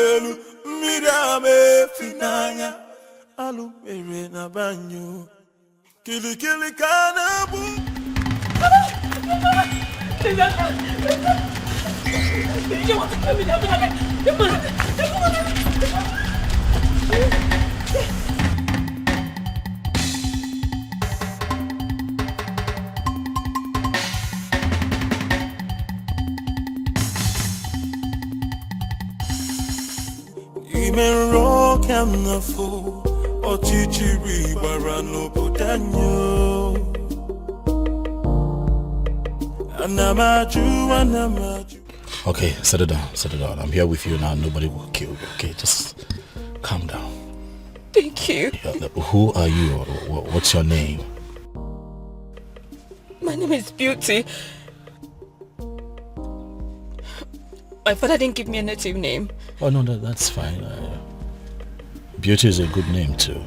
Elu mirame finanya alu mere na banyo kili kanabu. You want to kill me? Even rock and the fool or chichiri barano budanyo. Anamaju. Okay, settle down. I'm here with you now. Nobody will kill you. Okay, just calm down. Thank you. Who are you? What's your name? My name is Beauty. My father didn't give me a native name. Oh no, that's fine. Beauty is a good name too.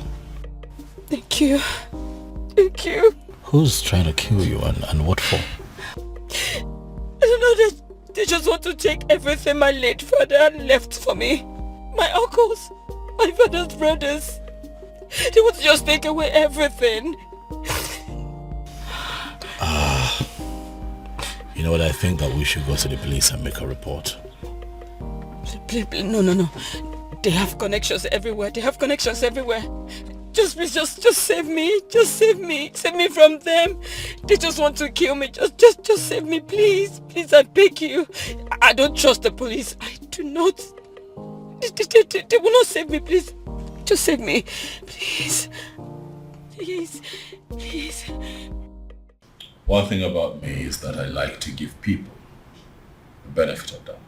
Thank you. Thank you. Who's trying to kill you and what for? I don't know, they just want to take everything my late father left for me. My uncles, my father's brothers. They want to just take away everything. You know what, I think that we should go to the police and make a report. Please, no. They have connections everywhere. Just please, just save me. Just save me. Save me from them. They just want to kill me. Just save me, please. Please, I beg you. I don't trust the police. I do not. They will not save me, please. Just save me. Please. Please. One thing about me is that I like to give people the benefit of doubt.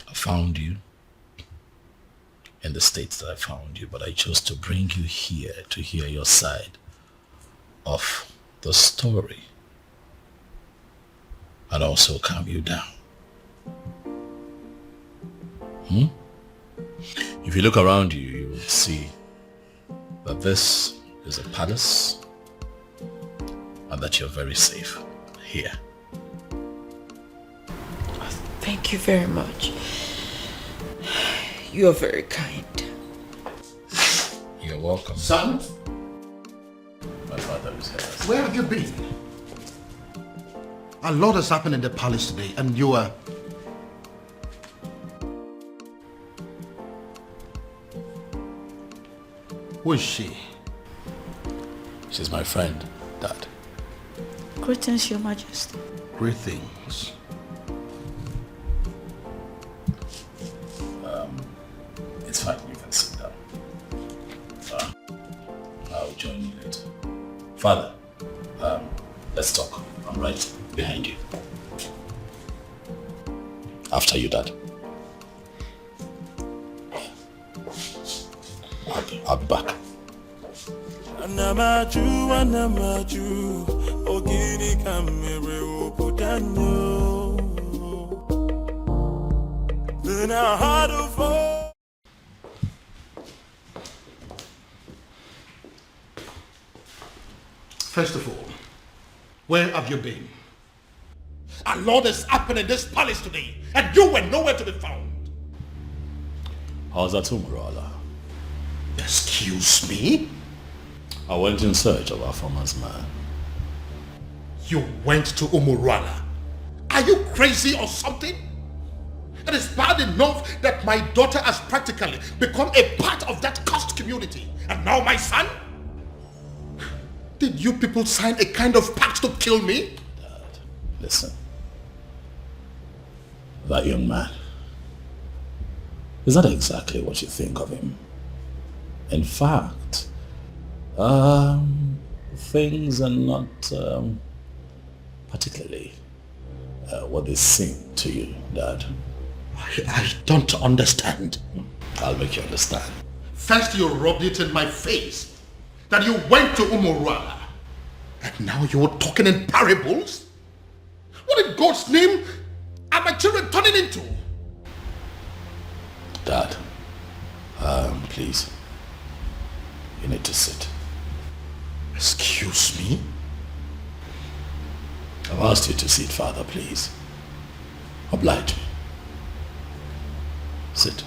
I found you in the states that I found you, but I chose to bring you here to hear your side of the story and also calm you down. If you look around you, you will see that this is a palace and that you're very safe here. Thank you very much. You are very kind. You're welcome. Son? My father is here. Where have you been? A lot has happened in the palace today and you are... Who is she? She's my friend, Dad. Greetings, Your Majesty. Greetings. It's fine, you can sit down. I'll join you later. Father, let's talk. I'm right behind you. After you, Dad. I'll be back. Anamaju, ogini kamere obudanyo. Then I had to fall. First of all, where have you been? A lot has happened in this palace today and you were nowhere to be found. How's that, Umbrella? Excuse me? I went in search of our farmer's man. You went to Umurala. Are you crazy or something? It is bad enough that my daughter has practically become a part of that cursed community. And now my son? Did you people sign a kind of pact to kill me? Dad, listen. That young man, is that exactly what you think of him? In fact, things are not particularly what they seem to you, Dad. I don't understand. I'll make you understand. First you rubbed it in my face that you went to Umurala. And now you're talking in parables? What in God's name are my children turning into? Dad, please, you need to sit. Excuse me? I've asked you to sit, Father, please. Oblige me. Sit.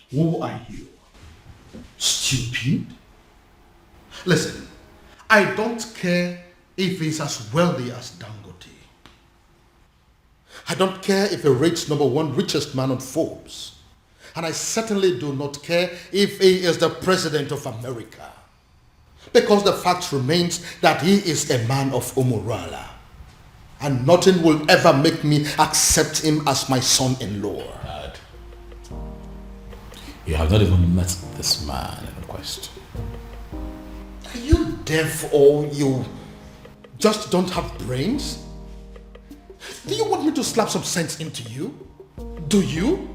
Who are you? Stupid? Listen, I don't care if he's as wealthy as Dangote. I don't care if he rates #1 richest man on Forbes. And I certainly do not care if he is the president of America. Because the fact remains that he is a man of Umurala. And nothing will ever make me accept him as my son-in-law. Dad, you have not even met this man in question. Are you deaf or you just don't have brains? Do you want me to slap some sense into you? Do you?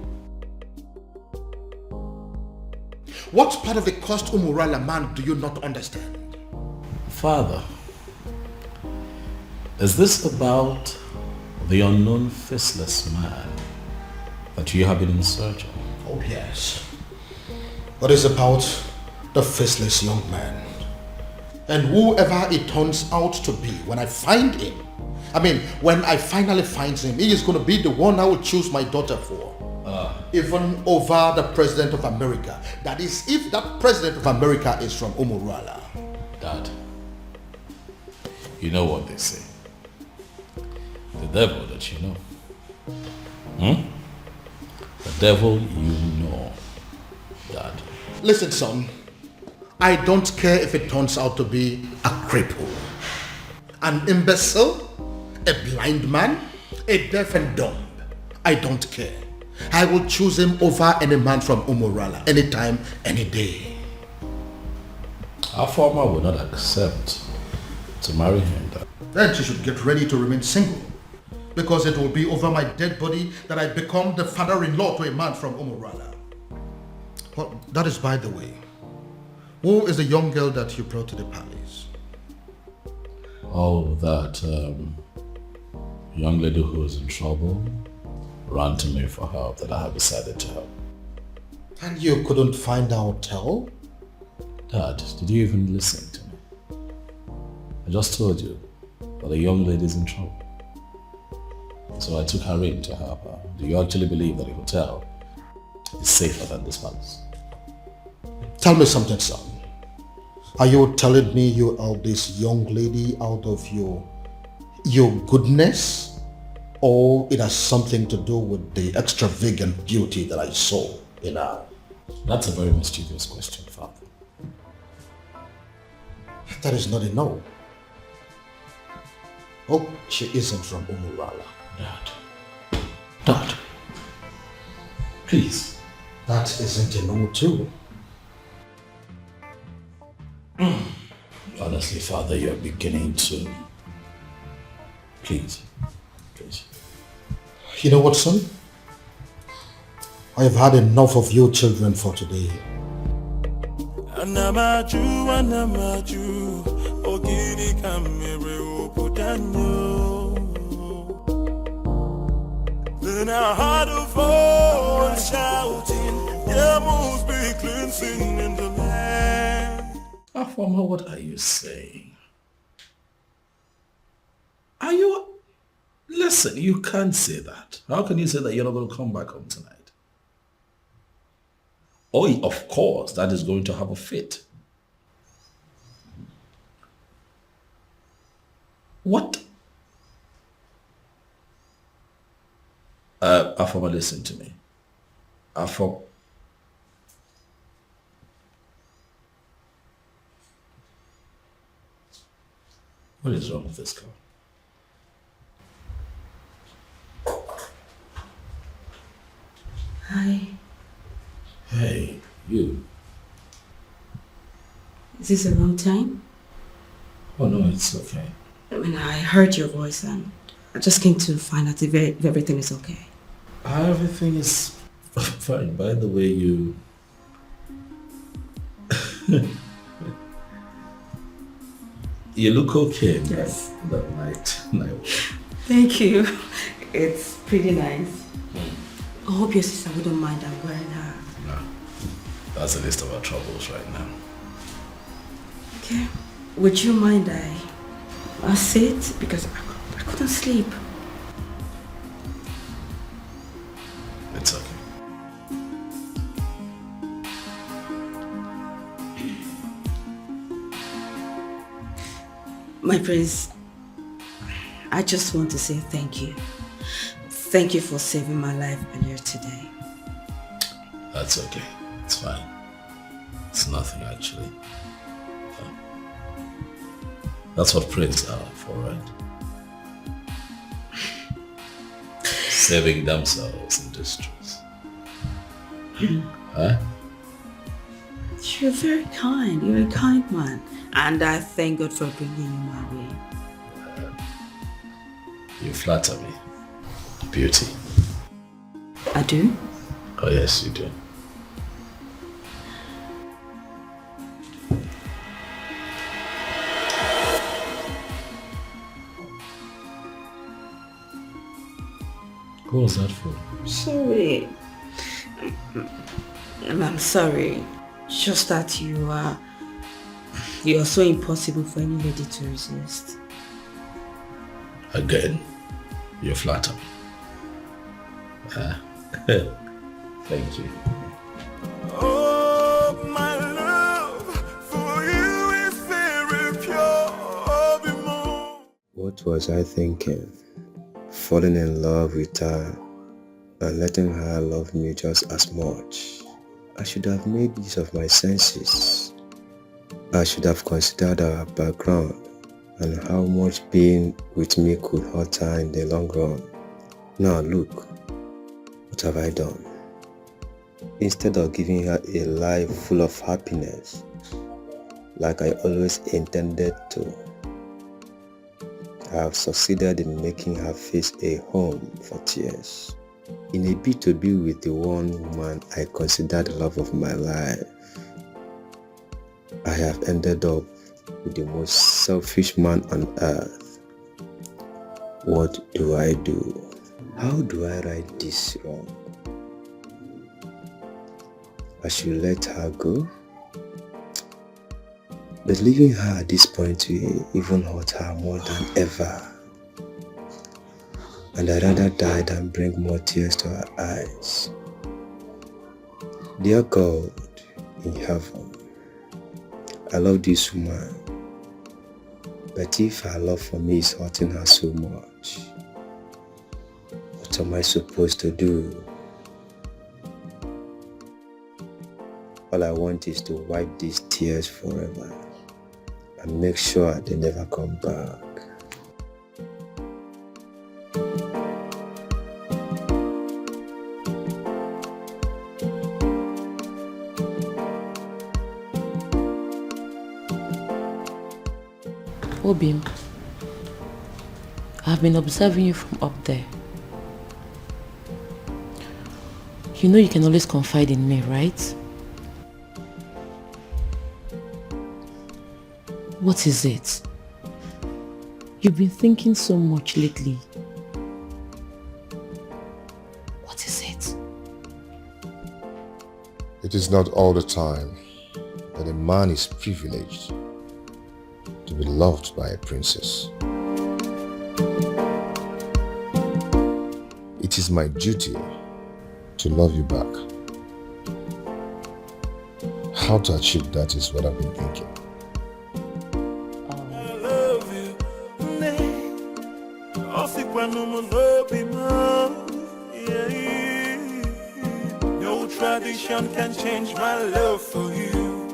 What part of the cursed Umurala man do you not understand? Father, is this about the unknown faceless man that you have been in search of? Oh yes. What is about the faceless young man? And whoever it turns out to be, when I find him, when I finally find him, he is going to be the one I will choose my daughter for. Even over the President of America. That is, if that President of America is from Umurala. Dad, you know what they say. The devil that you know. The devil you know, Dad. Listen, son. I don't care if it turns out to be a cripple, an imbecile, a blind man, a deaf and dumb. I don't care. I will choose him over any man from Umurala, anytime, any day. Our farmer will not accept to marry him, Dad. Then she should get ready to remain single, because it will be over my dead body that I become the father-in-law to a man from Umurala. Well, that is by the way. Who is the young girl that you brought to the palace? Oh, that young lady who is in trouble ran to me for help that I have decided to help. And you couldn't find a hotel? Dad, did you even listen to me? I just told you that a young lady is in trouble. So I took her in to help her. Do you actually believe that a hotel is safer than this palace? Tell me something, son. Are you telling me you are this young lady out of your goodness? Or it has something to do with the extravagant beauty that I saw in her? That's a very mischievous question, Father. That is not a no. Oh, she isn't from Umurala. Dad, please. That isn't a no too. Honestly, Father, you're beginning to... Please. You know what, son? I have had enough of you children for today. Anamaju, ogini kamere opudanyo. Then I heard a voice shouting, there must be cleansing in the land. Afama, what are you saying? Are you... Listen, you can't say that. How can you say that you're not going to come back home tonight? Oh, of course, that is going to have a fit. What? Afama, listen to me. Afama. What is wrong with this girl? Hi. Hey, you. Is this the wrong time? Oh no, it's okay. I heard your voice and I just came to find out if everything is okay. Everything is fine. By the way, you... you look okay in Yes. that night. Thank you. It's pretty nice. I hope your sister wouldn't mind I'm wearing her. No, that's the least of our troubles right now. Okay. would you mind I sit? Because I couldn't sleep. It's okay. My prince, I just want to say thank you. Thank you for saving my life earlier today. That's okay. It's fine. It's nothing actually. That's what princes are for, right? Saving themselves in distress. Huh? You're very kind. You're a kind man. And I thank God for bringing you my way. You flatter me. Beauty. I do? Oh yes, you do. Who was that for? Sorry. I'm sorry. Just that you're so impossible for any lady to resist. Again, you flatter me. Thank you. Oh, my love for you is very pure. Be more. What was I thinking? Falling in love with her and letting her love me just as much. I should have made use of my senses. I should have considered our background and how much being with me could hurt her in the long run. Now look, what have I done? Instead of giving her a life full of happiness, like I always intended to, I have succeeded in making her face a home for tears. In a bid to be with the one woman I consider the love of my life, I have ended up with the most selfish man on earth. What do I do? How do I right this wrong? I should let her go? But leaving her at this point will even hurt her more than ever. And I'd rather die than bring more tears to her eyes. Dear God in heaven, I love this woman, but if her love for me is hurting her so much, what am I supposed to do? All I want is to wipe these tears forever and make sure they never come back. Obim, I've been observing you from up there. You know you can always confide in me, right? What is it? You've been thinking so much lately. What is it? It is not all the time that a man is privileged to be loved by a princess. It is my duty to love you back. How to achieve that is what I've been thinking. I love you. No tradition can change my love for you.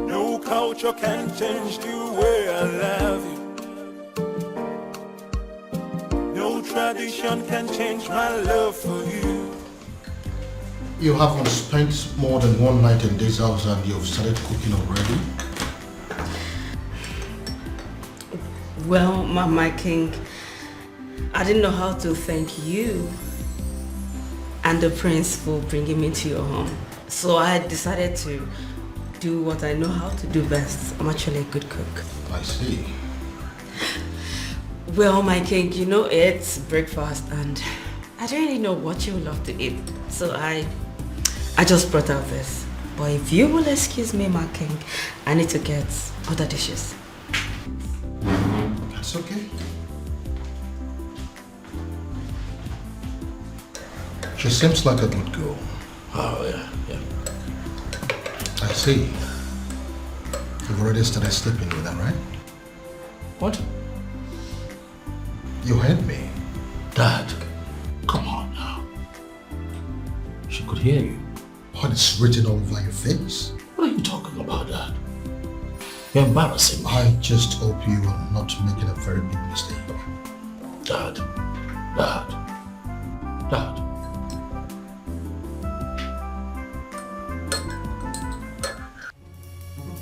No culture can change the way I love you. No tradition can change my love for you. You haven't spent more than one night in this house and you've started cooking already? Well, my king, I didn't know how to thank you and the prince for bringing me to your home. So I decided to do what I know how to do best. I'm actually a good cook. I see. Well, my king, you know it's breakfast and I don't really know what you would love to eat. So I just brought out this. But if you will excuse me, my king, I need to get other dishes. That's okay. She seems like a good girl. Oh, yeah. I see. You've already started sleeping with her, right? What? You heard me. Dad, come on now. She could hear you. What is written all over your face? What are you talking about, Dad? You're embarrassing me. I just hope you are not making a very big mistake. Dad.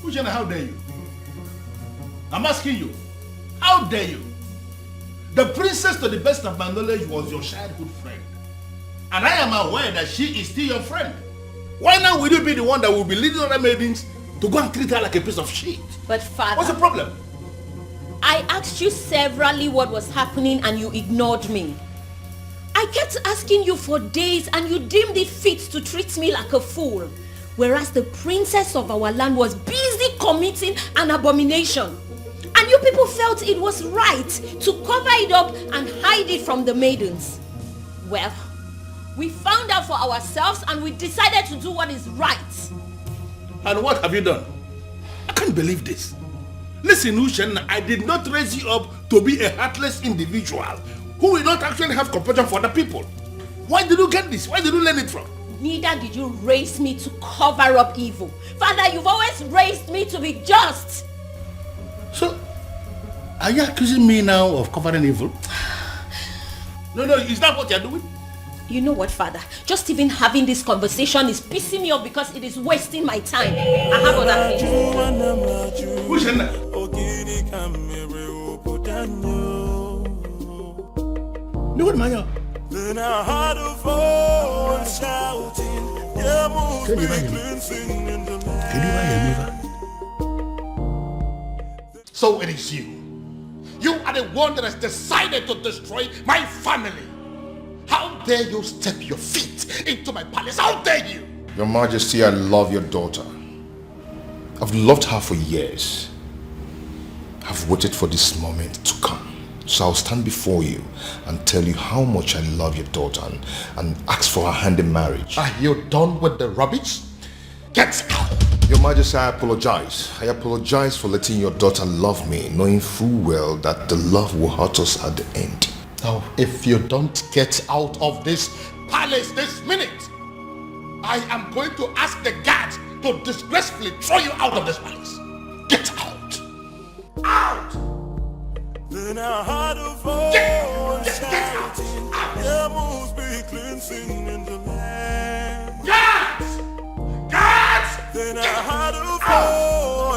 Uchenna, how dare you? I'm asking you, how dare you? The princess, to the best of my knowledge, was your childhood friend. And I am aware that she is still your friend. Why now will you be the one that will be leading other maidens to go and treat her like a piece of shit? But father, what's the problem? I asked you severally what was happening and you ignored me. I kept asking you for days and you deemed it fit to treat me like a fool. Whereas the princess of our land was busy committing an abomination. And you people felt it was right to cover it up and hide it from the maidens. Well, we found out for ourselves and we decided to do what is right. And what have you done? I can't believe this. Listen, Uchenna, I did not raise you up to be a heartless individual who will not actually have compassion for other people. Why did you get this? Where did you learn it from? Neither did you raise me to cover up evil. Father, you've always raised me to be just. So, are you accusing me now of covering evil? No, is that what you're doing? You know what, Father? Just even having this conversation is pissing me off because it is wasting my time. I have other things. Uchenna. No, what, Maya? Then I heard a voice shouting, yeah, move be cleansing in the land. So it is you. You are the one that has decided to destroy my family. How dare you step your feet into my palace? How dare you? Your Majesty, I love your daughter. I've loved her for years. I've waited for this moment to come. So I'll stand before you and tell you how much I love your daughter and ask for her hand in marriage. Are you done with the rubbish? Get out! Your Majesty, I apologize. I apologize for letting your daughter love me, knowing full well that the love will hurt us at the end. Now, if you don't get out of this palace this minute, I am going to ask the guards to disgracefully throw you out of this palace. Get out! Out! Then I heard a voice shouting, yeah, must be cleansing in the land. Guards! Guards! Then I heard a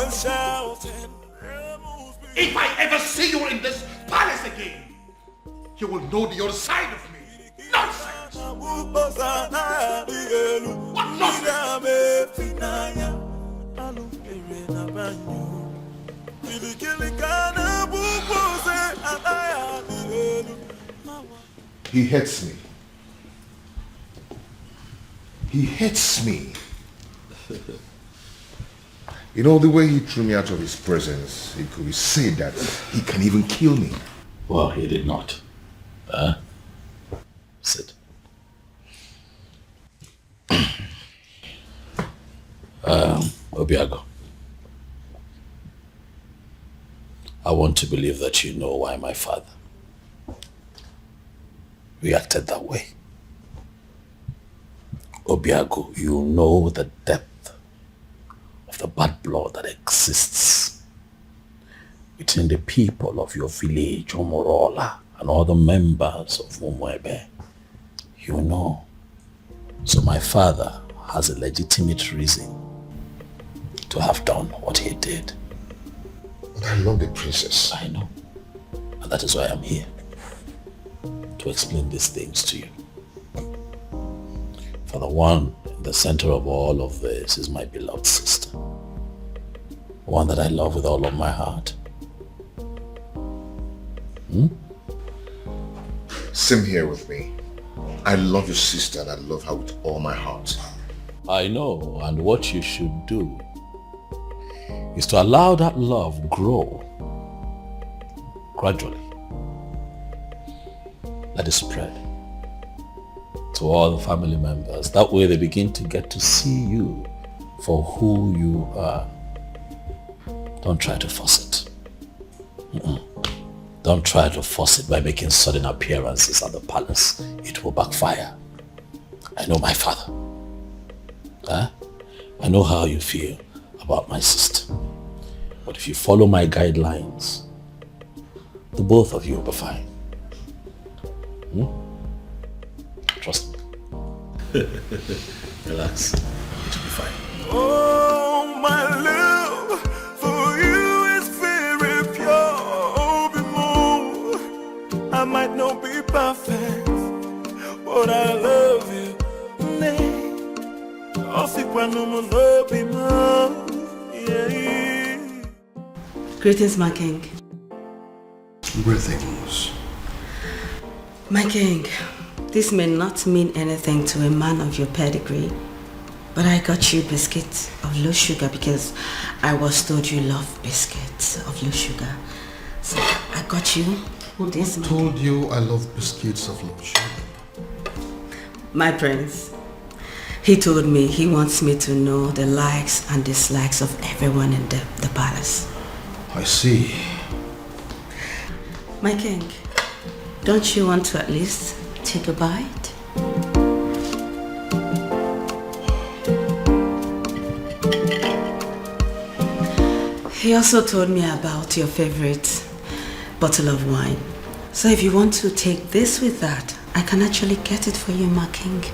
voice shouting, yeah, must be. If I ever see you in this palace again, you will know the other side of me. Nonsense! What nonsense? He hates me. He hates me. You know, the way he threw me out of his presence, it could be said that he can even kill me. Well, he did not. Sit. Obiago, I want to believe that you know why my father reacted that way. Obiago, you know the depth of the bad blood that exists between the people of your village, Omorola, and other members of Umuebe. You know. So my father has a legitimate reason to have done what he did. But I love the princess. I know. And that is why I'm here. To explain these things to you. For the one in the center of all of this is my beloved sister. One that I love with all of my heart. Same here with me. I love your sister and I love her with all my heart. I know, and what you should do is to allow that love grow gradually. Let it spread to all the family members. That way they begin to get to see you for who you are. Don't try to force it. Don't try to force it by making sudden appearances at the palace. It will backfire. I know my father. I know how you feel about my sister. But if you follow my guidelines, the both of you will be fine. Trust me. Relax. It will be fine. Oh, my love for you is very pure. Be more. I might not be perfect, but I love you. Greetings, my king. Greetings. My king, this may not mean anything to a man of your pedigree, but I got you biscuits of low sugar because I was told you love biscuits of low sugar. So I got you this. Who told you I love biscuits of low sugar? My prince. He told me he wants me to know the likes and dislikes of everyone in the palace. I see. My king, don't you want to at least take a bite? He also told me about your favorite bottle of wine. So if you want to take this with that, I can actually get it for you, my king.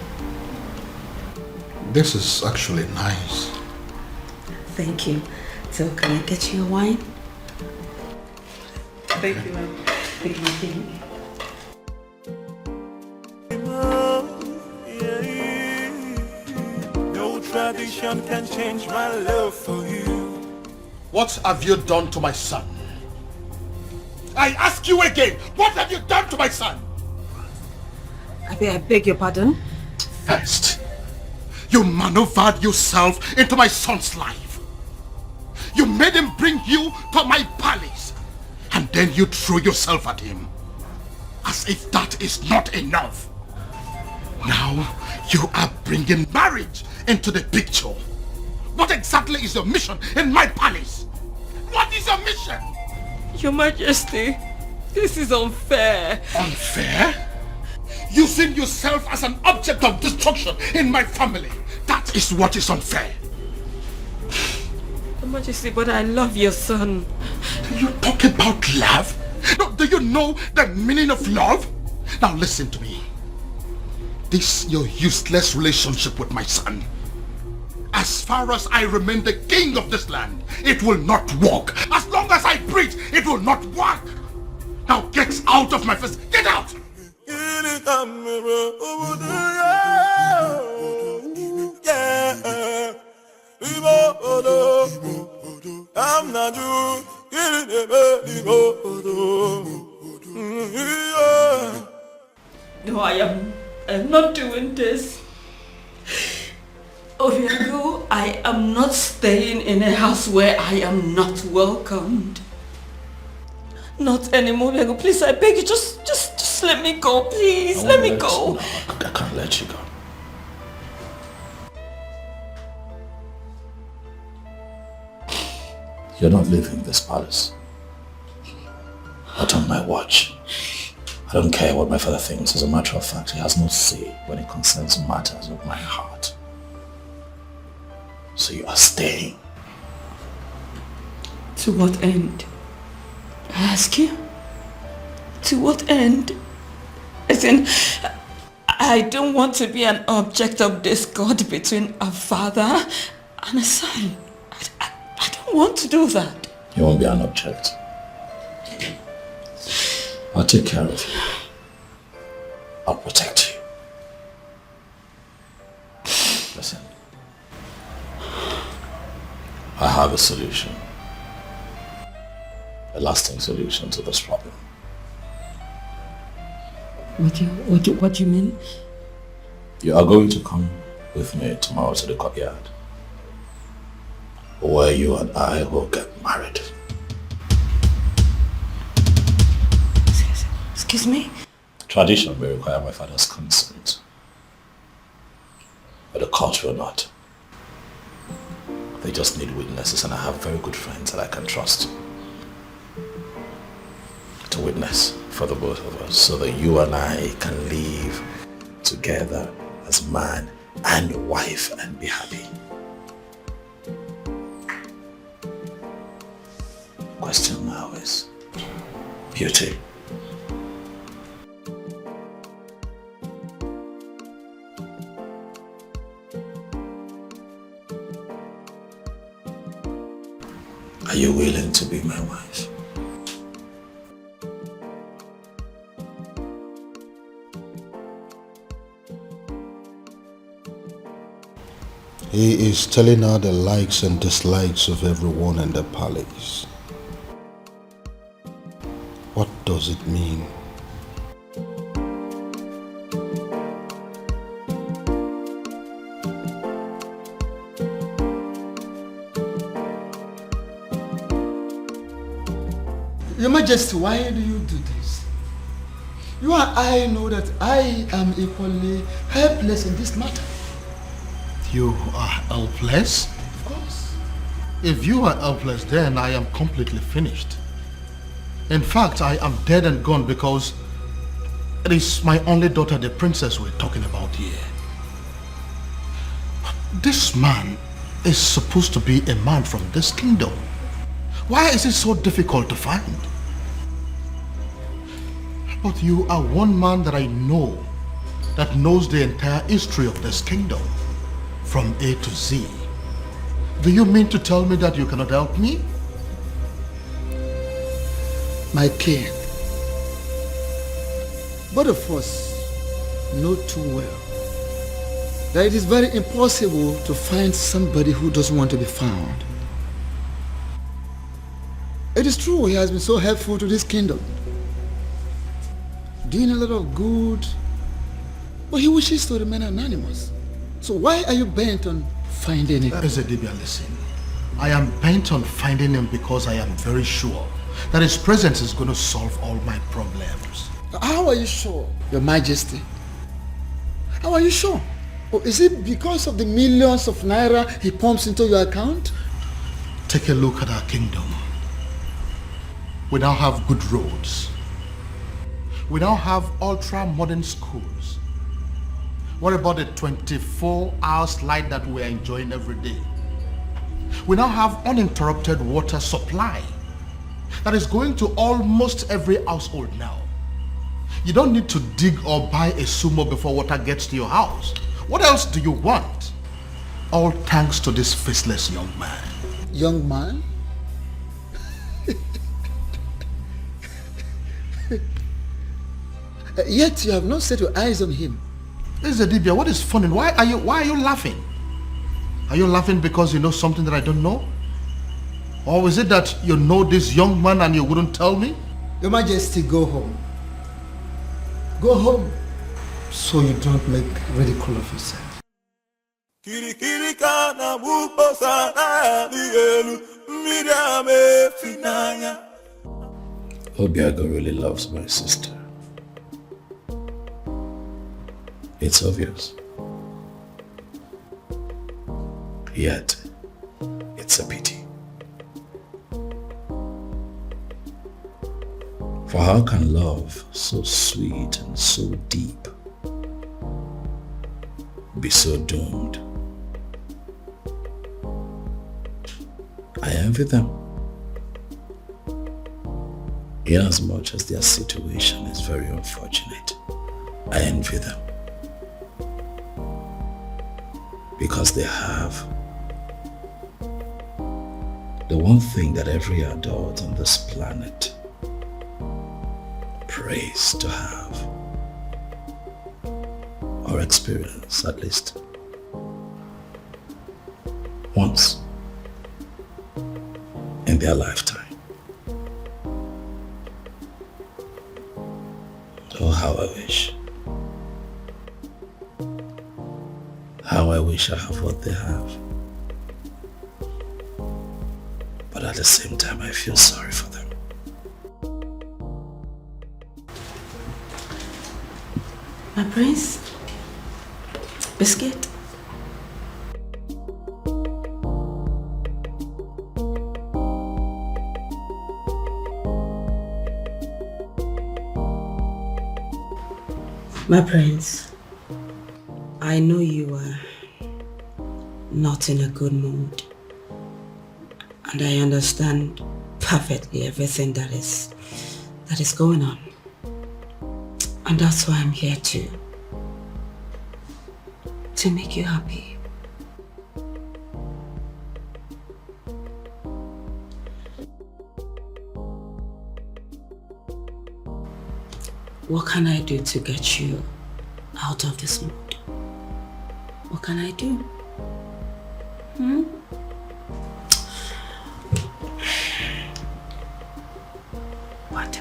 This is actually nice. Thank you. So can I get you a wine? Thank you, ma'am. Thank you, my king. No tradition can change my love for you. What have you done to my son? I ask you again, what have you done to my son? I beg your pardon? First, you maneuvered yourself into my son's life. You made him bring you to my palace. And then you threw yourself at him. As if that is not enough. Now, you are bringing marriage into the picture. What exactly is your mission in my palace? What is your mission? Your Majesty, this is unfair. Unfair? Using yourself as an object of destruction in my family. That is what is unfair. Your Majesty, but I love your son. You talk about love? No, do you know the meaning of love? Now listen to me. This your useless relationship with my son. As far as I remain the king of this land, it will not work. As long as I breathe, it will not work. Now get out of my face. Get out! I'm not you. No, I am not doing this. Obiago, I am not staying in a house where I am not welcomed. Not anymore, Obiago. Please, I beg you, just let me go, please. Let me go. No, I can't let you go. You're not leaving this palace. Not on my watch. I don't care what my father thinks. As a matter of fact, he has no say when it concerns matters of my heart. So you are staying. To what end? I ask you? To what end? As in, I don't want to be an object of discord between a father and a son. I don't want to do that. You won't be an object. I'll take care of you. I'll protect you. Listen. I have a solution. A lasting solution to this problem. What do you mean? You are going to come with me tomorrow to the courtyard, where you and I will get married. Excuse me? Tradition will require my father's consent, but the court will not. They just need witnesses, and I have very good friends that I can trust to witness for the both of us, so that you and I can live together as man and wife and be happy. Question now is beauty. Are you willing to be my wife? He is telling her the likes and dislikes of everyone in the palace. What does it mean? Your Majesty, why do you do this? You and I know that I am equally helpless in this matter. You are helpless? Of course. If you are helpless, then I am completely finished. In fact, I am dead and gone because it is my only daughter, the princess, we're talking about here. This man is supposed to be a man from this kingdom. Why is it so difficult to find? But you are one man that I know that knows the entire history of this kingdom from A to Z. Do you mean to tell me that you cannot help me? My king, both of us know too well that it is very impossible to find somebody who doesn't want to be found. It is true he has been so helpful to this kingdom, doing a lot of good, but he wishes to remain anonymous. So why are you bent on finding him? Ezedibia, listen. I am bent on finding him because I am very sure that his presence is going to solve all my problems. How are you sure, Your Majesty? How are you sure? Or is it because of the millions of naira he pumps into your account? Take a look at our kingdom. We now have good roads. We now have ultra-modern schools. What about the 24 hours light that we're enjoying every day? We now have uninterrupted water supply that is going to almost every household now. You don't need to dig or buy a sumo before water gets to your house. What else do you want? All thanks to this faceless young man. Young man? Yet you have not set your eyes on him. Ezedibia, what is funny? Why are you laughing? Are you laughing because you know something that I don't know? Or is it that you know this young man and you wouldn't tell me? Your Majesty, go home. Go home so you don't make ridicule of yourself. Obiago really loves my sister. It's obvious. Yet, it's a pity. For how can love so sweet and so deep be so doomed? I envy them, inasmuch as their situation is very unfortunate. I envy them because they have the one thing that every adult on this planet prays to have, or experience at least once in their lifetime. Oh, how I wish. How I I wish I have what they have. But at the same time, I feel sorry for them. My prince? Biscuit? My prince, I know you are not in a good mood, and I understand perfectly everything that is going on. And that's why I'm here to make you happy. What can I do to get you out of this mood? What can I do? What?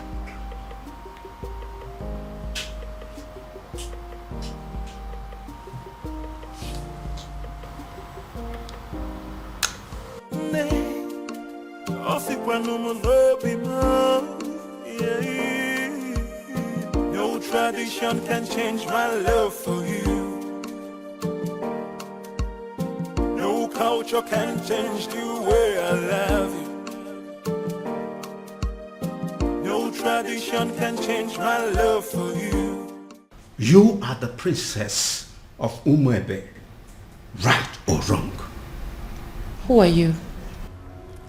No tradition can change my love for you. No culture can change the way I love you. No tradition can change my love for you. You are the princess of Umuebe, right or wrong? Who are you?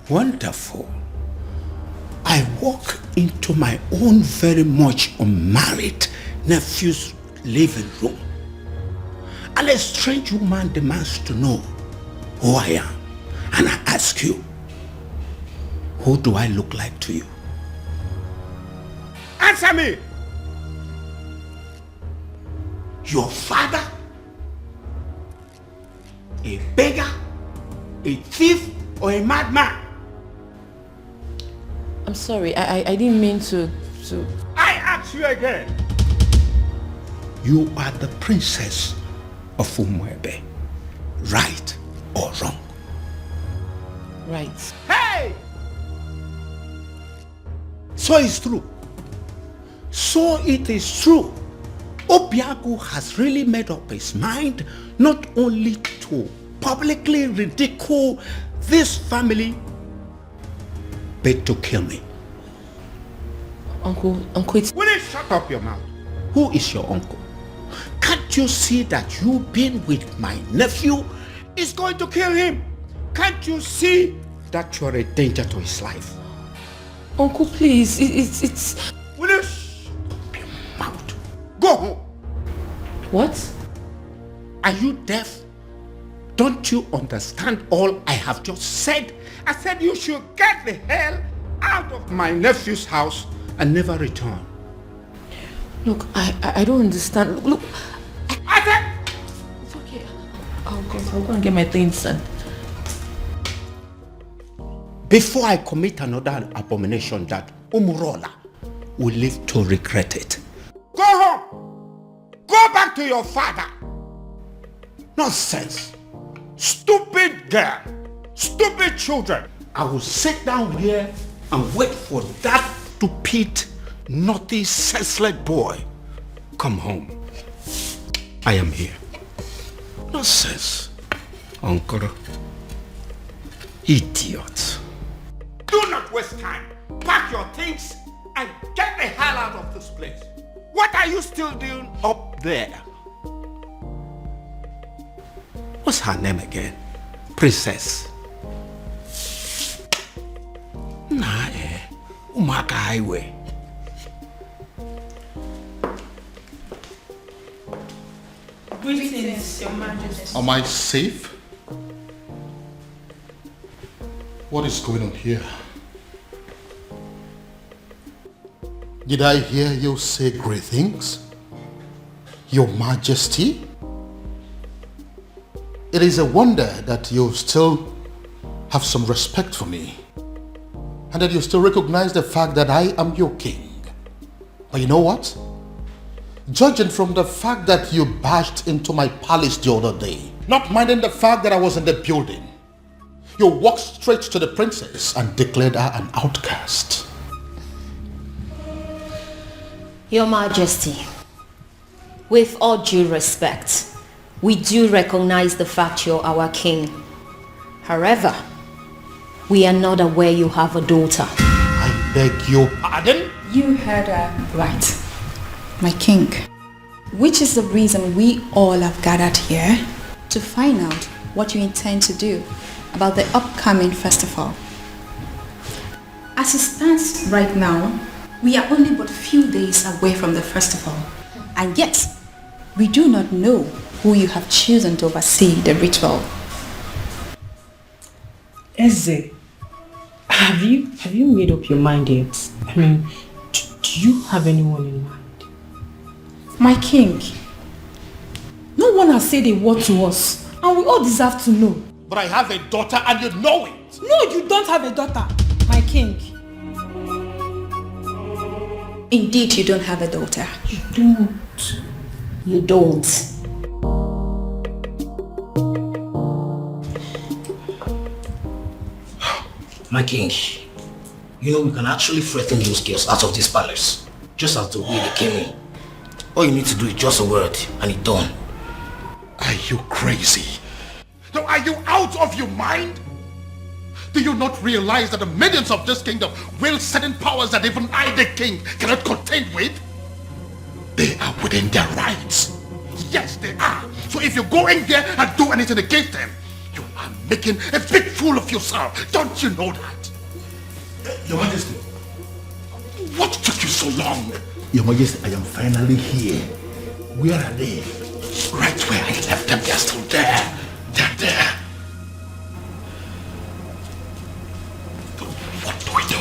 Wonderful. I walk into my own very much unmarried nephew's living room, and a strange woman demands to know who I am. And I ask you, who do I look like to you? Answer me! Your father? A beggar? A thief? Or a madman? I'm sorry, I didn't mean to... I ask you again. You are the princess of Umuebe, right or wrong? Right. Hey! So it's true. So it is true. Obiagu has really made up his mind not only to publicly ridicule this family, but to kill me. Uncle, it's... Will you shut up your mouth? Who is your uncle? Can't you see that you being with my nephew is going to kill him? Can't you see that you're a danger to his life? Uncle, please, it's... Will you shut up your mouth? Go home. What? Are you deaf? Don't you understand all I have just said? I said you should get the hell out of my nephew's house and never return. Look, I don't understand. Look, I said... It's okay. I'll go and get my things, son. Before I commit another abomination that Umurola will live to regret it. Go home! Go back to your father! Nonsense! Stupid girl! Stupid children! I will sit down here and wait for that stupid, naughty, senseless boy. Come home. I am here. Nonsense. Uncle. Idiot. Do not waste time. Pack your things and get the hell out of this place. What are you still doing up there? What's her name again? Princess. Nah, Umaka Highway. Greetings, Your Majesty. Am I safe? What is going on here? Did I hear you say great things? Your Majesty? It is a wonder that you still have some respect for me and that you still recognize the fact that I am your king. But you know what? Judging from the fact that you barged into my palace the other day Not minding the fact that I was in the building, you walked straight to the princess and declared her an outcast. Your Majesty, with all due respect, we do recognize the fact you're our king. However, we are not aware you have a daughter. I beg your pardon? You heard her right, my king. Which is the reason we all have gathered here to find out what you intend to do about the upcoming festival. As it stands right now, we are only but few days away from the festival, and yet we do not know who you have chosen to oversee the ritual. Eze, have you made up your mind yet? I mean, do you have anyone in mind? My king, no one has said a word to us, and we all deserve to know. But I have a daughter and you know it. No, you don't have a daughter, my king. Indeed, you don't have a daughter. You don't. You don't. My king, you know we can actually threaten those girls out of this palace, just as the way they came in. All you need to do is just a word, and it's done. Are you crazy? No, are you out of your mind? Do you not realize that the millions of this kingdom wield certain powers that even I, the king, cannot contend with? They are within their rights. Yes, they are. So if you go in there and do anything against them, you are making a big fool of yourself. Don't you know that? Your Majesty. What took you so long? Your Majesty, I am finally here. Where are they? Right where I left them, they're still there. They're there. But what do we do?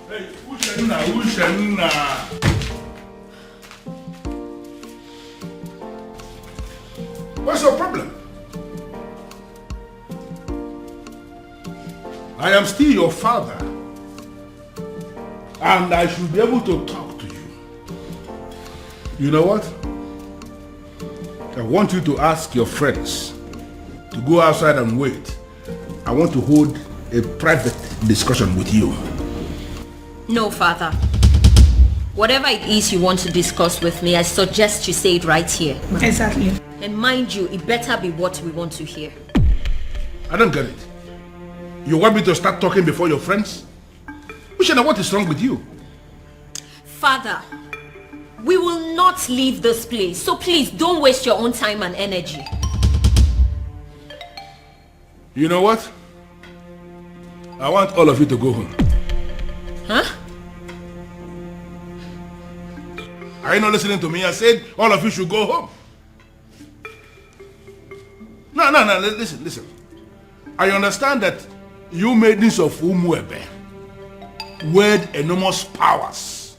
Hey, Ushenna. What's your problem? I am still your father, and I should be able to talk to you. You know what? I want you to ask your friends to go outside and wait. I want to hold a private discussion with you. No, father. Whatever it is you want to discuss with me, I suggest you say it right here. Exactly. And mind you, it better be what we want to hear. I don't get it. You want me to start talking before your friends? Ushena, what is wrong with you? Father, we will not leave this place, so please don't waste your own time and energy. You know what? I want all of you to go home. Huh? Are you not listening to me? I said all of you should go home. No, listen. I understand that you maidens of Umuebe wield enormous powers.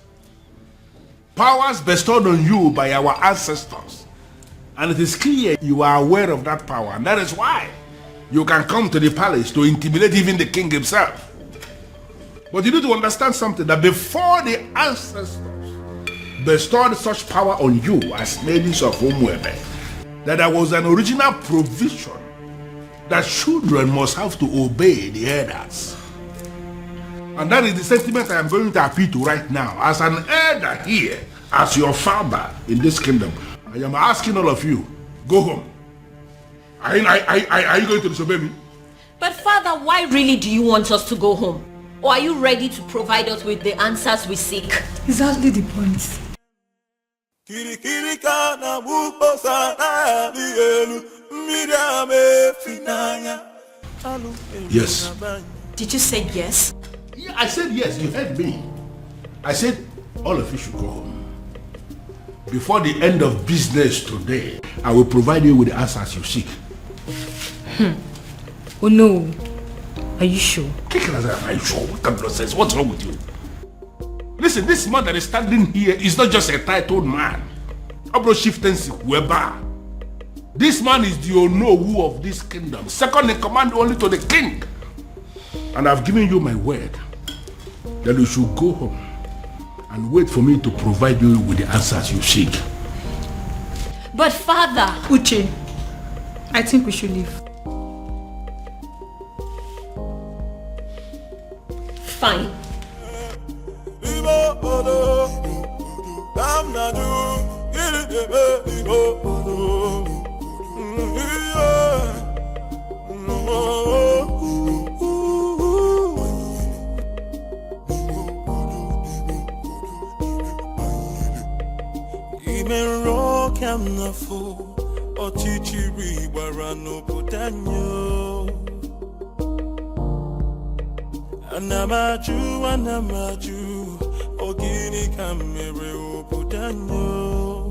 Powers bestowed on you by our ancestors. And it is clear you are aware of that power. And that is why you can come to the palace to intimidate even the king himself. But you need to understand something, that before the ancestors bestowed such power on you as maidens of Umuebe, that there was an original provision that children must have to obey the elders. And that is the sentiment I am going to appeal to right now. As an elder here, as your father in this kingdom, I am asking all of you, go home. Are you going to disobey me? But father, why really do you want us to go home? Or are you ready to provide us with the answers we seek? Exactly the point. Yes. Did you say yes? Yeah, I said yes, you heard me. I said all of you should go home. Before the end of business today, I will provide you with the answers you seek. Oh no. Are you sure? Are you sure? What kind of nonsense? What's wrong with you? Listen, this man that is standing here is not just a titled man. Abro Chieftaincy Weber. This man is the Onowu of this kingdom, second in command only to the king. And I've given you my word that you should go home and and wait for me to provide you with the answers you seek. But father... Uche, I think we should leave. Fine. Anamaju, ogini kamere obudanyo.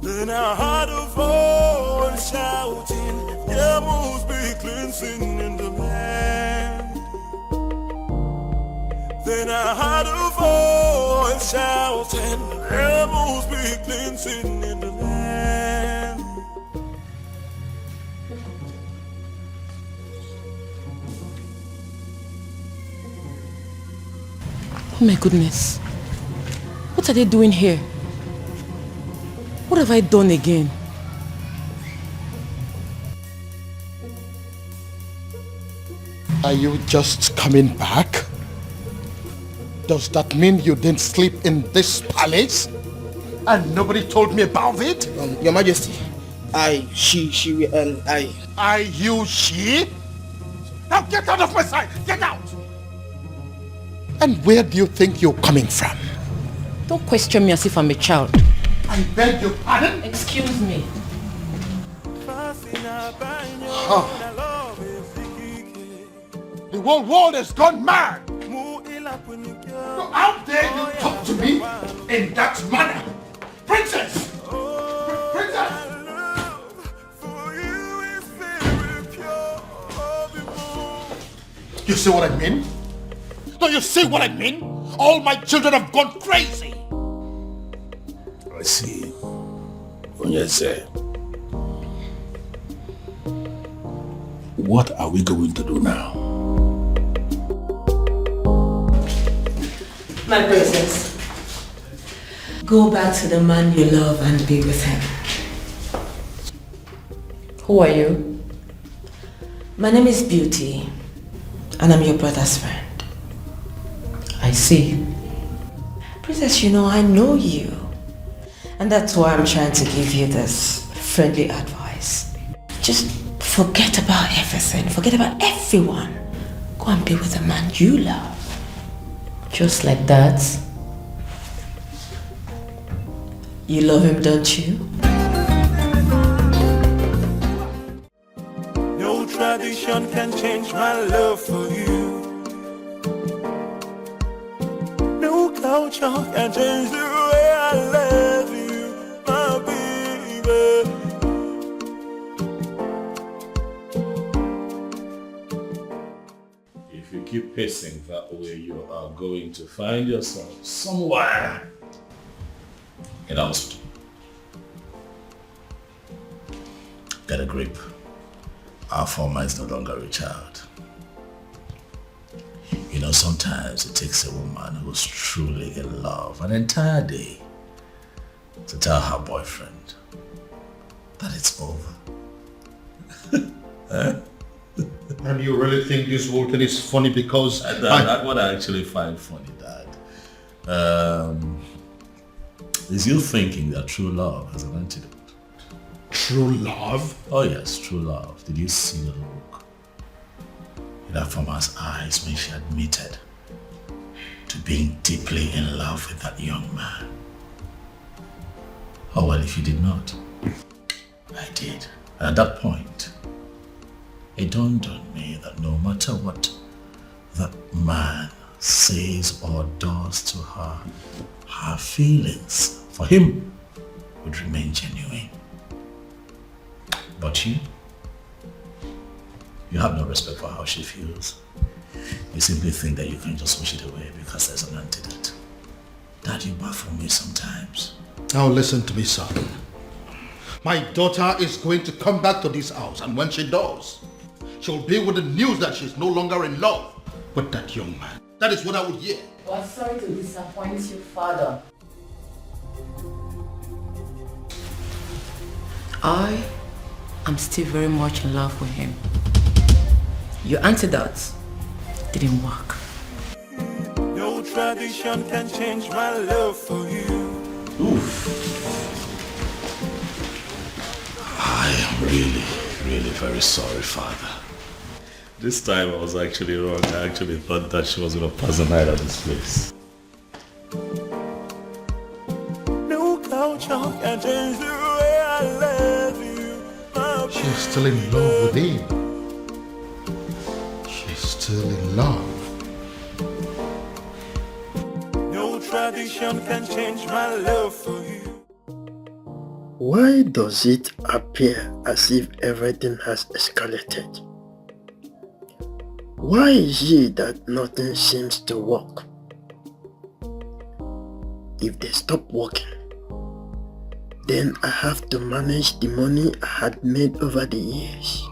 Then I heard a voice shouting, there must be cleansing in the land. Then I heard a voice shouting, there must be cleansing in the land. Oh my goodness. What are they doing here? What have I done again? Are you just coming back? Does that mean you didn't sleep in this palace? And nobody told me about it? Your Majesty, she, she? Now get out of my sight! Get out! And where do you think you're coming from? Don't question me as if I'm a child. I beg your pardon? Excuse me. Huh. The whole world has gone mad! So how dare you talk to me in that manner? Princess! Princess! You see what I mean? Do you see what I mean? All my children have gone crazy! I see. Onyeze. What are we going to do now? My princess, go back to the man you love and be with him. Who are you? My name is Beauty, and I'm your brother's friend. I see. Princess, you know, I know you. And that's why I'm trying to give you this friendly advice. Just forget about everything. Forget about everyone. Go and be with the man you love. Just like that? You love him, don't you? No tradition can change my love for you. No culture can change the way I love you, my baby. If you keep pacing that way, you are going to find yourself somewhere in a hospital. Get a grip. Our former is no longer a child. You know, sometimes it takes a woman who's truly in love an entire day to tell her boyfriend that it's over. And you really think this whole thing is funny because... That's what I actually find funny, Dad. Is you thinking that true love has an antidote? True love? Oh yes, true love. Did you see the look in that farmer's eyes when she admitted to being deeply in love with that young man? Oh well, if you did not, I did. And at that point, it dawned on me that no matter what that man says or does to her, her feelings for him would remain genuine. But you have no respect for how she feels. You simply think that you can just wish it away because there's an antidote. Dad, you baffle me sometimes. Now listen to me, son. My daughter is going to come back to this house, and when she does, she'll be with the news that she's no longer in love with that young man. That is what I would hear. Well, sorry to disappoint you, Father. I am still very much in love with him. Your antidote didn't work. No tradition can change my love for you. Oof. I am really very sorry, Father. This time I was actually wrong. I actually thought that she was going to pass the night at this place. No culture can change the way I love you. She's still in love with him. She's still in love. No tradition can change my love for you. Why does it appear as if everything has escalated? Why is it that nothing seems to work? If they stop working, then I have to manage the money I had made over the years.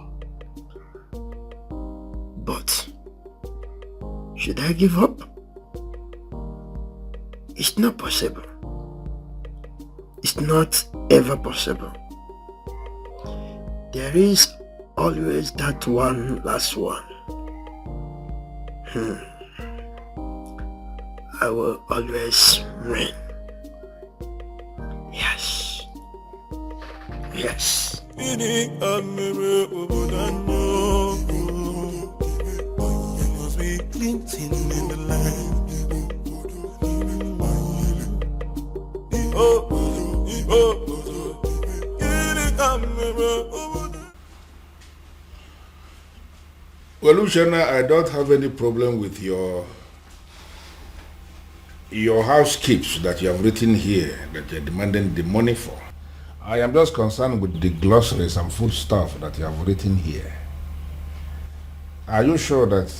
But should I give up? It's not possible. It's not ever possible. There is always that one last one. I will always win. Yes. Yes. You must be glinting in the light. Well, Luciana, I don't have any problem with your house keeps that you have written here that you're demanding the money for. I am just concerned with the glossaries and food stuff that you have written here. Are you sure that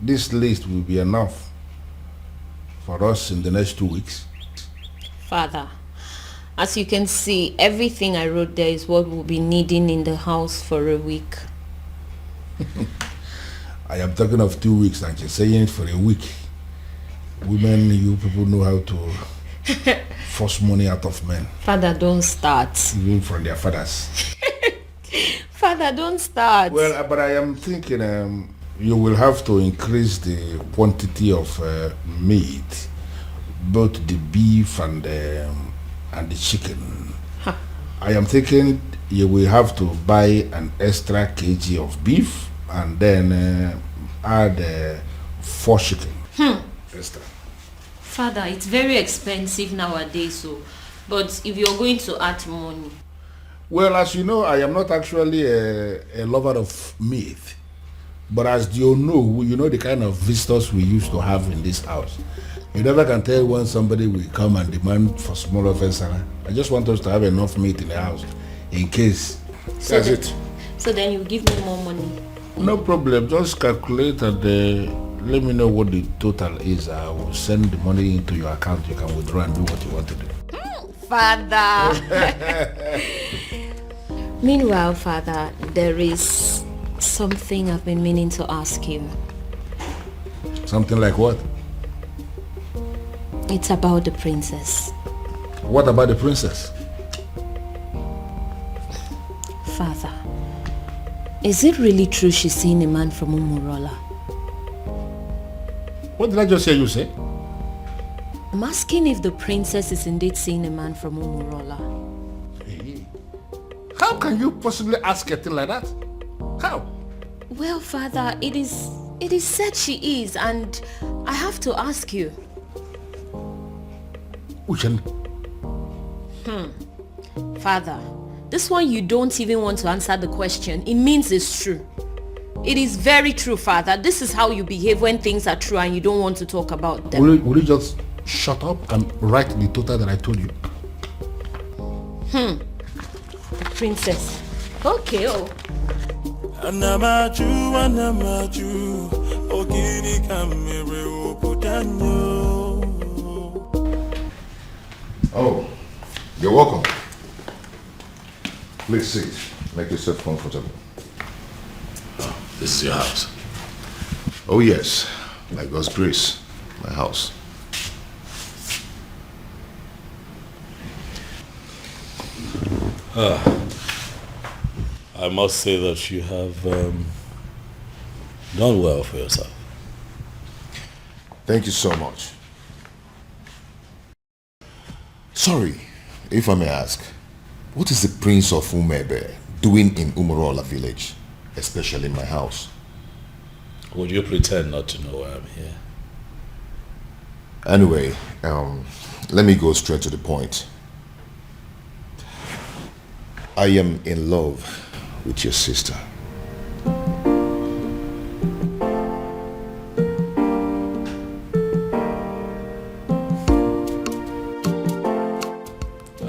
this list will be enough for us in the next 2 weeks? Father, as you can see, everything I wrote there is what we'll be needing in the house for a week. I am talking of 2 weeks and you're saying it for a week. Women, you people know how to force money out of men. Father, don't start. Even from their fathers. Father, don't start. Well, but I am thinking you will have to increase the quantity of meat, both the beef and the chicken. Huh. I am thinking you will have to buy an extra kg of beef and then add 4 chicken. Extra. Father, it's very expensive nowadays, but if you're going to add money. Well, as you know, I am not actually a lover of meat. But as you know the kind of visitors we used to have in this house. You never can tell when somebody will come and demand for small offense. I just want us to have enough meat in the house in case. That's it. So then you give me more money. No problem. Just calculate and let me know what the total is. I will send the money into your account. You can withdraw and do what you want to do. Father. Meanwhile, Father, there is something I've been meaning to ask you. Something like what? It's about the princess. What about the princess? Father, is it really true she's seeing a man from Umurola? What did I just hear you say? I'm asking if the princess is indeed seeing a man from Umurola. Hey. How can you possibly ask a thing like that? How? Well, Father, it is said she is, and I have to ask you. Uchenna. Father, this one you don't even want to answer the question. It means it's true. It is very true, Father. This is how you behave when things are true and you don't want to talk about them. Will you just shut up and write the total that I told you? The princess. Okay, Oh, you're welcome. Please sit. Make yourself comfortable. Oh, this is your house? Oh yes, by God's grace, my house. I must say that you have done well for yourself. Thank you so much. Sorry, if I may ask, what is the Prince of Umebe doing in Umurola village, especially in my house? Would you pretend not to know why I'm here? Anyway, let me go straight to the point. I am in love with your sister.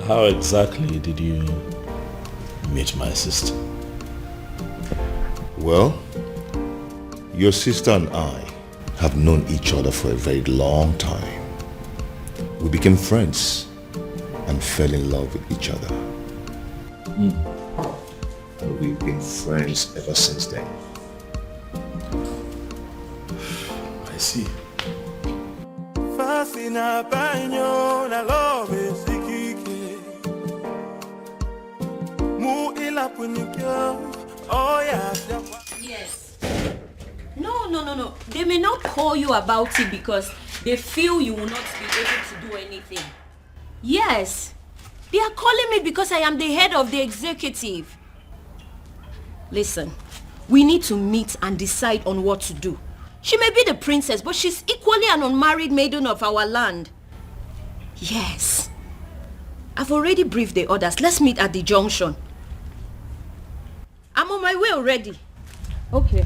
How exactly did you meet my sister? Well, your sister and I have known each other for a very long time. We became friends and fell in love with each other. And we've been friends ever since then. I see. Fascina baño na love sikike. Mu ila punikyo. Oh yeah. Yes. No. They may not call you about it because they feel you will not be able to do anything. Yes. They are calling me because I am the head of the executive. Listen, we need to meet and decide on what to do. She may be the princess, but she's equally an unmarried maiden of our land. Yes. I've already briefed the others. Let's meet at the junction. I'm on my way already. Okay.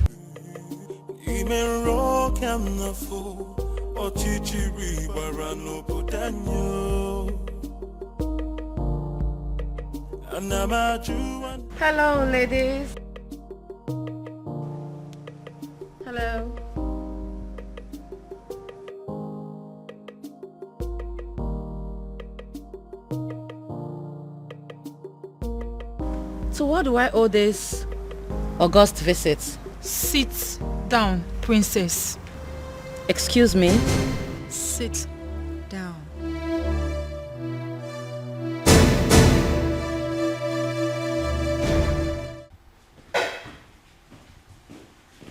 Hello, ladies. Hello. So what do I owe this august visit? Sit down, princess. Excuse me? Sit down.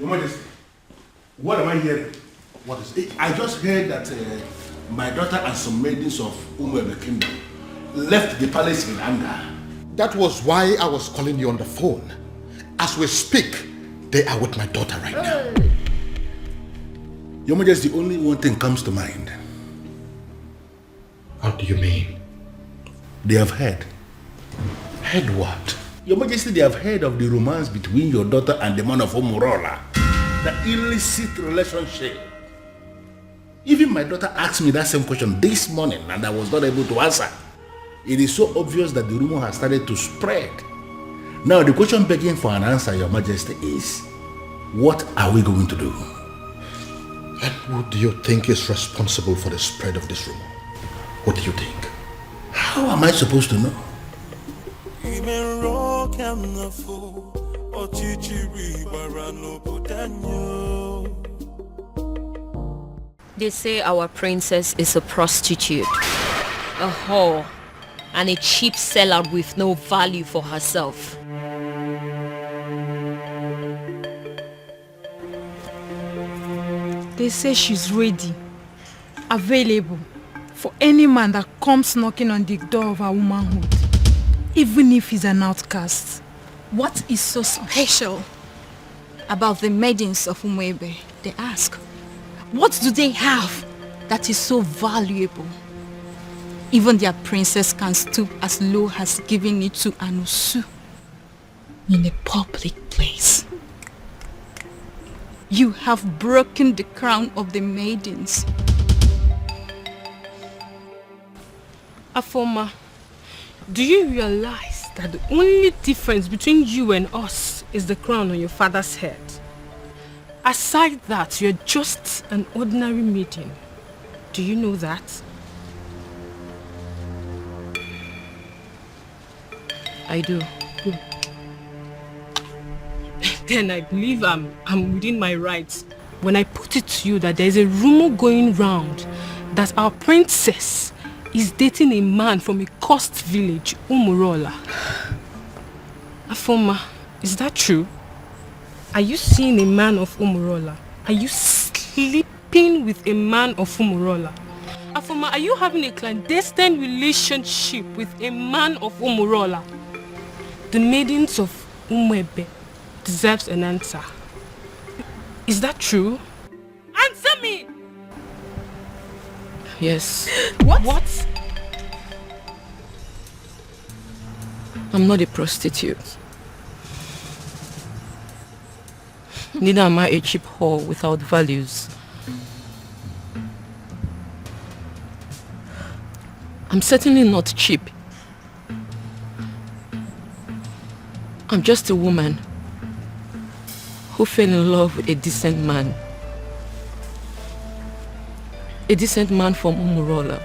Your Majesty, what am I hearing? What is it? I just heard that my daughter and some maidens of Umwebe Kingdom left the palace in anger. That was why I was calling you on the phone. As we speak, they are with my daughter right now. Your Majesty, only one thing comes to mind. How do you mean? They have heard. Heard what? Your Majesty, they have heard of the romance between your daughter and the man of Umurola. The illicit relationship. Even my daughter asked me that same question this morning and I was not able to answer. It is so obvious that the rumor has started to spread. Now the question begging for an answer, Your Majesty, is what are we going to do? And who do you think is responsible for the spread of this rumor? What do you think? How am I supposed to know? They say our princess is a prostitute, a whore, and a cheap sellout with no value for herself. They say she's ready, available for any man that comes knocking on the door of her womanhood, even if he's an outcast. What is so special about the maidens of Umwebe? They ask. What do they have that is so valuable? Even their princess can stoop as low as giving it to Anusu in a public place. You have broken the crown of the maidens. Afoma, do you realize that the only difference between you and us is the crown on your father's head? Aside that, you're just an ordinary maiden. Do you know that? I do. Then I believe I'm within my rights when I put it to you that there's a rumor going round that our princess is dating a man from a coast village, Umurola. Afoma, is that true? Are you seeing a man of Umurola? Are you sleeping with a man of Umurola? Afoma, are you having a clandestine relationship with a man of Umurola? The maidens of Umuebe deserves an answer. Is that true? Answer me! Yes. What? I'm not a prostitute. Neither am I a cheap whore without values. I'm certainly not cheap. I'm just a woman who fell in love with a decent man. A decent man from Umurola.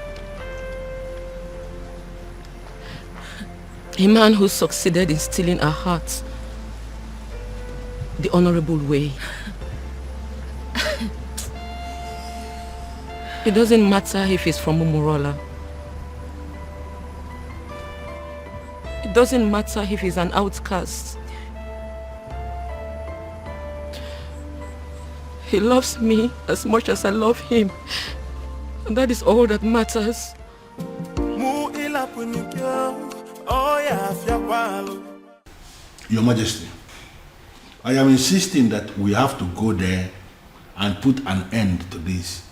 A man who succeeded in stealing her heart the honorable way. It doesn't matter if he's from Umurola. It doesn't matter if he's an outcast. He loves me as much as I love him. And that is all that matters. Your Majesty, I am insisting that we have to go there and put an end to this.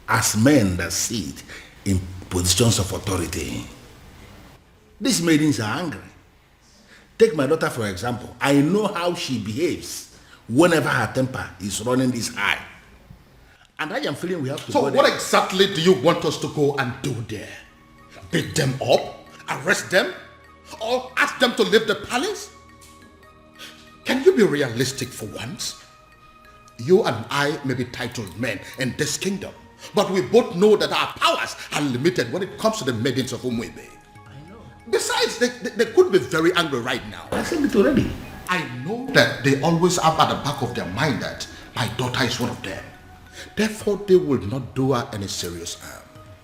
As men that sit in positions of authority, these maidens are angry. Take my daughter for example. I know how she behaves whenever her temper is running this high. And I am feeling we have to go there. So what exactly do you want us to go and do there? Beat them up? Arrest them? Or ask them to leave the palace? Can you be realistic for once? You and I may be titled men in this kingdom, but we both know that our powers are limited when it comes to the maidens of Umuebe. Besides, they could be very angry right now. I said it already. I know that they always have at the back of their mind that my daughter is one of them. Therefore, they will not do her any serious harm.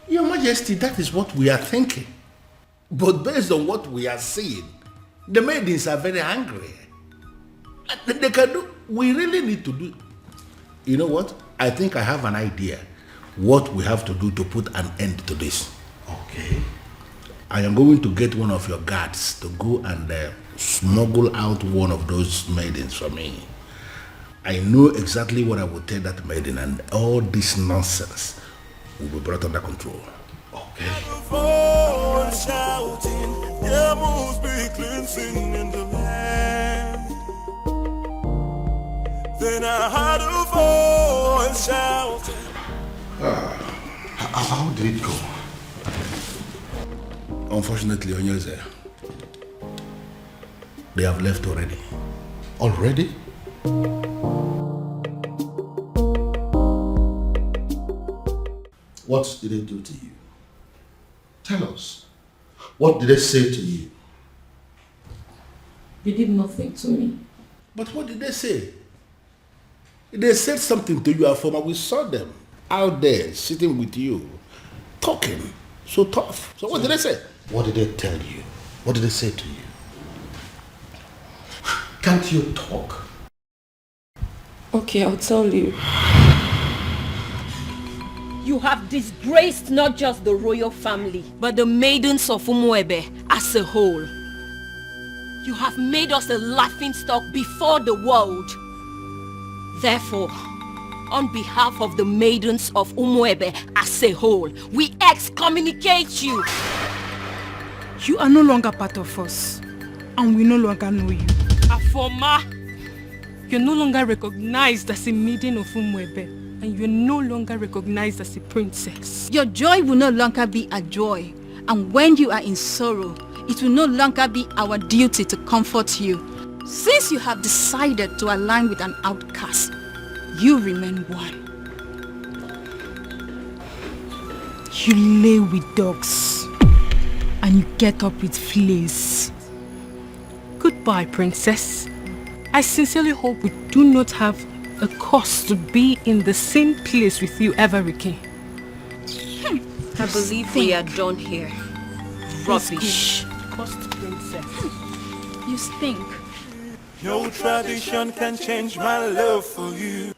Your Majesty, that is what we are thinking. But based on what we are seeing, the maidens are very angry. They can do, we really need to do. You know what? I think I have an idea what we have to do to put an end to this. Okay. I am going to get one of your guards to go and smuggle out one of those maidens for me. I know exactly what I will tell that maiden, and all this nonsense will be brought under control. Okay. Shouting, their moves be cleansing in the land. Then I heard a voice shouting. How did it go? Unfortunately, Onyeze, they have left already. Already? What did they do to you? Tell us. What did they say to you? They did nothing to me. But what did they say? They said something to you, Afoma. We saw them out there sitting with you, talking so tough. So what did they say? What did they tell you? What did they say to you? Can't you talk? Okay, I'll tell you. You have disgraced not just the royal family, but the maidens of Umuebe as a whole. You have made us a laughingstock before the world. Therefore, on behalf of the maidens of Umuebe as a whole, we excommunicate you. You are no longer part of us, and we no longer know you. Afoma, you're no longer recognized as a maiden of Umuebe, and you're no longer recognized as a princess. Your joy will no longer be a joy, and when you are in sorrow, it will no longer be our duty to comfort you. Since you have decided to align with an outcast, you remain one. You lay with dogs, and you get up with fleas. Goodbye, princess. I sincerely hope we do not have a cause to be in the same place with you ever again. I believe we are done here. Rubbish. Cost princess. You you stink. No tradition can change my love for you.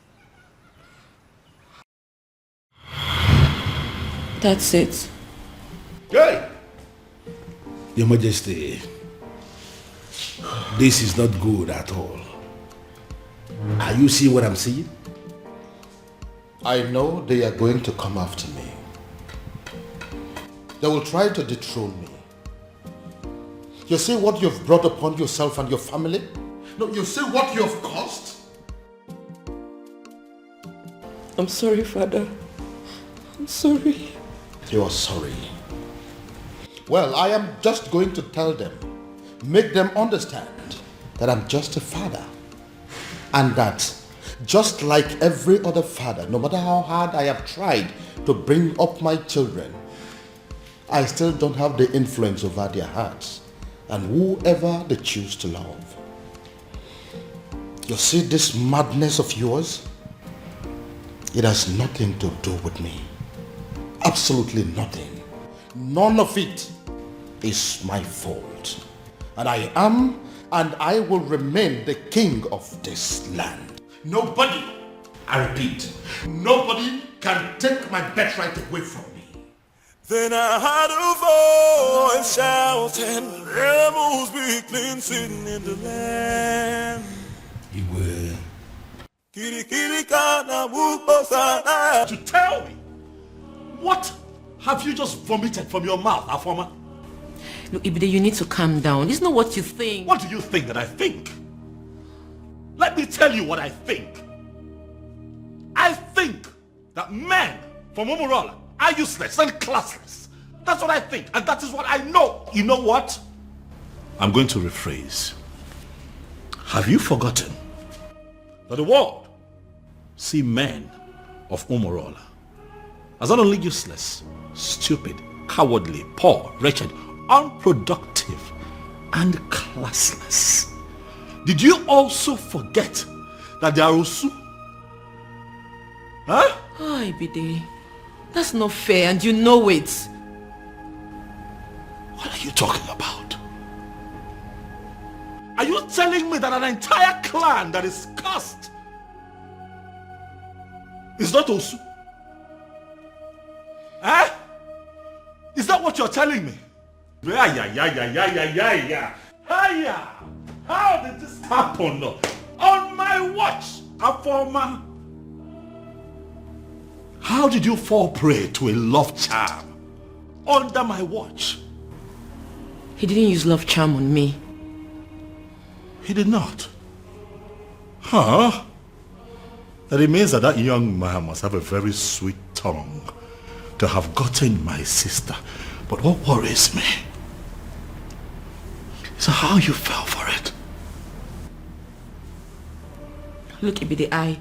That's it. Hey! Your Majesty, this is not good at all. Are you seeing what I'm seeing? I know they are going to come after me. They will try to dethrone me. You see what you've brought upon yourself and your family? No, you see what you have caused? I'm sorry, Father. I'm sorry. You are sorry. Well, I am just going to tell them, make them understand that I'm just a father. And that just like every other father, no matter how hard I have tried to bring up my children, I still don't have the influence over their hearts and whoever they choose to love. You see this madness of yours? It has nothing to do with me. Absolutely nothing. None of it is my fault. And I am and I will remain the king of this land. Nobody, I repeat, nobody can take my birthright away from me. Then I heard a voice shouting, rebels be cleansing in the land. You will. To tell me, what have you just vomited from your mouth, Afoma? Look, Ibide, you need to calm down. It's not what you think. What do you think that I think? Let me tell you what I think. I think that men from Umurola are useless and classless. That's what I think, and that is what I know. You know what? I'm going to rephrase. Have you forgotten that the world see men of Umurola as not only useless, stupid, cowardly, poor, wretched, unproductive, and classless? Did you also forget that they are Osu? Huh? Oh, Ibide, that's not fair and you know it. What are you talking about? Are you telling me that an entire clan that is cursed is not Osu? Eh? Is that what you're telling me? Yeah. How did this happen? On my watch, Afoma. How did you fall prey to a love charm under my watch? He didn't use love charm on me. He did not. Huh? That it means that that young man must have a very sweet tongue to have gotten my sister. But what worries me is how you fell for it. Look, Ibide, I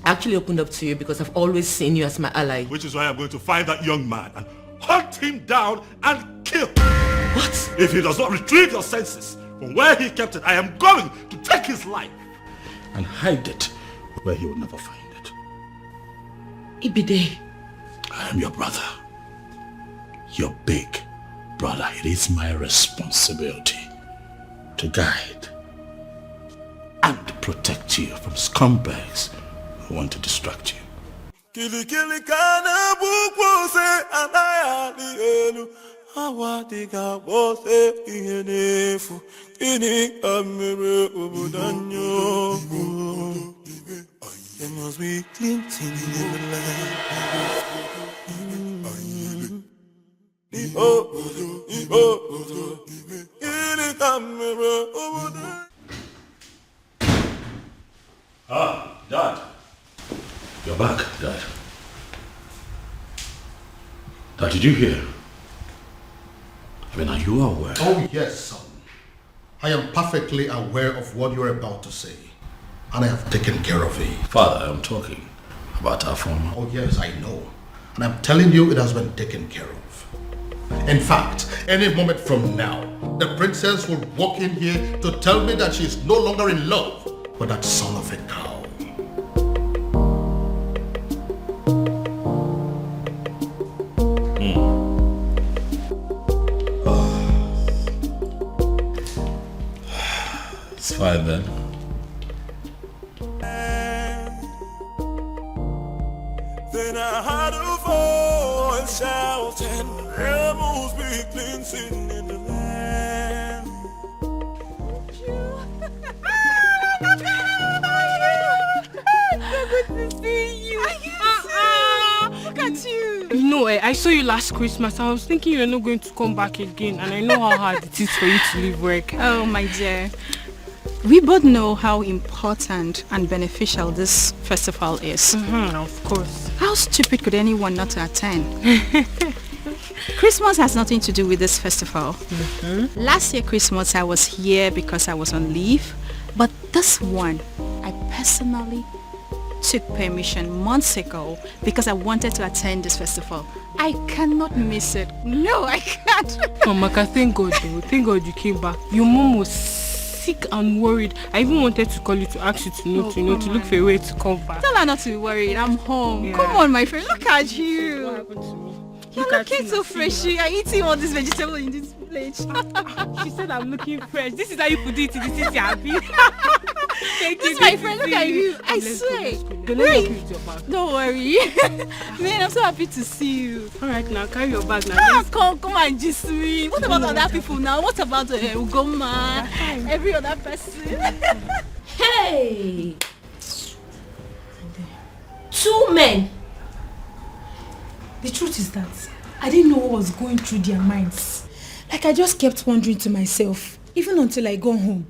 actually opened up to you because I've always seen you as my ally. Which is why I'm going to find that young man and hunt him down and kill. What? If he does not retrieve your senses from where he kept it, I am going to take his life and hide it where he will never find it. Ibide. I am your brother. Your big brother. It is my responsibility to guide and protect you from scumbags who want to distract you. Kili kana bukose anaya di elu awadiga bose ihenefu ini amere obudanyo. There must be cleansing in the land. Ah, Dad. You're back, Dad. Dad, did you hear? I mean, are you aware? Oh yes, son. I am perfectly aware of what you're about to say. And I have taken care of it. Father, I'm talking about our former. Oh yes, I know. And I'm telling you it has been taken care of. In fact, any moment from now, the princess will walk in here to tell me that she is no longer in love with that son of a cow. fine then. Then I heard a voice shouting, there must be cleansing in the land. So good to see you. Look at you. No, I saw you last Christmas. I was thinking you're not going to come back again, and I know how hard it is for you to leave work. Oh, my dear. We both know how important and beneficial this festival is. Of course. How stupid could anyone not to attend? Christmas has nothing to do with this festival. Last year Christmas I was here because I was on leave, but this one I personally took permission months ago because I wanted to attend this festival. I cannot miss it. No, I can't. Oh, Maka, thank God though. Thank God you came back. Your mom was sick and worried. I even wanted to call you to ask you to look for a way to come back. Tell her not to be worried. I'm home. Yeah. Come on, my friend. Look at you. What happened to me? You're looking so fresh. You are eating all this vegetable in this plate. She said I'm looking fresh. This is how you put it. This is happy. Thank This you. is my friend. Look at you. I Let's go, swear. let's go. Don't let me help you with your bag. Don't worry. Man, I'm so happy to see you. Alright, now carry your bag now. Come and just me. What about other people now? What about Ugoma? Every other person? Hey! 2 men. The truth is that I didn't know what was going through their minds. Like I just kept wondering to myself, even until I got home.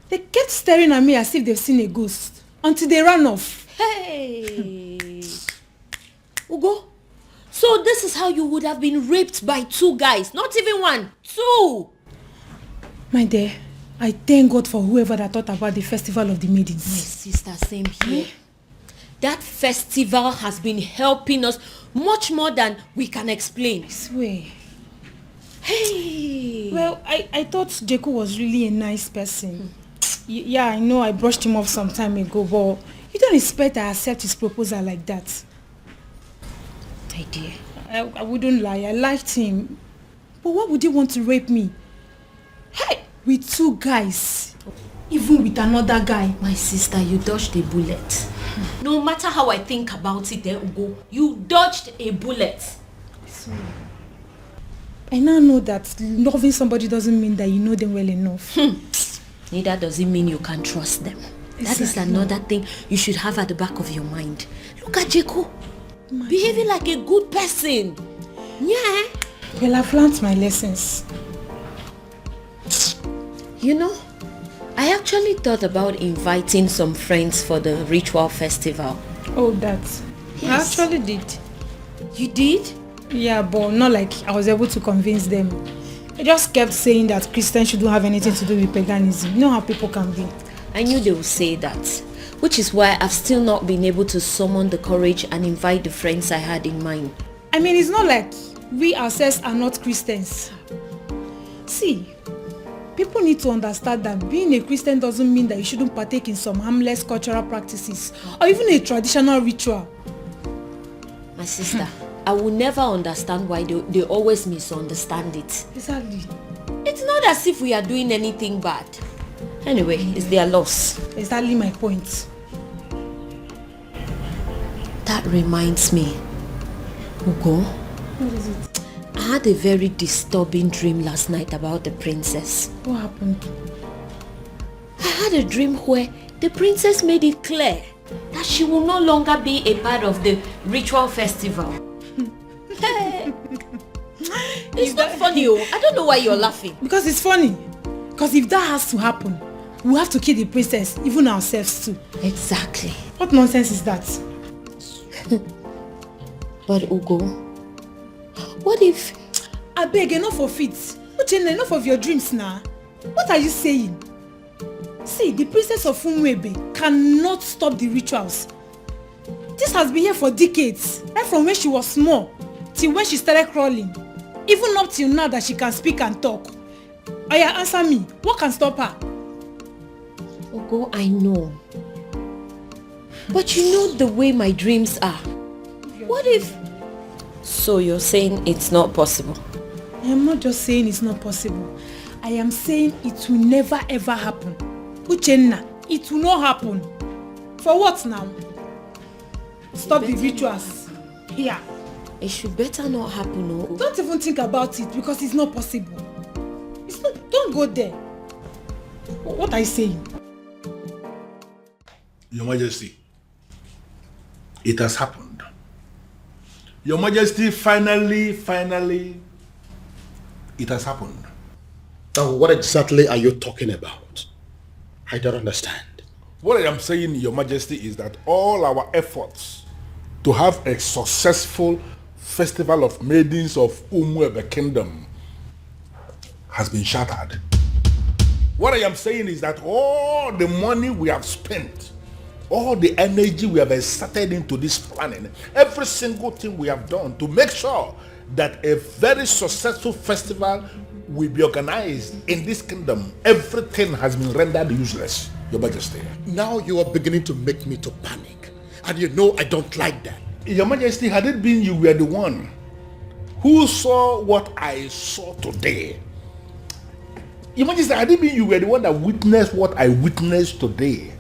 They kept staring at me as if they've seen a ghost, until they ran off. Hey! Ugo, so this is how you would have been raped by 2 guys, not even 1, 2! My dear, I thank God for whoever that thought about the Festival of the Maidens. My sister, same here. That festival has been helping us much more than we can explain. I swear. Hey! Well, I thought Jeku was really a nice person. Yeah, I know I brushed him off some time ago, but you don't expect I accept his proposal like that. My dear. I wouldn't lie, I liked him. But why would he want to rape me? Hey! With 2 guys. Even with another guy. My sister, you dodged a bullet. No matter how I think about it, Ugo, you dodged a bullet. I now know that loving somebody doesn't mean that you know them well enough. Neither does it mean you can trust them. That is another thing you should have at the back of your mind. Look at Jeku. Behaving like a good person. Yeah. Well, I've learned my lessons. You know, I actually thought about inviting some friends for the ritual festival. Oh, that. Yes. I actually did. You did? Yeah, but not like I was able to convince them. I just kept saying that Christians shouldn't have anything to do with paganism. You know how people can be. I knew they would say that, which is why I've still not been able to summon the courage and invite the friends I had in mind. I mean, it's not like we ourselves are not Christians. See, people need to understand that being a Christian doesn't mean that you shouldn't partake in some harmless cultural practices or even a traditional ritual. My sister, I will never understand why they always misunderstand it. Exactly. It's not as if we are doing anything bad. Anyway, it's their loss. Exactly my point. That reminds me, Ugo. What is it? I had a very disturbing dream last night about the princess. What happened? I had a dream where the princess made it clear that she will no longer be a part of the ritual festival. It's not funny, oh. I don't know why you're laughing. Because it's funny. Because if that has to happen, we have to kill the princess, even ourselves too. Exactly. What nonsense is that? But Ugo, what if... I beg, enough of it. Uchenna, enough of your dreams now. What are you saying? See, the princess of Umwebe cannot stop the rituals. This has been here for decades, right from when she was small till when she started crawling. Even up till now that she can speak and talk. Oya, answer me. What can stop her? Ugo, I know. But you know the way my dreams are. What if... So you're saying it's not possible? I am not just saying it's not possible. I am saying it will never ever happen. Uchenna, it will not happen. For what now? Stop the rituals. Here. It should better not happen, no? Don't even think about it because it's not possible. It's not, don't go there. What are you saying? Your Majesty, it has happened. Your Majesty, finally, it has happened. Now, what exactly are you talking about? I don't understand. What I am saying, Your Majesty, is that all our efforts to have a successful festival of maidens of Umuebe Kingdom has been shattered. What I am saying is that all the money we have spent, all the energy we have exerted into this planning, every single thing we have done to make sure that a very successful festival will be organized in this kingdom, everything has been rendered useless, Your Majesty. Now you are beginning to make me to panic. And you know I don't like that. Your Majesty, had it been you were the one who saw what I saw today, Your Majesty, had it been you were the one that witnessed what I witnessed today,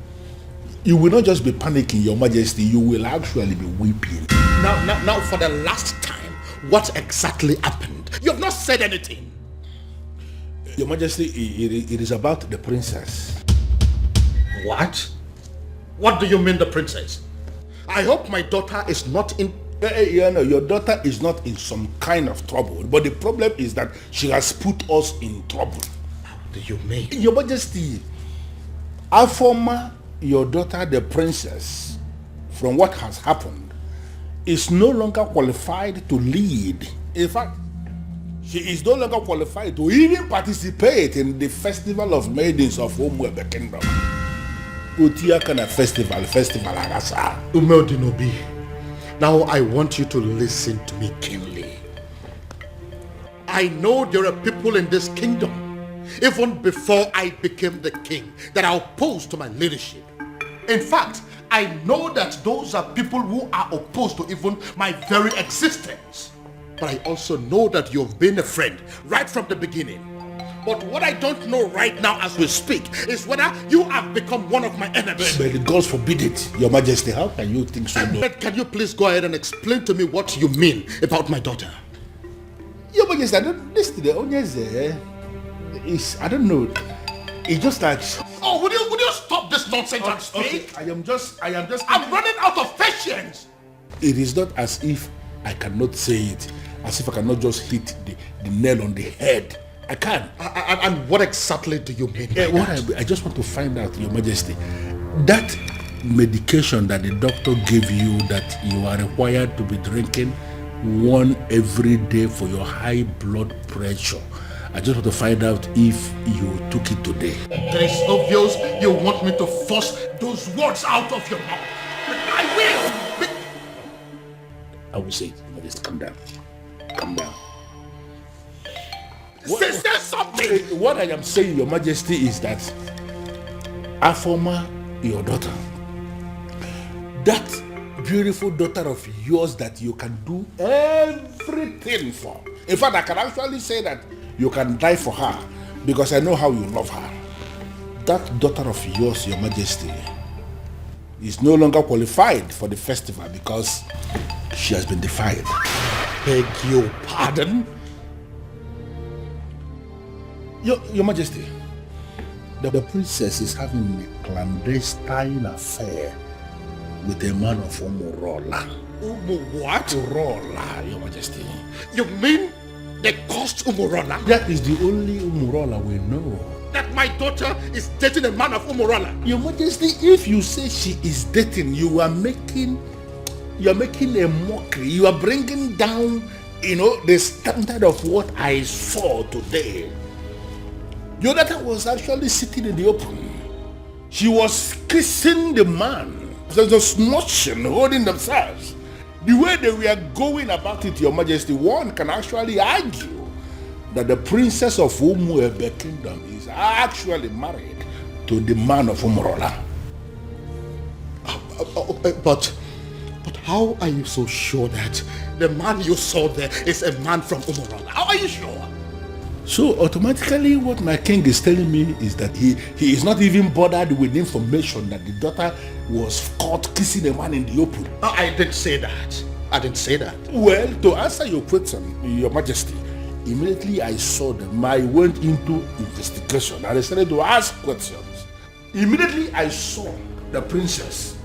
you will not just be panicking, Your Majesty, you will actually be weeping. Now, for the last time, what exactly happened? You have not said anything. Your Majesty, it is about the princess. What? What do you mean, the princess? I hope my daughter is not in... Your daughter is not in some kind of trouble, but the problem is that she has put us in trouble. How do you mean? Your Majesty, Afoma, your daughter, the princess, from what has happened, is no longer qualified to lead. In fact, she is no longer qualified to even participate in the Festival of Maidens of Umuebe Kingdom. Utia Kana Festival Agasa. Umeodinobi, now I want you to listen to me keenly. I know there are people in this kingdom, even before I became the king, that are opposed to my leadership. In fact, I know that those are people who are opposed to even my very existence. But I also know that you've been a friend right from the beginning. But what I don't know right now as we speak is whether you have become one of my enemies. But the gods forbid it, Your Majesty. How can you think so? But can you please go ahead and explain to me what you mean about my daughter? Your Majesty, I don't listen to the Onyeze. I don't know. It's just like... Oh, would you stop this nonsense and speak? Okay. I am just... I'm running out of patience. It is not as if I cannot say it, as if I cannot just hit the nail on the head. I can. And what exactly do you mean? I just want to find out, Your Majesty, that medication that the doctor gave you that you are required to be drinking one every day for your high blood pressure, I just want to find out if you took it today. It is obvious you want me to force those words out of your mouth. I will. I will say it. Your Majesty, calm down. Calm down. Say something. What I am saying, Your Majesty, is that Afoma, your daughter, that beautiful daughter of yours that you can do everything for. In fact, I can actually say that you can die for her because I know how you love her. That daughter of yours, Your Majesty, is no longer qualified for the festival because she has been defiled. Beg your pardon? Your Majesty, the princess is having a clandestine affair with a man of Umurola. What? Umurola, Your Majesty. You mean they caused Umurola? That is the only Umurola we know. That my daughter is dating a man of Umurola? Your Majesty, if you say she is dating, you are making a mockery. You are bringing down, the standard of what I saw today. Your daughter was actually sitting in the open. She was kissing the man. There's a smooching, holding themselves. The way they were going about it, Your Majesty, one can actually argue that the princess of Umuebe Kingdom is actually married to the man of Umurola. But how are you so sure that the man you saw there is a man from Umurola? How are you sure? So automatically what my king is telling me is that he is not even bothered with information that the daughter was caught kissing a man in the open. I didn't say that. I didn't say that. Well, to answer your question, Your Majesty, immediately I saw them, I went into investigation and I started to ask questions. Immediately I saw the princess.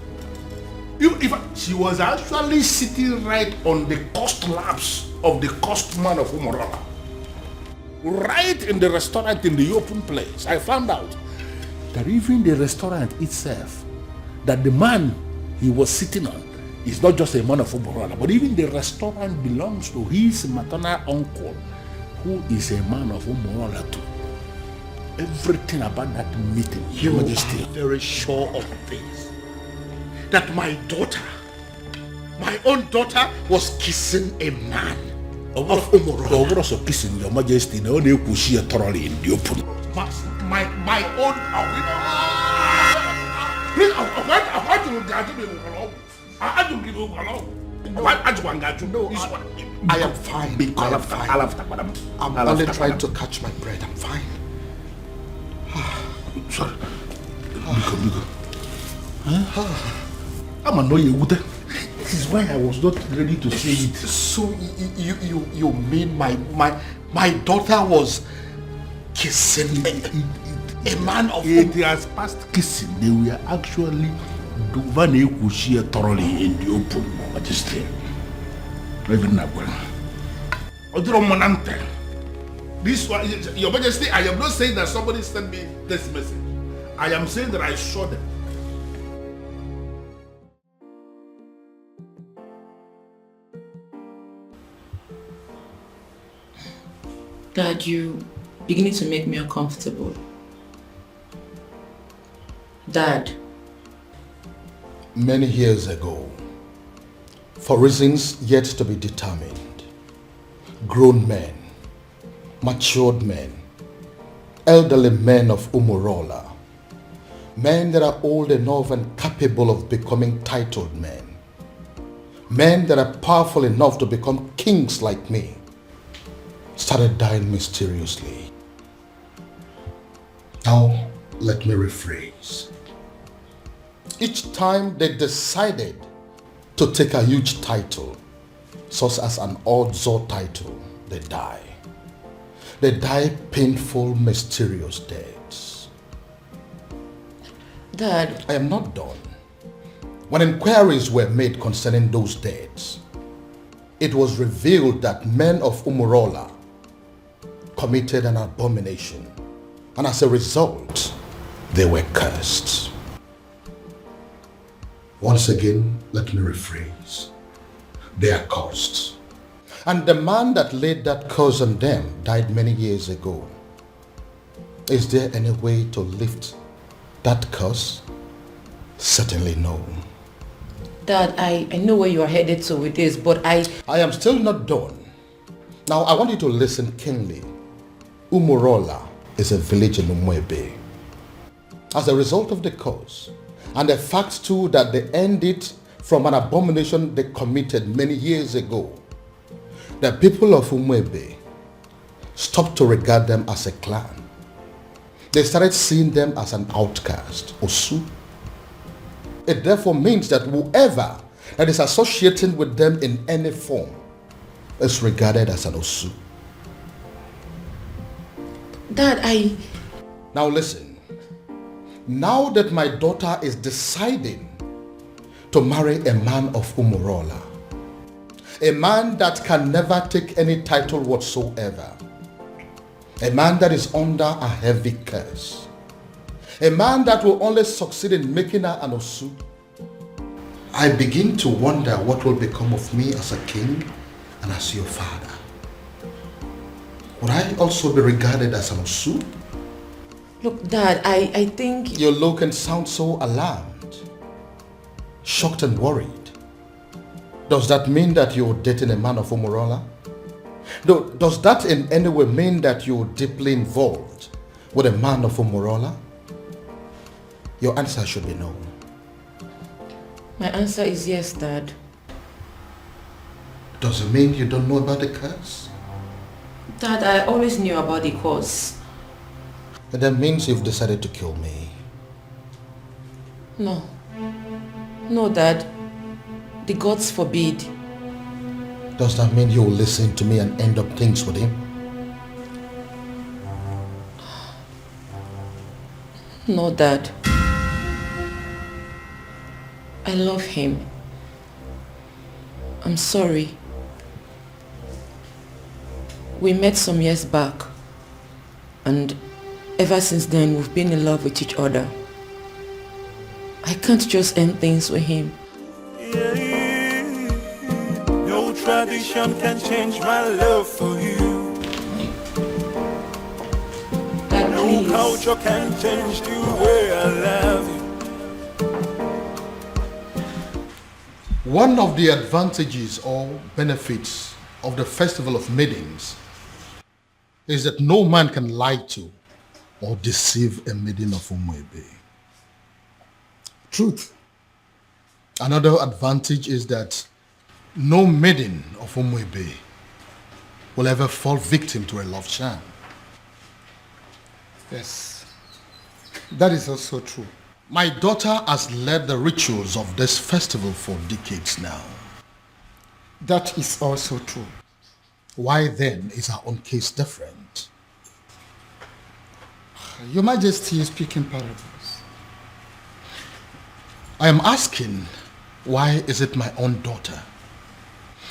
She was actually sitting right on the cost laps of the cost man of Umurola. Right in the restaurant in the open place. I found out that even the restaurant itself, that the man he was sitting on is not just a man of Umurola, but even the restaurant belongs to his maternal uncle, who is a man of Umurola too. Everything about that meeting, Your Majesty. Are very sure of this. That my daughter, my own daughter, was kissing a man of Umurola. Also kissing, Your Majesty, no one could see thoroughly in the open. My own. Please, I am fine. I'm only trying to catch my breath. I'm fine. Sorry. Biko. I'm annoyed. This is why I was not ready to say it. So you mean my daughter was kissing a man of it has passed kissing. They were actually doing thoroughly in the open, Majesty. Even now. This one, Your Majesty, I am not saying that somebody sent me this message. I am saying that I saw them. Dad, you beginning to make me uncomfortable. Dad. Many years ago, for reasons yet to be determined, grown men, matured men, elderly men of Umurola, men that are old enough and capable of becoming titled men that are powerful enough to become kings like me, started dying mysteriously. Now, let me rephrase. Each time they decided to take a huge title, such as an Odzo title, they die. They die painful, mysterious deaths. Dad. I am not done. When inquiries were made concerning those deaths, it was revealed that men of Umurola committed an abomination, and as a result, they were cursed. Once again, let me rephrase. They are cursed. And the man that laid that curse on them died many years ago. Is there any way to lift that curse? Certainly no. Dad, I know where you are headed to with this, but I am still not done. Now, I want you to listen keenly. Umurola is a village in Umwebe. As a result of the curse, and the fact too that they ended from an abomination they committed many years ago, the people of Umwebe stopped to regard them as a clan. They started seeing them as an outcast, Osu. It therefore means that whoever that is associating with them in any form is regarded as an Osu. Dad, Now listen. Now that my daughter is deciding to marry a man of Umurola, a man that can never take any title whatsoever, a man that is under a heavy curse, a man that will only succeed in making her an Osu, I begin to wonder what will become of me as a king and as your father. Would I also be regarded as an Osu? Look, Dad, I think... You look and sound so alarmed, shocked and worried. Does that mean that you're dating a man of Umurola? Does that in any way mean that you're deeply involved with a man of Umurola? Your answer should be no. My answer is yes, Dad. Does it mean you don't know about the curse? Dad, I always knew about the cause. That means you've decided to kill me. No. No, Dad. The gods forbid. Does that mean you'll listen to me and end up things with him? No, Dad. I love him. I'm sorry. We met some years back, and ever since then we've been in love with each other. I can't just end things with him. No tradition can change my love for you. Dad, no please. culture can change the way I love you. One of the advantages or benefits of the Festival of Maidens is that no man can lie to or deceive a maiden of Umuebe. Truth. Another advantage is that no maiden of Umuebe will ever fall victim to a love charm. Yes. That is also true. My daughter has led the rituals of this festival for decades now. That is also true. Why then is our own case different? Your Majesty is speaking parables. I am asking, why is it my own daughter,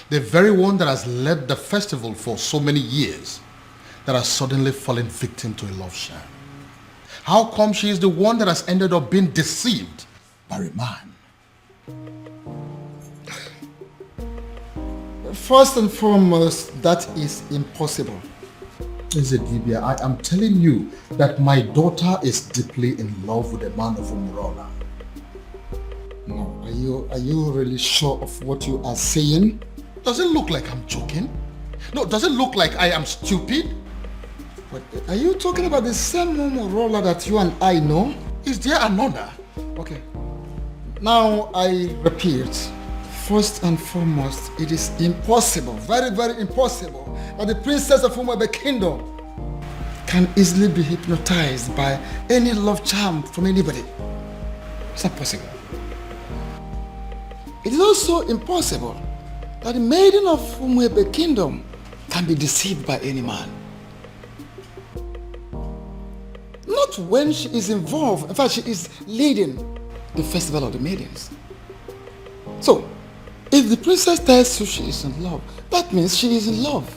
the very one that has led the festival for so many years, that has suddenly fallen victim to a love sham? How come she is the one that has ended up being deceived by a man? First and foremost, that is impossible. Ezedibia, I am telling you that my daughter is deeply in love with a man of Umurola. No, are you really sure of what you are saying? Does it look like I'm joking? No, does it look like I am stupid? But are you talking about the same Umurola that you and I know? Is there another? Okay. Now I repeat, first and foremost, it is impossible, very, very impossible, that the princess of Umuebe Kingdom can easily be hypnotized by any love charm from anybody. It's not possible. It is also impossible that the maiden of Umuebe Kingdom can be deceived by any man. Not when she is involved. In fact, she is leading the Festival of the Maidens. So, if the princess tells you she is in love, that means she is in love.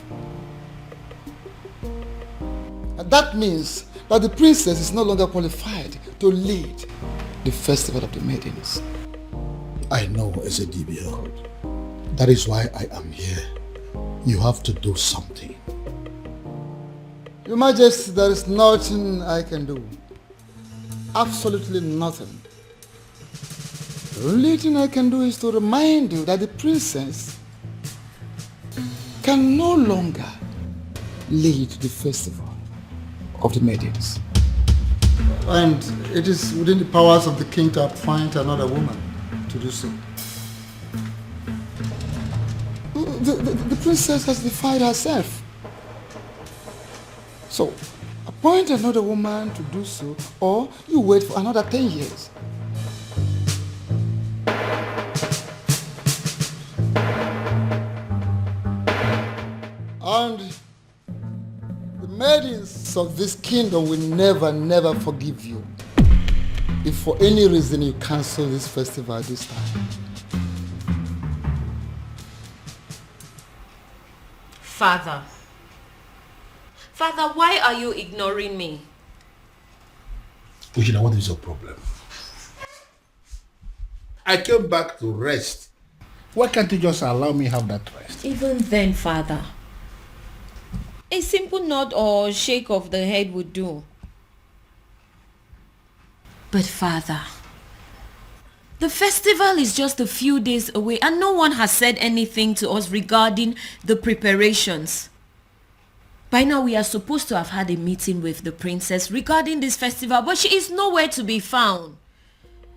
And that means that the princess is no longer qualified to lead the Festival of the Maidens. I know, Ezedibia. That is why I am here. You have to do something. Your Majesty, there is nothing I can do. Absolutely nothing. The only thing I can do is to remind you that the princess can no longer lead the Festival of the Maidens. And it is within the powers of the king to appoint another woman to do so. The princess has defied herself. So, appoint another woman to do so, or you wait for another 10 years. And the maidens of this kingdom will never forgive you if for any reason you cancel this festival this time. Father, why are you ignoring me? Ujina, what is your problem? I came back to rest. Why can't you just allow me have that rest? Even then, Father, a simple nod or shake of the head would do. But Father, the festival is just a few days away and no one has said anything to us regarding the preparations. By now we are supposed to have had a meeting with the princess regarding this festival, but she is nowhere to be found.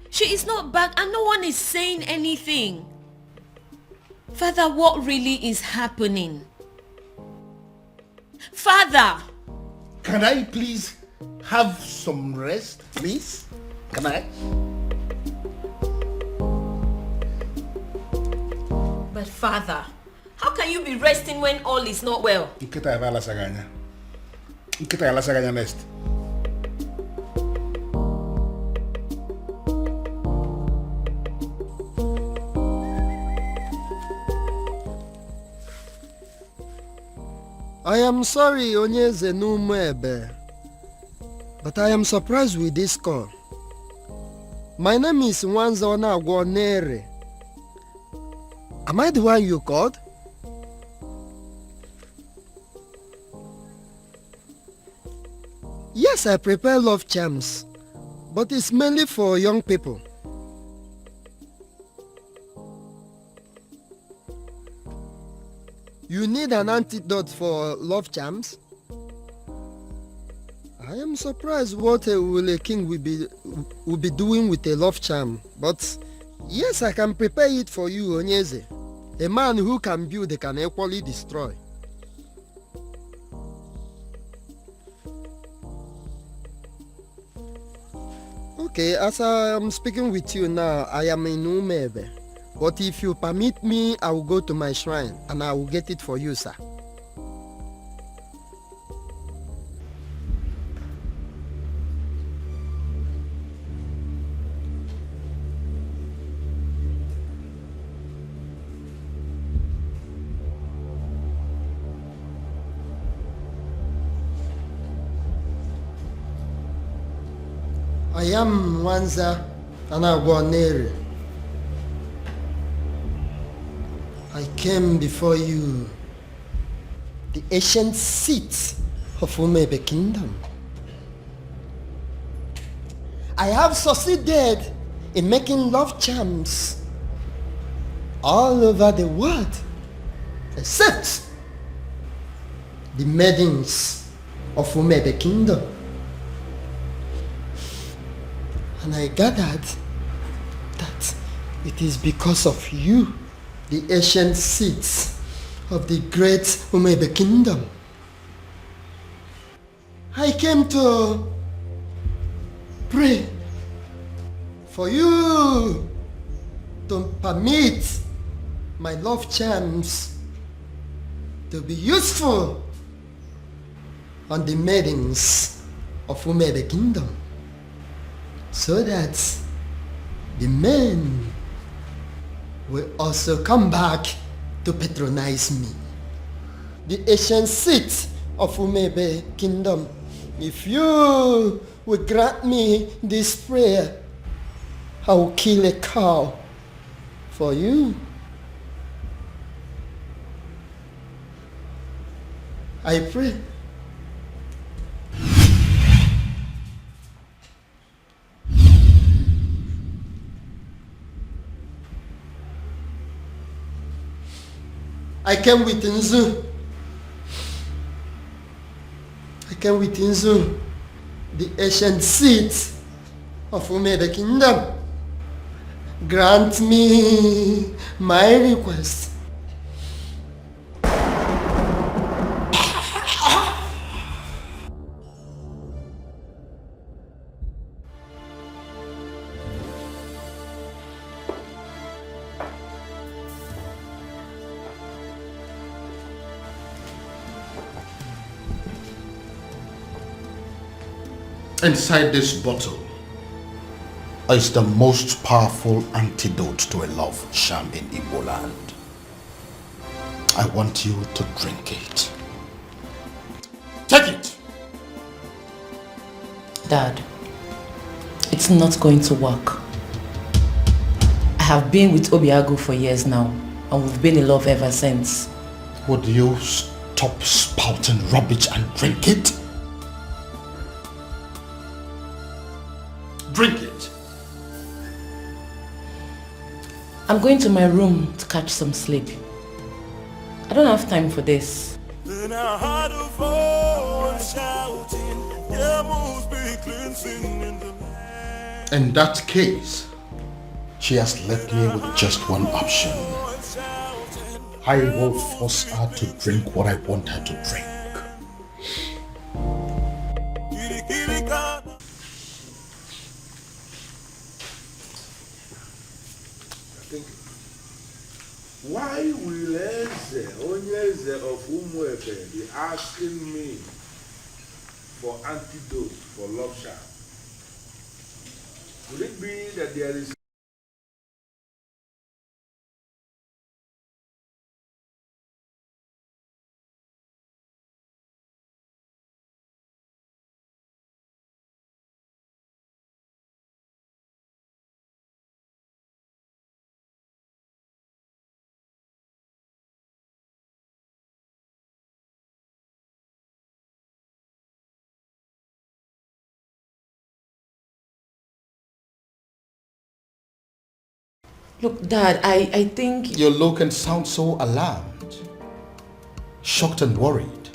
She is not back and no one is saying anything. Father, what really is happening? Father! Can I please have some rest, please? Can I? But Father, how can you be resting when all is not well? Nkita ya bala saganya. Nkita ya la saganya next. I am sorry, Onyeze Numebe, but I am surprised with this call. My name is Nwanzona Agwonere. Am I the one you called? Yes, I prepare love charms, but it's mainly for young people. You need an antidote for love charms? I am surprised what a king will be doing with a love charm, but yes, I can prepare it for you, Onyeze. A man who can build can equally destroy. Okay, as I am speaking with you now, I am in Umebe. But if you permit me, I will go to my shrine and I will get it for you, sir. I am Nwanza Agwonere. I came before you, the ancient seat of Umebe Kingdom. I have succeeded in making love charms all over the world, except the maidens of Umebe Kingdom. And I gathered that it is because of you, the ancient seats of the great Umebe Kingdom. I came to pray for you to permit my love charms to be useful on the maidens of Umebe Kingdom, so that the men will also come back to patronize me. The ancient seat of Umebe Kingdom, if you will grant me this prayer, I will kill a cow for you. I pray. I came with Nzu. I came with Nzu, the ancient seat of Umebe Kingdom. Grant me my request. Inside this bottle is the most powerful antidote to a love charm in Igbo land. I want you to drink it. Take it! Dad, it's not going to work. I have been with Obiago for years now, and we've been in love ever since. Would you stop spouting rubbish and drink it? Drink it. I'm going to my room to catch some sleep. I don't have time for this. Then I heard a voice shouting, "There must be cleansing in the land." In that case, she has left me with just one option. I will force her to drink what I want her to drink. thinking. Why will Eze, Onyeze of Umuefe, be asking me for antidote for love charm? Could it be that there is Look, Dad, I think... You look and sound so alarmed, shocked and worried.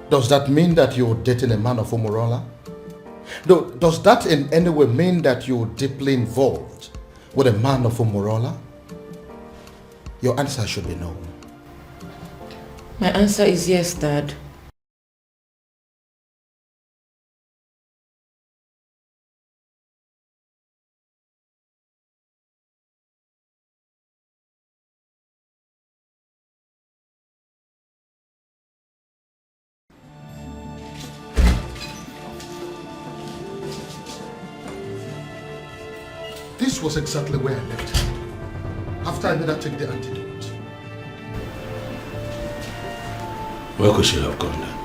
Does that mean that you're dating a man of Umurola? Does that in any way mean that you're deeply involved with a man of Umurola? Your answer should be no. My answer is yes, Dad. This was exactly where I left her after I made her take the antidote. Where could she have gone then?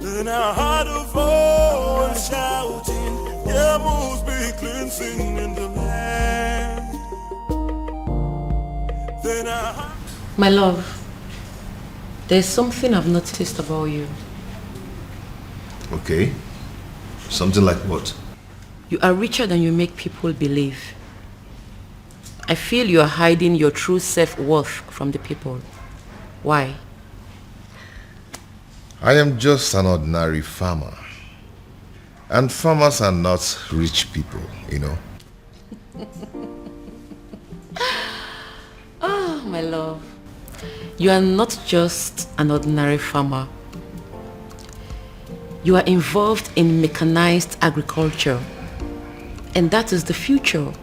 Then I heard a voice shouting, there must be cleansing in the land. Then I heard... My love, there's something I've noticed about you. Okay. Something like what? You are richer than you make people believe. I feel you are hiding your true self-worth from the people. Why? I am just an ordinary farmer. And farmers are not rich people, you know. Oh, my love. You are not just an ordinary farmer. You are involved in mechanized agriculture. And that is the future.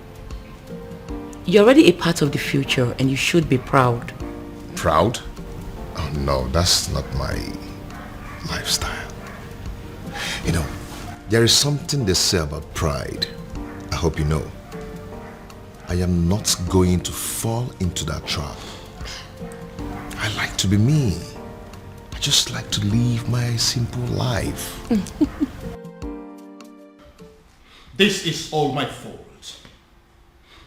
You're already a part of the future and you should be proud. Proud? Oh no, that's not my lifestyle. You know, there is something they say about pride. I hope you know. I am not going to fall into that trap. I like to be me. I just like to live my simple life. This is all my fault.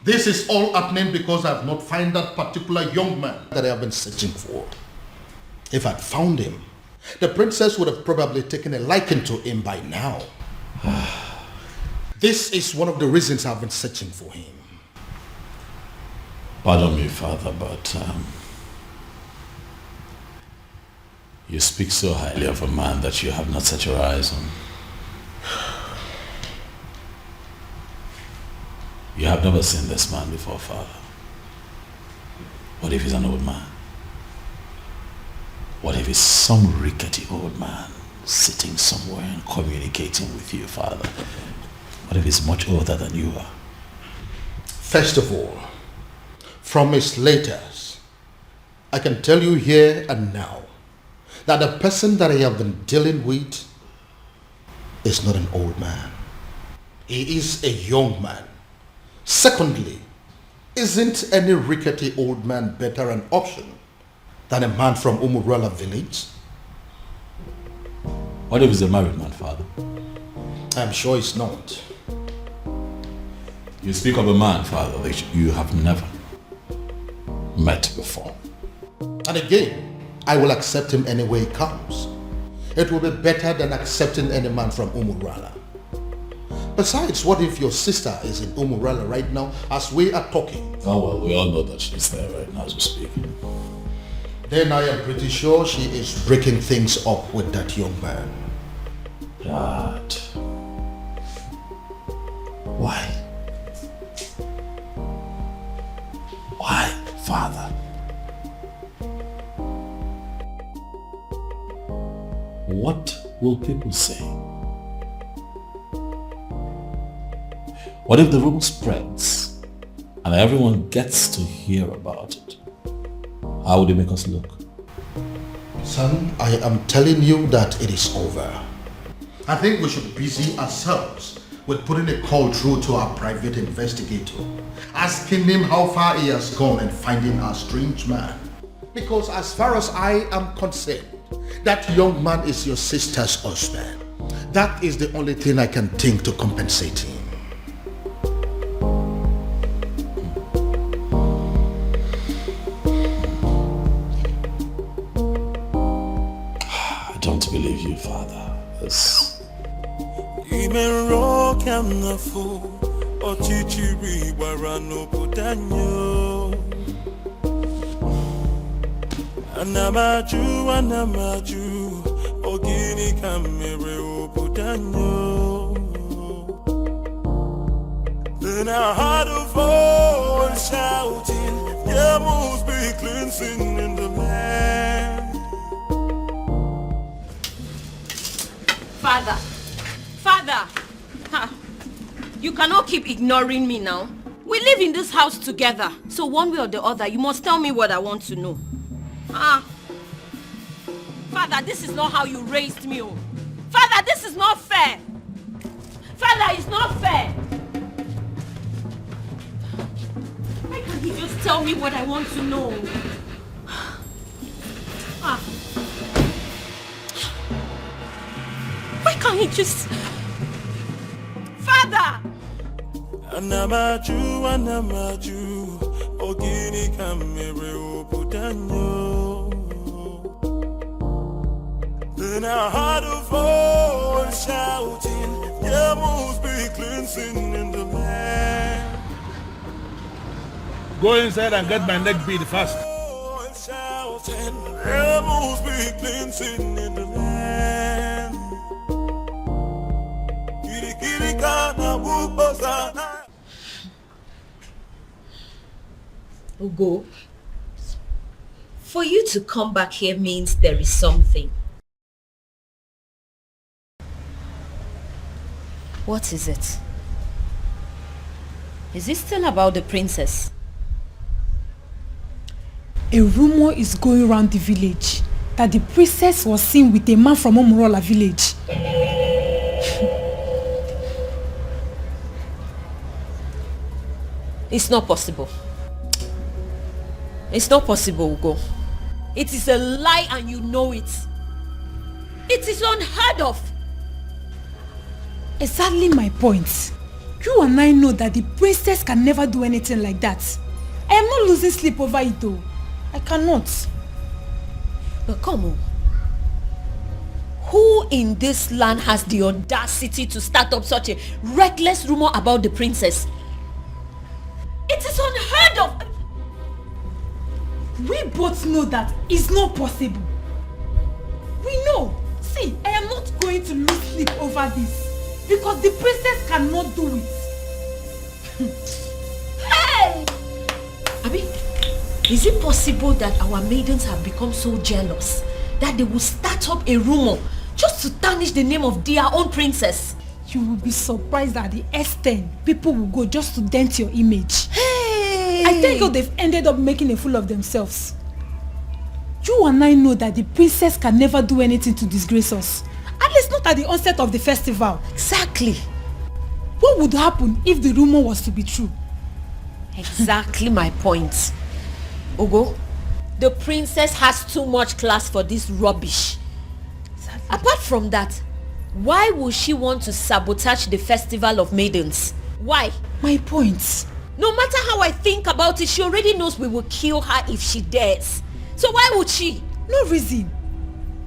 This is all happening because I have not found that particular young man that I have been searching for. If I'd found him, the princess would have probably taken a liking to him by now. This is one of the reasons I've been searching for him. Pardon me, Father, but you speak so highly of a man that you have not set your eyes on. You have never seen this man before, Father. What if he's an old man? What if he's some rickety old man sitting somewhere and communicating with you, Father? What if he's much older than you are? First of all, from his letters, I can tell you here and now that the person that I have been dealing with is not an old man. He is a young man. Secondly, isn't any rickety old man better an option than a man from Umurola village? What if he's a married man, Father? I'm sure it's not. You speak of a man, Father, that you have never met before. And again, I will accept him any way he comes. It will be better than accepting any man from Umurola. Besides, what if your sister is in Umurola right now as we are talking? Oh well, we all know that she's there right now as we speak. Then I am pretty sure she is breaking things up with that young man. Dad. Why? father. What will people say? What if the rumor spreads and everyone gets to hear about it? How would it make us look? Son, I am telling you that it is over. I think we should busy ourselves with putting a call through to our private investigator, asking him how far he has gone in finding our strange man. Because as far as I am concerned, that young man is your sister's husband. That is the only thing I can think to compensate him. I don't believe you, Father. Even rock and the fool, or chichiri, barano putanyo. Anamaju, ogini kamere putanyo. Then I heard a voice shouting, there must be cleansing in the land. Father, you cannot keep ignoring me now. We live in this house together, so one way or the other, you must tell me what I want to know. Father, this is not how you raised me. Oh. Father, this is not fair. Father, it's not fair. Why can't he just tell me what I want to know? Why can't he just... Father! Anamaju, ogini kamere putanyo. Then I heard a voice shouting, there must be cleansing in the land. Go inside and get my neck beat fast. Shouting, there must be cleansing in the land. Ugo, for you to come back here means there is something. What is it? Is it still about the princess? A rumor is going around the village that the princess was seen with a man from Umurola village. It's not possible. It's not possible, Ugo. It is a lie and you know it. It is unheard of. Exactly my point. You and I know that the princess can never do anything like that. I am not losing sleep over it though. I cannot. But come on. Who in this land has the audacity to start up such a reckless rumor about the princess? It is unheard of. We both know that it's not possible. We know. See, I am not going to lose sleep over this. Because the princess cannot do it. Hey! Abi, is it possible that our maidens have become so jealous that they will start up a rumor just to tarnish the name of their own princess? You will be surprised at the extent people will go just to dent your image. Hey! I think they've ended up making a fool of themselves. You and I know that the princess can never do anything to disgrace us. At least not at the onset of the festival. Exactly. What would happen if the rumor was to be true? Exactly my point. Ugo, the princess has too much class for this rubbish. Exactly. Apart from that, why would she want to sabotage the festival of maidens? Why? My point. No matter how I think about it, she already knows we will kill her if she dares. So why would she? No reason.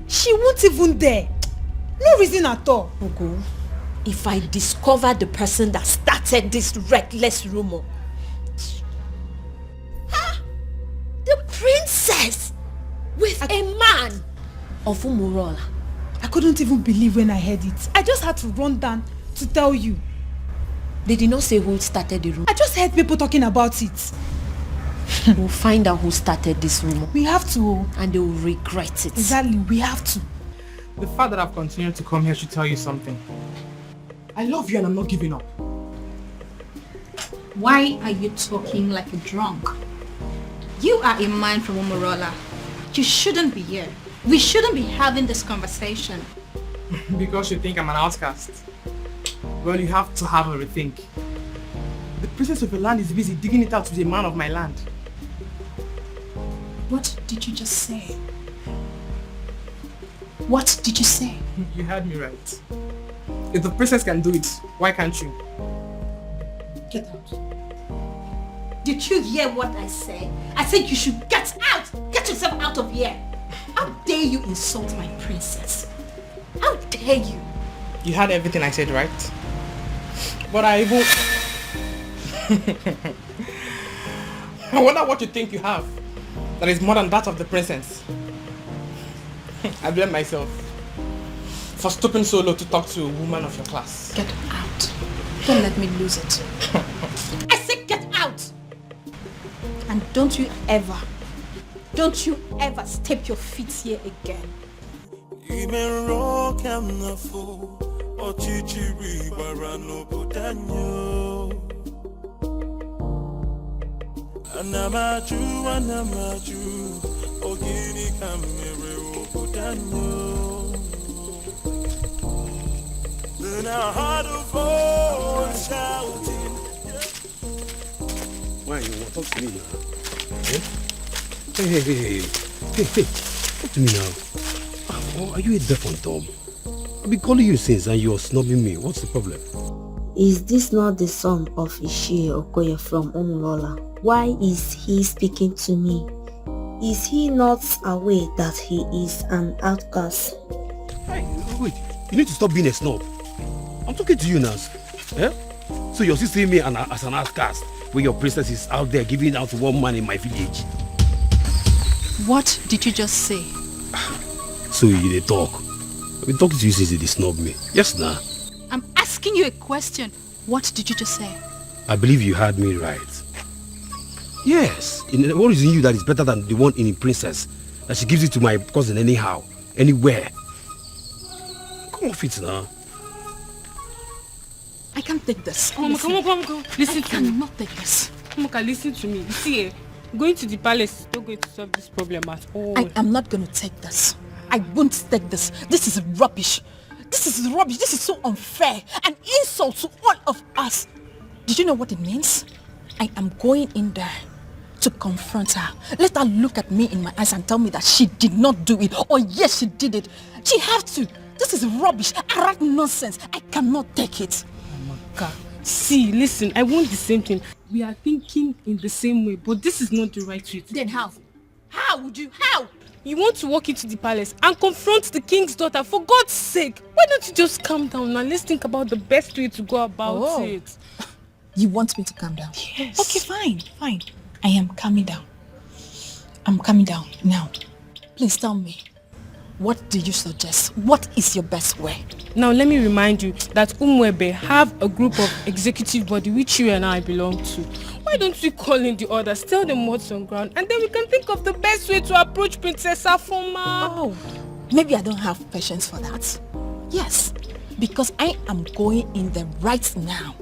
She won't even dare. No reason at all. Ugo, if I discover the person that started this reckless rumor. The princess with a man of Umurola. I couldn't even believe when I heard it. I just had to run down to tell you. They did not say who started the rumor. I just heard people talking about it. We'll find out who started this rumor. We have to. And they will regret it. Exactly, we have to. The fact that I've continued to come here should tell you something. I love you and I'm not giving up. Why are you talking like a drunk? You are a man from Umurola. You shouldn't be here. We shouldn't be having this conversation. Because you think I'm an outcast. Well, you have to have a rethink. The princess of your land is busy digging it out with a man of my land. What did you just say? What did you say? You heard me right. If the princess can do it, why can't you? Get out. Did you hear what I said? I said you should get out! Get yourself out of here! How dare you insult my princess? How dare you? You heard everything I said, right? But I even... I wonder what you think you have that is more than that of the princess. I blame myself for stooping so low to talk to a woman of your class. Get out. Don't let me lose it. I said get out! And don't you ever step your feet here again. Even rock I'm not fool. Ochichiri barano budanyo. Anamaju, ogini kamere budanyo. Then I heard a voice shouting. Why you want to talk to me now? Eh? Hey. Talk to me now. Oh, are you a deaf and dumb? I've been calling you since and you're snubbing me. What's the problem? Is this not the son of Ishie Okoye from Umurola? Why is he speaking to me? Is he not aware that he is an outcast? Hey, wait. You need to stop being a snob. I'm talking to you now. Eh? So you're still seeing me as an outcast when your princess is out there giving out to one man in my village. What did you just say? So you dey talk. I've been talking to you since you snub me. Yes, nah. I'm asking you a question. What did you just say? I believe you heard me right. Yes. What is in you that is better than the one in the princess? That she gives it to my cousin anyhow, anywhere. Come off it now. I can't take this. Come on. Listen to me. I cannot take this. Moka, listen to me. You see, going to the palace is not going to solve this problem at all. I am not going to take this. I won't take this. This is rubbish. This is rubbish. This is so unfair. An insult to all of us. Did you know what it means? I am going in there to confront her. Let her look at me in my eyes and tell me that she did not do it. Or yes, she did it. She has to. This is rubbish. Arrant nonsense. I cannot take it. Moka, see, listen, I want the same thing. We are thinking in the same way, but this is not the right way. Then how? How would you? How? You want to walk into the palace and confront the king's daughter, for God's sake. Why don't you just calm down and let's think about the best way to go about it. You want me to calm down? Yes. Okay, fine. I am calming down. I'm calming down now. Please tell me, what do you suggest? What is your best way? Now let me remind you that Umwebe have a group of executive body which you and I belong to. Why don't we call in the others, tell them what's on ground, and then we can think of the best way to approach Princess Afoma. Oh, maybe I don't have patience for that. Yes, because I am going in there right now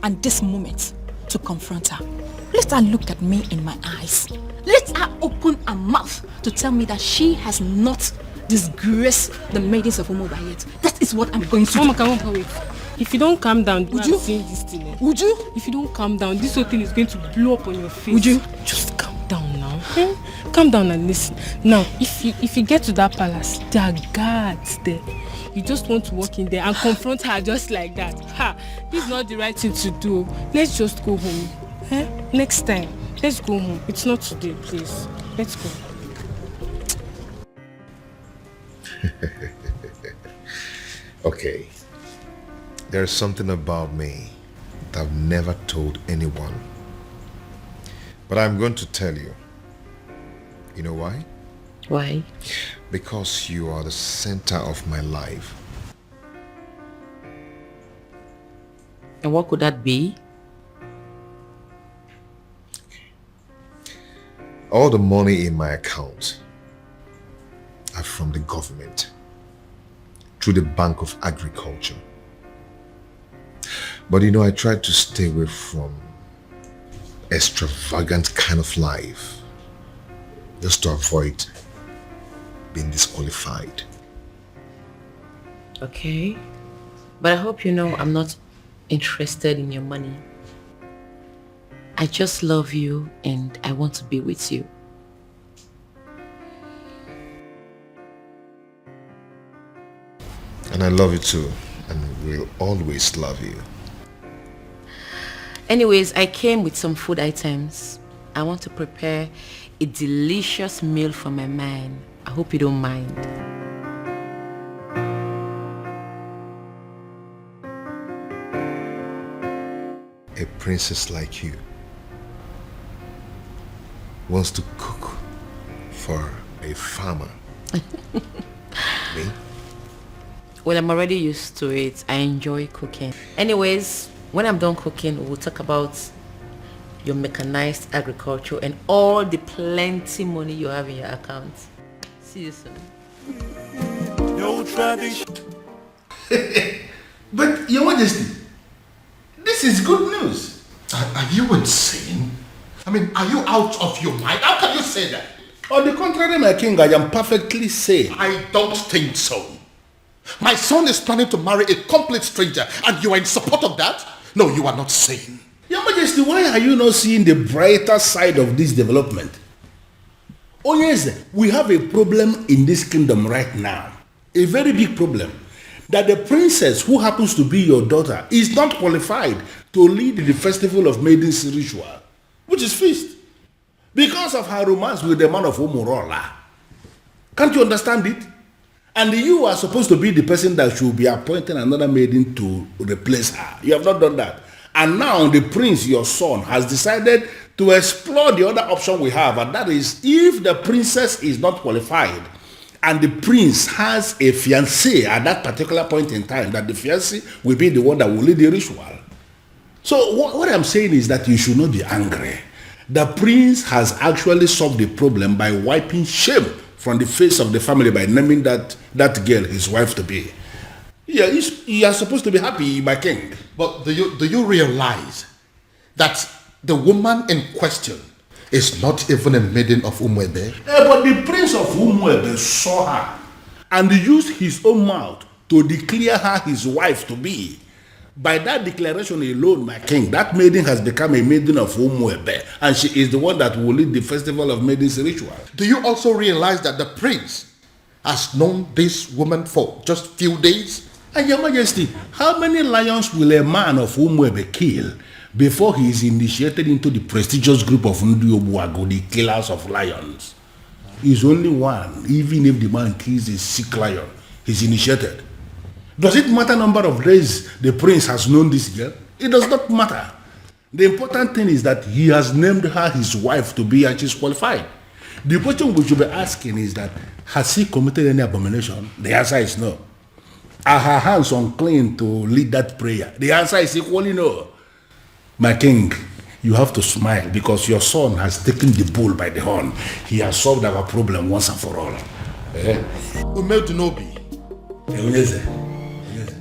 and this moment to confront her. Let her look at me in my eyes. Let her open her mouth to tell me that she has not disgraced the maidens of Umuba yet. That is what I'm going to do. Mama, wait. If you don't calm down, would you? This thing, Would you? If you don't calm down, this whole thing is going to blow up on your face. Would you? Just calm down now. Calm down and listen. Now, if you get to that palace, there are guards there. You just want to walk in there and confront her just like that. This is not the right thing to do. Let's just go home. Next time, let's go home. It's not today, please. Let's go. Okay. There's something about me that I've never told anyone. But I'm going to tell you. You know why? Why? Because you are the center of my life. And what could that be? All the money in my account are from the government through the Bank of Agriculture. But you know, I tried to stay away from extravagant kind of life just to avoid being disqualified. Okay. But I hope you know I'm not interested in your money. I just love you and I want to be with you. And I love you too, and will always love you. Anyways, I came with some food items. I want to prepare a delicious meal for my man. I hope you don't mind. A princess like you wants to cook for a farmer. Me? Well, I'm already used to it. I enjoy cooking. Anyways, when I'm done cooking, we'll talk about your mechanized agriculture and all the plenty money you have in your account. See you soon. No tradition. But, Your Majesty, this is good news. Are you insane? I mean, are you out of your mind? How can you say that? On the contrary, my king, I am perfectly sane. I don't think so. My son is planning to marry a complete stranger and you are in support of that? No, you are not sane. Your Majesty, why are you not seeing the brighter side of this development? Oh yes, we have a problem in this kingdom right now. A very big problem. That the princess who happens to be your daughter is not qualified to lead the festival of maidens ritual, which is feast, because of her romance with the man of Umurola. Can't you understand it? And you are supposed to be the person that should be appointing another maiden to replace her. You have not done that. And now the prince, your son, has decided to explore the other option we have, and that is if the princess is not qualified and the prince has a fiancé at that particular point in time, that the fiancé will be the one that will lead the ritual. So what I'm saying is that you should not be angry. The prince has actually solved the problem by wiping shame from the face of the family by naming that girl his wife to be. Yeah, you are supposed to be happy, my king. But do you realize that the woman in question is not even a maiden of Umuebe? But the prince of Umuebe saw her and used his own mouth to declare her his wife to be. By that declaration alone, my king, that maiden has become a maiden of Umuebe, and she is the one that will lead the festival of maidens ritual. Do you also realize that the prince has known this woman for just few days? And Your Majesty, how many lions will a man of Umuebe kill before he is initiated into the prestigious group of Ndiobuago, the killers of lions? He's only one. Even if the man kills a sick lion, he's initiated. Does it matter number of days the prince has known this girl? It does not matter. The important thing is that he has named her his wife to be, and she's qualified. The question we should be asking is that, has he committed any abomination? The answer is no. Are her hands unclean to lead that prayer? The answer is equally no. My king, you have to smile because your son has taken the bull by the horn. He has solved our problem once and for all. Umedunobi,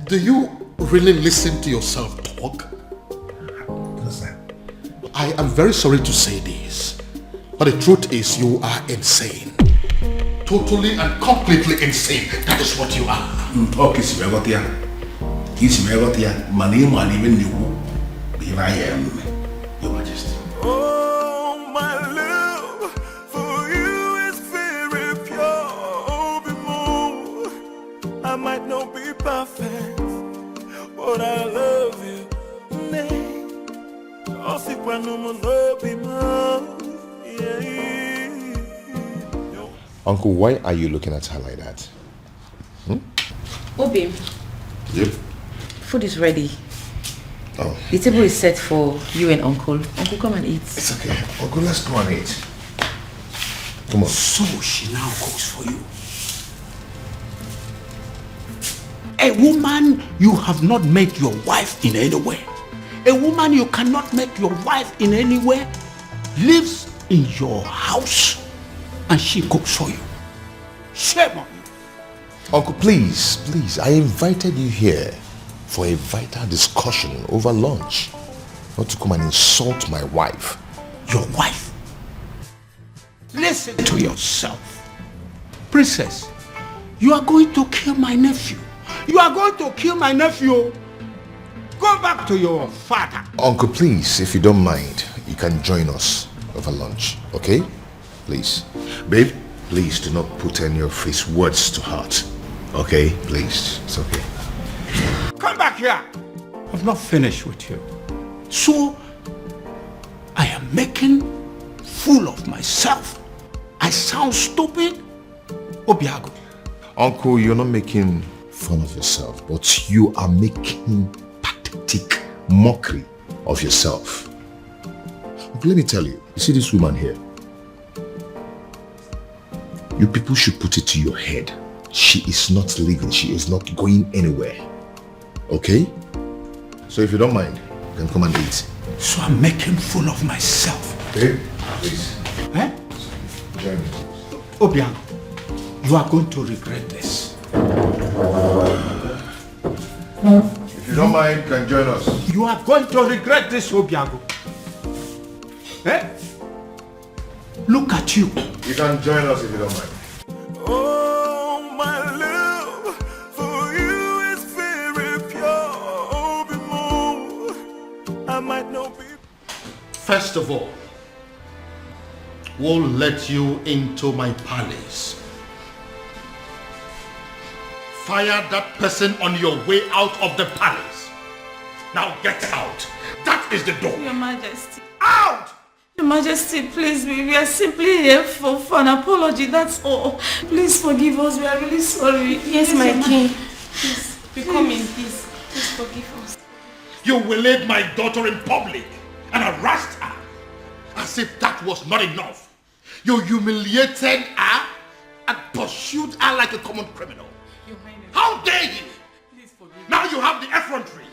do you really listen to yourself talk? I am very sorry to say this, but the truth is you are insane. Totally and completely insane. That is what you are. Okay, here I am, Your Majesty. Oh, my love for you is very pure. Oh, be more. I might not be perfect, but I love you. Uncle, why are you looking at her like that? Obi. Yep. Food is ready. Oh. The table is set for you and Uncle. Uncle, come and eat. It's okay. Uncle, let's go and eat. Come on. So she now cooks for you. A woman you have not made your wife in any way. A woman you cannot make your wife in any way lives in your house and she cooks for you. Shame on you. Uncle, please, I invited you here for a vital discussion over lunch. Not to come and insult my wife. Your wife? Listen to yourself. Princess, you are going to kill my nephew. You are going to kill my nephew. Go back to your father. Uncle, please, if you don't mind, you can join us over lunch, okay? Please. Babe, please do not put any of his words to heart. Okay? Please. It's okay. Come back here. I've not finished with you. So, I am making fool of myself. I sound stupid? Obiago. Uncle, you're not making fun of yourself, but you are making pathetic mockery of yourself. Let me tell you, you see this woman here? You people should put it to your head. She is not leaving. She is not going anywhere. Okay? So if you don't mind, then come and eat. So I'm making fool of myself. Babe, please. Eh? Join me. Obiago, you are going to regret this. If you don't mind, you can join us. You are going to regret this, Obiago. Eh? Look at you. You can join us if you don't mind. Oh, my love for you is very pure. I might not be. First of all, we'll let you into my palace. Fire that person on your way out of the palace. Now get out. That is the door. Your Majesty. Out! Your Majesty, please, we are simply here for an apology, that's all. Please forgive us, we are really sorry. Yes, my king. Please, we come in peace. Please forgive us. You waylaid my daughter in public and harassed her as if that was not enough. You humiliated her and pursued her like a common criminal. How dare you? Please forgive now you have the effrontery,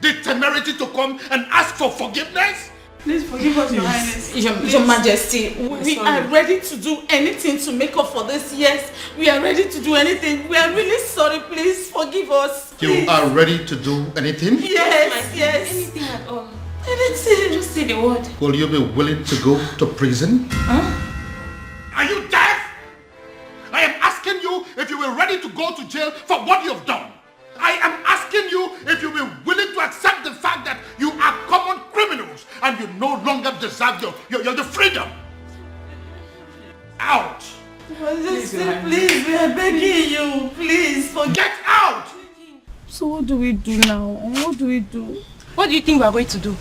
the temerity to come and ask for forgiveness? Please forgive us, Your Highness. Your Majesty, we are ready to do anything to make up for this. Yes, we are ready to do anything. We are really sorry. Please forgive us. Please. You are ready to do anything? Yes. Anything at all. Anything. Just say the word. Will you be willing to go to prison? Huh? Are you deaf? I am asking you if you were ready to go to jail for what you have done. I am asking you if you were willing to accept the fact that you are common criminals and you no longer deserve your freedom. Out! Majesty, please, we are begging you. Please, get out! So what do we do now? What do we do? What do you think we are going to do?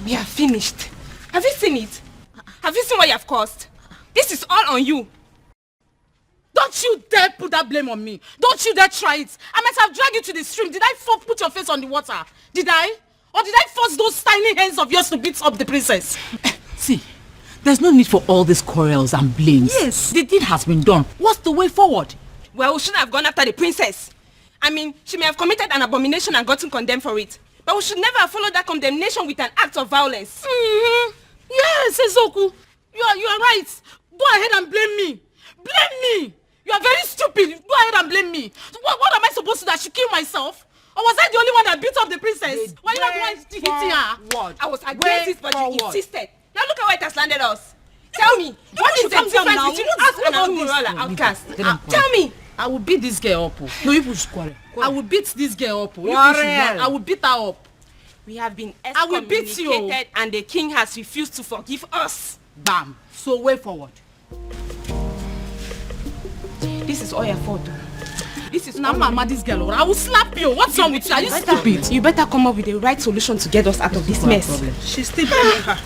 We are finished. Have you seen it? Have you seen what you have caused? This is all on you. Don't you dare put that blame on me. Don't you dare try it. I might have dragged you to the stream. Did I put your face on the water? Did I? Or did I force those tiny hands of yours to beat up the princess? See, there's no need for all these quarrels and blames. Yes. The deed has been done. What's the way forward? Well, we shouldn't have gone after the princess. I mean, she may have committed an abomination and gotten condemned for it. But we should never have followed that condemnation with an act of violence. Yes, Ezoku. You are right. Go ahead and blame me. Blame me. You are very stupid. Go ahead and blame me. What am I supposed to do? I should kill myself? Or was I the only one that beat up the princess? Why you not the one hitting her? I was against it, but you insisted. Now look at where it has landed us. Tell me, what is the difference between us and Umurola outcast? Tell me. I will beat this girl up. No, you push quarrel. I will beat this girl up. Quarrel. I will beat her up. We have been I will beat you. excommunicated and the king has refused to forgive us. Bam. So way forward. This is all your fault. This is now mama, this girl. I will slap you. What's wrong with you? Are you stupid? You better come up with the right solution to get us out of this mess. She's still blaming her.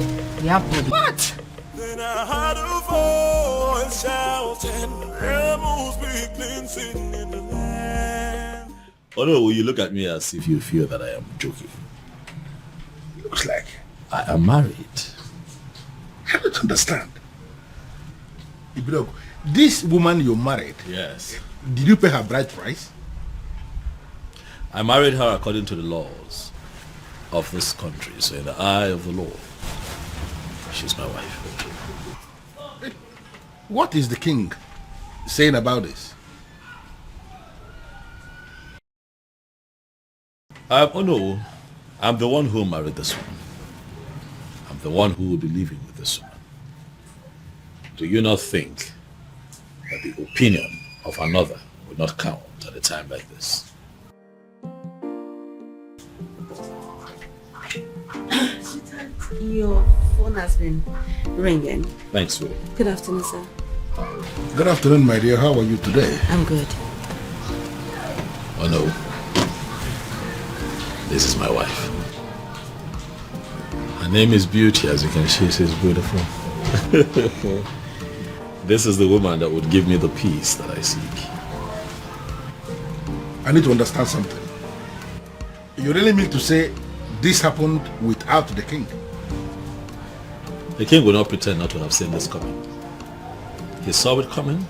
We have problem. What? Then I heard a voice shouting, rebels begin singing in the land. Oh no, you look at me as if you feel that I am joking. Looks like I am married. I don't understand. Ibrogo, this woman you married, yes. Did you pay her bride price? I married her according to the laws of this country, so in the eye of the law. She's my wife. What is the king saying about this? Oh no, I'm the one who married this woman. I'm the one who will be living with this woman. Do you not think that the opinion of another will not count at a time like this? Your phone has been ringing. Thanks, sweetie. Good afternoon, sir. Good afternoon, my dear. How are you today? I'm good. Oh no. This is my wife. Her name is Beauty, as you can see, she's beautiful. This is the woman that would give me the peace that I seek. I need to understand something. You really mean to say this happened without the king? The king will not pretend not to have seen this coming. He saw it coming,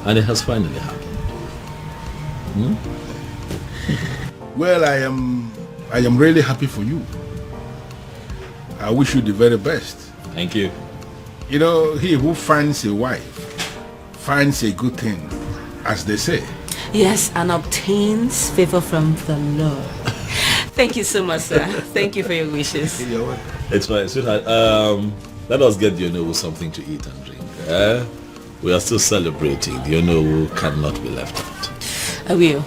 and it has finally happened. Well, I am really happy for you. I wish you the very best. Thank you. You know, he who finds a wife finds a good thing, as they say. Yes, and obtains favor from the Lord. Thank you so much, sir. Thank you for your wishes. It's fine, sweetheart. Let us get the Onowu something to eat and drink. We are still celebrating. The Onowu cannot be left out. I will.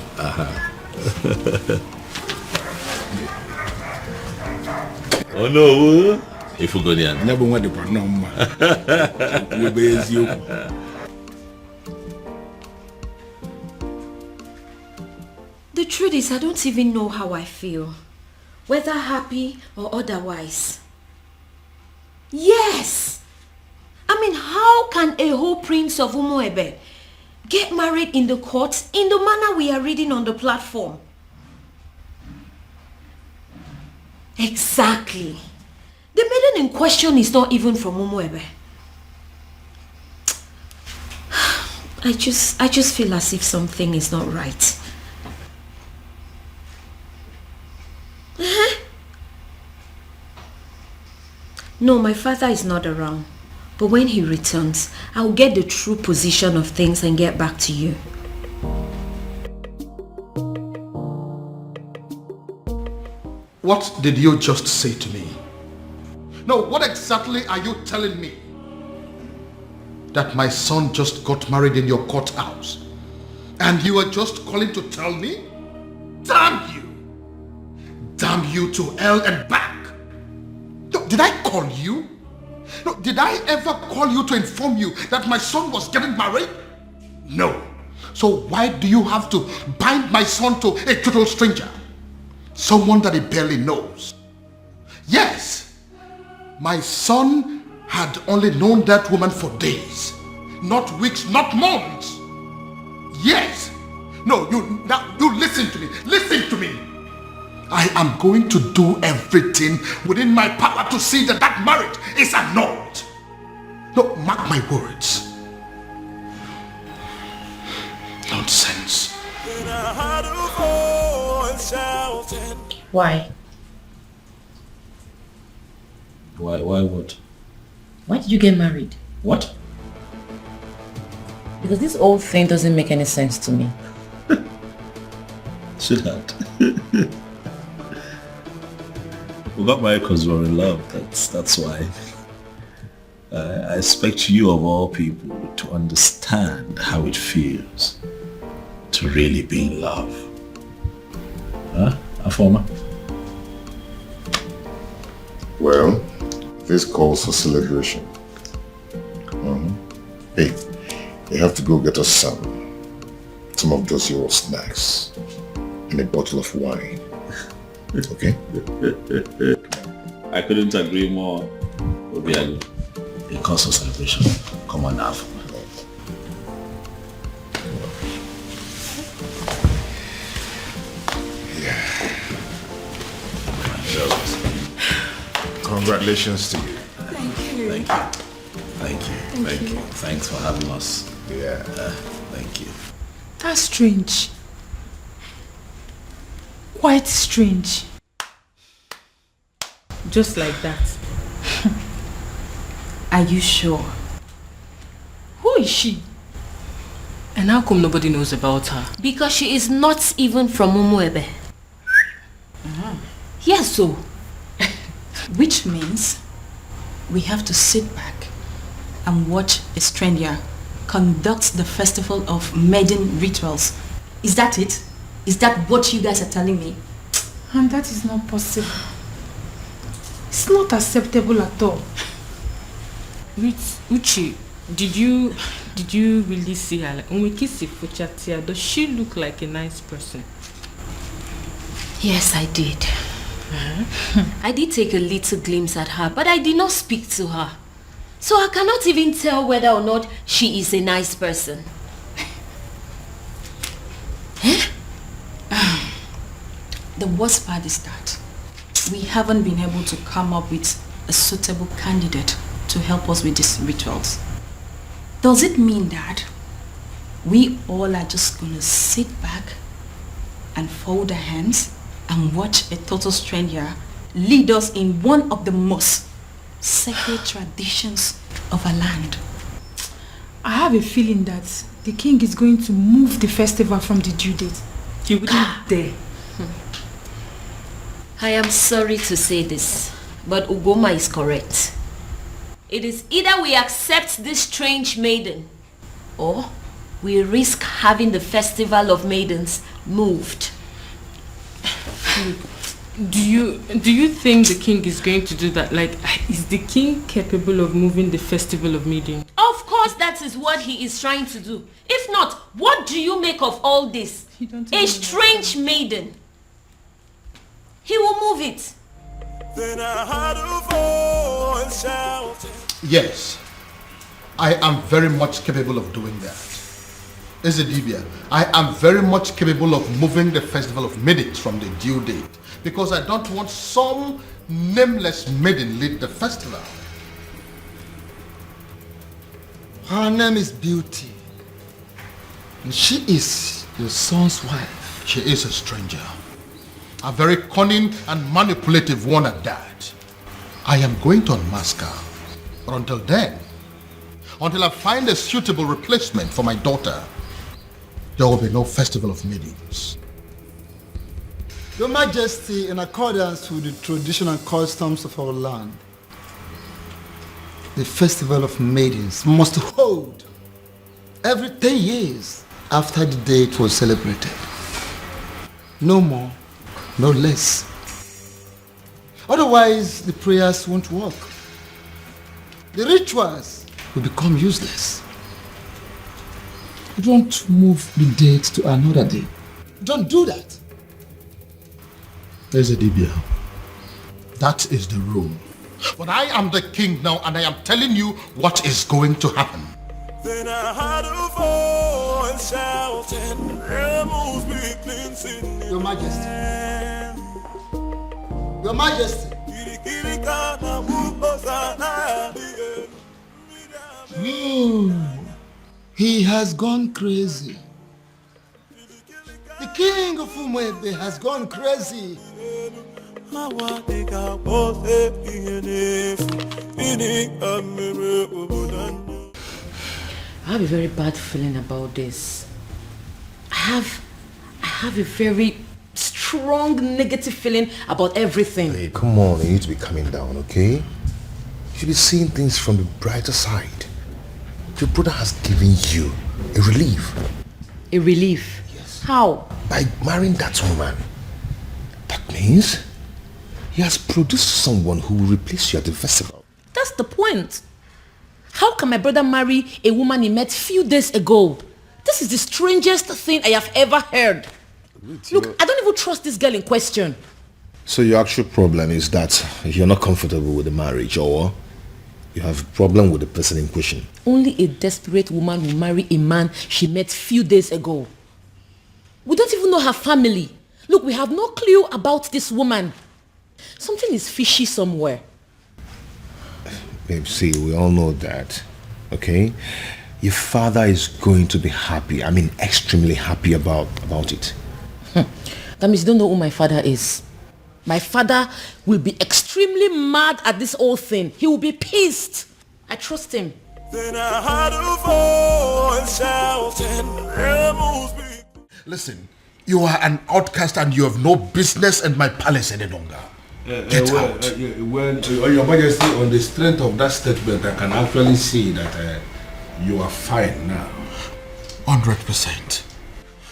Onowu, Ifugonian. The truth is, I don't even know how I feel. Whether happy or otherwise. Yes! I mean, how can a whole prince of Umuebe get married in the courts in the manner we are reading on the platform? Exactly. The maiden in question is not even from Umuebe. I just feel as if something is not right. No, my father is not around. But when he returns, I'll get the true position of things and get back to you. What did you just say to me? No, what exactly are you telling me? That my son just got married in your courthouse? And you are just calling to tell me? Damn you! Damn you to hell and back! No, did I call you? No, did I ever call you to inform you that my son was getting married? No. So why do you have to bind my son to a total stranger? Someone that he barely knows. Yes, my son had only known that woman for days, not weeks, not months. Yes. No, you listen to me. Listen to me. I am going to do everything within my power to see that that marriage is annulled. No, mark my words. Nonsense. Why? Why what? Why did you get married? What? Because this whole thing doesn't make any sense to me. Sweetheart. We got married because we were in love. That's why. I expect you of all people to understand how it feels to really be in love. Huh, Afoma? Well, this calls for celebration. Hey, you have to go get us some of those your snacks and a bottle of wine. Okay? I couldn't agree more. Obiago. It calls for celebration. Come on now. Congratulations to you. Thank you. Thanks for having us. Yeah. Thank you. That's strange. Quite strange. Just like that. Are you sure? Who is she? And how come nobody knows about her? Because she is not even from Umuebe. Yes, so. Which means we have to sit back and watch a stranger conduct the festival of maiden rituals. Is that it? Is that what you guys are telling me? And that is not possible. It's not acceptable at all. Uchi, did you really see her? Like, when we kiss Ifuchatia, does she look like a nice person? Yes, I did. I did take a little glimpse at her, but I did not speak to her. So I cannot even tell whether or not she is a nice person. The worst part is that we haven't been able to come up with a suitable candidate to help us with these rituals. Does it mean that we all are just gonna sit back and fold our hands and watch a total stranger lead us in one of the most sacred traditions of our land? I have a feeling that the king is going to move the festival from the due date. He wouldn't dare. I am sorry to say this, but Ugoma is correct. It is either we accept this strange maiden, or we risk having the festival of maidens moved. Do you think the king is going to do that? Like, is the king capable of moving the festival of maiden? Of course that is what he is trying to do. If not, what do you make of all this? A strange maiden. He will move it. Then I heard a voice shouting. Yes, I am very much capable of doing that. Ezedibia, I am very much capable of moving the festival of maidens from the due date, because I don't want some nameless maiden lead the festival. Her name is Beauty, and she is your son's wife. She is a stranger, a very cunning and manipulative one at that. I am going to unmask her, but until then, until I find a suitable replacement for my daughter, there will be no festival of maidens. Your Majesty, in accordance with the traditional customs of our land, the festival of maidens must hold every 10 years after the date was celebrated. No more, no less. Otherwise, the prayers won't work. The rituals will become useless. Don't move the date to another day. Don't do that. Ezedibia, that is the rule. But I am the king now, and I am telling you what is going to happen. Then I heard a voice shouting, "Rebels be cleansing." Your Majesty. Your Majesty. He has gone crazy. The king of Umuebe has gone crazy. I have a very bad feeling about this. I have a very strong negative feeling about everything. Hey, come on, you need to be calming down, okay? You should be seeing things from the brighter side. Your brother has given you a relief. A relief? Yes. How? By marrying that woman. That means he has produced someone who will replace you at the festival. That's the point. How can my brother marry a woman he met few days ago? This is the strangest thing I have ever heard. Look, I don't even trust this girl in question. So your actual problem is that you're not comfortable with the marriage, or you have a problem with the person in question? Only a desperate woman will marry a man she met few days ago. We don't even know her family. Look, we have no clue about this woman. Something is fishy somewhere. Babe, see, we all know that, okay? Your father is going to be happy. I mean, extremely happy about it. That means you don't know who my father is. My father will be extremely mad at this whole thing. He will be pissed. I trust him. Then I heard a voice shouting, "Rebels be." Listen, you are an outcast and you have no business in my palace any longer. Get out. Your Majesty, on the strength of that statement, I can actually see that you are fine now. 100%.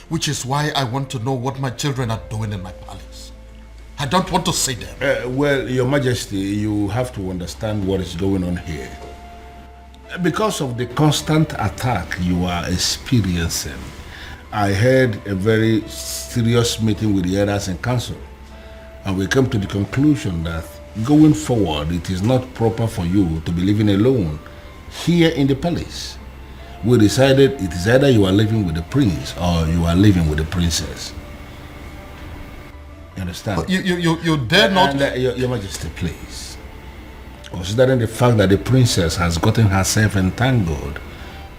Which is why I want to know what my children are doing in my palace. I don't want to see them. Well, Your Majesty, you have to understand what is going on here. Because of the constant attack you are experiencing, I had a very serious meeting with the elders in council, and we came to the conclusion that going forward, it is not proper for you to be living alone here in the palace. We decided it is either you are living with the prince or you are living with the princess. You understand? You dare not... Your Majesty, please. Considering the fact that the princess has gotten herself entangled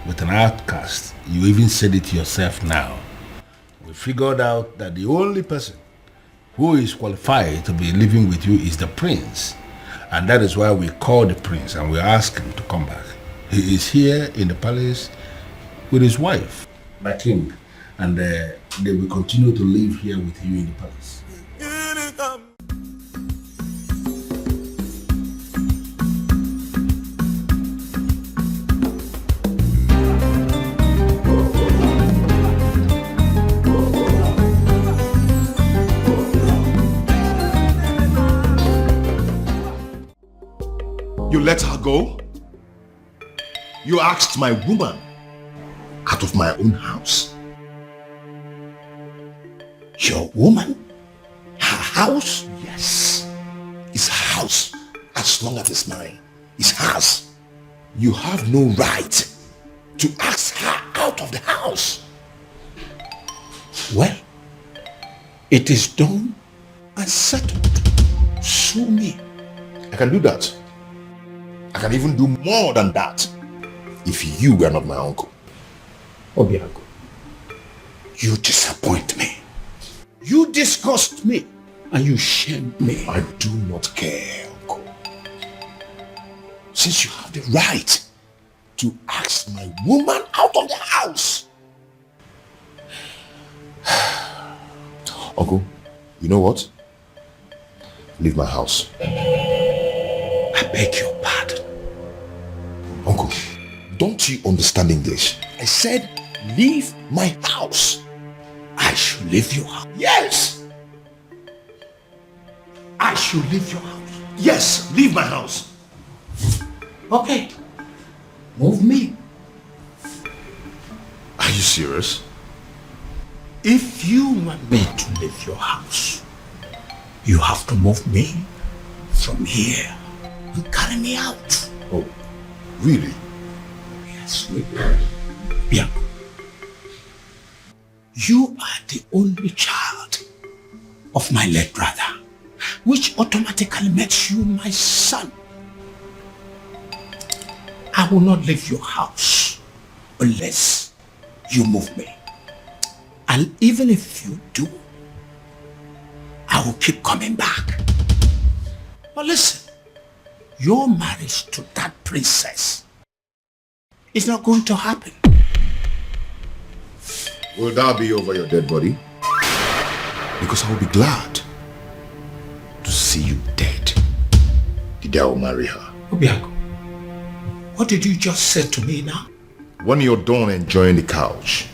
with an outcast, you even said it yourself now. We figured out that the only person who is qualified to be living with you is the prince. And that is why we called the prince and we asked him to come back. He is here in the palace with his wife, my king, and they will continue to live here with you in the palace. You let her go? You asked my woman out of my own house. Your woman? Her house? Yes. It's her house. As long as it's mine, it's hers. You have no right to ask her out of the house. Well, it is done and settled. Sue me. I can do that. I can even do more than that if you were not my uncle. Obiago, you disappoint me. You disgust me and you shame me. I do not care, uncle. Since you have the right to ask my woman out of the house. Uncle, you know what? Leave my house. I beg your pardon. Uncle, don't you understand English? I said, leave my house. I should leave your house. Yes! I should leave your house. Yes, leave my house. Okay. Move me. Are you serious? If you want me to leave your house, you have to move me from here and carry me out. Oh, really? Yes, really. Yeah. You are the only child of my late brother, which automatically makes you my son. I will not leave your house unless you move me. And even if you do, I will keep coming back. But listen, your marriage to that princess is not going to happen. Will that be over your dead body? Because I will be glad to see you dead. The day I will marry her. Obiago, what did you just say to me now? When you're done enjoying the couch,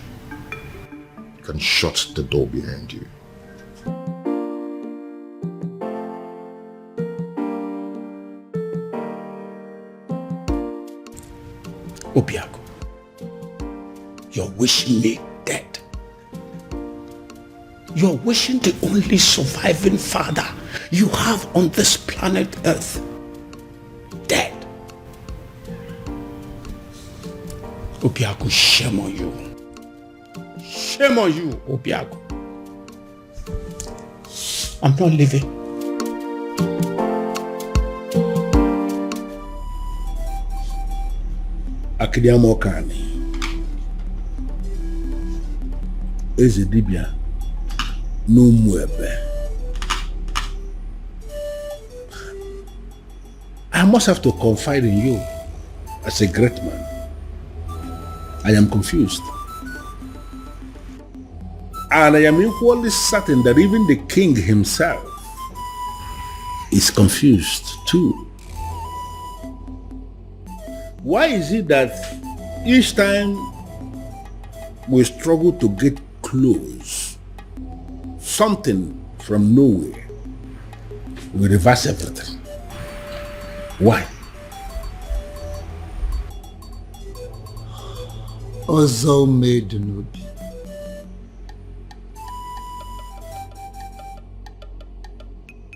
you can shut the door behind you. Obiago, you're wishing me dead. You're wishing the only surviving father you have on this planet Earth dead. Obiago, shame on you. Shame on you, Obiago. I'm not leaving. Akidiamokani. Eze dibia n'Umuebe. I must have to confide in you. as a great man. I am confused. And I am equally certain that even the king himself is confused too. Why is it that each time we struggle to get close, something from nowhere will reverse everything? Why? Ọzọ made n'obi.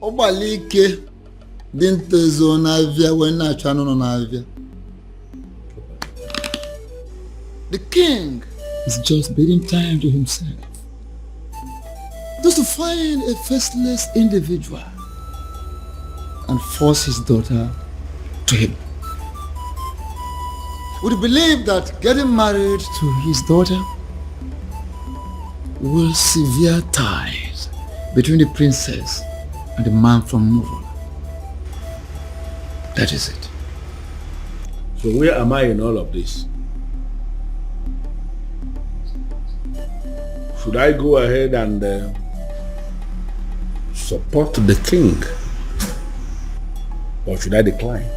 Ọgbalị ike dị ntezo n'avịa wee na-achọ anụ nọ n'avịa. The king is just bidding time to himself, just to find a faceless individual and force his daughter to him. Would you believe that getting married to his daughter will sever ties between the princess and the man from Umurola? That is it. So where am I in all of this? Should I go ahead and support the king, or should I decline?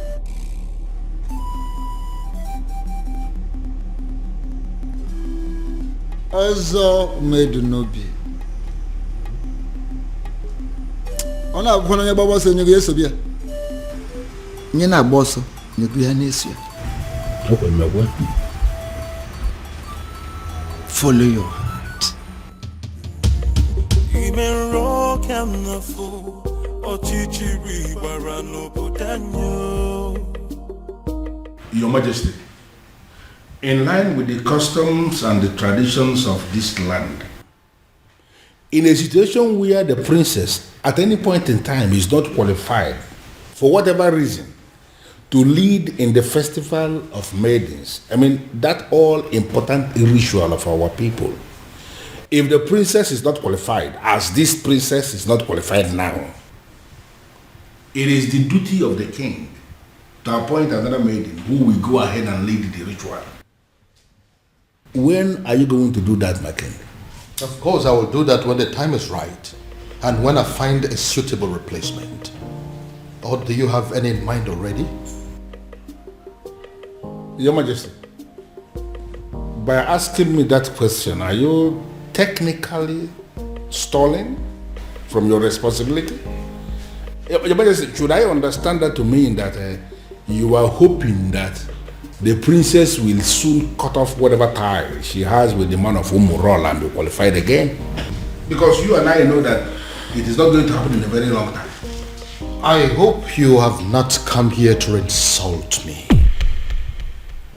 Ọzọ made n'obi. Ọ na-abụkwa na onye gbagba ọsọ nyego ya eso bịa. Onye na-agba ọsọ nyego ya na-eso ya. Follow your heart. Even rock and the fool, Ochichiri Barano Budanyo. Your Majesty, in line with the customs and the traditions of this land, in a situation where the princess at any point in time is not qualified, for whatever reason, to lead in the festival of maidens, that all important ritual of our people, if the princess is not qualified, as this princess is not qualified now, it is the duty of the king to appoint another maiden who will go ahead and lead the ritual. When are you going to do that, my king? Of course, I will do that when the time is right and when I find a suitable replacement. Or do you have any in mind already? Your Majesty, by asking me that question, are you technically stalling from your responsibility? Your Majesty, should I understand that to mean that you are hoping that the princess will soon cut off whatever tie she has with the man of Umurola and be qualified again? Because you and I know that it is not going to happen in a very long time. I hope you have not come here to insult me.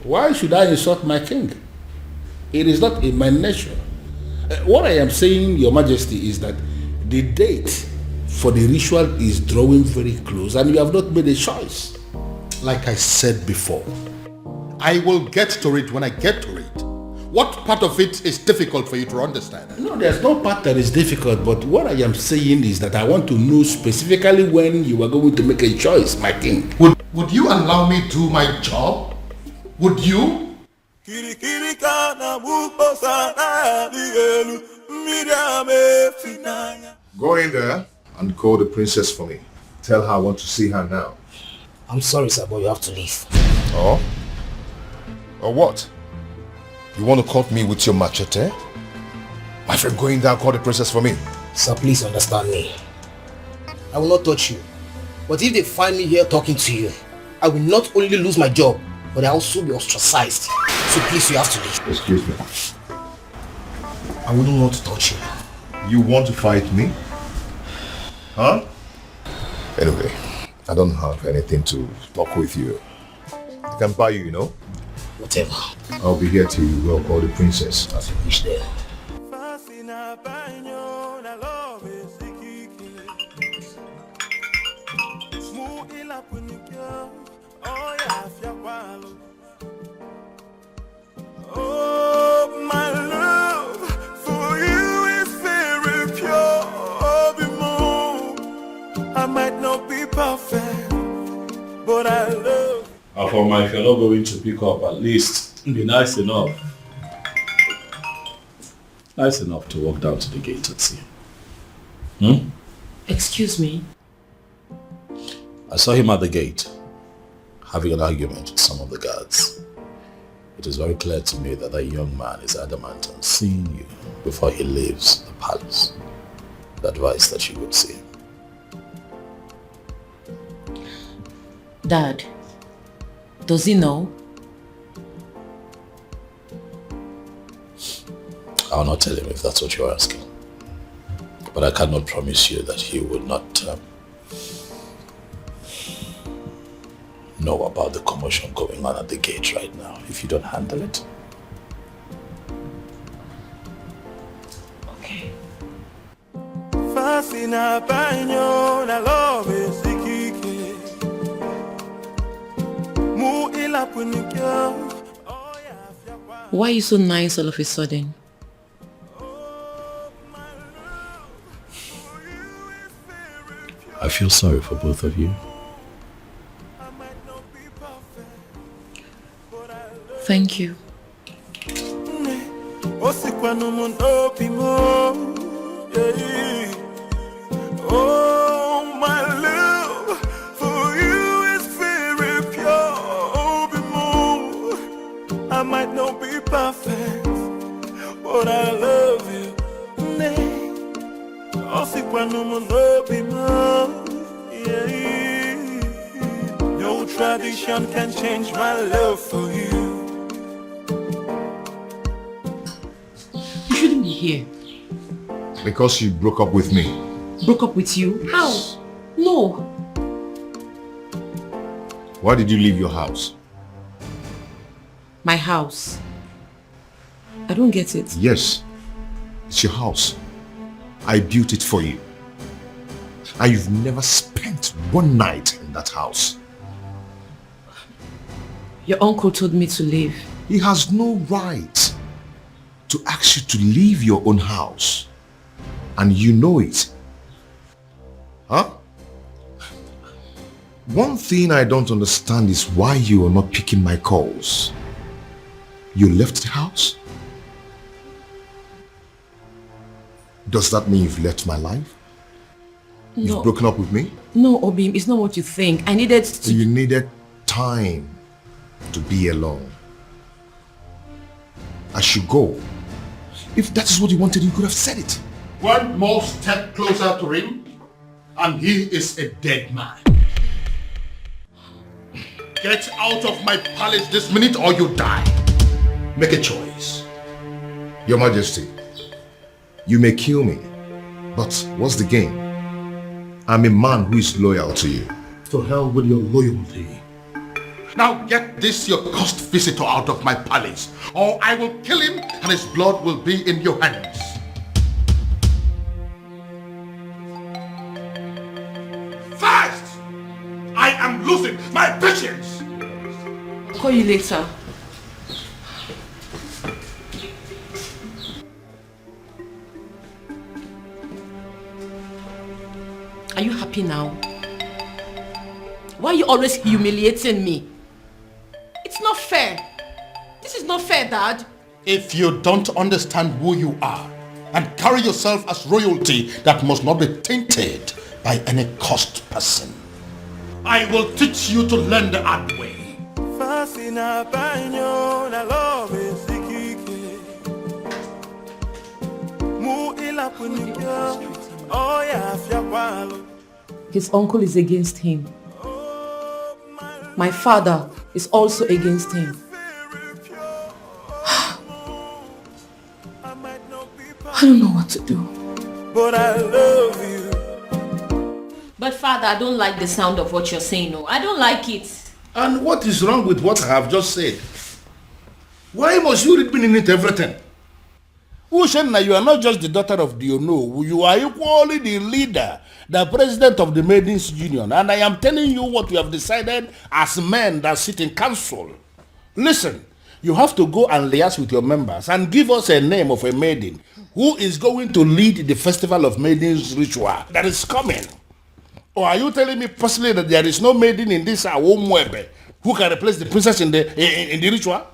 Why should I insult my king? It is not in my nature. What I am saying, Your Majesty, is that the date for the ritual is drawing very close and you have not made a choice. Like I said before, I will get to it when I get to it. What part of it is difficult for you to understand? No, there's no part that is difficult, but what I am saying is that I want to know specifically when you are going to make a choice, my king. Would you allow me to do my job? Would you? Go in there and call the princess for me. Tell her I want to see her now. I'm sorry, sir, but you have to leave. Oh? Or what? You want to cut me with your machete? My friend, go in there and call the princess for me. Sir, please understand me. I will not touch you. But if they find me here talking to you, I will not only lose my job, but I will also be ostracized. So please, you have to leave. Excuse me. I wouldn't want to touch you. You want to fight me? Huh? Anyway, I don't have anything to talk with you. I can buy you, you know? Whatever. I'll be here till you go call the princess. As you wish there. Oh, my love for you is very pure. I might not be perfect, but I love. Afoma, if you're not going to pick up, at least be nice enough. Nice enough to walk down to the gate and see him. Excuse me? I saw him at the gate, having an argument with some of the guards. It is very clear to me that that young man is adamant on seeing you before he leaves the palace. The advice that you would see him. Dad, does he know? I'll not tell him if that's what you're asking. But I cannot promise you that he would not know about the commotion going on at the gate right now if you don't handle it. Okay. Why are you so nice all of a sudden? I feel sorry for both of you. Thank you. Oh, my love for you is very pure. I might not be perfect, but I love you. No tradition can change my love for you. You shouldn't be here. Because you broke up with me. Broke up with you? How? No. Why did you leave your house? My house. I don't get it. Yes, it's your house. I built it for you. And you've never spent one night in that house. Your uncle told me to leave. He has no right to ask you to leave your own house. And you know it. Huh? One thing I don't understand is why you are not picking my calls. You left the house? Does that mean you've left my life? No. You've broken up with me? No, Obim, it's not what you think. I needed to... You needed time to be alone. I should go. If that is what you wanted, you could have said it. One more step closer to him, and he is a dead man. Get out of my palace this minute or you die. Make a choice. Your Majesty, you may kill me, but what's the gain? I'm a man who is loyal to you. To hell with your loyalty. Now get this your cursed visitor out of my palace, or I will kill him and his blood will be in your hands. Fast! I am losing my patience! I'll call you later. Are you happy now? Why are you always humiliating me? It's not fair. This is not fair, Dad. If you don't understand who you are and carry yourself as royalty that must not be tainted by any cursed person, I will teach you to learn the hard way. His uncle is against him. My father is also against him. I don't know what to do. But I love you. But Father, I don't like the sound of what you're saying. No, I don't like it. And what is wrong with what I have just said? Why must you read meaning into everything? Ushenna, you are not just the daughter of Diono. You are equally the leader, the president of the Maidens Union. And I am telling you what we have decided as men that sit in council. Listen, you have to go and liaise with your members and give us a name of a maiden who is going to lead the Festival of Maidens ritual that is coming. Or are you telling me personally that there is no maiden in this Awomwebe who can replace the princess in the ritual?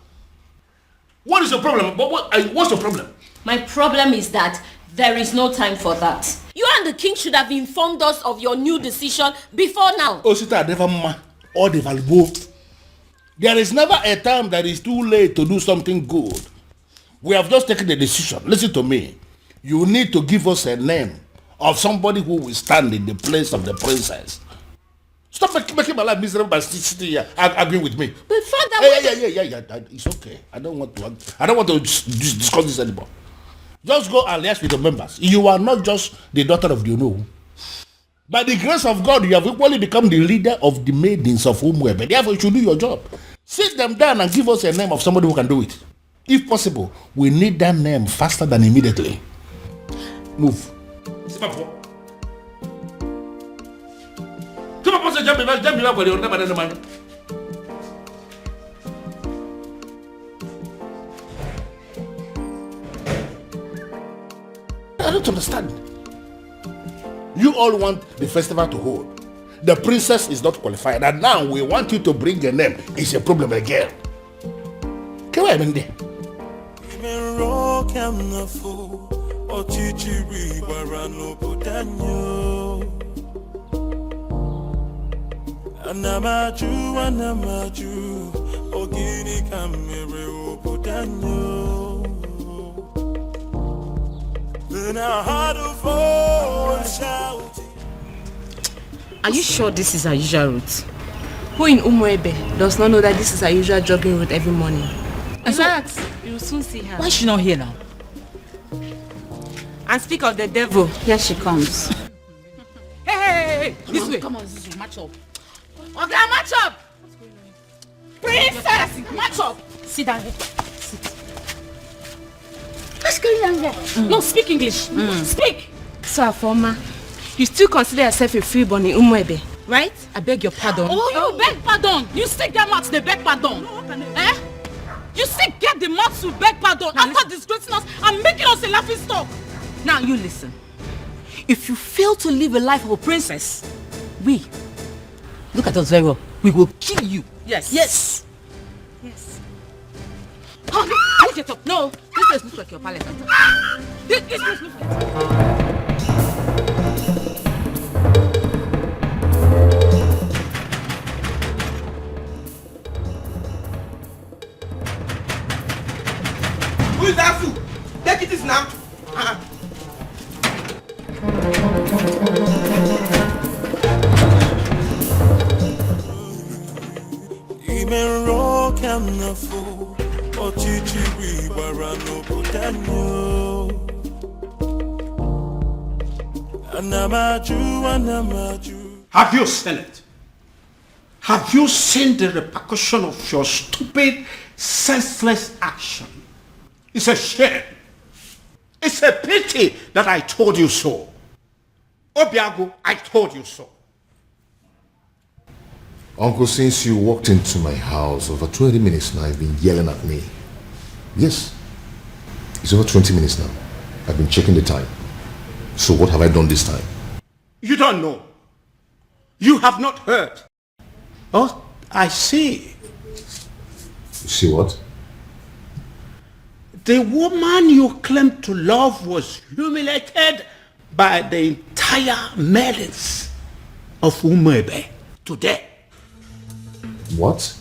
What is your problem? What's your problem? My problem is that there is no time for that. You and the king should have informed us of your new decision before now. Osita never ma or the valuable. There is never a time that is too late to do something good. We have just taken the decision. Listen to me. You need to give us a name of somebody who will stand in the place of the princess. Stop making my life miserable by sitting here arguing with me. But father, yeah. It's okay. I don't want to discuss this anymore. Just go and liaise with the members. You are not just the daughter of the Uno. By the grace of God, you have equally become the leader of the maidens of Umuebe. Therefore, you should do your job. Sit them down and give us a name of somebody who can do it. If possible, we need that name faster than immediately. Move. I don't understand. You all want the festival to hold. The princess is not qualified, and now we want you to bring a name. It's a problem again. Come on, Mindy. Anamaju, ogini kamere obudanyo. Then I had a voice shouting. Are you sure this is our usual route? Who in Umuebe does not know that this is our usual jogging route every morning? In fact, you will soon see her. Why is she not here now? And speak of the devil, here she comes. Hey, this way. Come on, Zuzu, match up. Okay, match up. Princess, match up. Sit down here. Sit. What's going on there? No, speak English. Speak. So, Afoma, you still consider yourself a freeborn in Umuebe, right? I beg your pardon. Oh, you beg pardon. You still get mouth to beg pardon. Eh? You still get the mouth to beg pardon after disgracing us and making us a laughing stock. Now you listen. If you fail to live a life of a princess, we, look at us very well, we will kill you. Yes. Yes. Yes. Oh, no, get up. No, this place looks like your palace. This place looks like... Who is that fool? Take it now. Imero kamnafo, ochichi wibarano budanyo. Anamaju. Have you seen it? Have you seen the repercussion of your stupid, senseless action? It's a shame. It's a pity that I told you so. Obiago, I told you so. Uncle, since you walked into my house over 20 minutes now, you've been yelling at me. Yes. It's over 20 minutes now. I've been checking the time. So what have I done this time? You don't know. You have not heard. Oh, I see. You see what? The woman you claim to love was humiliated by the entire maidens of Umuebe today. What?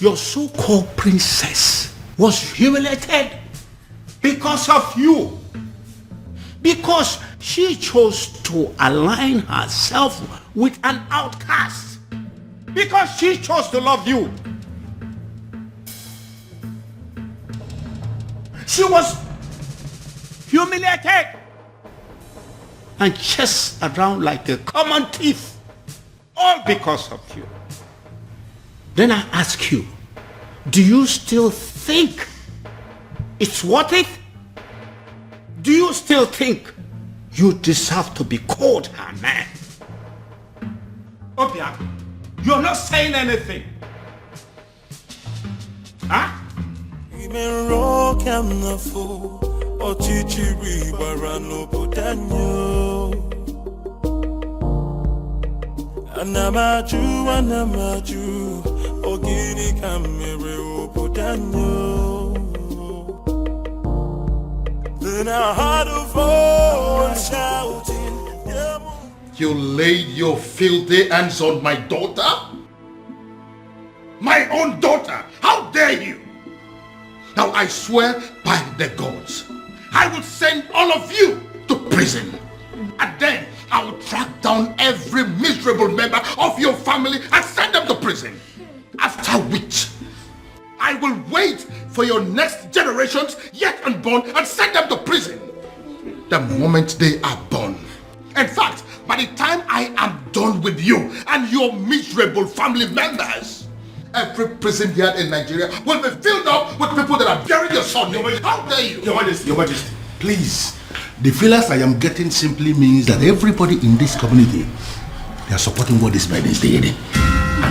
Your so-called princess was humiliated because of you. Because she chose to align herself with an outcast. Because she chose to love you. She was humiliated and chased around like a common thief, all because of you. Then I ask you, do you still think it's worth it? Do you still think you deserve to be called her man? Obia, you're not saying anything. Huh? Imero kamnafo, ochichi wibarano budanyo. Anamaju, Ogini kamere oputanyo. Then I heard a voice shouting, You laid your filthy hands on my daughter? My own daughter! How dare you! Now I swear by the gods, I will send all of you to prison. And then I will track down every miserable member of your family and send them to prison. After which, I will wait for your next generations yet unborn and send them to prison. The moment they are born. In fact, by the time I am done with you and your miserable family members, every prison yard in Nigeria will be filled up with people that are burying your son. How dare you? Your Majesty, please. The feelers I am getting simply means that everybody in this community, they are supporting what this man is doing. And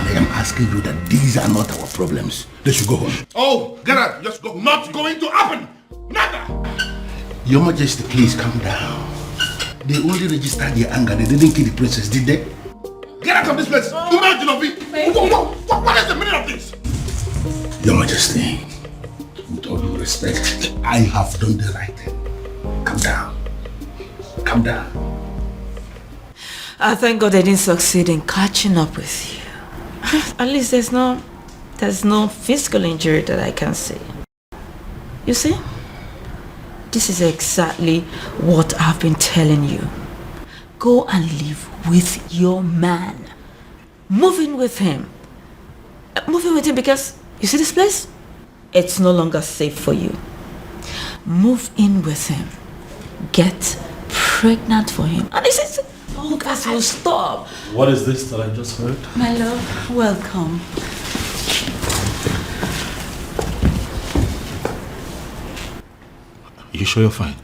I am asking you that these are not our problems. They should go home. Oh, get out. Just go. Not going to happen. Never. Your Majesty, please calm down. They only registered their anger. They didn't kill the princess, did they? Get out of this place. What is the meaning of this? Your Majesty, with all due respect, I have done the right thing. Calm down. Calm down. I thank God I didn't succeed in catching up with you. At least there's no physical injury that I can see. You see? This is exactly what I've been telling you. Go and live with your man. Move in with him. Move in with him because, you see this place? It's no longer safe for you. Move in with him. Get pregnant for him. And this is... Oh, guys, will stop. What is this that I just heard? My love, welcome. You sure you're fine?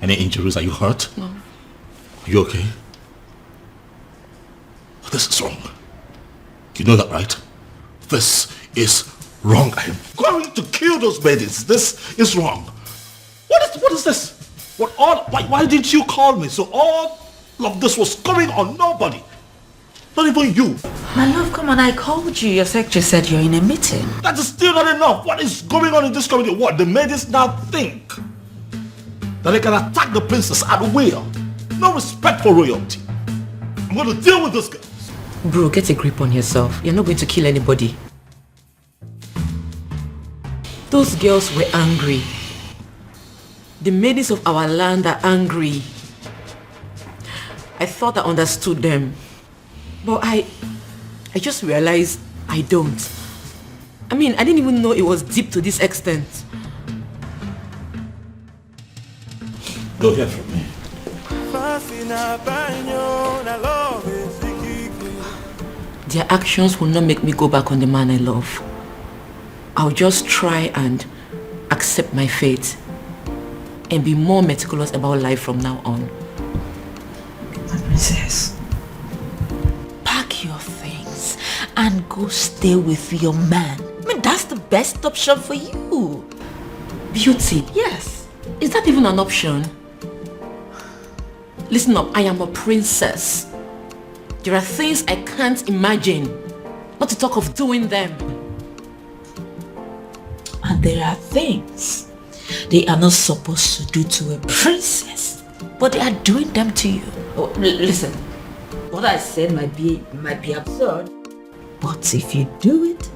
Any injuries? Are you hurt? No. Are you okay? This is wrong. You know that, right? This is wrong. I am going to kill those babies. This is wrong. What is this? Why didn't you call me? So all of this was going on nobody. Not even you. My love, come on, I called you. Your secretary said you're in a meeting. That is still not enough. What is going on in this community? What? The ladies now think that they can attack the princess at will. No respect for royalty. I'm going to deal with this girl. Bro, get a grip on yourself. You're not going to kill anybody. Those girls were angry. The maidens of our land are angry. I thought I understood them. But I just realized I don't. I mean, I didn't even know it was deep to this extent. Don't hear from me. Their actions will not make me go back on the man I love. I'll just try and accept my fate and be more meticulous about life from now on. Princess, pack your things and go stay with your man. I mean, that's the best option for you. Beauty? Yes. Is that even an option? Listen up, I am a princess. There are things I can't imagine, not to talk of doing them. And there are things they are not supposed to do to a princess, but they are doing them to you. Oh, listen, what I said might be absurd, but if you do it,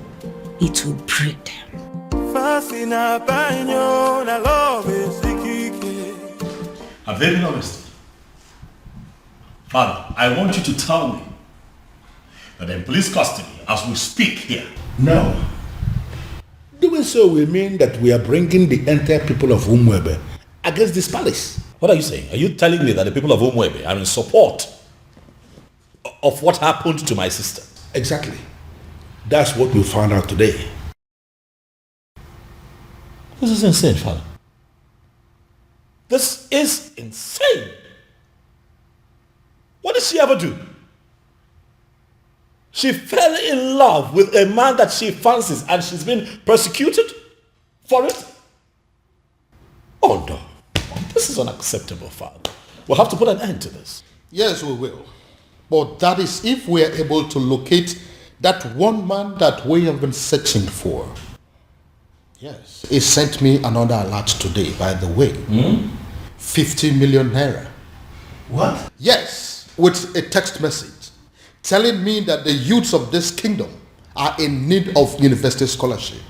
it will break them. I'm very honest. Father, I want you to tell me that in police custody as we speak here. No. Doing so will mean that we are bringing the entire people of Umwebe against this palace. What are you saying? Are you telling me that the people of Umwebe are in support of what happened to my sister? Exactly. That's what we found out today. This is insane, Father. This is insane. What did she ever do? She fell in love with a man that she fancies and she's been persecuted for it? Oh no. This is unacceptable, Father. We'll have to put an end to this. Yes, we will. But that is if we are able to locate that one man that we have been searching for. Yes. He sent me another alert today, by the way. 50 million naira. What? Yes, with a text message telling me that the youths of this kingdom are in need of university scholarship.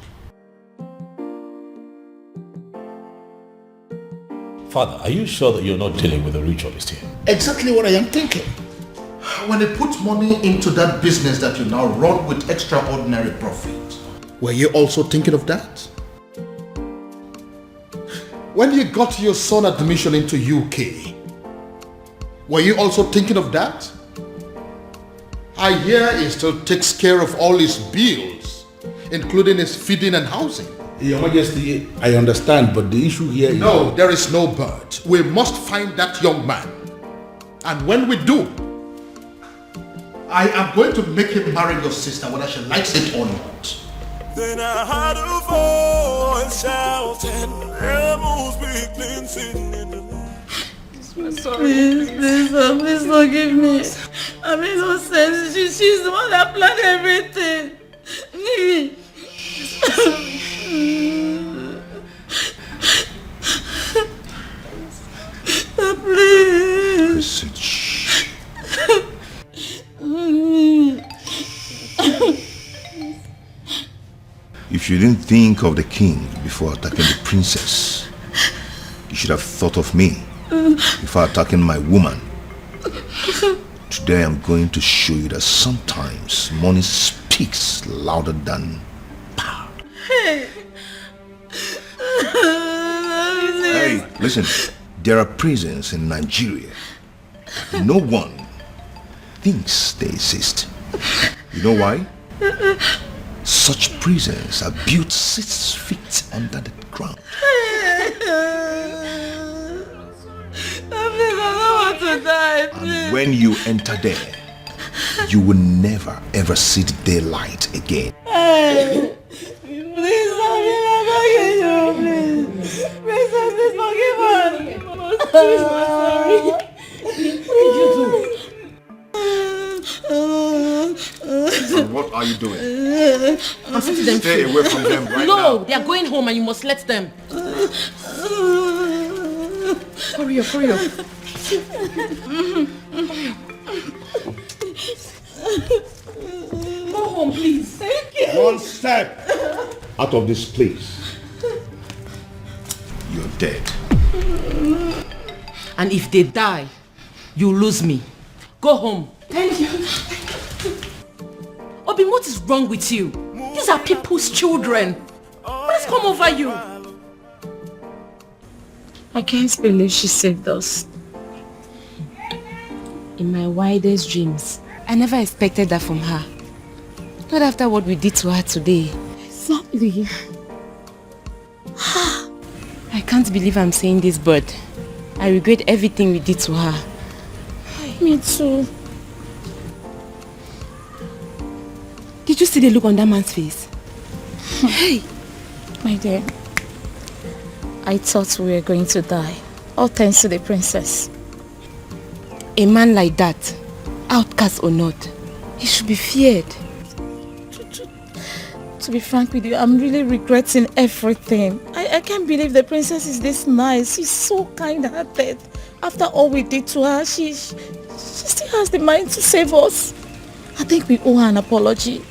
Father, are you sure that you're not dealing with a ritualist here? Exactly what I am thinking. When they put money into that business that you now run with extraordinary profit, were you also thinking of that? When you got your son admission into UK, were you also thinking of that? I hear he still takes care of all his bills, including his feeding and housing. Your Majesty, I understand, but the issue here is... No, there is no but. We must find that young man. And when we do, I am going to make him marry your sister, whether she likes it or not. Then I heard a voice shouting, Amos weakling sitting in the I'm sorry. Please forgive me. I made no sense. She's the one that planned everything. Please. If you didn't think of the king before attacking the princess, you should have thought of me before attacking my woman. Today I'm going to show you that sometimes money speaks louder than power. Hey. Hey, listen, there are prisons in Nigeria. No one thinks they exist. You know why? Such prisons are built 6 feet under the ground. I don't want to die, please. And when you enter there, you will never ever see the daylight again. Hey. Please, I'm begging you, please. Princess, please forgive us. Please, I'm sorry. What did you do? And what are you doing? I'm setting them Stay free. away from them right now. No, they are going home and you must let them. Hurry up, hurry up. Go home, please. Thank you. One step out of this place, you're dead. And if they die, you lose me. Go home. Thank you. Obin, what is wrong with you? These are people's children. What has come over you? I can't believe she saved us. In my wildest dreams, I never expected that from her. Not after what we did to her today. Exactly. I can't believe I'm saying this, but I regret everything we did to her. Me too. Did you see the look on that man's face? Hey! My dear, I thought we were going to die. All thanks to the princess. A man like that, outcast or not, he should be feared. To be frank with you, I'm really regretting everything. I can't believe the princess is this nice. She's so kind-hearted. After all we did to her, she still has the mind to save us. I think we owe her an apology.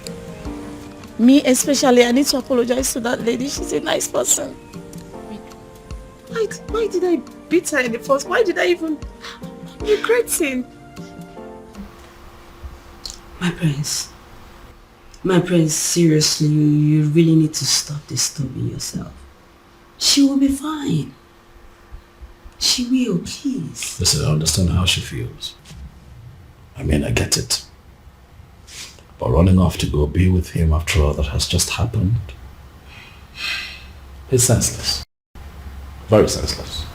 Me especially, I need to apologize to that lady. She's a nice person. Why did I beat her in the first? Why did I even... I'm regretting. My prince, seriously, you really need to stop disturbing yourself. She will be fine. She will, please. Listen, I understand how she feels. I mean, I get it. But running off to go be with him after all that has just happened, it's senseless. Very senseless.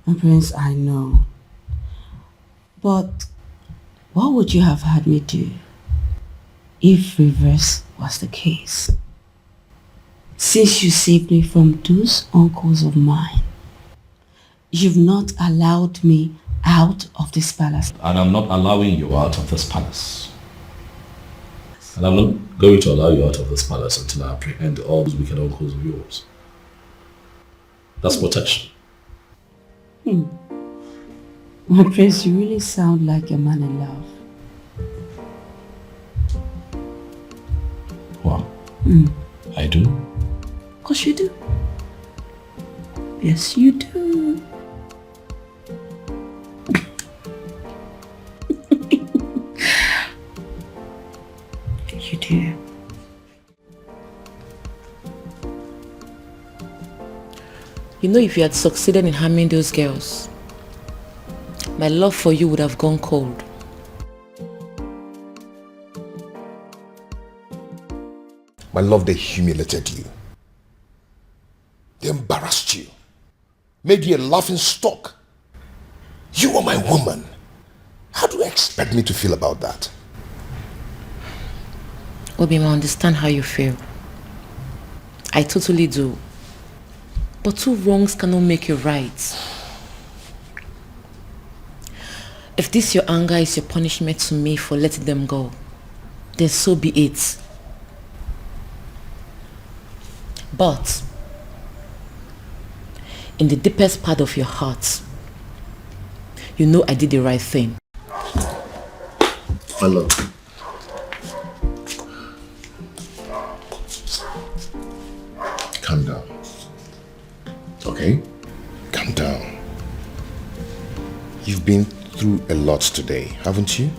My prince, I know. But what would you have had me do if reverse was the case? Since you saved me from those uncles of mine, you've not allowed me out of this palace. And I'm not allowing you out of this palace. And I'm not going to allow you out of this palace until I apprehend all those wicked uncles of yours. That's protection. My prince, you really sound like a man in love. Wow. I do? Of course you do. Yes, you do. You do. You know, if you had succeeded in harming those girls, my love for you would have gone cold. My love, they humiliated you. They embarrassed you. Made you a laughing stock. You are my woman. How do you expect me to feel about that? Obima, I understand how you feel. I totally do. But two wrongs cannot make you right. If this your anger is your punishment to me for letting them go, then so be it. But in the deepest part of your heart, you know I did the right thing. My love. Calm down. Okay? Calm down. You've been through a lot today, haven't you?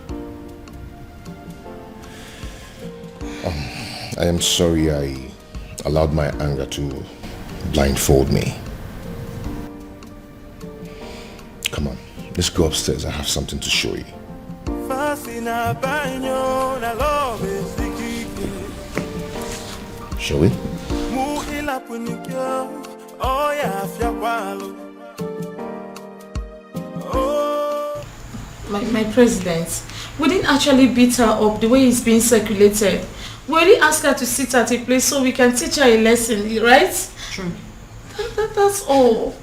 I am sorry I allowed my anger to blindfold me. Come on, let's go upstairs. I have something to show you. Shall we? My president, we didn't actually beat her up the way it's being circulated. We only asked her to sit at a place so we can teach her a lesson, right? True. That's all.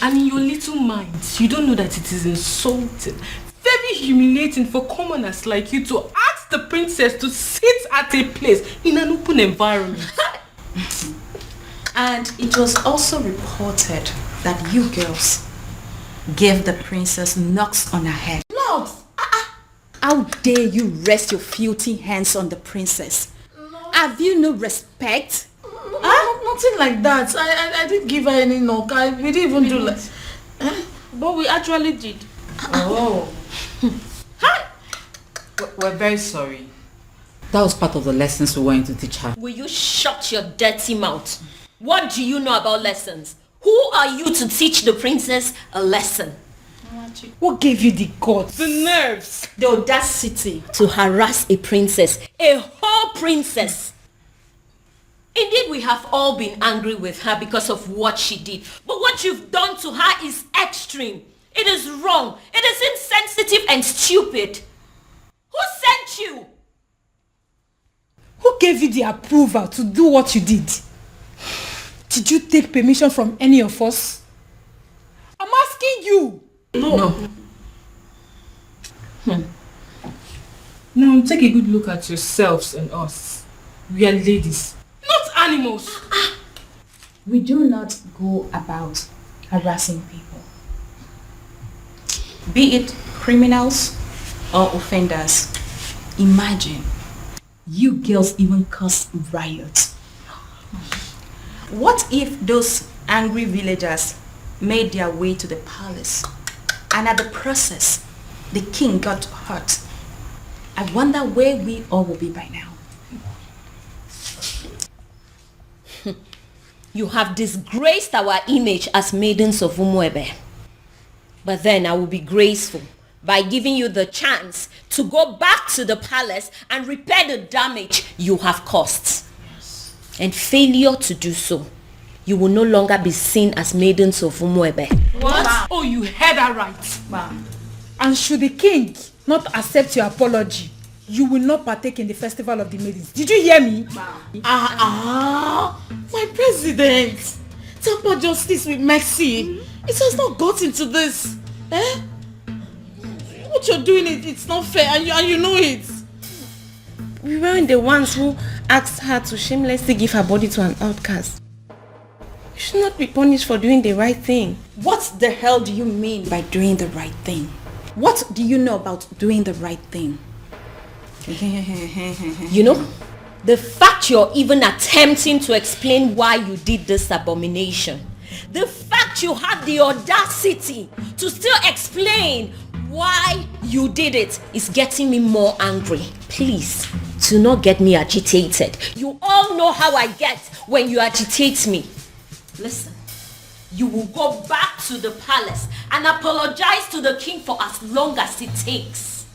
And in your little minds, you don't know that it is insulting, very humiliating for commoners like you to ask the princess to sit at a place in an open environment. And it was also reported that you girls gave the princess knocks on her head. Knocks? How dare you rest your filthy hands on the princess? Have you no respect? Nothing like that. I didn't give her any knock. We didn't even do that. But we actually did. Oh. We're very sorry. That was part of the lessons we wanted to teach her. Will you shut your dirty mouth? What do you know about lessons? Who are you to teach the princess a lesson? What gave you the guts? The nerves. The audacity to harass a princess. A whole princess. Indeed, we have all been angry with her because of what she did. But what you've done to her is extreme. It is wrong. It is insensitive and stupid. Who sent you? Who gave you the approval to do what you did? Did you take permission from any of us? I'm asking you. No. Now take a good look at yourselves and us. We are ladies, not animals. We do not go about harassing people, be it criminals or offenders. Imagine, you girls even caused riots. What if those angry villagers made their way to the palace and at the process the king got hurt? I wonder where we all will be by now. You have disgraced our image as maidens of Umuebe. But then I will be graceful by giving you the chance to go back to the palace and repair the damage you have caused. Yes. And failure to do so, you will no longer be seen as maidens of Umuebe. What? Wow. Oh, you heard that right. Wow. And should the king not accept your apology, you will not partake in the festival of the maidens. Did you hear me? Wow. My president. Temper justice with mercy. It has not gotten to this. What you're doing, it's not fair, and you know it. We weren't the ones who asked her to shamelessly give her body to an outcast. You should not be punished for doing the right thing. What the hell do you mean by doing the right thing? What do you know about doing the right thing? You know, the fact you're even attempting to explain why you did this abomination, the fact you had the audacity to still explain why you did it is getting me more angry. Please, do not get me agitated. You all know how I get when you agitate me. Listen, you will go back to the palace and apologize to the king for as long as it takes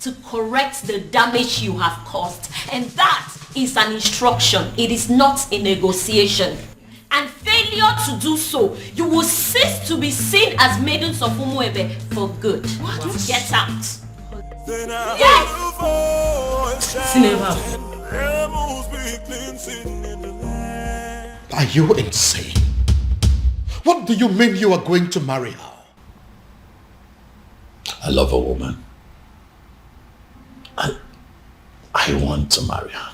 to correct the damage you have caused. And that is an instruction. It is not a negotiation. And failure to do so, you will cease to be seen as maidens of Umuebe for good. What? Get out. Yes! Are you insane? What do you mean you are going to marry her? I love a woman. I want to marry her.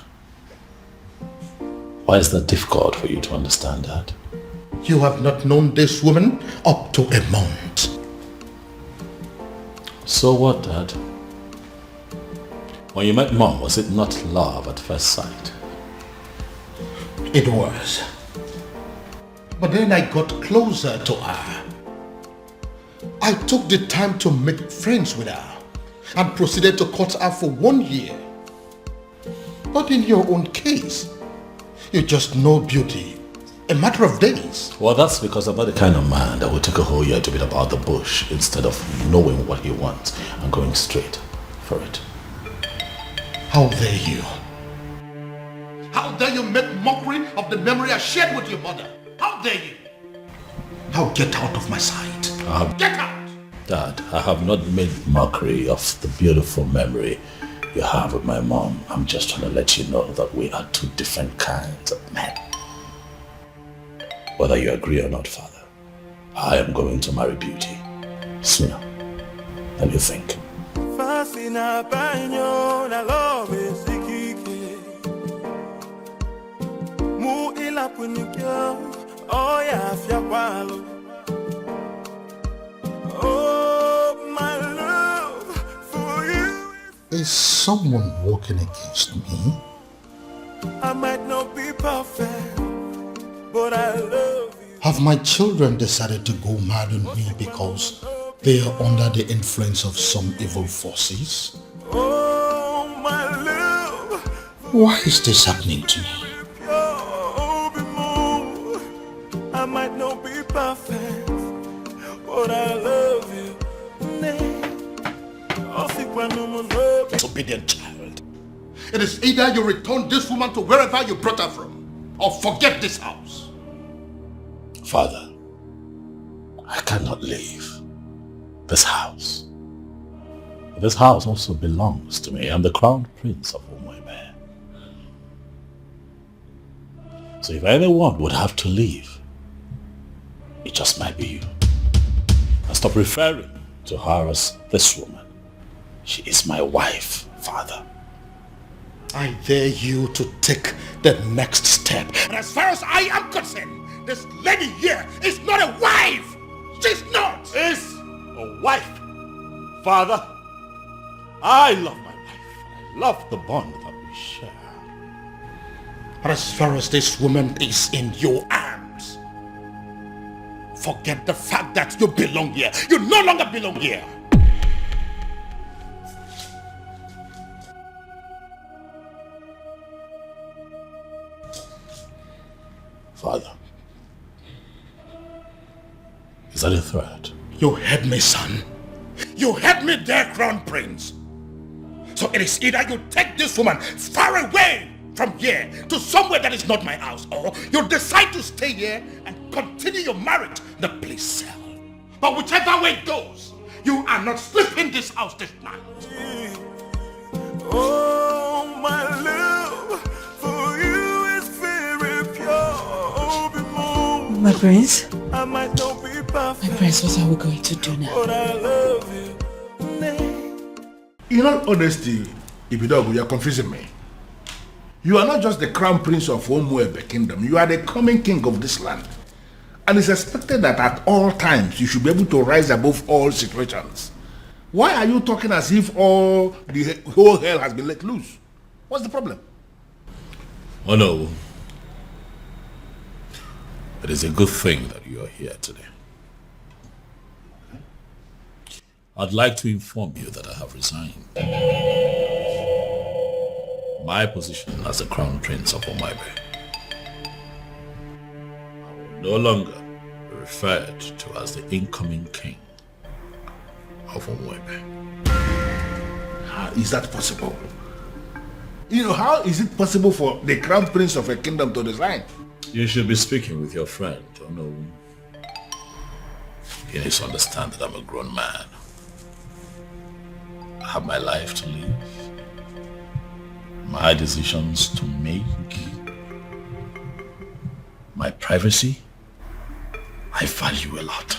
Why is that difficult for you to understand that? You have not known this woman up to a month. So what, Dad? When you met Mom, was it not love at first sight? It was. But then I got closer to her. I took the time to make friends with her and proceeded to court her for 1 year. But in your own case, you just know beauty. A matter of days. Well, that's because I'm not the kind of man that will take a whole year to beat about the bush instead of knowing what he wants and going straight for it. How dare you? How dare you make mockery of the memory I shared with your mother? How dare you? Now get out of my sight. Get out! Dad, I have not made mockery of the beautiful memory you have with my mom. I'm just trying to let you know that we are two different kinds of men. Whether you agree or not, Father, I am going to marry Beauty sooner than you think. Oh, my love for you. Is someone walking against me? I might not be perfect, but I love you. Have my children decided to go mad on me because they are under the influence of some evil forces? Oh, my love. Why is this happening to me? I might not be perfect, but I love you. Disobedient child. It is either you return this woman to wherever you brought her from, or forget this house. Father, I cannot leave this house. This house also belongs to me. I'm the crown prince of Umuebe. So if anyone would have to leave, it just might be you. And stop referring to her as this woman. She is my wife, Father. I dare you to take the next step. And as far as I am concerned, this lady here is not a wife. She's not. Is a wife. Father, I love my wife. I love the bond that we share. But as far as this woman is in your arms, forget the fact that you belong here. You no longer belong here. Father, is that a threat? You heard me, son. You heard me there, Crown Prince. So it is either you take this woman far away from here to somewhere that is not my house, or you decide to stay here and continue your marriage in the police cell. But whichever way it goes, you are not sleeping in this house this night. Oh, my love for you is very pure. My prince? I might not be perfect. My prince, what are we going to do now? But I love you. In all honesty, Ibidogu, you're confusing me. You are not just the crown prince of Umuebe kingdom. You are the coming king of this land. And it's expected that at all times you should be able to rise above all situations. Why are you talking as if the whole hell has been let loose? What's the problem? Oh no. It is a good thing that you are here today. I'd like to inform you that I have resigned. My position as the Crown Prince of Umuebe. I will no longer be referred to as the incoming king of Umuebe. How is that possible? How is it possible for the Crown Prince of a kingdom to resign? You should be speaking with your friend, Ono. He needs to understand that I'm a grown man. I have my life to live, my decisions to make, my privacy. I value a lot.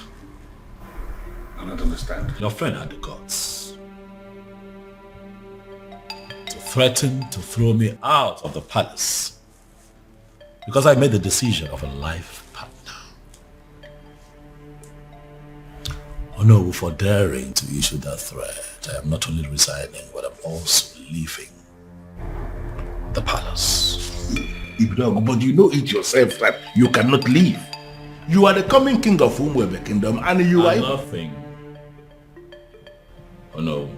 I don't understand. Your friend had the guts to threaten to throw me out of the palace because I made the decision of a life partner. Oh no, for daring to issue that threat, I am not only resigning, but I'm also leaving the palace. But you know it yourself that you cannot leave. You are the coming king of Umuebe kingdom and you are... Nothing. Oh no.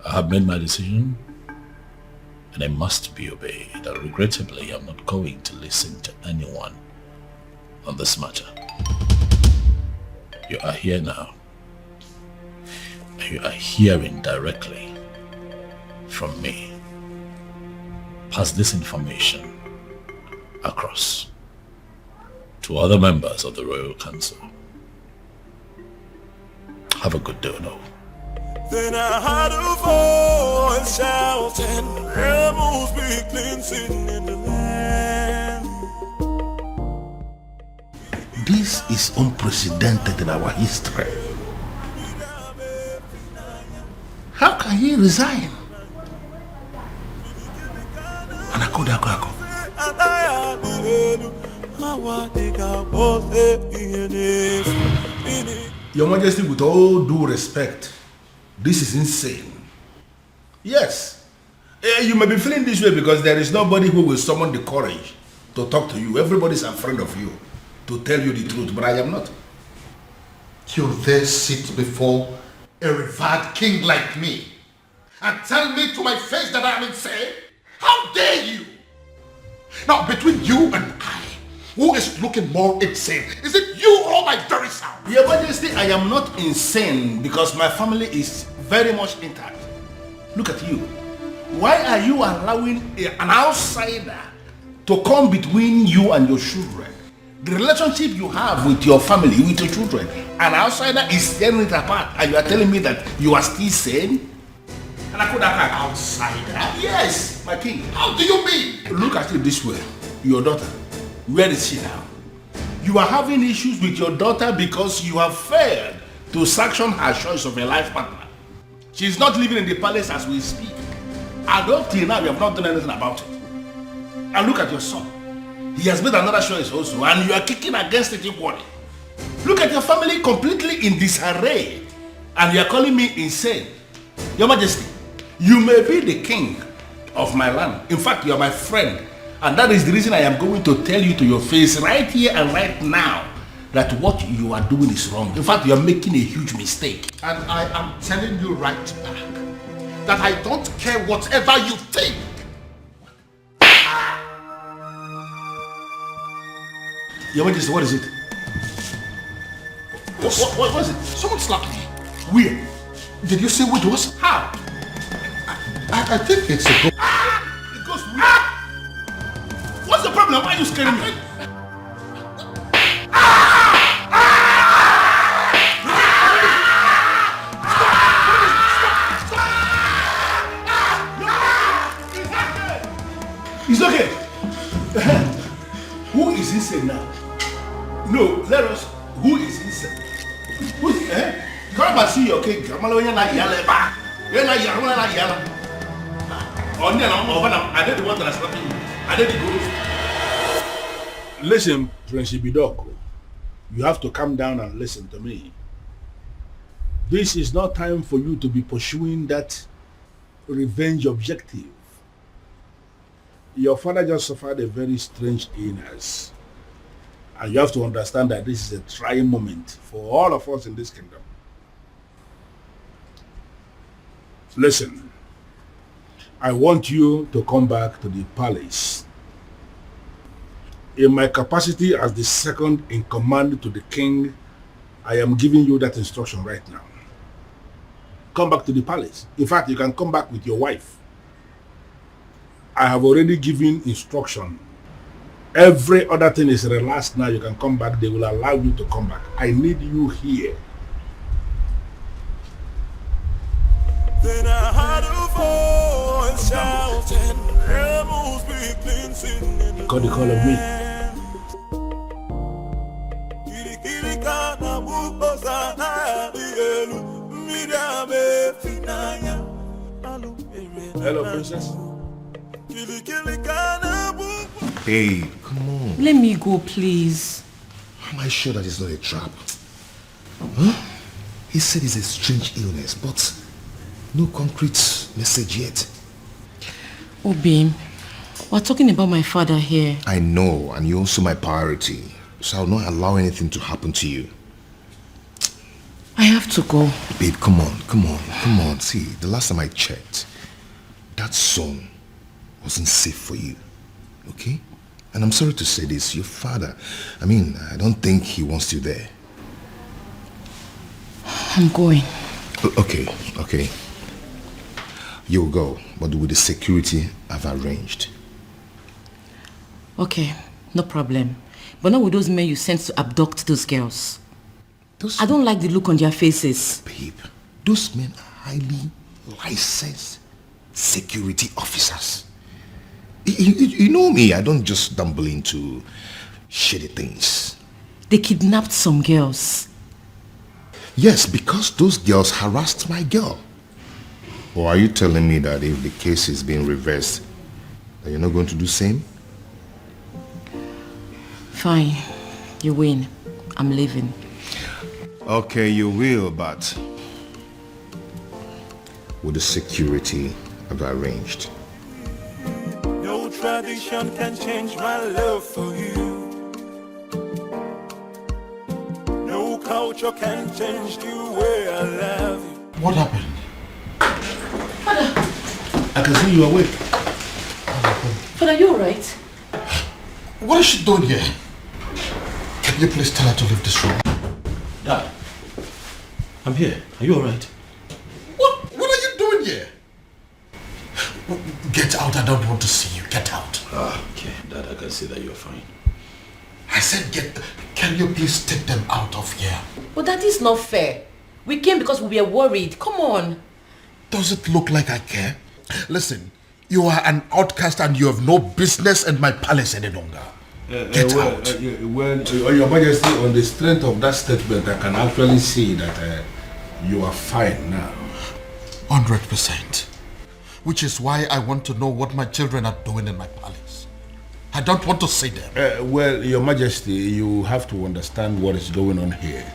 I have made my decision and I must be obeyed. And regrettably, I'm not going to listen to anyone on this matter. You are here now. You are hearing directly from me. Pass this information across to other members of the Royal Council. Have a good day, no. Then I heard a voice shouting, rebels be cleansing in the land. This is unprecedented in our history. How can he resign? Your Majesty, with all due respect, this is insane. Yes, you may be feeling this way because there is nobody who will summon the courage to talk to you. Everybody's a friend of you to tell you the truth, but I am not. You dare sit before a revered king like me and tell me to my face that I am insane? How dare you? Now, between you and I, who is looking more insane? Is it you or my very self? Your Majesty, I am not insane because my family is very much intact. Look at you. Why are you allowing an outsider to come between you and your children? The relationship you have with your family, with your children, an outsider is tearing it apart and you are telling me that you are still sane? And I could have an outsider? Yes, my king. How do you mean? Look at it this way. Your daughter, where is she now? You are having issues with your daughter because you have failed to sanction her choice of a life partner. She is not living in the palace as we speak. And up till now, you have not done anything about it. And look at your son. He has made another choice also, and you are kicking against it equally. Look at your family completely in disarray, and you are calling me insane. Your Majesty, you may be the king of my land. In fact, you are my friend. And that is the reason I am going to tell you to your face right here and right now that what you are doing is wrong. In fact, you are making a huge mistake. And I am telling you right back that I don't care whatever you think. Your Majesty, what is it? What was it? Someone slapped me. Where? Did you see what it was? How? I think it's a ghost. It goes where? What's the problem? Why are you scaring me? It's okay. Who is insane now? No, let us. Who is insane? Who's Come and see your king. I'm alone. You're not yelling back. You're not yelling. I did the one that I slapped you. I did the good. Listen, Prince Ibidoko. You have to calm down and listen to me. This is not time for you to be pursuing that revenge objective. Your father just suffered a very strange illness. And you have to understand that this is a trying moment for all of us in this kingdom. Listen, I want you to come back to the palace. In my capacity as the second in command to the king, I am giving you that instruction right now. Come back to the palace. In fact, you can come back with your wife. I have already given instruction. Every other thing is relaxed now. You can come back. They will allow you to come back. I need you here. Then I heard a voice shouting, rebels be cleansing in the Got the call of me. Hello, princess. Babe, come on. Let me go, please. Am I sure that it's not a trap? Huh? He said it's a strange illness, but no concrete message yet. Oh, babe, we're talking about my father here. I know, and you're also my priority, so I'll not allow anything to happen to you. I have to go. Babe, come on. See, the last time I checked, that song wasn't safe for you, okay? And I'm sorry to say this, your father, I don't think he wants you there. I'm going. Okay. You'll go, but with the security I've arranged. Okay, no problem. But not with those men you sent to abduct those girls. I don't like the look on their faces. Babe, those men are highly licensed security officers. You know me, I don't just stumble into shitty things. They kidnapped some girls. Yes, because those girls harassed my girl. Or are you telling me that if the case is being reversed, that you're not going to do the same? Fine, you win. I'm leaving. Okay, you will, but with the security I've arranged. No tradition can change my love for you. No culture can change the way I love you. What happened? Father! I can see you awake. Father, are you alright? What is she doing here? Can you please tell her to leave this room? Dad, I'm here. Are you alright? What are you doing here? Get out, I don't want to see you. Get out. Okay, Dad, I can see that you're fine. I said can you please take them out of here? But that is not fair. We came because we were worried. Come on. Does it look like I care? Listen, you are an outcast and you have no business in my palace any longer. Get out. Your Majesty, on the strength of that statement, I can actually see that you are fine now. 100%. Which is why I want to know what my children are doing in my palace. I don't want to see them. Well, Your Majesty, you have to understand what is going on here.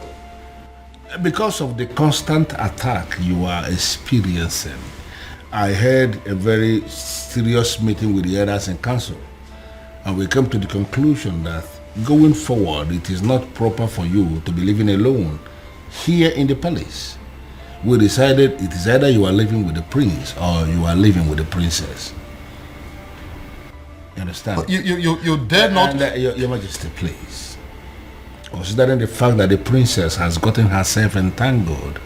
Because of the constant attack you are experiencing, I had a very serious meeting with the elders in council, and we came to the conclusion that going forward, it is not proper for you to be living alone here in the palace. We decided it is either you are living with the prince or you are living with the princess. You understand? But you dare not... And, Your Majesty, please. Considering the fact that the princess has gotten herself entangled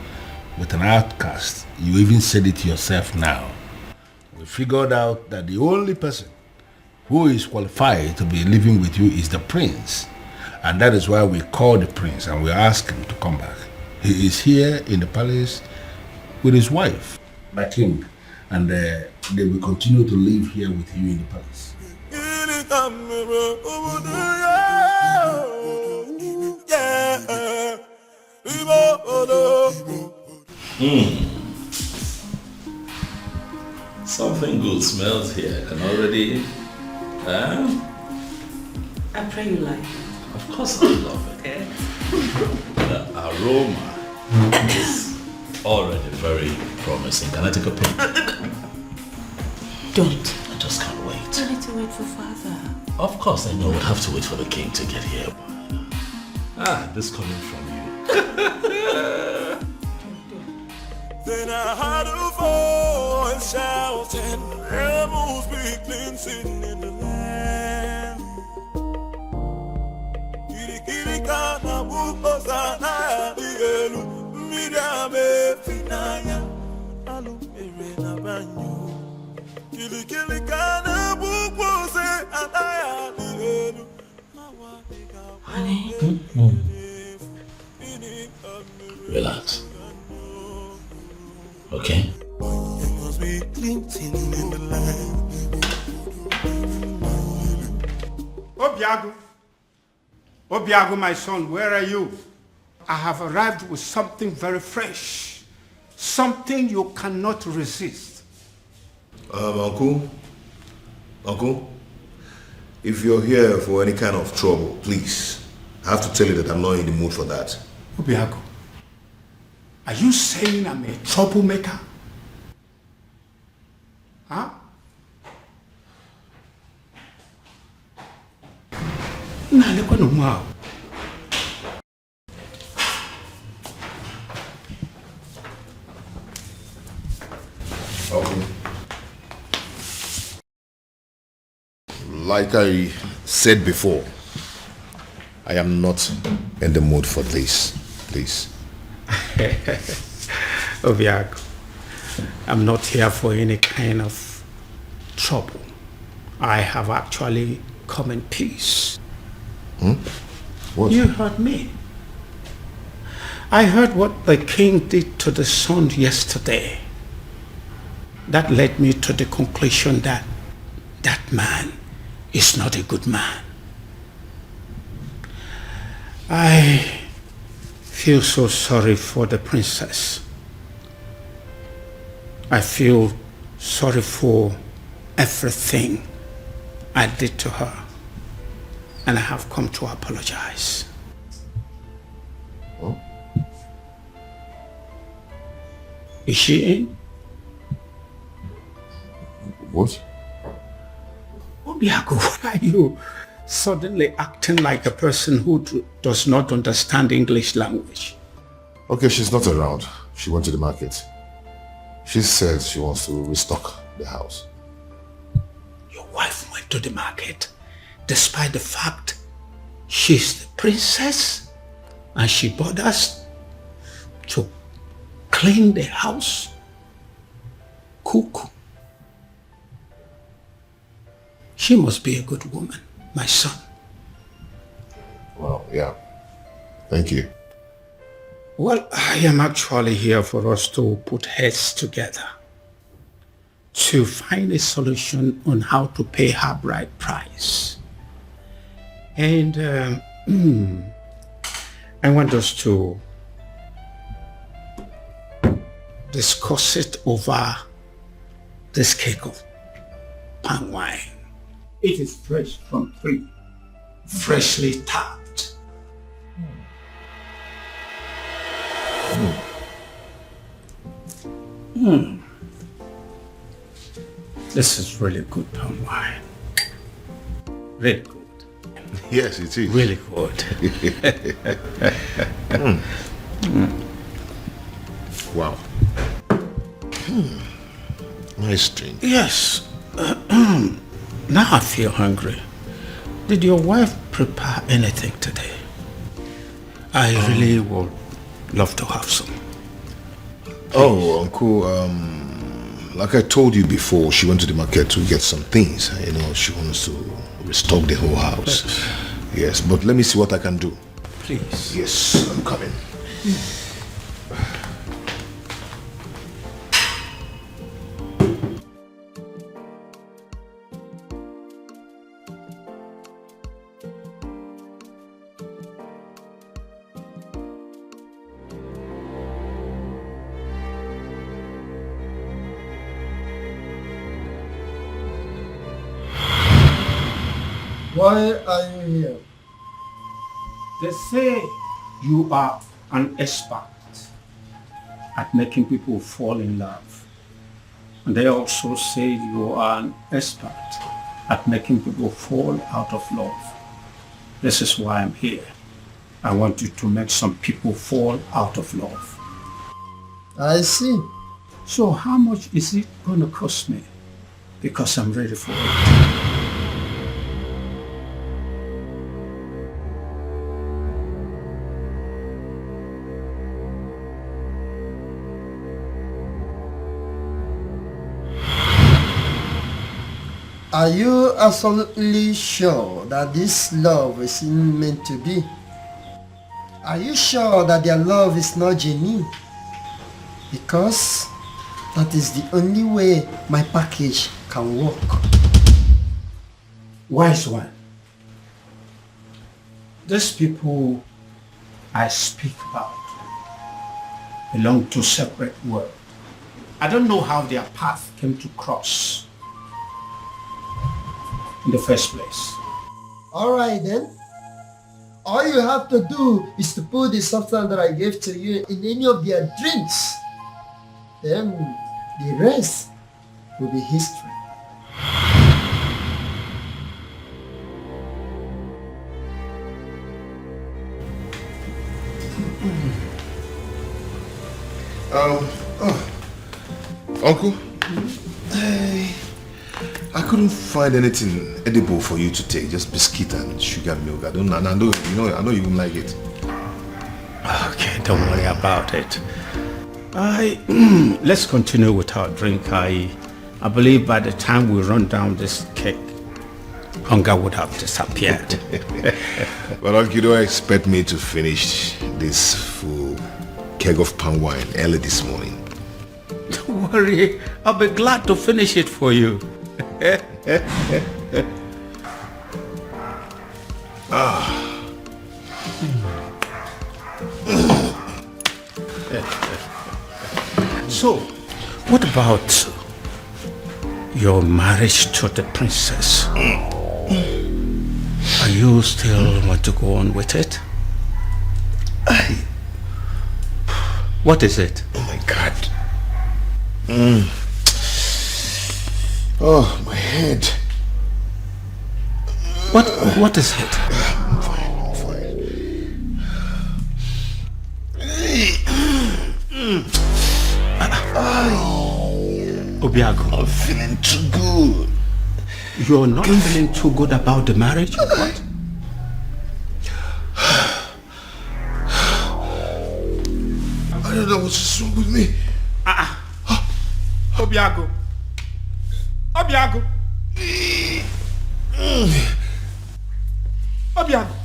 with an outcast, you even said it yourself now. We figured out that the only person who is qualified to be living with you is the prince. And that is why we called the prince and we asked him to come back. He is here in the palace with his wife, my king, and they will continue to live here with you in the palace. Yeah. Something good smells here. I can already... I pray you like it. Of course I love it. Okay. The aroma is already very promising. Can I take a peek? Don't. I just can't wait. I need to wait for father. Of course I know we'll have to wait for the king to get here. This coming from you. Then I heard a voice shouting, rebels be cleansing in the land. Kiri kana buko sana dielu, midame finaya, alu mere na banyo. Kiri kana buko se anaya dielu. Honey. Relax. Okay? Obiago, my son, where are you? I have arrived with something very fresh. Something you cannot resist. Uncle, if you're here for any kind of trouble, please, I have to tell you that I'm not in the mood for that. Obiago, are you saying I'm a troublemaker? Huh? Okay. Like I said before, I am not in the mood for this, please. Obiago, I'm not here for any kind of trouble. I have actually come in peace. What? You heard me. I heard what the king did to the son yesterday. That led me to the conclusion that that man is not a good man. I feel so sorry for the princess. I feel sorry for everything I did to her. And I have come to apologize. Oh? Is she in? What? Obiago, why are you suddenly acting like a person who does not understand English language? Okay, she's not around. She went to the market. She said she wants to restock the house. Your wife went to the market despite the fact she's the princess and she bothers to clean the house, cook. She must be a good woman, my son. Well, yeah. Thank you. Well, I am actually here for us to put heads together to find a solution on how to pay her bride price. And I want us to discuss it over this cake of palm wine. It is fresh from tree, freshly tapped. This is really good palm wine. Really good. Yes, it is. Really good. Wow. Nice drink. Yes. Now I feel hungry. Did your wife prepare anything today? I really would love to have some. Oh, Uncle, like I told you before, she went to the market to get some things. You know, she wants to restock the whole house. Yes, but let me see what I can do. Please. Yes, I'm coming. Why are you here? They say you are an expert at making people fall in love. And they also say you are an expert at making people fall out of love. This is why I'm here. I want you to make some people fall out of love. I see. So how much is it going to cost me? Because I'm ready for it. Are you absolutely sure that this love is meant to be? Are you sure that their love is not genuine? Because that is the only way my package can work. Wise one. These people I speak about belong to separate worlds. I don't know how their path came to cross in the first place. Alright then. All you have to do is to put the substance that I gave to you in any of their drinks. Then the rest will be history. Uncle, I couldn't find anything edible for you to take, just biscuit and sugar milk. I know you won't like it. Okay, don't worry about it. Let's continue with our drink. I believe by the time we run down this cake, hunger would have disappeared. But Uncle, you don't expect me to finish this full keg of palm wine early this morning. Don't worry, I'll be glad to finish it for you. So, what about your marriage to the princess? Are you still want to go on with it? What is it? Oh my God. Oh, my head. What is it? I'm fine. Obiago, I'm feeling too good. You're not feeling too good about the marriage or what? I don't know what's wrong with me. Obiago. Obiago. Obiago.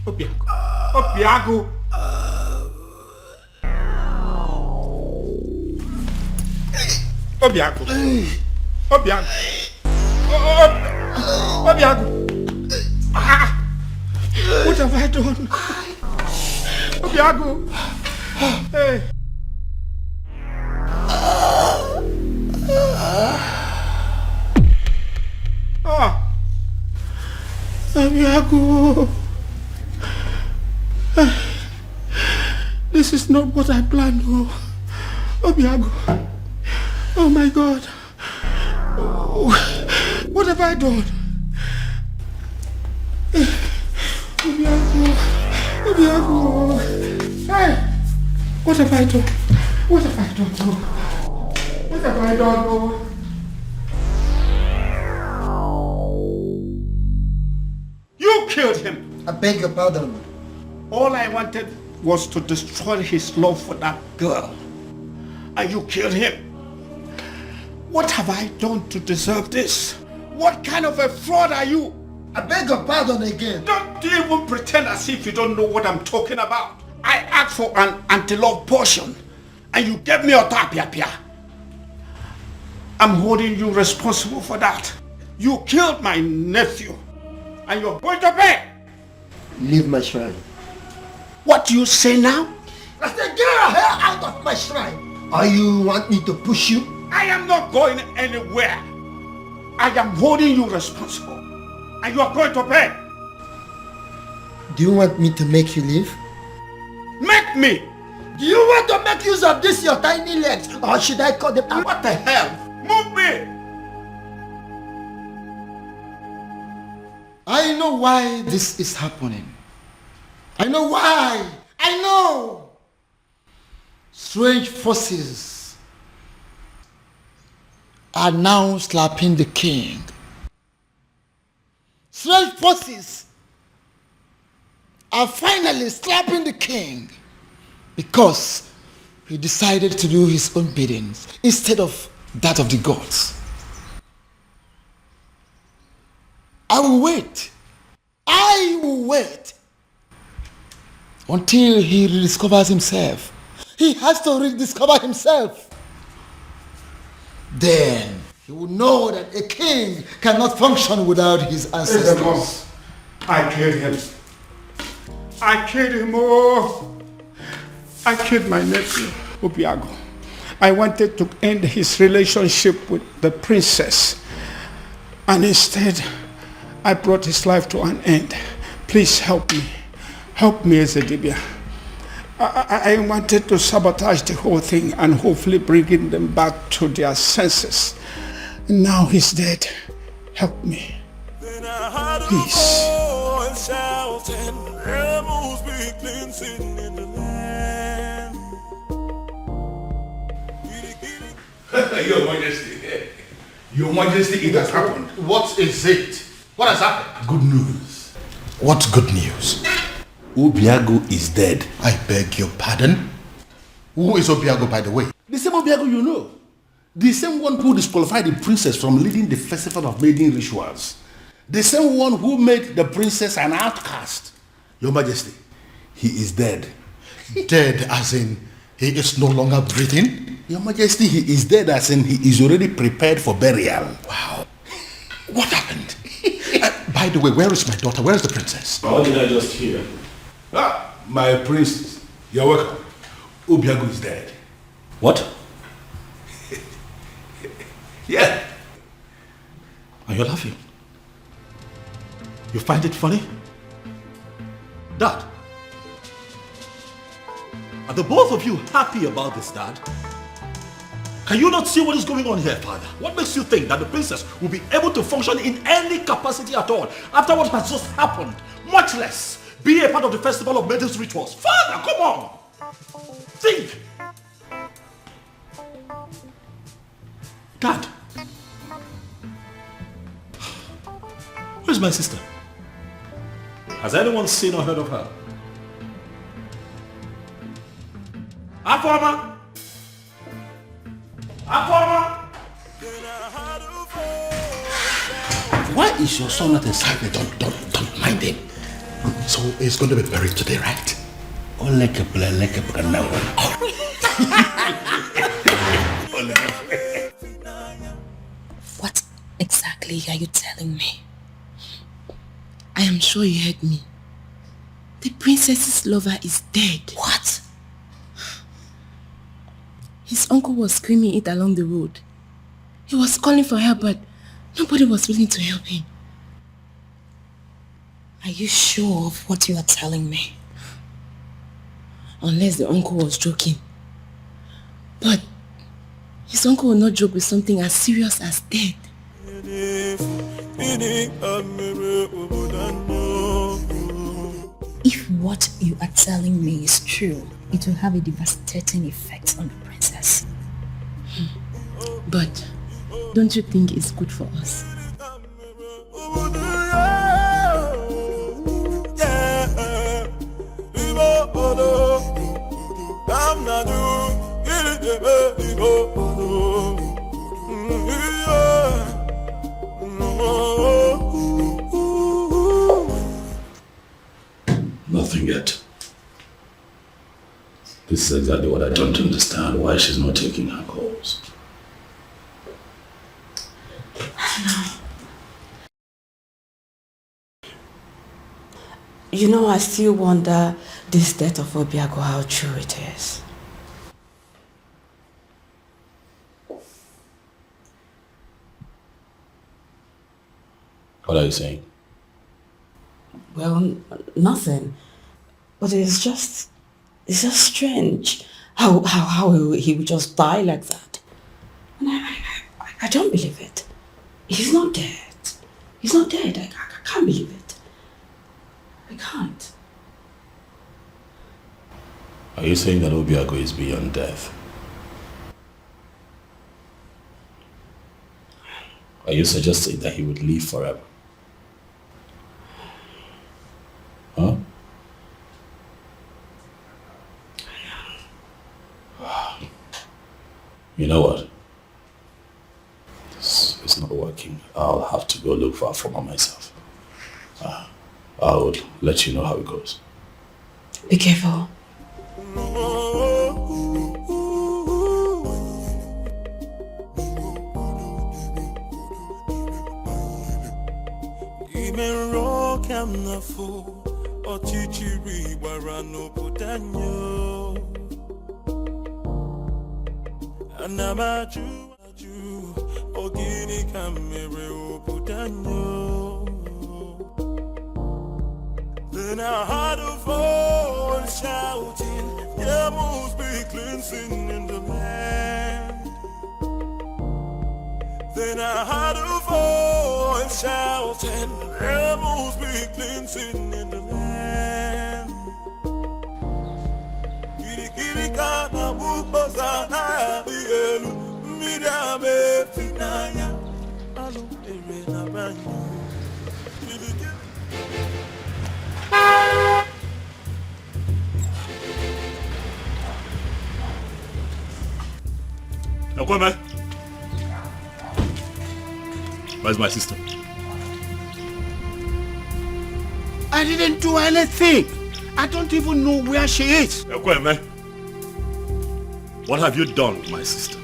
Obiago. Obiago. Obiago. Obiago. Obiago. What have I done? Obiago. Hey. Obiago. This is not what I planned. Obiago. Oh my God. What have I done? Obiago. Hey. What have I done? What have I done? What have I done? You killed him. I beg your pardon. All I wanted was to destroy his love for that girl. And you killed him. What have I done to deserve this? What kind of a fraud are you? I beg your pardon again. Don't even pretend as if you don't know what I'm talking about. I asked for an anti-love potion and you gave me a tapia. I'm holding you responsible for that. You killed my nephew and you're going to pay. Leave my shrine. What do you say now? I said get your hair out of my shrine. Or you want me to push you? I am not going anywhere. I am holding you responsible. And you are going to pay. Do you want me to make you leave? Make me! Do you want to make use of this your tiny legs? Or should I cut them out? What the hell? Move me! I know why this is happening. I know why. I know. Strange forces are now slapping the king. Strange forces are finally slapping the king because he decided to do his own biddings instead of that of the gods. I will wait until he rediscovers himself. He has to rediscover himself. Then he will know that a king cannot function without his ancestors. I killed him. I killed him. Oh, I killed my nephew, Obiago. I wanted to end his relationship with the princess. And instead, I brought his life to an end. Please help me. Help me, Ezedibia. I wanted to sabotage the whole thing and hopefully bringing them back to their senses. Now he's dead. Help me. Please. Your Majesty. Your Majesty, it has happened. What is it? What has happened? Good news. What good news? Obiago is dead. I beg your pardon? Who is Obiago, by the way? The same Obiago you know. The same one who disqualified the princess from leading the festival of maiden rituals. The same one who made the princess an outcast. Your Majesty, he is dead. Dead as in he is no longer breathing? Your Majesty, he is dead as in he is already prepared for burial. Wow. What happened? By the way, where is my daughter? Where is the princess? What did I just hear? Ah, my princess. You're welcome. Obiago is dead. What? Yeah. Are you laughing? You find it funny? Dad, are the both of you happy about this, Dad? Can you not see what is going on here, Father? What makes you think that the princess will be able to function in any capacity at all after what has just happened? Much less be a part of the festival of maidens rituals. Father, come on! Think! Dad, where's my sister? Has anyone seen or heard of her? Afoma! Afoma! Why is your son not inside me? Don't mind him. So he's going to be buried today, right? What exactly are you telling me? I am sure you heard me. The princess's lover is dead. What? His uncle was screaming it along the road. He was calling for help, but nobody was willing to help him. Are you sure of what you are telling me? Unless the uncle was joking. But his uncle will not joke with something as serious as death. If what you are telling me is true, it will have a devastating effect on the princess. But don't you think it's good for us? Nothing yet. This is exactly what I don't understand. Why she's not taking her calls. You know, I still wonder this death of Obiago, how true it is. What are you saying? Well, nothing. But it's just strange how he would just die like that. And I don't believe it. He's not dead. He's not dead. I can't believe it. I can't. Are you saying that Obiago is beyond death? Are you suggesting that he would live forever? Huh? You know what? This is not working. I'll have to go look for Afoma myself. I'll let you know how it goes. Be careful. Ogini kamere obudanyo. Then I heard a voice shouting, there must be cleansing in the land. Then I heard a voice shouting, there must be cleansing in the land. Kiri kana bukosa na bielu. Midame finaya, alu ere na banyo. Ekweme, where's my sister? I didn't do anything. I don't even know where she is. Ekweme, what have you done with my sister?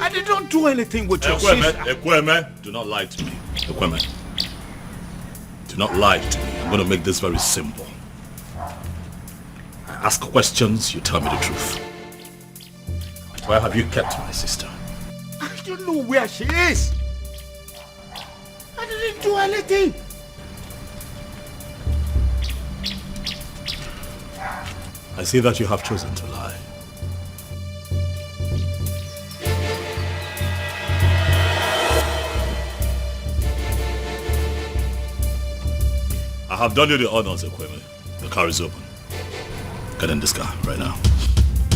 I did not do anything with your sister. Ekweme, do not lie to me. Ekweme, do not lie to me. I'm going to make this very simple. I ask questions, you tell me the truth. Where have you kept my sister? I don't know where she is. I didn't do anything. I see that you have chosen to lie. I have done you the honors, Ekweme. The car is open. Get in this car right now.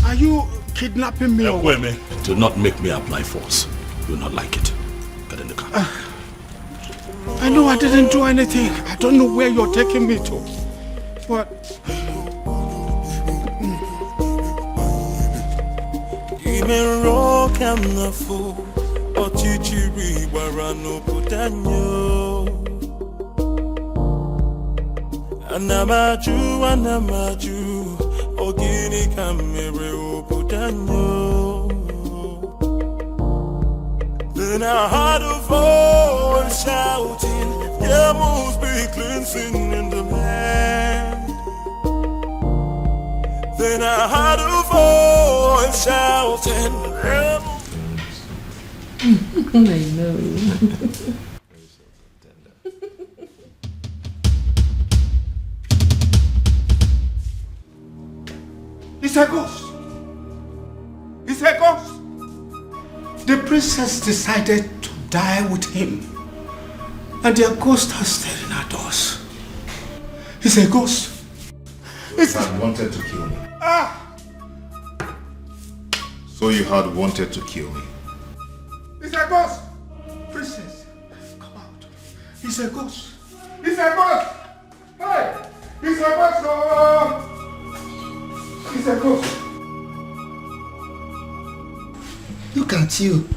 Are you kidnapping me? Ekweme, do not make me apply force. You will not like it. Get in the car. I know I didn't do anything. I don't know where you're taking me to. But... Anamaju, ogini kamere obudanyo. Then I heard a voice shouting, there must be cleansing in the land. Then I heard a voice shouting, I know. It's a ghost. It's a ghost. The princess decided to die with him. And their ghost are staring at us. It's a ghost. It's had wanted to kill me. So you had wanted to kill me. It's a ghost. Princess, come out. It's a ghost. It's a ghost. Hey, it's a ghost. Oh. It's a ghost. Look at you,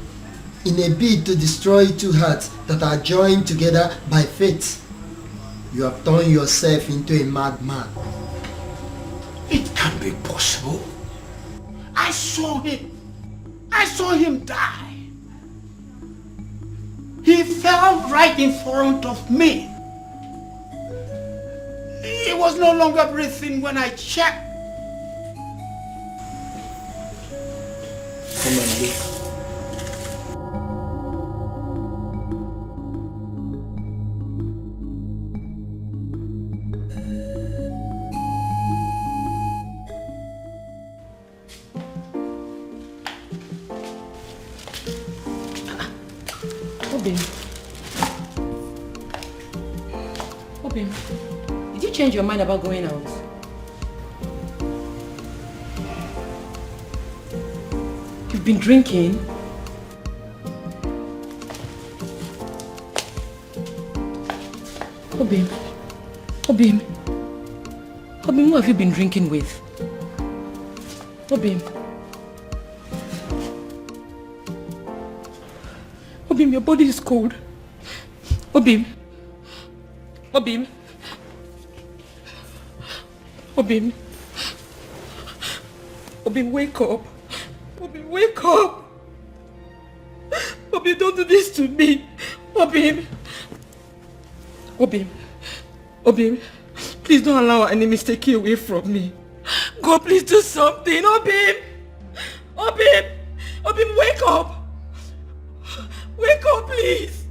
in a bid to destroy two hearts that are joined together by fate. You have turned yourself into a madman. It can't be possible. I saw him. I saw him die. He fell right in front of me. He was no longer breathing when I checked. Come and look. Obim. Obim, did you change your mind about going out? You've been drinking? Obim. Obim. Obim, who have you been drinking with? Obim. Obim, your body is cold. Obim. Obim. Obim. Obim, wake up. Obim, wake up. Obim, don't do this to me. Obim. Obim. Obim. Please don't allow our enemies to take you away from me. God, please do something. Obim. Obim. Obim, wake up. Wake up, please.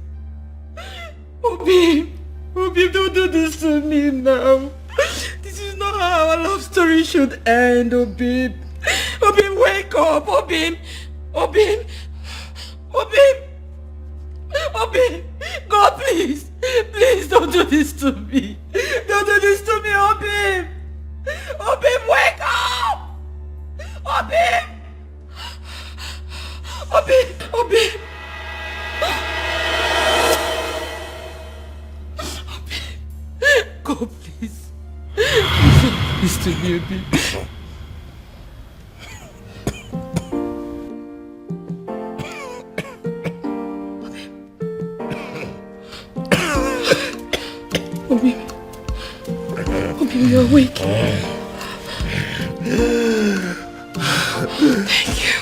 Obim. Obim, don't do this to me now. This is not how our love story should end, Obim. Obim, wake up. Obim. Obim. Obim. Obim. God, please. Please don't do this to me. Don't do this to me, Obim. Obim, wake up. Obim. Obim. Obim. God, please. Please to me, Obim. Obim. Obim, you're awake. Thank you.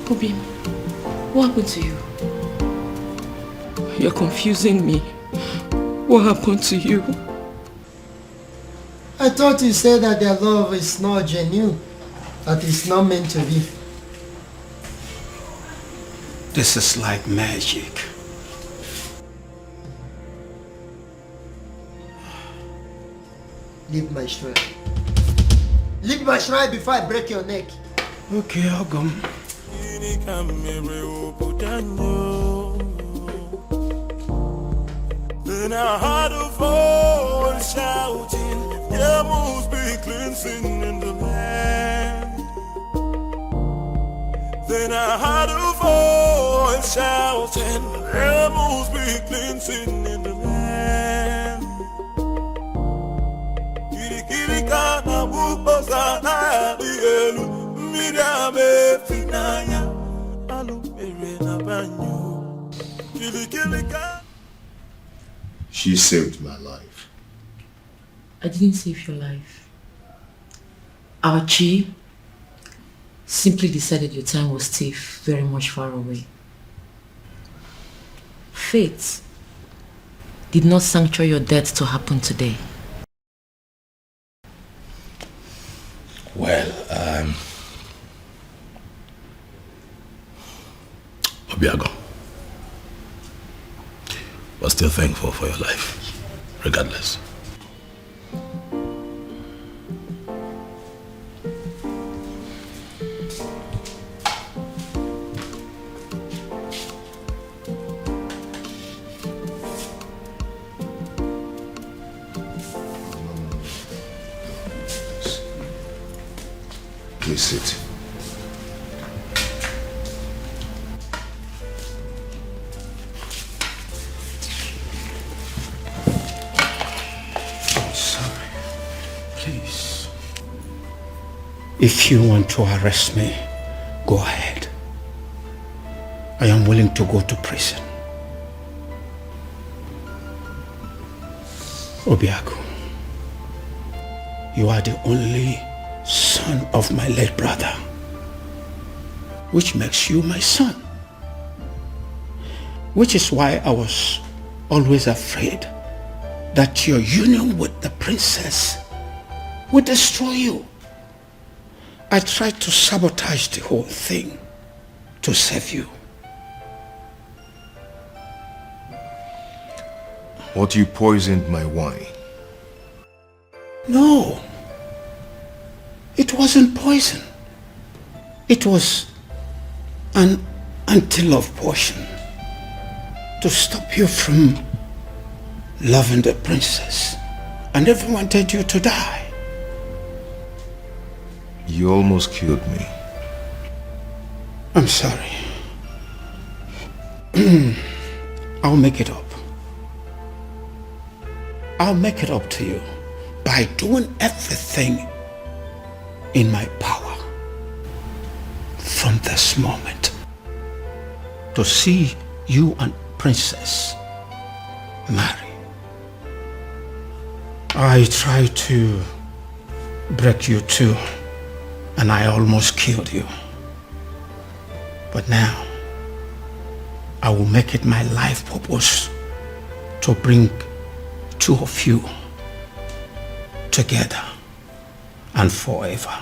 Obim, what happened to you? You're confusing me. What happened to you? I thought you said that their love is not genuine, that it's not meant to be. This is like magic. Leave my shrine. Leave my shrine before I break your neck. Okay, Ogum. Then I heard a voice shouting, there must be cleansing in the land. Then I heard a voice shouting, there must be cleansing in the land. Kirikana bukosa na digelu, midame finaya, alumere na banyo. Kirikirika. She saved my life. I didn't save your life. Our chief simply decided your time was still very much far away. Fate did not sancture your death to happen today. Well, Obiago, we're still thankful for your life, regardless. Please sit. Please. If you want to arrest me, go ahead. I am willing to go to prison. Obiago, you are the only son of my late brother, which makes you my son. Which is why I was always afraid that your union with the princess would destroy you. I tried to sabotage the whole thing to save you. But you poisoned my wine. No. It wasn't poison. It was an anti-love potion to stop you from loving the princess. I never wanted you to die. You almost killed me. I'm sorry. I'll make it up. I'll make it up to you by doing everything in my power from this moment to see you and Princess marry. I tried to break you too, and I almost killed you. But now, I will make it my life purpose to bring two of you together and forever.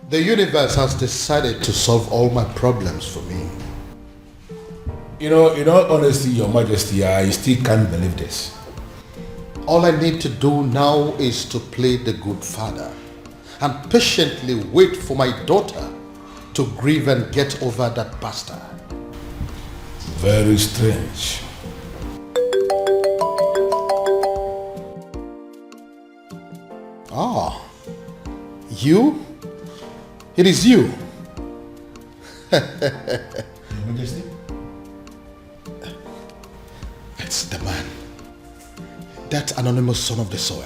The universe has decided to solve all my problems for me. You know, in all honesty, Your Majesty, I still can't believe this. All I need to do now is to play the good father and patiently wait for my daughter to grieve and get over that bastard. Very strange. Ah, you? It is you. Your Majesty? It's the man. That anonymous son of the soil.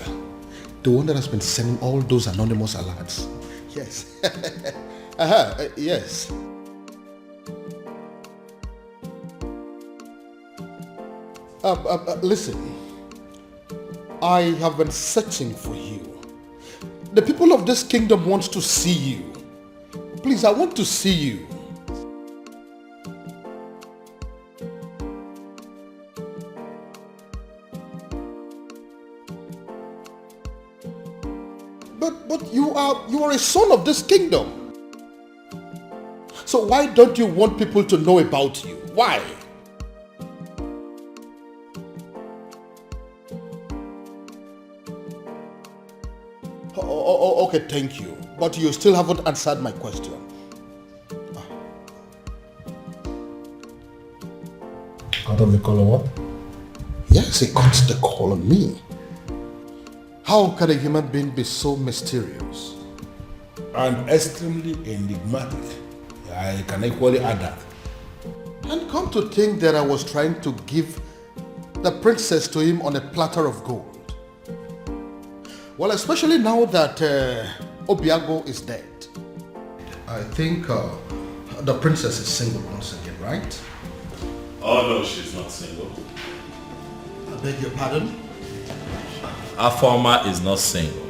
The one that has been sending all those anonymous alerts. Yes. Yes. Listen. I have been searching for you. The people of this kingdom want to see you. Please, I want to see you. But you are a son of this kingdom. So why don't you want people to know about you? Why? Okay, thank you. But you still haven't answered my question. Cut off the call on what? Yes, he cut the call on me. How can a human being be so mysterious? And extremely enigmatic. I can equally add that. And come to think that I was trying to give the princess to him on a platter of gold. Well, especially now that Obiago is dead. I think the princess is single once again, right? Oh no, she's not single. I beg your pardon? Afoma is not single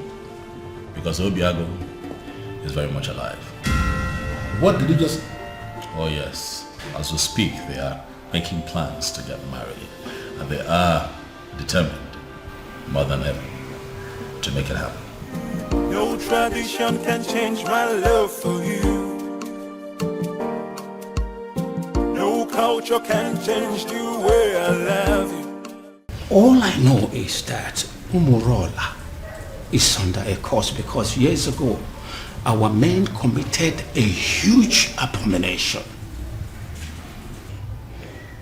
because Obiago is very much alive. What did you just... Oh yes, as we speak, they are making plans to get married and they are determined more than ever to make it happen. No tradition can change my love for you. No culture can change the way I love you. All I know is that Umurola is under a curse because years ago, our men committed a huge abomination.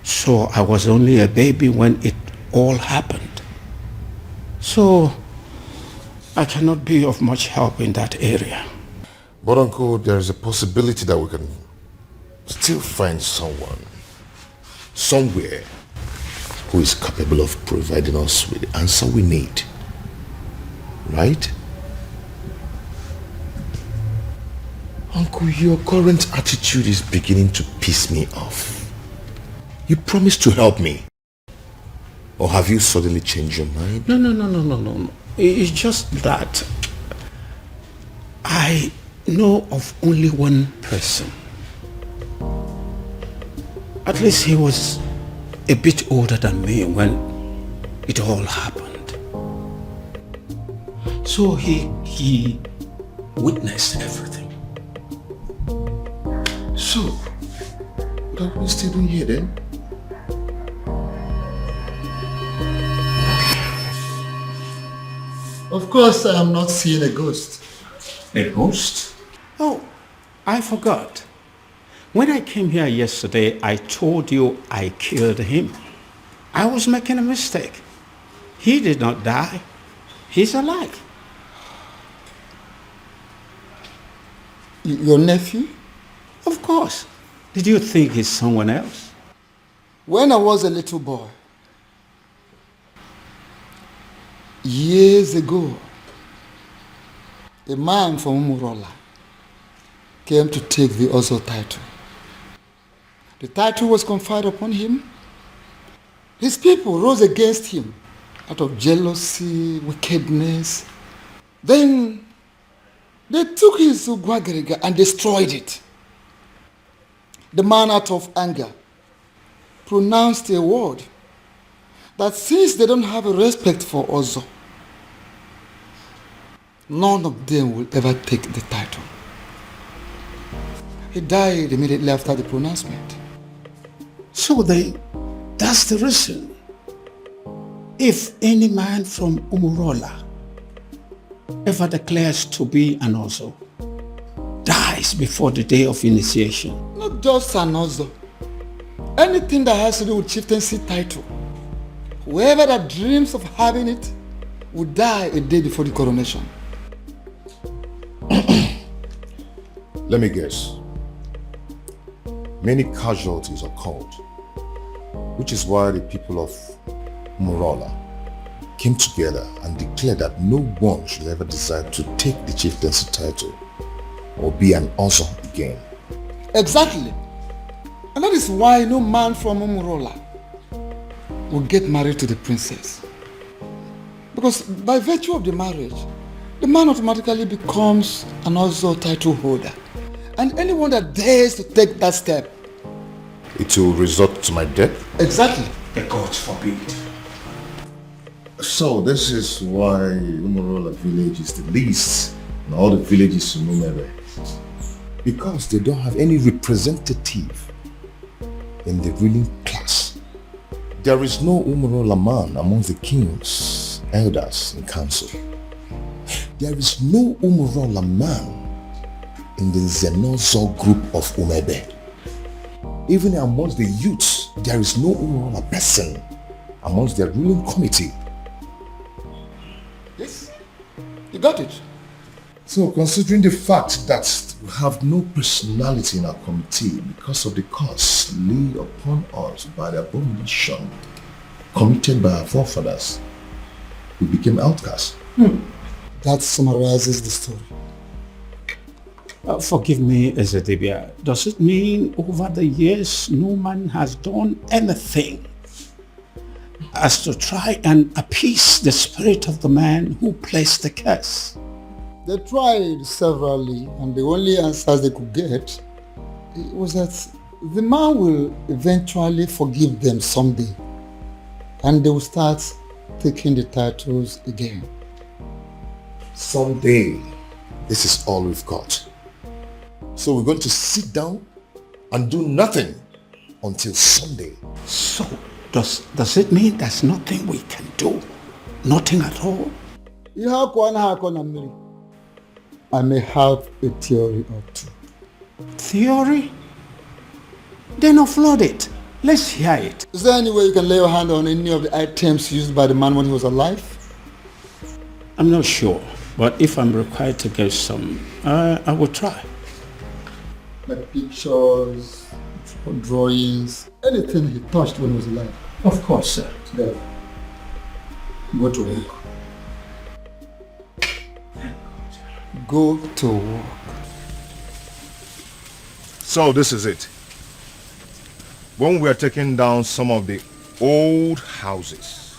So I was only a baby when it all happened. So I cannot be of much help in that area. But Uncle, there is a possibility that we can still find someone, somewhere, who is capable of providing us with the answer we need. Right? Uncle, your current attitude is beginning to piss me off. You promised to help me. Or have you suddenly changed your mind? No. It's just that I know of only one person. At least he was a bit older than me when it all happened. So he witnessed everything. So, what are we still doing here then? Of course, I am not seeing a ghost. A ghost? Oh, I forgot. When I came here yesterday, I told you I killed him. I was making a mistake. He did not die. He's alive. Your nephew? Of course. Did you think he's someone else? When I was a little boy, years ago, a man from Umurola came to take the Ozo title. The title was conferred upon him. His people rose against him out of jealousy, wickedness. Then they took his Ugwagariga and destroyed it. The man, out of anger, pronounced a word that since they don't have a respect for Ozo, none of them will ever take the title. He died immediately after the pronouncement. So that's the reason. If any man from Umurola ever declares to be an Ozo, dies before the day of initiation. Not just an Ozo. Anything that has to do with chieftaincy title. Whoever that dreams of having it will die a day before the coronation. Let me guess. Many casualties occurred, which is why the people of Umurola came together and declared that no one should ever decide to take the chieftaincy title or be an Ozo again. Exactly. And that is why no man from Umurola will get married to the princess. Because by virtue of the marriage, the man automatically becomes an Ozo title holder. And anyone that dares to take that step, it will result to my death? Exactly. The gods forbid. So this is why Umurola village is the least in all the villages in Umebe. Because they don't have any representative in the ruling class. There is no Umurola man among the kings, elders, and council. There is no Umurola man in the Zenozo group of Umebe. Even amongst the youths, there is no Umurola person amongst their ruling committee. Yes, you got it. So considering the fact that we have no personality in our committee because of the curse laid upon us by the abomination committed by our forefathers, we became outcasts. That summarizes the story. Forgive me, Ezedibia. Does it mean over the years no man has done anything as to try and appease the spirit of the man who placed the curse? They tried severally, and the only answers they could get was that the man will eventually forgive them someday, and they will start taking the titles again. Someday, this is all we've got. So we're going to sit down and do nothing until Sunday. So, does it mean there's nothing we can do? Nothing at all? I may have a theory or two. Theory? Then offload it. Let's hear it. Is there any way you can lay your hand on any of the items used by the man when he was alive? I'm not sure, but if I'm required to get some, I will try. Like pictures, drawings, anything he touched when he was alive. Of course, sir. There. Go to work. Go to work. So this is it. When we are taking down some of the old houses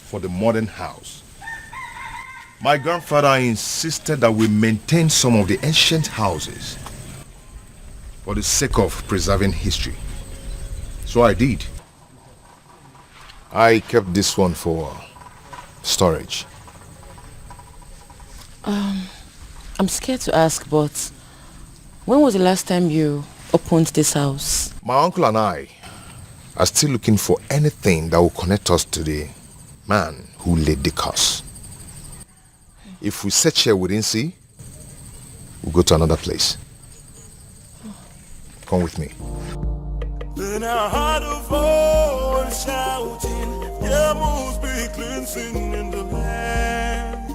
for the modern house, my grandfather insisted that we maintain some of the ancient houses for the sake of preserving history. So I did. I kept this one for storage. I'm scared to ask, but when was the last time you upon this house. My uncle and I are still looking for anything that will connect us to the man who laid the curse. If we search here we didn't see, we'll go to another place. Come with me. Then I heard a voice shouting, there must be cleansing in the land.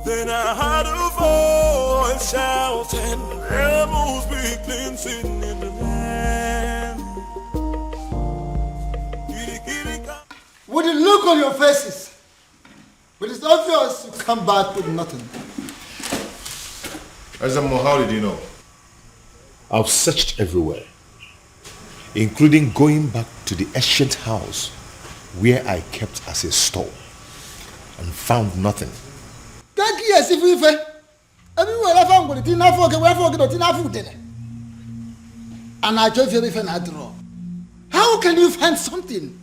Then I heard a voice shouting, there must be cleansing in the land. With the look on your faces, but it's obvious you come back with nothing. Ezemo, how did you know? I've searched everywhere, including going back to the ancient house where I kept as a store and found nothing. Thank you, as if we everywhere I found it, didn't forget where I forget or didn't food. And I just feel if I draw. How can you find something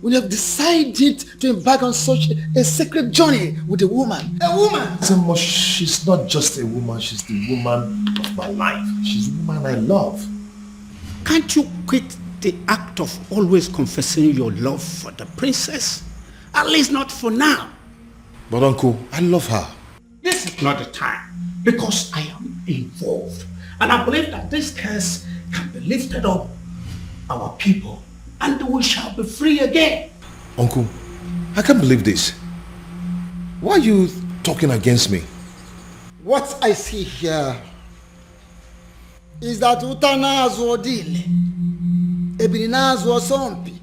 when you have decided to embark on such a sacred journey with a woman? A woman! Ezemo, she's not just a woman, she's the woman of my life. She's the woman I love. Can't you quit the act of always confessing your love for the princess? At least not for now. But uncle, I love her. This is not the time, because I am involved. And I believe that this curse can be lifted up our people, and we shall be free again. Uncle, I can't believe this. Why are you talking against me? What I see here is that Utanazo Dile, Ebinazo Sompi,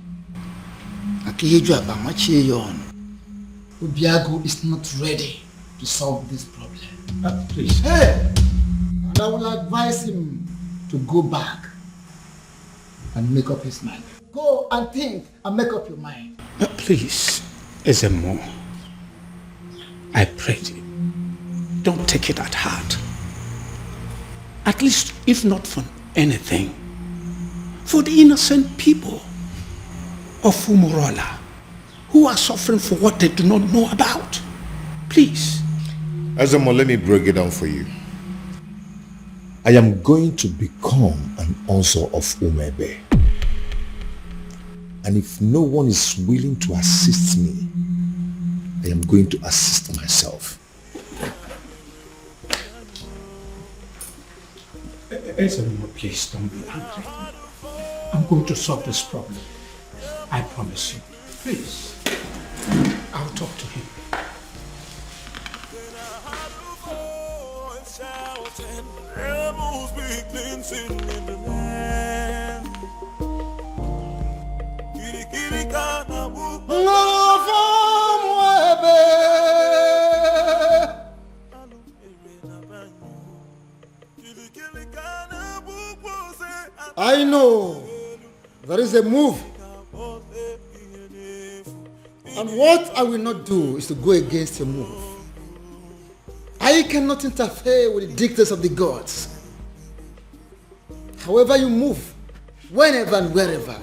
Akiyeju Abamachiyon, Ubiago is not ready to solve this problem. Please. Hey! And I will advise him to go back and make up his mind. Go and think and make up your mind. Please, Ezemo, I pray you, don't take it at heart. At least, if not for anything, for the innocent people of Umurola who are suffering for what they do not know about. Please. Ezemo, let me break it down for you. I am going to become an Ozo of Umebe. And if no one is willing to assist me, I am going to assist myself. Ezemo, please don't be angry. I'm going to solve this problem. I promise you. Please. I'll talk to him. There must be cleansing in the land. I know there is a move. And what I will not do is to go against your move. I cannot interfere with the dictates of the gods. However you move, whenever and wherever,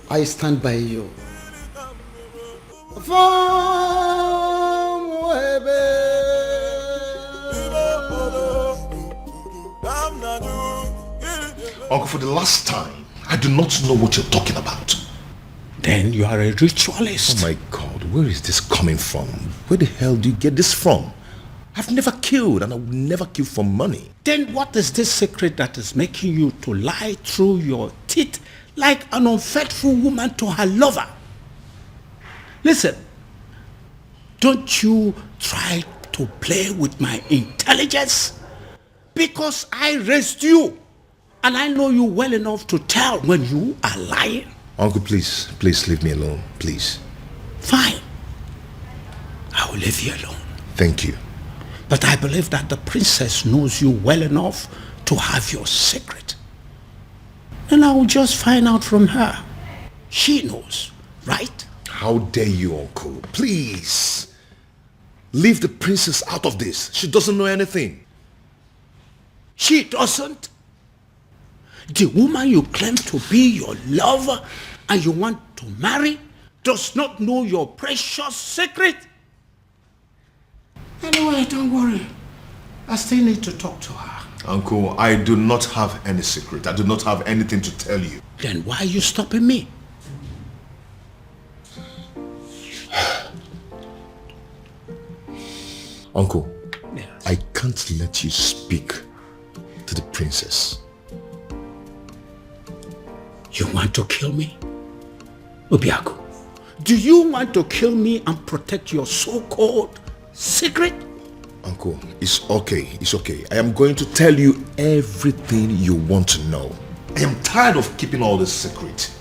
I stand by you. Uncle, for the last time, I do not know what you're talking about. Then you are a ritualist. Oh my God, where is this coming from? Where the hell do you get this from? I've never killed and I will never kill for money. Then what is this secret that is making you to lie through your teeth like an unfaithful woman to her lover? Listen, don't you try to play with my intelligence, because I raised you and I know you well enough to tell when you are lying. Uncle, please leave me alone, please. Fine. I will leave you alone. Thank you. But I believe that the princess knows you well enough to have your secret. And I will just find out from her. She knows, right? How dare you, Uncle? Please. Leave the princess out of this. She doesn't know anything. She doesn't? The woman you claim to be your lover and you want to marry does not know your precious secret? Anyway, don't worry. I still need to talk to her. Uncle, I do not have any secret. I do not have anything to tell you. Then why are you stopping me? Uncle, I can't let you speak to the princess. You want to kill me? Obiaku, do you want to kill me and protect your so-called secret? Uncle, it's okay. It's okay. I am going to tell you everything you want to know. I am tired of keeping all this secret.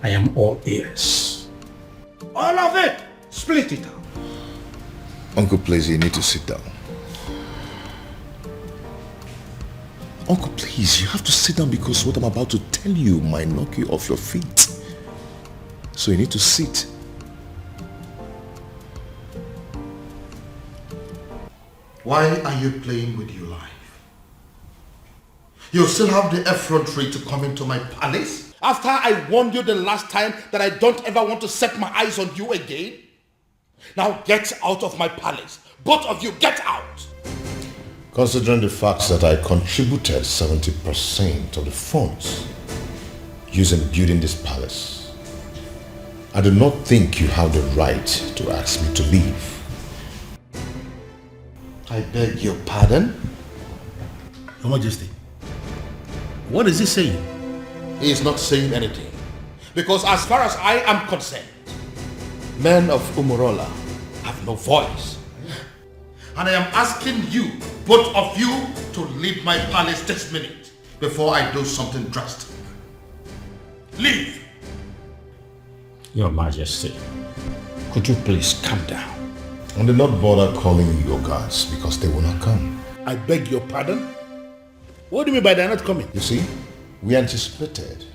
I am all ears. All of it! Split it out. Uncle, please, you need to sit down. Uncle, please, you have to sit down because what I'm about to tell you might knock you off your feet. So you need to sit. Why are you playing with your life? You still have the effrontery to come into my palace? After I warned you the last time that I don't ever want to set my eyes on you again? Now get out of my palace. Both of you, get out! Considering the fact that I contributed 70% of the funds used in building this palace, I do not think you have the right to ask me to leave. I beg your pardon? Your Majesty, what is he saying? He is not saying anything. Because as far as I am concerned, men of Umurola have no voice. And I am asking you, both of you, to leave my palace this minute before I do something drastic. Leave! Your Majesty, could you please calm down? And do not bother calling your guards because they will not come. I beg your pardon? What do you mean by they're not coming? You see, we anticipated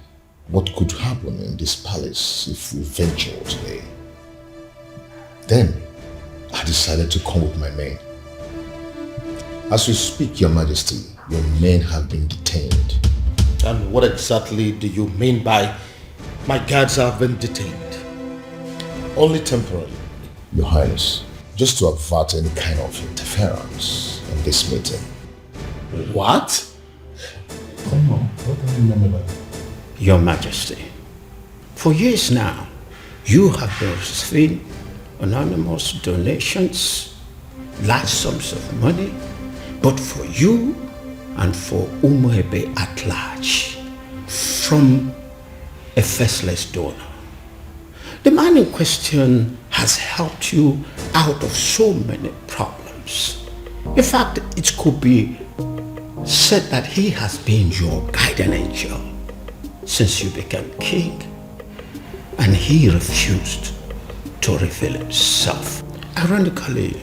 what could happen in this palace if we ventured today. Then, I decided to come with my men. As we speak, Your Majesty, your men have been detained. And what exactly do you mean by my guards have been detained? Only temporarily, Your Highness, just to avert any kind of interference in this meeting. What? Come on, what do you remember by that? Your Majesty, for years now, you have been receiving anonymous donations, large sums of money, but for you and for Umuebe at large, from a faceless donor. The man in question has helped you out of so many problems. In fact, it could be said that he has been your guardian angel since you became king, and he refused to reveal himself. Ironically,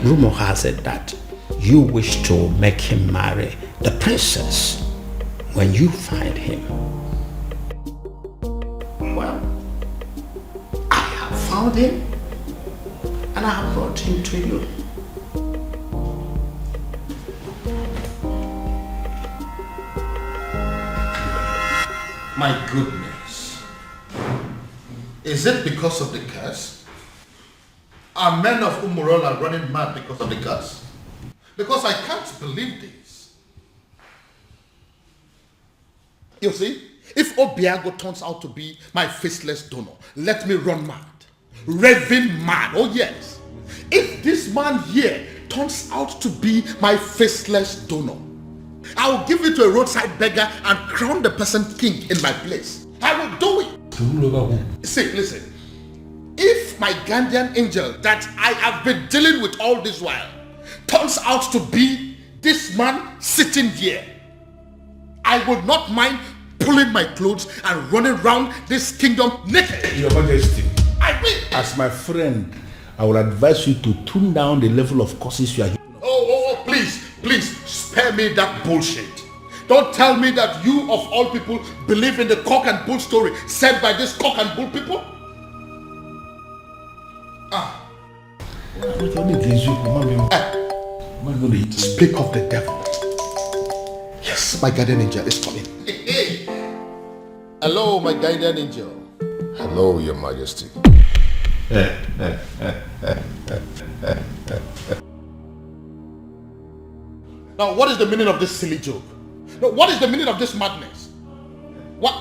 rumor has it that you wish to make him marry the princess when you find him. Well, I have found him and I have brought him to you. My goodness. Is it because of the curse? Are men of Umurola running mad because of the curse? Because I can't believe this. You see, if Obiago turns out to be my faceless donor, let me run mad. Raving mad, oh yes. If this man here turns out to be my faceless donor, I'll give it to a roadside beggar and crown the person king in my place. I will do it. See, listen. If my guardian angel that I have been dealing with all this while turns out to be this man sitting here, I would not mind pulling my clothes and running around this kingdom naked. Your Majesty, I will. as my friend, I would advise you to tune down the level of curses you are. Oh, please, spare me that bullshit. Don't tell me that you of all people believe in the cock and bull story said by this cock and bull people. Speak of the devil. Yes, my guardian angel is coming. Hey. Hello, my guardian angel. Hello, Your Majesty. Now, what is the meaning of this silly joke? No, what is the meaning of this madness? What?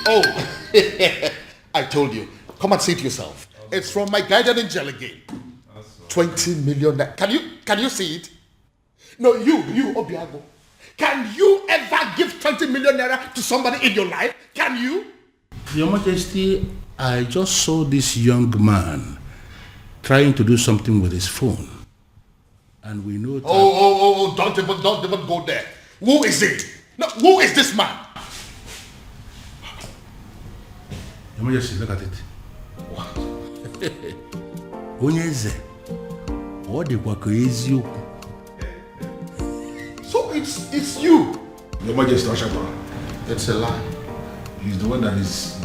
Oh, I told you. Come and see it yourself. It's from my guardian angel again. 20 million. Can you see it? No, you, Obiago. Can you ever give 20 million naira to somebody in your life? Can you? Your Majesty, I just saw this young man trying to do something with his phone. And we know that... Oh, don't even go there. Who is it? No, who is this man? Your Majesty, look at it. What? Onyeze. What the eziokwu? So it's you. Your Majesty, it's a lie. He's the one that is...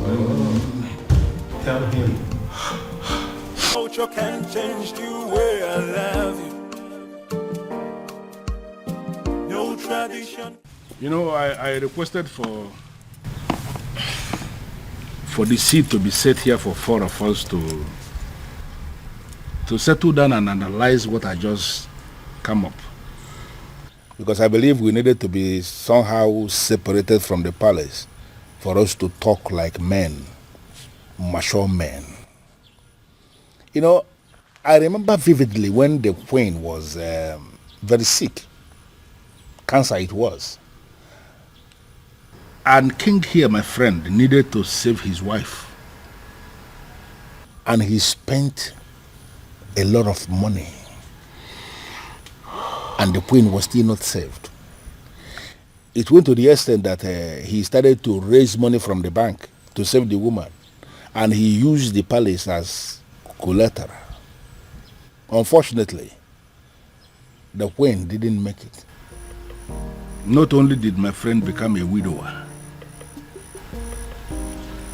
Tell him. Culture can change the way I love you. No tradition. You know, I requested for the seat to be set here for 4 of us to settle down and analyze what I just come up. Because I believe we needed to be somehow separated from the palace for us to talk like men, mature men. You know, I remember vividly when the queen was very sick. Cancer it was. And King here, my friend, needed to save his wife. And he spent a lot of money. And the queen was still not saved. It went to the extent that he started to raise money from the bank to save the woman. And he used the palace as collateral. Unfortunately, the queen didn't make it. Not only did my friend become a widower,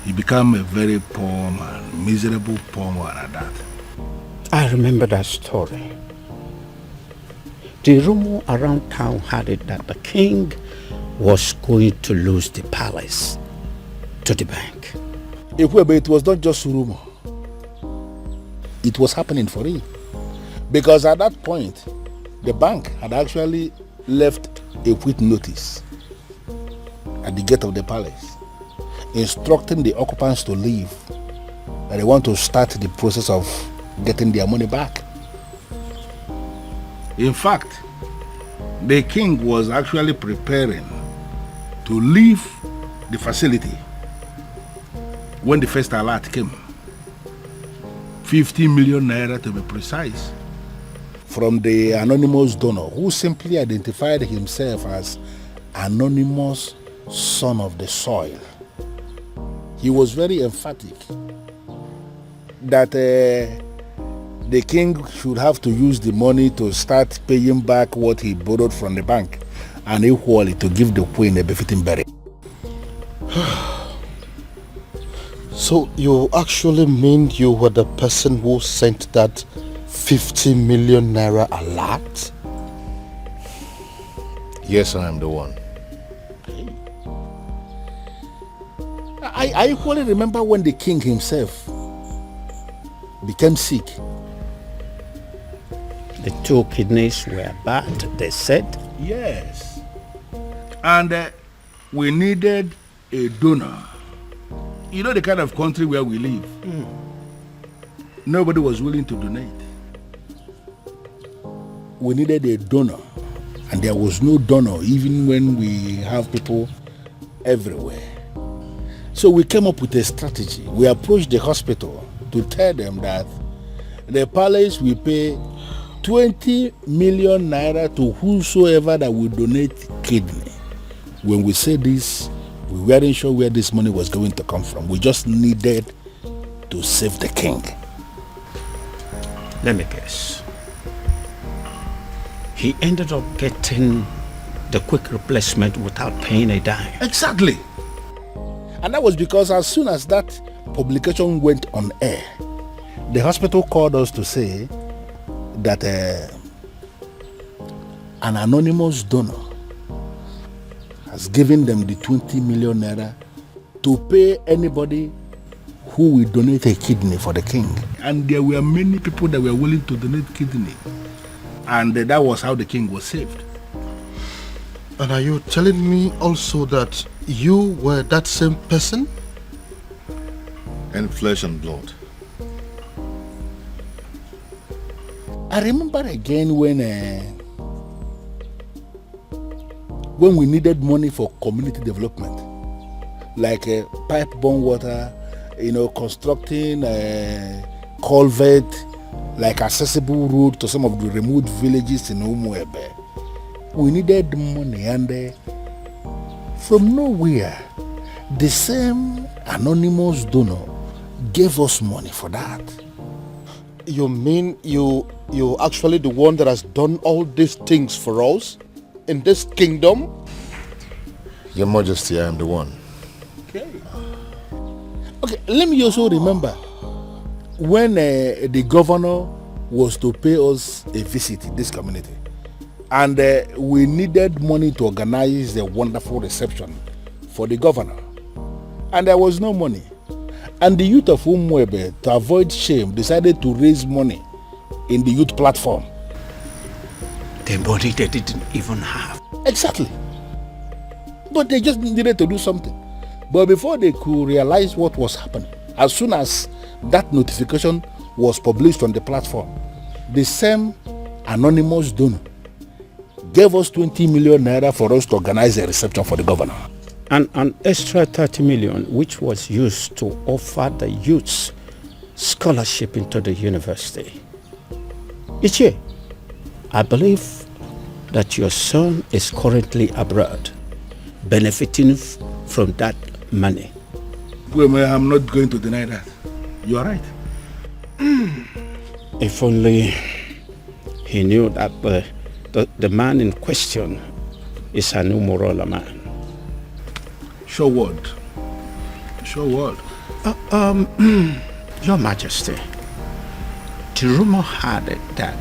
he became a very poor man, miserable poor man at that. I remember that story. The rumor around town had it that the king was going to lose the palace to the bank. It was not just rumor. It was happening for real. Because at that point, the bank had actually left a quit notice at the gate of the palace, instructing the occupants to leave, that they want to start the process of getting their money back. In fact, the king was actually preparing to leave the facility when the first alert came. 50 million naira to be precise. From the anonymous donor who simply identified himself as anonymous son of the soil. He was very emphatic that the king should have to use the money to start paying back what he borrowed from the bank and equally to give the queen a befitting burial. So you actually mean you were the person who sent that 50 million naira alert? Yes, I am the one. I equally remember when the king himself became sick. The 2 kidneys were bad, they said. Yes. And we needed a donor. You know the kind of country where we live. Nobody was willing to donate. We needed a donor, and there was no donor even when we have people everywhere. So we came up with a strategy. We approached the hospital to tell them that the palace will pay 20 million naira to whosoever that will donate kidney. When we said this, we weren't sure where this money was going to come from. We just needed to save the king. Let me guess. He ended up getting the quick replacement without paying a dime. Exactly. And that was because as soon as that publication went on air, the hospital called us to say that an anonymous donor has given them the 20 million naira to pay anybody who will donate a kidney for the king. And there were many people that were willing to donate kidney. And that was how the king was saved. And are you telling me also that you were that same person? In flesh and blood. I remember again when we needed money for community development, like pipe-borne water, constructing a culvert, like accessible road to some of the remote villages in Umuebe. We needed money, and from nowhere, the same anonymous donor gave us money for that. You mean you actually the one that has done all these things for us in this kingdom? Your Majesty, I am the one. Okay, let me also remember when the governor was to pay us a visit in this community, and we needed money to organize a wonderful reception for the governor, and there was no money. And the youth of Umuebe, to avoid shame, decided to raise money in the youth platform. The money they didn't even have. Exactly. But they just needed to do something. But before they could realize what was happening, as soon as that notification was published on the platform, the same anonymous donor gave us 20 million naira for us to organize a reception for the governor. And an extra 30 million, which was used to offer the youths scholarship into the university. Ichie, I believe that your son is currently abroad, benefiting from that money. Well, I'm not going to deny that. You are right. If only he knew that the man in question is an Umurola man. Sure word. Sure word. Your Majesty, the rumor had it that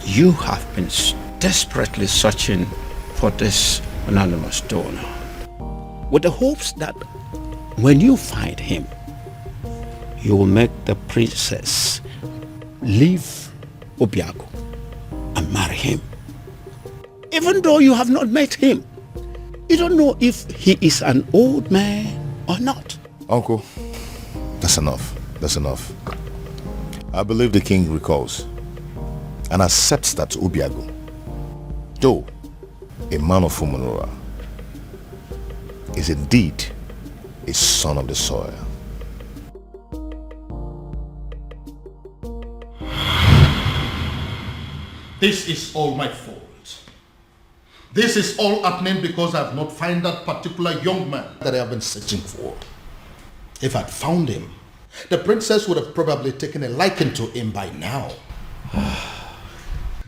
you have been desperately searching for this anonymous donor, with the hopes that when you find him, you will make the princess leave Obiago and marry him. Even though you have not met him, you don't know if he is an old man or not. Uncle, that's enough. That's enough. I believe the king recalls and accepts that Obiago, though a man of Umurola, is indeed a son of the soil. This is all my fault. This is all happening because I have not found that particular young man that I have been searching for. If I'd found him, the princess would have probably taken a liking to him by now.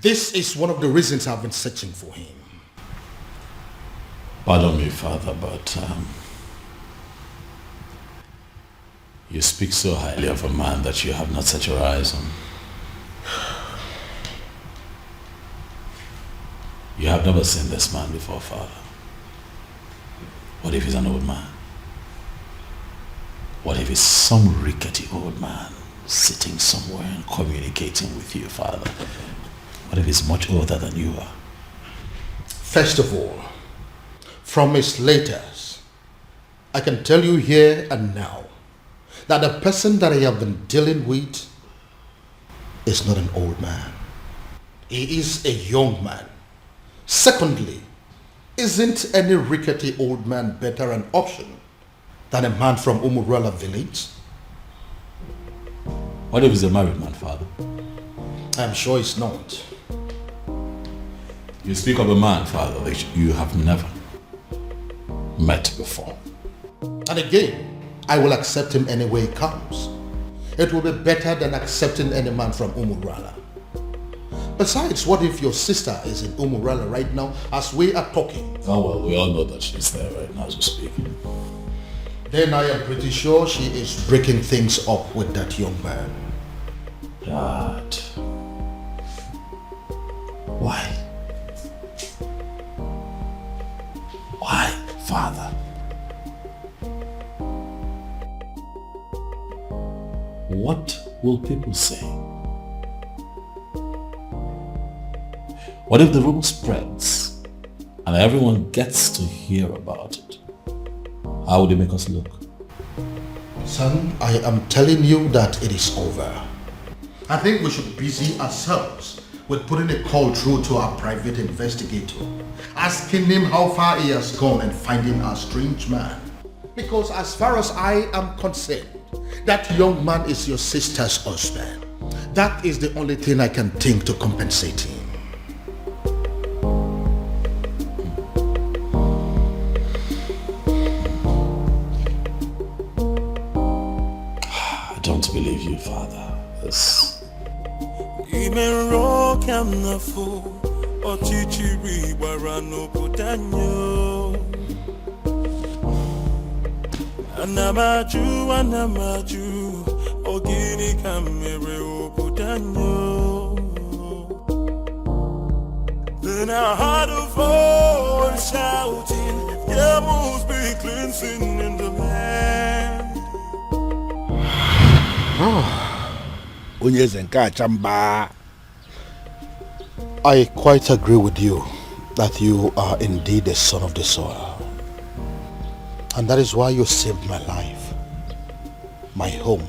This is one of the reasons I've been searching for him. Pardon me, Father, but you speak so highly of a man that you have not set your eyes on. You have never seen this man before, Father. What if he's an old man? What if he's some rickety old man sitting somewhere and communicating with you, Father? What if he's much older than you are? First of all, from his letters, I can tell you here and now that the person that I have been dealing with is not an old man. He is a young man. Secondly, isn't any rickety old man better an option than a man from Umurola village? What if he's a married man, Father? I'm sure he's not. You speak of a man, Father, that you have never met before. And again, I will accept him any way he comes. It will be better than accepting any man from Umurola. Besides, what if your sister is in Umurola right now as we are talking? Oh well, we all know that she's there right now as we speak. Then I am pretty sure she is breaking things up with that young man. Dad. Why? Why, Father? what will people say? What if the rumor spreads and everyone gets to hear about it? How would it make us look? Son, I am telling you that it is over. I think we should busy ourselves with putting a call through to our private investigator, asking him how far he has gone in finding our strange man. Because as far as I am concerned, that young man is your sister's husband. That is the only thing I can think to compensate him. I don't believe you, Father. Anamaju, ogini kamere obudanyo. Then I heard a voice shouting, there must be cleansing in the land. I quite agree with you that you are indeed the son of the soil. And that is why you saved my life, my home,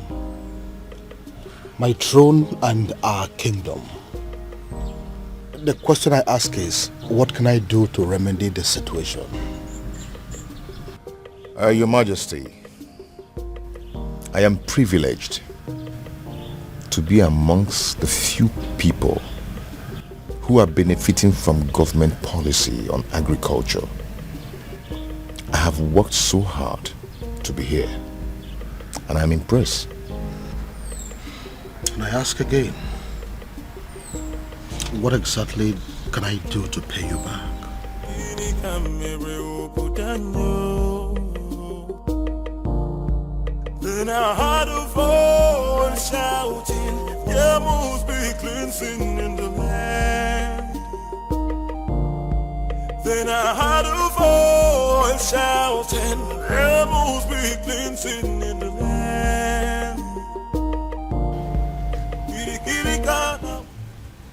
my throne and our kingdom. The question I ask is, what can I do to remedy the situation? Your Majesty, I am privileged to be amongst the few people who are benefiting from government policy on agriculture. I have worked so hard to be here, and I'm impressed. And I ask again, what exactly can I do to pay you back? Then I heard a voice shouting, there must be cleansing in the land. Then I heard a voice shouting, there must be cleansing in the land.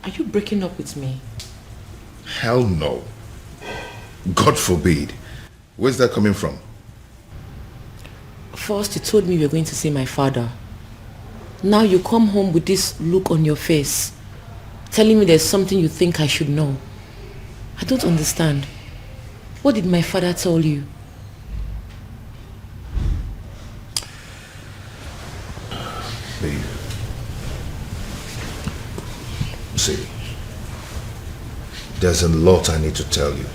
Are you breaking up with me? Hell no. God forbid. Where's that coming from? First you told me you were going to see my father. Now you come home with this look on your face, telling me there's something you think I should know. I don't understand. What did my father tell you? Babe. See, there's a lot I need to tell you.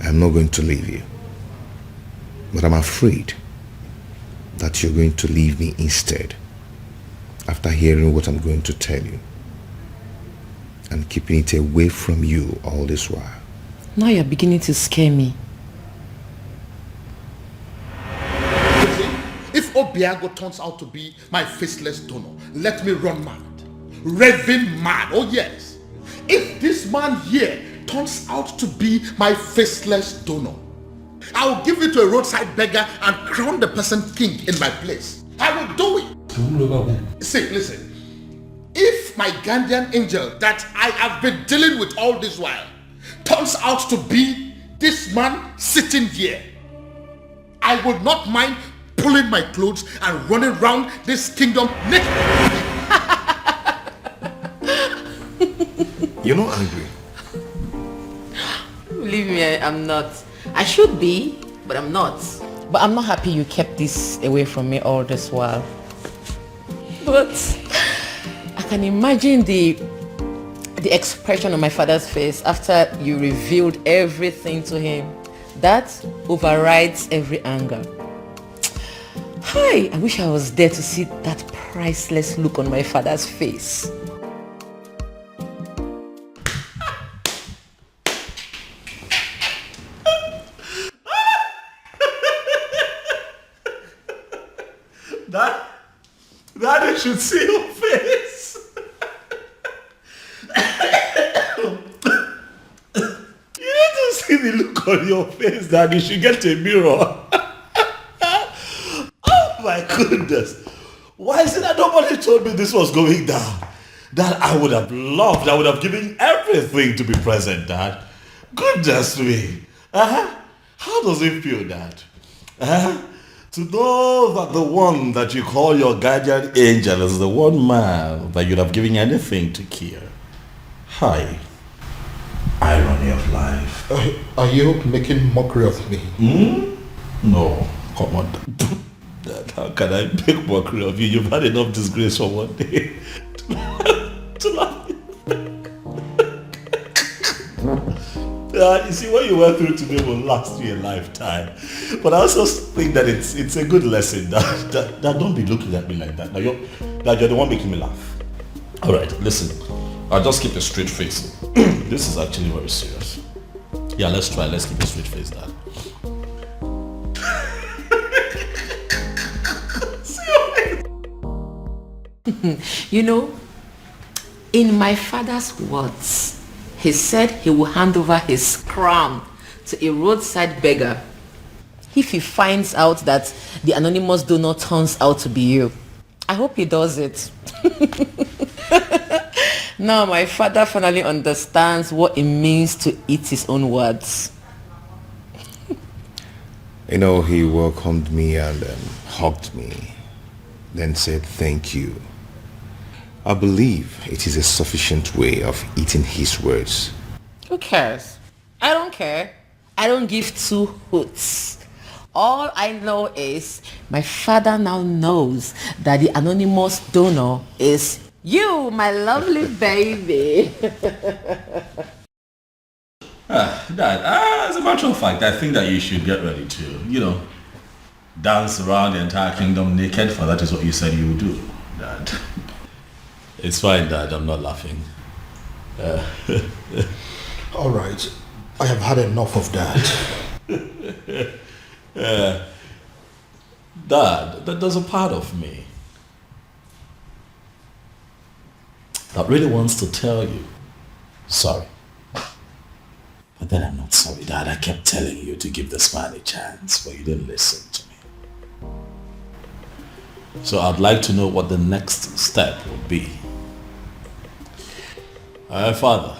I'm not going to leave you, but I'm afraid that you're going to leave me instead after hearing what I'm going to tell you and keeping it away from you all this while. Now you're beginning to scare me. If Obiago turns out to be my faceless donor, let me run mad. Raving mad, oh yes. If this man here turns out to be my faceless donor, I will give it to a roadside beggar and crown the person king in my place. I will do it. See, listen. If my guardian angel that I have been dealing with all this while turns out to be this man sitting here, I would not mind pulling my clothes and running around this kingdom naked. You're not angry. Believe me, I'm not. I should be, but I'm not. But I'm not happy you kept this away from me all this while. But I can imagine the expression on my father's face after you revealed everything to him. That overrides every anger. Hi, I wish I was there to see that priceless look on my father's face. Daddy should see your face. You need to see the look on your face, Daddy. You should get a mirror. Oh My goodness. Why is it that nobody told me this was going down? Dad, I would have loved, I would have given everything to be present, Dad. Goodness me. How does it feel, Dad? To know that the one that you call your guardian angel is the one man that you'd have given anything to kill. Hi. Irony of life. Are you making mockery of me? No, come on. Dad, how can I make mockery of you? You've had enough disgrace for one day to laugh. You see, what you went through today will last you a lifetime. But I also think that it's a good lesson. That don't be looking at me like that. Now you're the one making me laugh. All right, listen. I'll just keep a straight face. This is actually very serious. Yeah, let's try. Let's keep a straight face, Dad. You know, in my father's words, he said he will hand over his crown to a roadside beggar if he finds out that the anonymous donor turns out to be you. I hope he does it. Now my father finally understands what it means to eat his own words. You know, he welcomed me and hugged me, then said thank you. I believe it is a sufficient way of eating his words. Who cares? I don't care. I don't give two hoots. All I know is my father now knows that the anonymous donor is you, my lovely baby. Dad, as a matter of fact, I think that you should get ready to, dance around the entire kingdom naked, for that is what you said you would do, Dad. It's fine, Dad. I'm not laughing. All right. I have had enough of that. Dad, there's a part of me that really wants to tell you sorry. But then I'm not sorry, Dad. I kept telling you to give this man a chance, but you didn't listen to me. So I'd like to know what the next step would be. Father,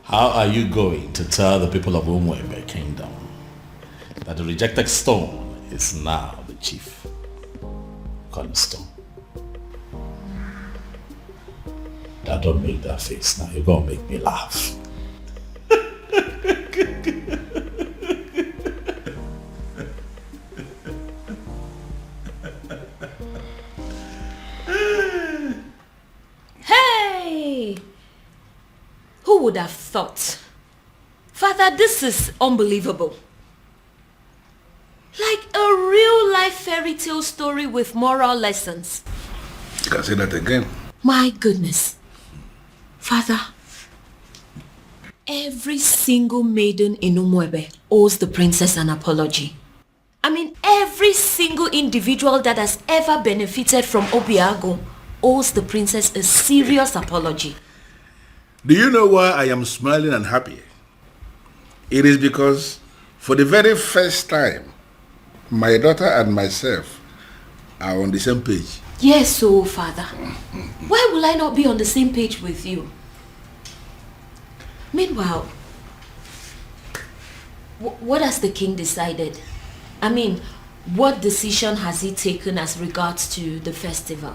how are you going to tell the people of Umwebe Kingdom that the rejected stone is now the chief cornerstone? Dad, don't make that face now. You're going to make me laugh. Hey! Who would have thought? Father, this is unbelievable. Like a real life fairy tale story with moral lessons. You can say that again. My goodness. Father, every single maiden in Umwebe owes the princess an apology. I mean, every single individual that has ever benefited from Obiago owes the princess a serious apology. Do you know why I am smiling and happy? It is because for the very first time, my daughter and myself are on the same page. Yes, so Father, why will I not be on the same page with you? Meanwhile, what has the king decided? I mean, what decision has he taken as regards to the festival?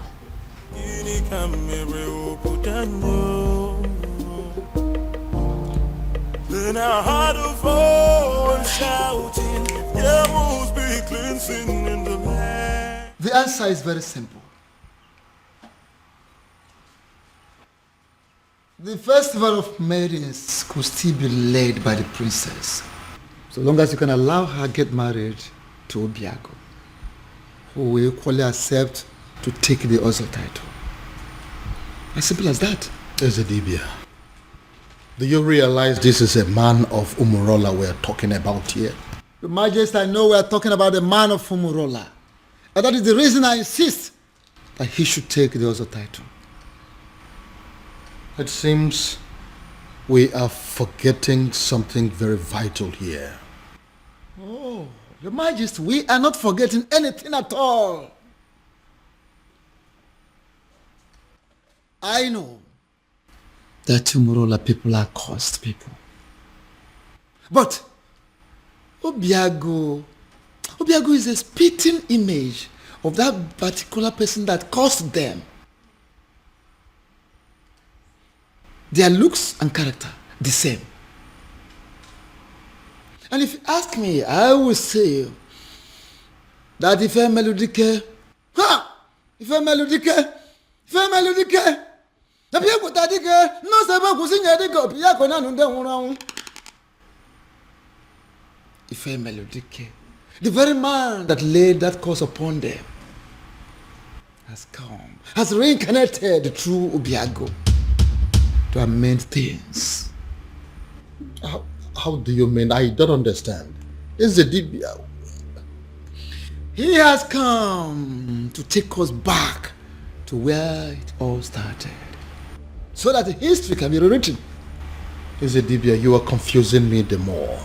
Then I heard a voice shouting, there must be cleansing in the land. The answer is very simple. The festival of maidens could still be led by the princess, so long as you can allow her get married to Obiago, who will equally accept to take the Ozo title. As simple as that. Ezedibia, do you realize this is a man of Umurola we're talking about here? Your Majesty, I know we're talking about the man of Umurola. And that is the reason I insist that he should take the Ozo title. It seems we are forgetting something very vital here. Oh, Your Majesty, we are not forgetting anything at all. I know that Umurola people are cursed people. But Obiago is a spitting image of that particular person that caused them. Their looks and character, the same. And if you ask me, I will say that if a melodique, the very man that laid that curse upon them has come, has reincarnated through Obiago to amend things. How do you mean? I don't understand. Is the Dibia? He has come to take us back to where it all started, so that history can be rewritten. Is the Dibia? You are confusing me the more.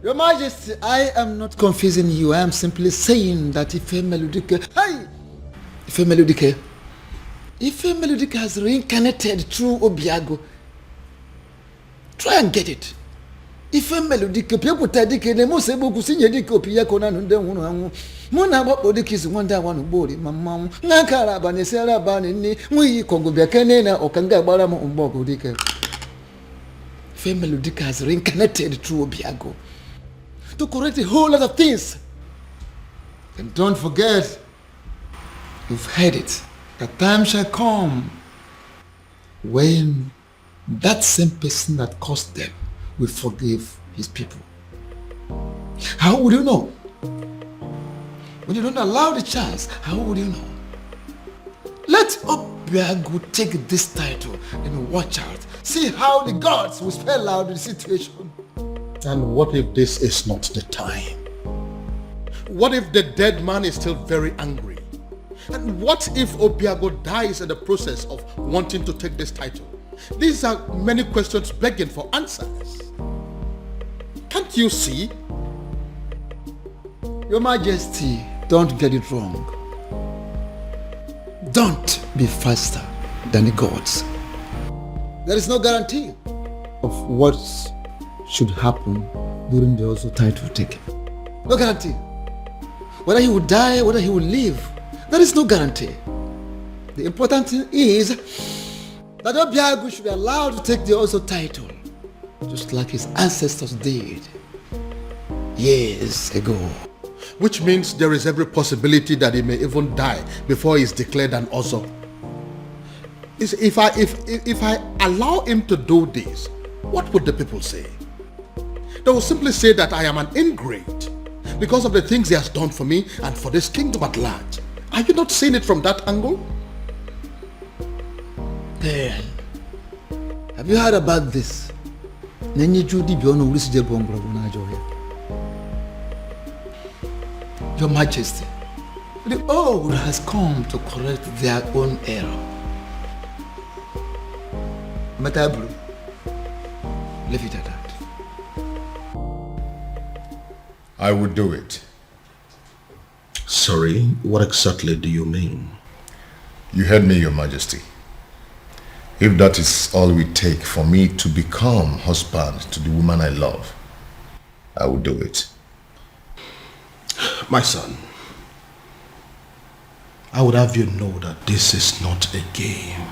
Your Majesty, I am not confusing you. I am simply saying that if a melodic has reincarnated through Obiago, try and get it. If a melodic people take the most able to sing a dick of Piacona and then Mona Bodic is one that one body, Mamma, Nakara Banesera Banini, we Congo Biacanena or Kanga Baramo on Bogo Dicker. Female Dick has reincarnated through Obiago to correct a whole lot of things. And don't forget, you've heard it, the time shall come when that same person that caused them will forgive his people. How would you know? When you don't allow the chance, how would you know? Let Obiago take this title and watch out. See how the gods will spell out the situation. And what if this is not the time? What if the dead man is still very angry? And what if Obiago dies in the process of wanting to take this title? These are many questions begging for answers. Can't you see? Your Majesty, don't get it wrong. Don't be faster than the gods. There is no guarantee of what should happen during the Ozo title taking. No guarantee. Whether he will die, whether he will live, there is no guarantee. The important thing is that Obiago should be allowed to take the Ozo title, just like his ancestors did years ago. Which means there is every possibility that he may even die before he is declared an Ozo. If I allow him to do this, what would the people say? They will simply say that I am an ingrate because of the things he has done for me and for this kingdom at large. Are you not seeing it from that angle? Then, have you heard about this? Your Majesty, the old has come to correct their own error. Matabru, leave it at that. I would do it. Sorry, what exactly do you mean? You heard me, Your Majesty. If that is all we take for me to become husband to the woman I love, I will do it. My son, I would have you know that this is not a game.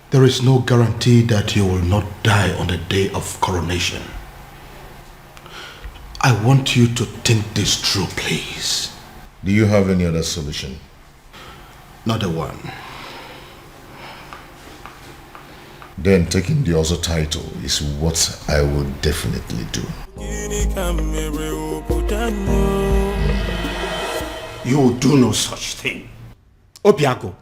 There is no guarantee that you will not die on the day of coronation. I want you to think this through, please. Do you have any other solution? Not a one. Then taking the Ozo title is what I will definitely do. You will do no such thing. Obiago,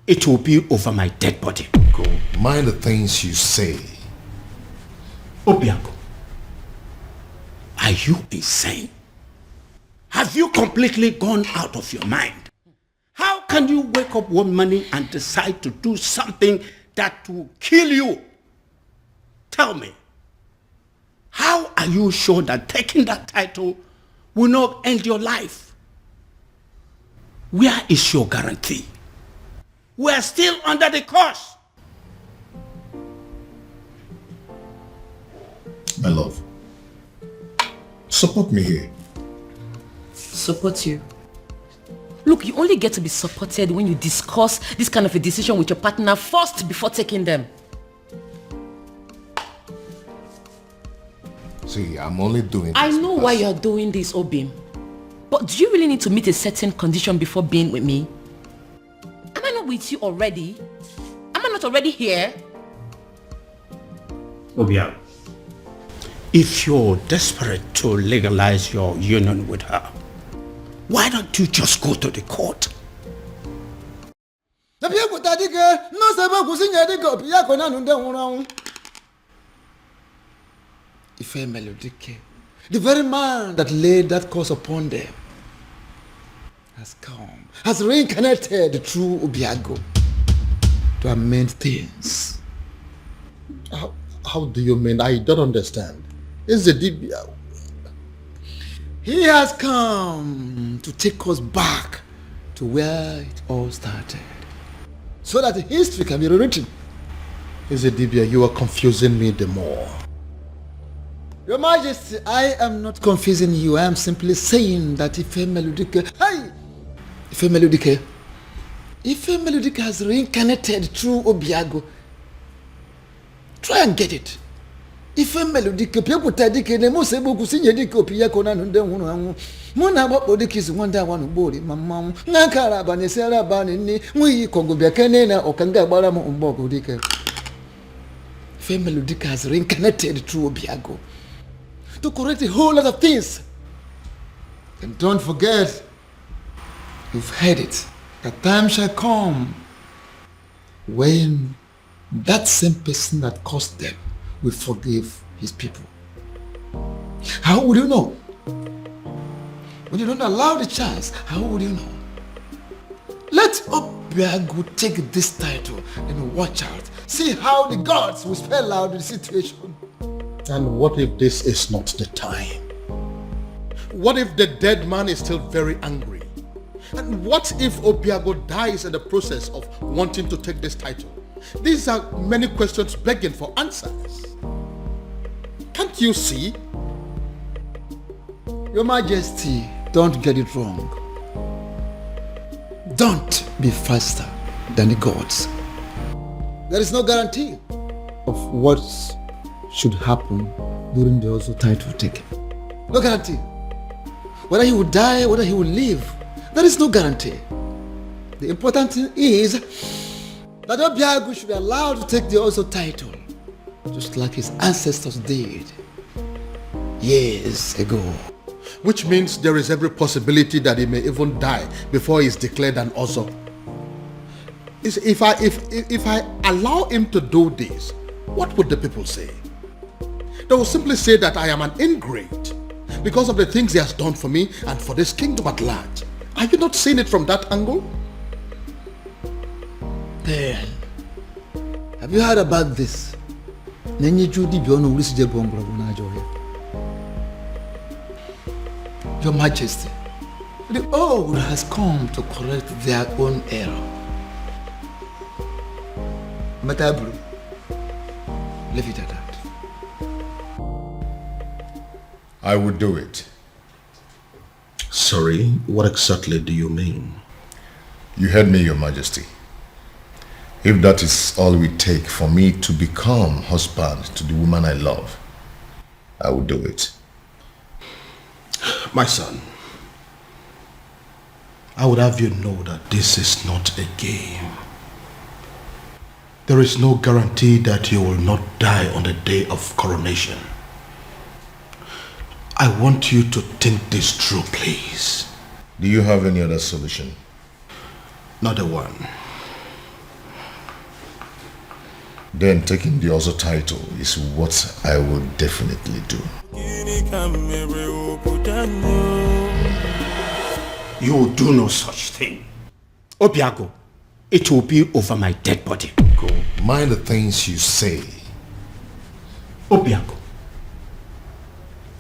it will be over my dead body. Go. Mind the things you say. Obiago, are you insane? Have you completely gone out of your mind? How can you wake up one morning and decide to do something that will kill you? Tell me, How are you sure that taking that title will not end your life? Where is your guarantee? We are still under the curse. My love, support me here. Support you? Look, you only get to be supported when you discuss this kind of a decision with your partner first before taking them. See, I'm only doing this. I know why you're doing this, Obim. But do you really need to meet a certain condition before being with me? Am I not with you already? Am I not already here? Obiago, if you're desperate to legalize your union with her, why don't you just go to the court? Ife Melodike, the very man that laid that curse upon them, has come, has reincarnated through Obiago to amend things. How do you mean? I don't understand. Is the Dibia? He has come to take us back to where it all started, so that history can be rewritten. Is the Dibia? You are confusing me the more. Your Majesty, I am not confusing you. I am simply saying that Ife Melodike, Ife Melodike has reincarnated through Obiago. Try and get it. Ife Melodike, Piakuta Dike, the most able to see Dike, Piakona, and then one. Mona Bodikis one day one body, Mamma, Nakara, Banisera Banini, we Congo Biacanena or Kanga Baramo Umbogo Dike. Ife Melodike has reincarnated through Obiago to correct a whole lot of things. And don't forget, you've heard it, a time shall come when that same person that caused them will forgive his people. How would you know? When you don't allow the chance, how would you know? Let Obiago take this title and watch out. See how the gods will spell out the situation. And what if this is not the time? What if the dead man is still very angry? And what if Obiago dies in the process of wanting to take this title? These are many questions begging for answers. Can't you see? Your Majesty, don't get it wrong. Don't be faster than the gods. There is no guarantee of what should happen during the also title taking. No guarantee. Whether he will die, whether he will live, there is no guarantee. The important thing is that Obiago should be allowed to take the also title, just like his ancestors did years ago. Which means there is every possibility that he may even die before he is declared an Ozo. If I allow him to do this, what would the people say? They will simply say that I am an ingrate because of the things he has done for me and for this kingdom at large. Are you not seeing it from that angle? Then, have you heard about this? Your Majesty, the old has come to correct their own error. Matabru, leave it at that. I would do it. Sorry, what exactly do you mean? You heard me, Your Majesty. If that is all it will take for me to become husband to the woman I love, I will do it. My son, I would have you know that this is not a game. There is no guarantee that you will not die on the day of coronation. I want you to think this through, please. Do you have any other solution? Not a one. Then taking the other title is what I will definitely do. You will do no such thing. Obiago, it will be over my dead body. Go. Mind the things you say. Obiago,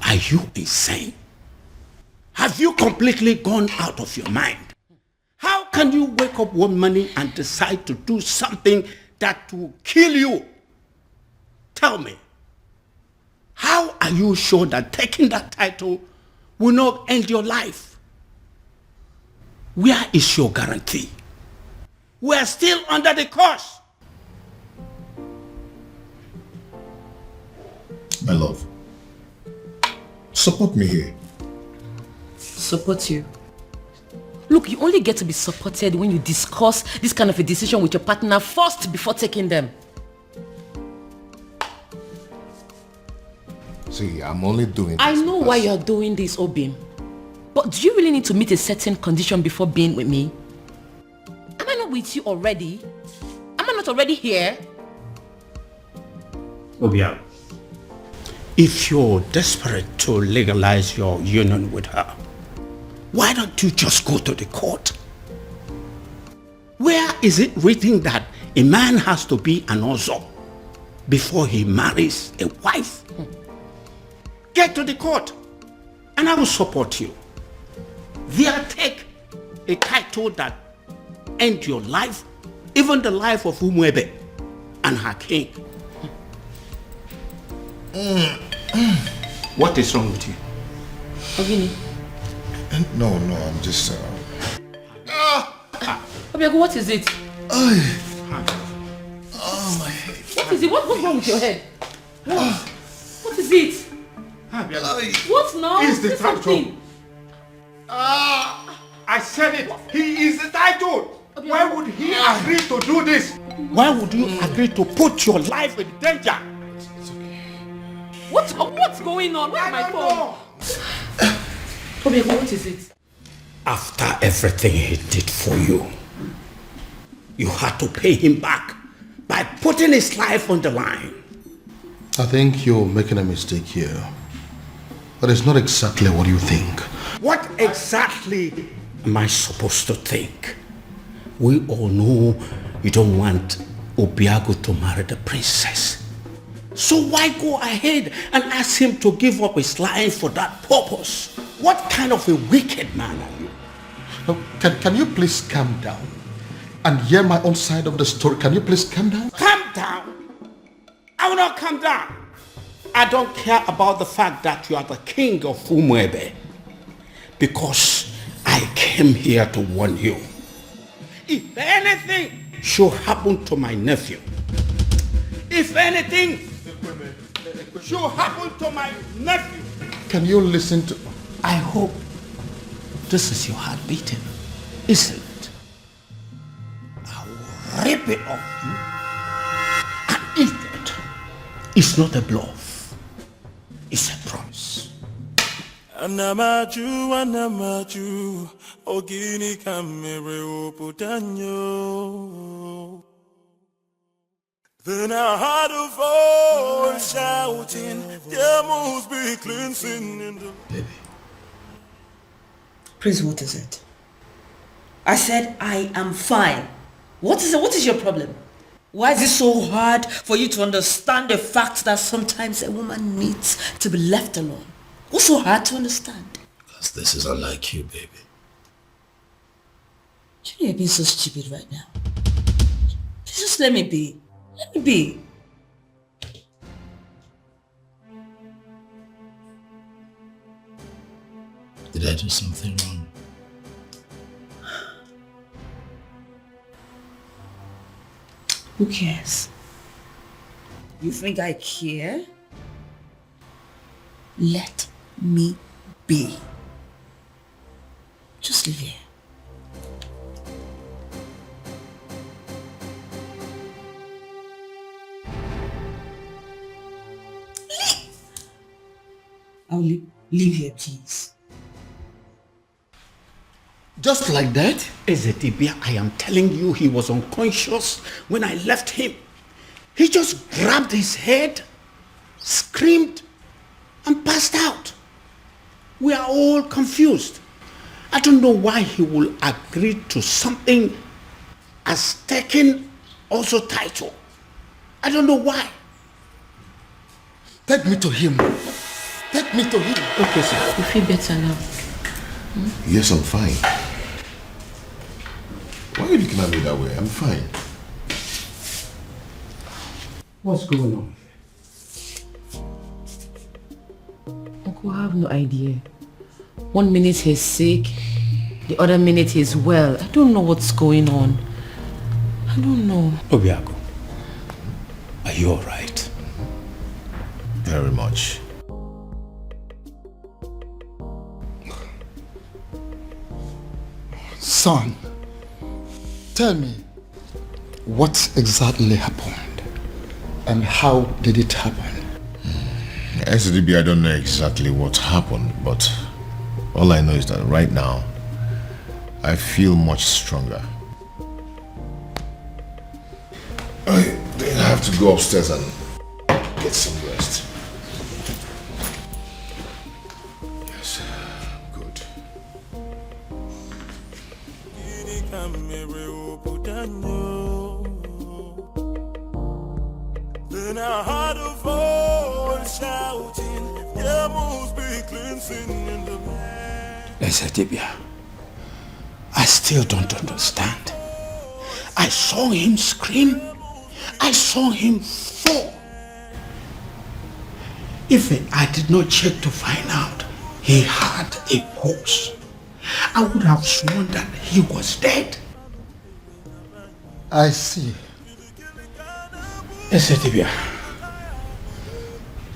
Are you insane? Have you completely gone out of your mind? How can you wake up one morning and decide to do something that will kill you? Tell me, how are you sure that taking that title will not end your life? Where is your guarantee? We are still under the curse. My love, support me here. Support you? Look, you only get to be supported when you discuss this kind of a decision with your partner first before taking them. See, I'm only doing this. I know why you're doing this, Obim. But do you really need to meet a certain condition before being with me? Am I not with you already? Am I not already here? Obia, if you're desperate to legalize your union with her, why don't you just go to the court? Where is it written that a man has to be an Ozo before he marries a wife? Get to the court and I will support you. There, take a title that ends your life, even the life of Umuebe and her king. What is wrong with you? Ogini. No, I'm just... Obiago, what is it? Oh, my head. What is it? What's wrong with your head? What is it? What now? He's the Say title. something. I said it. He is the title. Why would he agree to do this? Why would you agree to put your life in danger? What's going on? Where's my phone? Obiago, what is it? After everything he did for you, you had to pay him back by putting his life on the line. I think you're making a mistake here. But it's not exactly what you think. What exactly am I supposed to think? We all know you don't want Obiago to marry the princess. So why go ahead and ask him to give up his life for that purpose? What kind of a wicked man are you? Can you please calm down and hear my own side of the story? Can you please calm down? Calm down? I will not calm down. I don't care about the fact that you are the king of Umuebe, because I came here to warn you. If anything should happen to my nephew, if anything should happen to my nephew, Can you listen to... I hope this is your heart beating, isn't it? I will rip it off you and eat it. It's not a bluff. It's a promise. Anamaju, ogini kamere oputanyo. Then I heard a voice shouting, there must be cleansing in the... Baby. Prince, what is it? I said I am fine. What is it? What is your problem? Why is it so hard for you to understand the fact that sometimes a woman needs to be left alone? What's so hard to understand? Because this is unlike you, baby. You know you're being so stupid right now. Just let me be. Let me be. Did I do something wrong? Who cares? You think I care? Let me be. Just live here. I'll leave here, please. Just like that? Ezedibia, I am telling you, he was unconscious when I left him. He just grabbed his head, screamed, and passed out. We are all confused. I don't know why he will agree to something as taking also title. I don't know why. Take me to him. Take me to him. Okay, sir. You feel better now? Yes, I'm fine. Why are you looking at me that way? I'm fine. What's going on? Uncle, I have no idea. 1 minute he's sick, the other minute he's well. I don't know what's going on. I don't know. Obiago, are you alright? Very much. Son, tell me, what exactly happened? And how did it happen? SDB, I don't know exactly what happened, but all I know is that right now, I feel much stronger. I think I have to go upstairs and get some rest. Yes, good. Then I heard a voice shouting, there must be cleansing in the land. Ezedibia, I still don't understand. I saw him scream. I saw him fall. If I did not check to find out he had a pulse, I would have sworn that he was dead. I see. Ezedibia,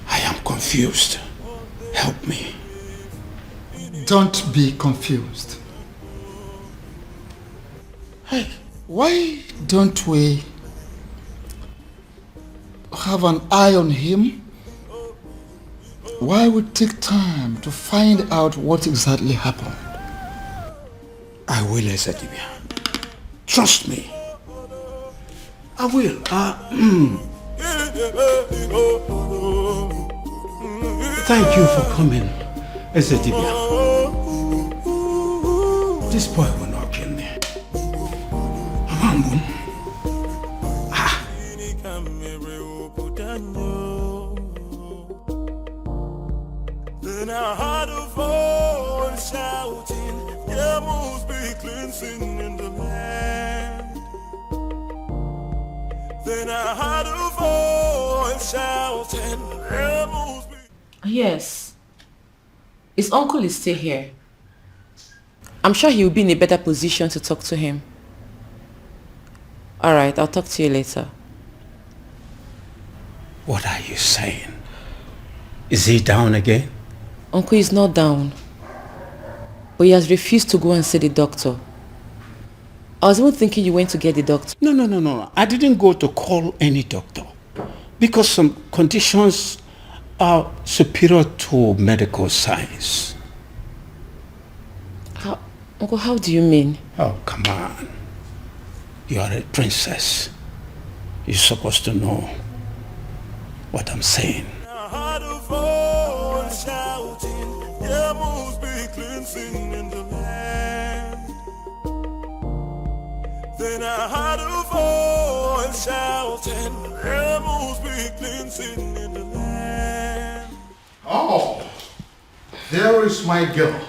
I am confused. Help me. Don't be confused. Hey, why don't we have an eye on him? Why we take time to find out what exactly happened? I will, Ezedibia. Trust me. I will. Thank you for coming, Ezedibia. This boy will not kill me. Amambun. Then I heard a voice shouting, there must be cleansing in the land. Then I heard a voice shouting, there must be... Yes. His uncle is still here. I'm sure he will be in a better position to talk to him. Alright, I'll talk to you later. What are you saying? Is he down again? Uncle is not down. But he has refused to go and see the doctor. I was even thinking you went to get the doctor. No. I didn't go to call any doctor. Because some conditions are superior to medical science. Uncle, how do you mean? Oh, come on. You are a princess. You're supposed to know what I'm saying. I heard a voice shouting, there must be cleansing in the land. Then I heard a voice shouting, there must be cleansing in the land. Oh, there is my girl.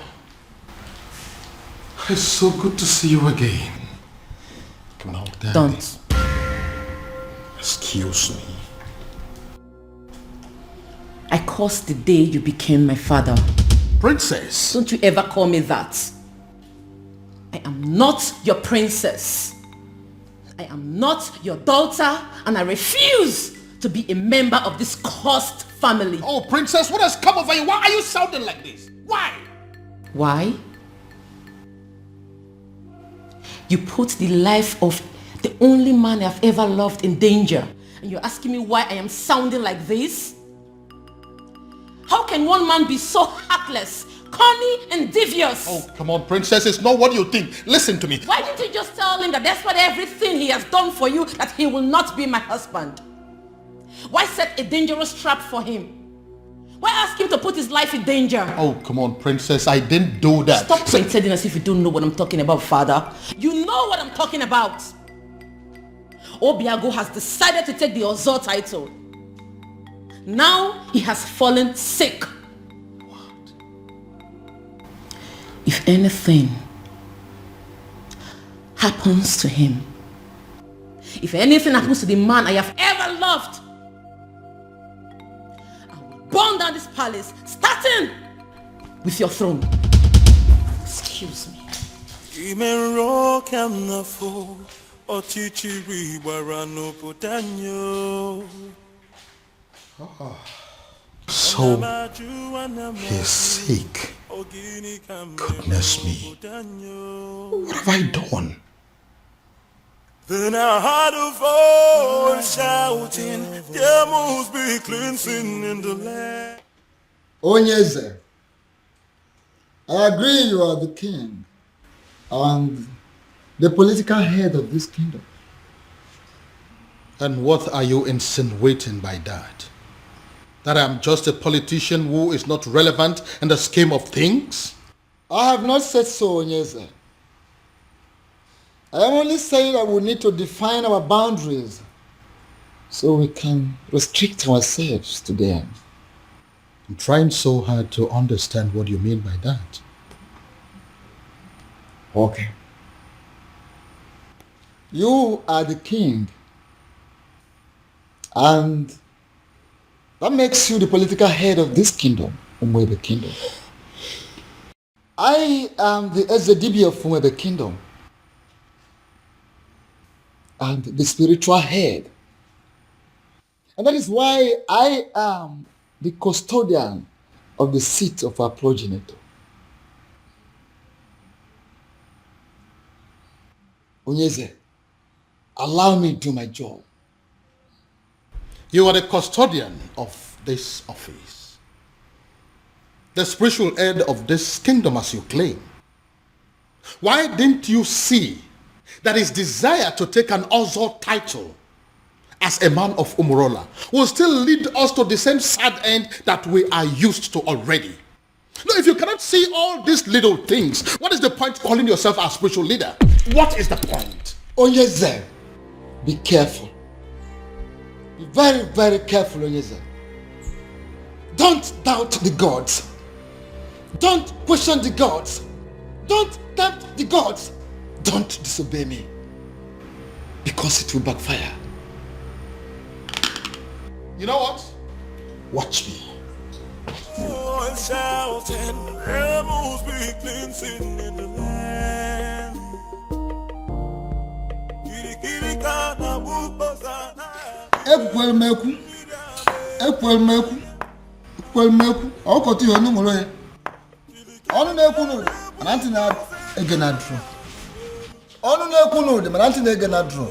It's so good to see you again. No, Daddy. Don't. Excuse me. I cursed the day you became my father. Princess. Don't you ever call me that. I am not your princess. I am not your daughter, and I refuse to be a member of this cursed family. Oh, princess, what has come over you? Why are you sounding like this? Why? Why? You put the life of the only man I've ever loved in danger, and you're asking me why I am sounding like this? How can one man be so heartless, corny, and devious? Oh, come on, princess. It's not what you think. Listen to me. Why didn't you just tell him that despite everything he has done for you, that he will not be my husband? Why set a dangerous trap for him? Why ask him to put his life in danger? Oh, come on, princess. I didn't do that. Stop pretending as if you don't know what I'm talking about, father. You know what I'm talking about. Obiago has decided to take the Ozor title. Now he has fallen sick. if anything happens to him, if anything happens to the man I have ever loved, I will burn down this palace, starting with your throne. Excuse me. So, he's sick. Goodness me. What have I done? Then I heard a voice shouting, there must be cleansing in the land. Onyeze, I agree you are the king and the political head of this kingdom. And what are you insinuating by that? That I'm just a politician who is not relevant in the scheme of things? I have not said so, Onyeze. I am only saying that we need to define our boundaries so we can restrict ourselves to them. I'm trying so hard to understand what you mean by that. Okay. You are the king, and that makes you the political head of this kingdom, Umwebe Kingdom. I am the Ezedibi of Umwebe Kingdom and the spiritual head. And that is why I am the custodian of the seat of our progenitor. Onyeze, allow me to do my job. You are the custodian of this office, the spiritual head of this kingdom as you claim. Why didn't you see that his desire to take an Ozo title as a man of Umurola will still lead us to the same sad end that we are used to already? No, if you cannot see all these little things, what is the point calling yourself a spiritual leader? What is the point? Onyeze, be careful. Be very, very careful, Onyeze. Don't doubt the gods. Don't question the gods. Don't tempt the gods. Don't disobey me, because it will backfire. You know what? Watch me. Voice shouting, there must be cleansing in the land. Ekwelmeku, ọkọtụ ihe ọnụ nwere ya. Ọnụ na-ekwu n'ụdị, mana ntị na-ege na drum. Ọnụ na-ekwu n'ụdị, mana ntị na-ege na drum.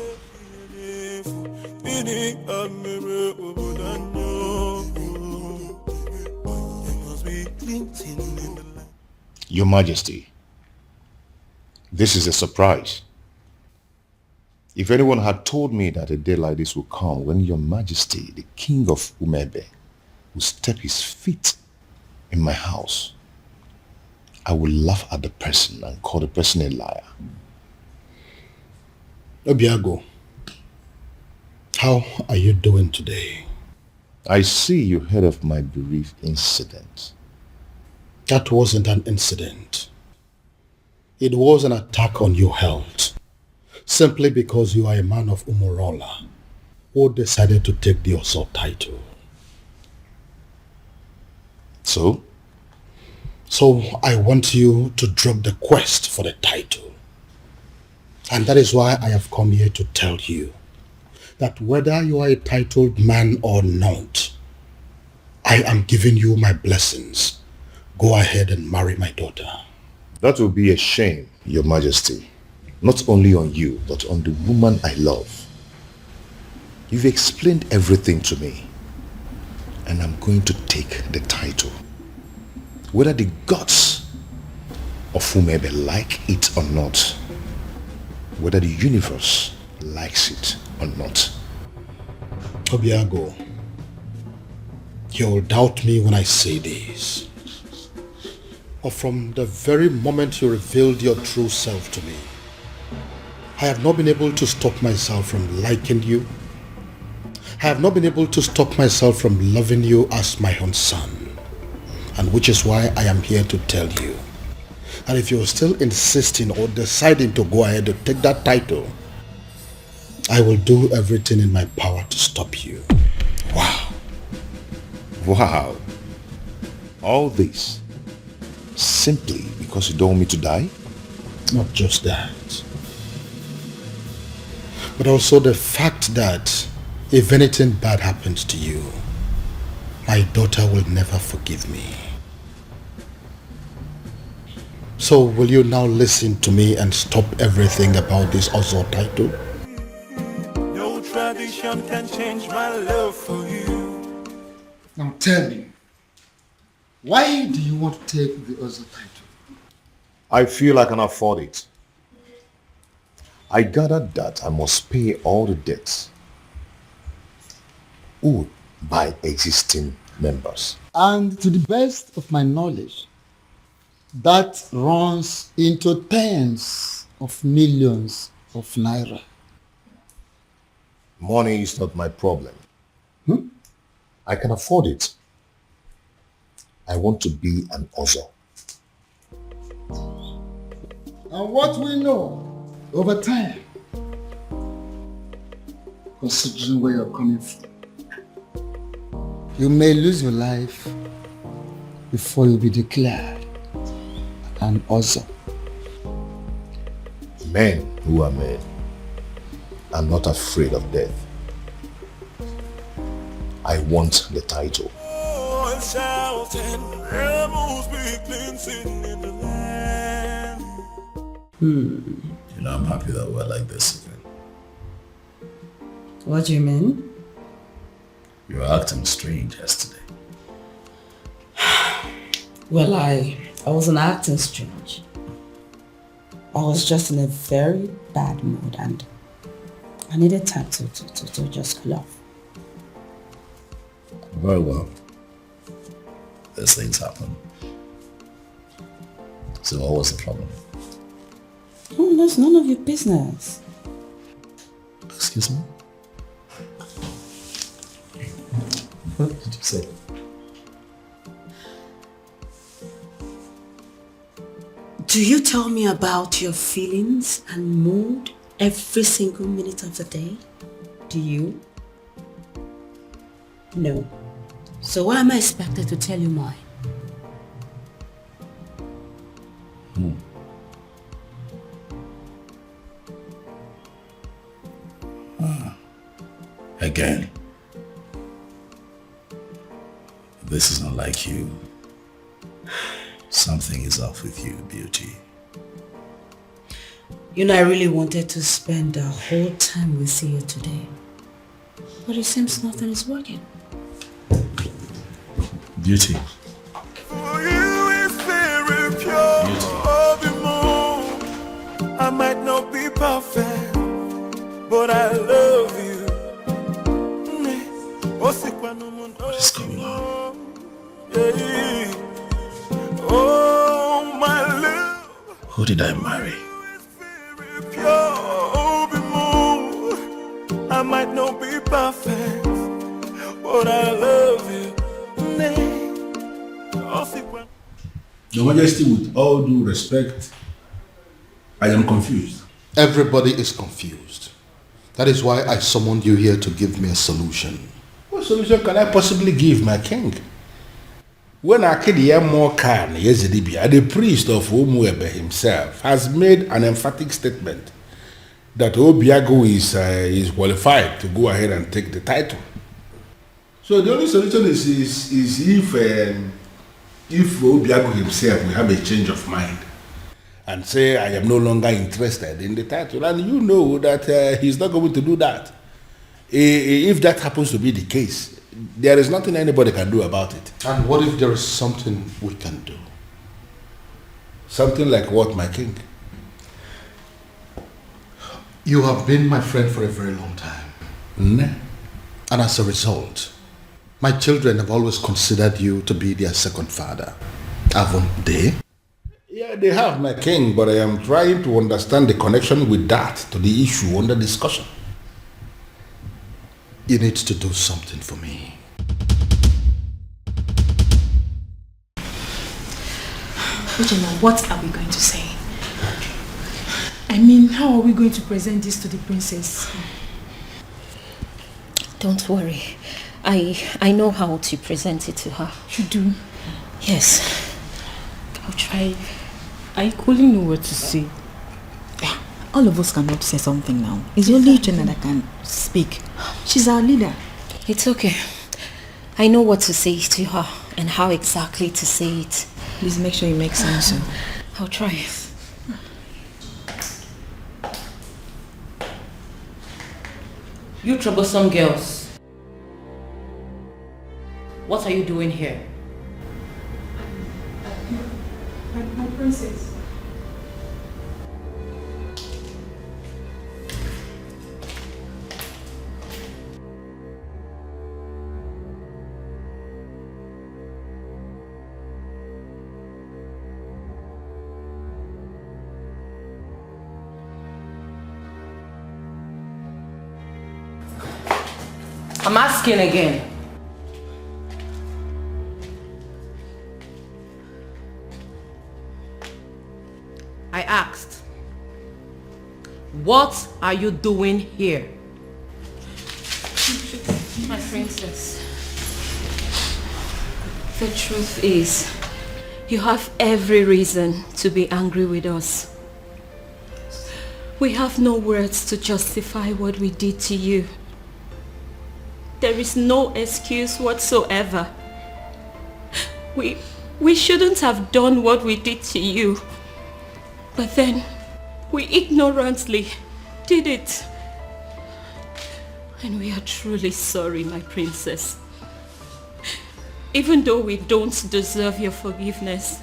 Your Majesty, this is a surprise. If anyone had told me that a day like this would come when Your Majesty, the King of Umebe, would step his feet in my house, I would laugh at the person and call the person a liar. Obiago, how are you doing today? I see you heard of my bereaved incident. That wasn't an incident. It was an attack on your health, simply because you are a man of Umurola who decided to take the Oso title. So? So I want you to drop the quest for the title. And that is why I have come here to tell you that whether you are a titled man or not, I am giving you my blessings. Go ahead and marry my daughter. That will be a shame, Your Majesty. Not only on you, but on the woman I love. You've explained everything to me, and I'm going to take the title. Whether the gods of Umebe like it or not, whether the universe likes it or not. Obiago, you'll doubt me when I say this. But from the very moment you revealed your true self to me, I have not been able to stop myself from liking you. I have not been able to stop myself from loving you as my own son. And which is why I am here to tell you And if you're still insisting or deciding to go ahead to take that title, I will do everything in my power to stop you. Wow. Wow. All this simply because you don't want me to die? Not just that, but also the fact that if anything bad happens to you, my daughter will never forgive me. So will you now listen to me and stop everything about this Ozo title? No tradition can change my love for you. Now tell me, why do you want to take the Ozo title? I feel I can afford it. I gathered that I must pay all the debts owed by existing members. And to the best of my knowledge, that runs into tens of millions of naira. Money is not my problem. I can afford it. I want to be an Ozo. And what we know over time, considering where you're coming from, you may lose your life before you'll be declared an Ozo. Men who are men are not afraid of death. I want the title. Oh, and shouting, rebels be cleansing in the land. You know, I'm happy that we're like this again. What do you mean? You were acting strange yesterday. Well, I wasn't acting strange. I was just in a very bad mood and I needed time to just cool off. Very well. These things happen. So what was the problem? Oh, that's none of your business. Excuse me? What did you say? Do you tell me about your feelings and mood every single minute of the day? Do you? No. So why am I expected to tell you mine? Again. This is not like you. Something is off with you, Beauty. You know, I really wanted to spend the whole time with you today. But it seems nothing is working. Beauty. For you is very pure. The moon. I might not be perfect, but I love you. What is going on? Oh, my love. Who did I marry? Pure, the moon. I might not be perfect, but I love you. Your Majesty, with all due respect, I am confused. Everybody is confused. That is why I summoned you here to give me a solution. What solution can I possibly give, my king? When Akediamo Khan Yezidibia, the priest of Umuebe himself, has made an emphatic statement that Obiago is qualified to go ahead and take the title. So the only solution is if Obiago himself will have a change of mind and say, I am no longer interested in the title. And you know that he's not going to do that. If that happens to be the case, there is nothing anybody can do about it. And what if there is something we can do? Something like what, my king? You have been my friend for a very long time. And as a result, my children have always considered you to be their second father. Haven't they? Yeah, they have, my king, but I am trying to understand the connection with that to the issue under discussion. You need to do something for me. Uchenna, what are we going to say? I mean, how are we going to present this to the princess? Don't worry. I know how to present it to her. You do? Yes. I'll try. I couldn't know what to say. All of us cannot say something now. It's only Uchenna that can speak. She's our leader. It's okay. I know what to say to her and how exactly to say it. Please make sure you make sense. I'll try. You troublesome girls. What are you doing here? My princess. I'm asking again. I asked, what are you doing here? My princess, the truth is, you have every reason to be angry with us. We have no words to justify what we did to you. There is no excuse whatsoever. We shouldn't have done what we did to you. But then, we ignorantly did it. And we are truly sorry, my princess. Even though we don't deserve your forgiveness,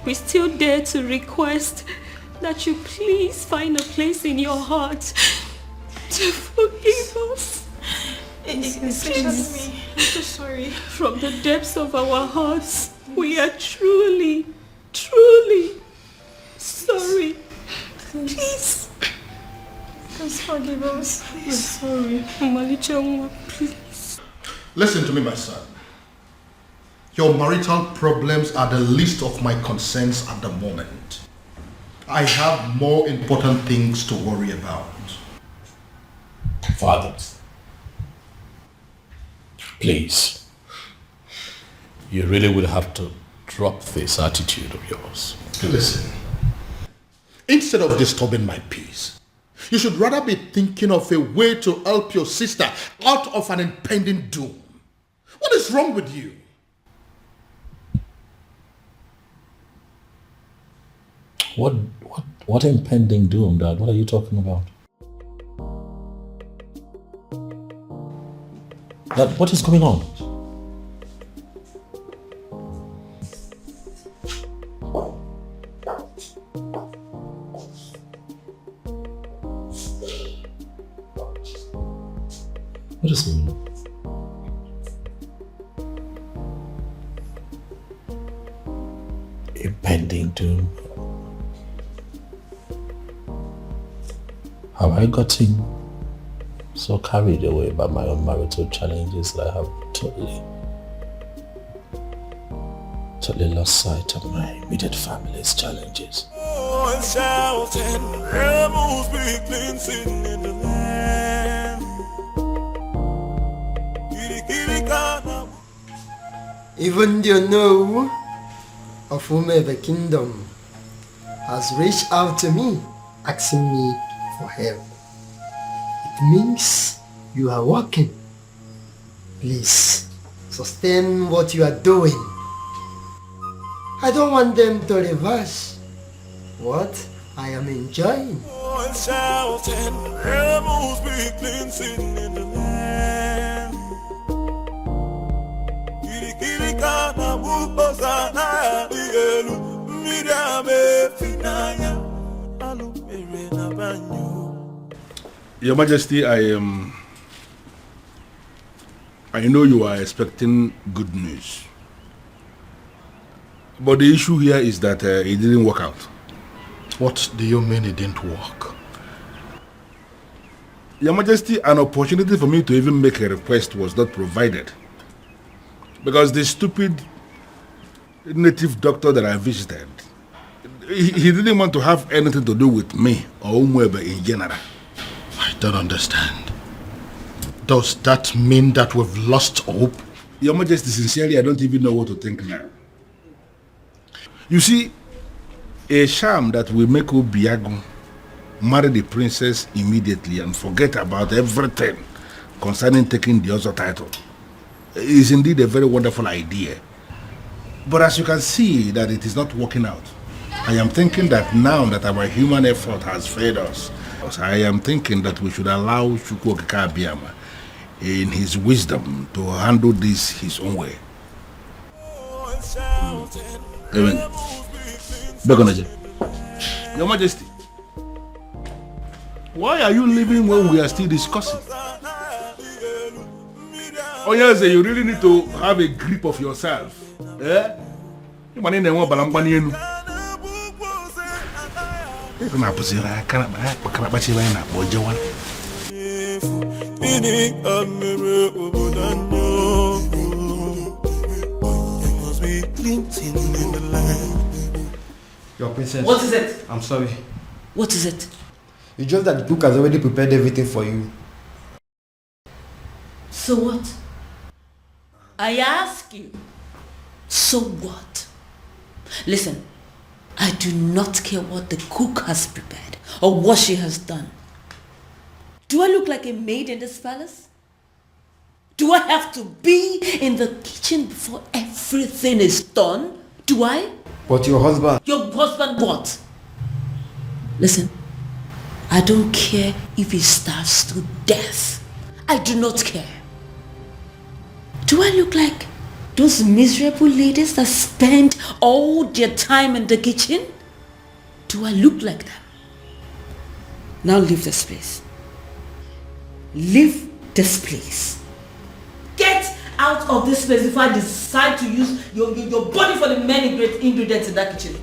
we still dare to request that you please find a place in your heart to forgive us. Excuse me. I'm so sorry. From the depths of our hearts, we are truly, truly sorry. Please. Please forgive us. We're sorry. Malichangwa, please. Listen to me, my son. Your marital problems are the least of my concerns at the moment. I have more important things to worry about. Father, please, you really would have to drop this attitude of yours. Listen, instead of disturbing my peace, you should rather be thinking of a way to help your sister out of an impending doom. What is wrong with you? What impending doom, Dad? What are you talking about? Dad, what is going on? What is going on? Impending doom. Have I gotten so carried away by my own marital challenges that I have totally lost sight of my immediate family's challenges? And shouting, rebels be cleansing in the land. Even the know of whomever kingdom has reached out to me, asking me for help. It means you are working. Please, sustain what you are doing. I don't want them to reverse what I am enjoying. And shouting, rebels be cleansing in the land. Your Majesty, I know you are expecting good news. But the issue here is that it didn't work out. What do you mean it didn't work? Your Majesty, an opportunity for me to even make a request was not provided. Because the stupid native doctor that I visited, he didn't want to have anything to do with me or Umwebe in general. I don't understand. Does that mean that we've lost hope? Your Majesty, sincerely, I don't even know what to think now. You see, a sham that will make Obiago marry the princess immediately and forget about everything concerning taking the other title is indeed a very wonderful idea. But as you can see that it is not working out, I am thinking that now that our human effort has failed us, I am thinking that we should allow Chukwuokika Abiyama in his wisdom to handle this his own way. Amen. Your Majesty, why are you leaving when we are still discussing? Oh yes, you really need to have a grip of yourself. Eh? Your princess. What is it? I'm sorry. What is it? It's just that the book has already prepared everything for you. So what? I ask you. So what? Listen, I do not care what the cook has prepared or what she has done. Do I look like a maid in this palace? Do I have to be in the kitchen before everything is done? Do I? But your husband... Your husband what? Listen, I don't care if he starves to death. I do not care. Do I look like those miserable ladies that spend all their time in the kitchen? Do I look like them? Now leave this place. Leave this place. Get out of this place before I decide to use your body for the many great ingredients in that kitchen.